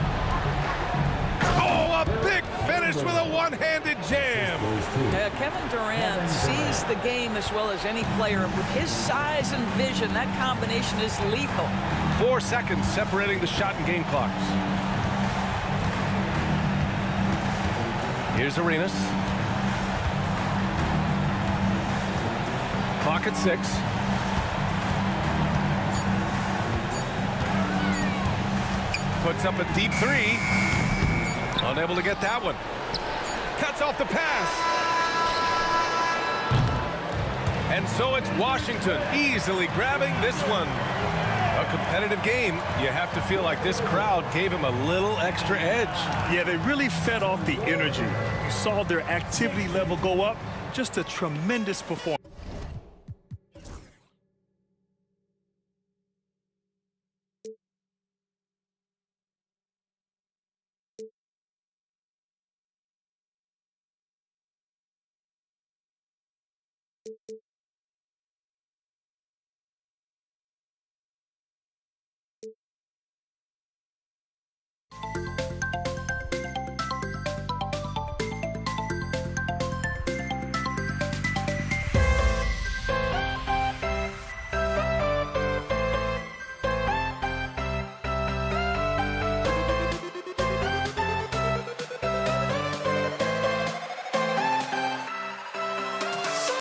Oh, a big finish with a one-handed jam. Yeah, Kevin Durant sees the game as well as any player. With his size and vision, that combination is lethal. 4 seconds separating the shot and game clocks. Here's Arenas. Clock at 6. Puts up a deep three. Unable to get that one. Cuts off the pass. And so it's Washington easily grabbing this one. A competitive game. You have to feel like this crowd gave him a little extra edge. Yeah, they really fed off the energy. You saw their activity level go up. Just a tremendous performance.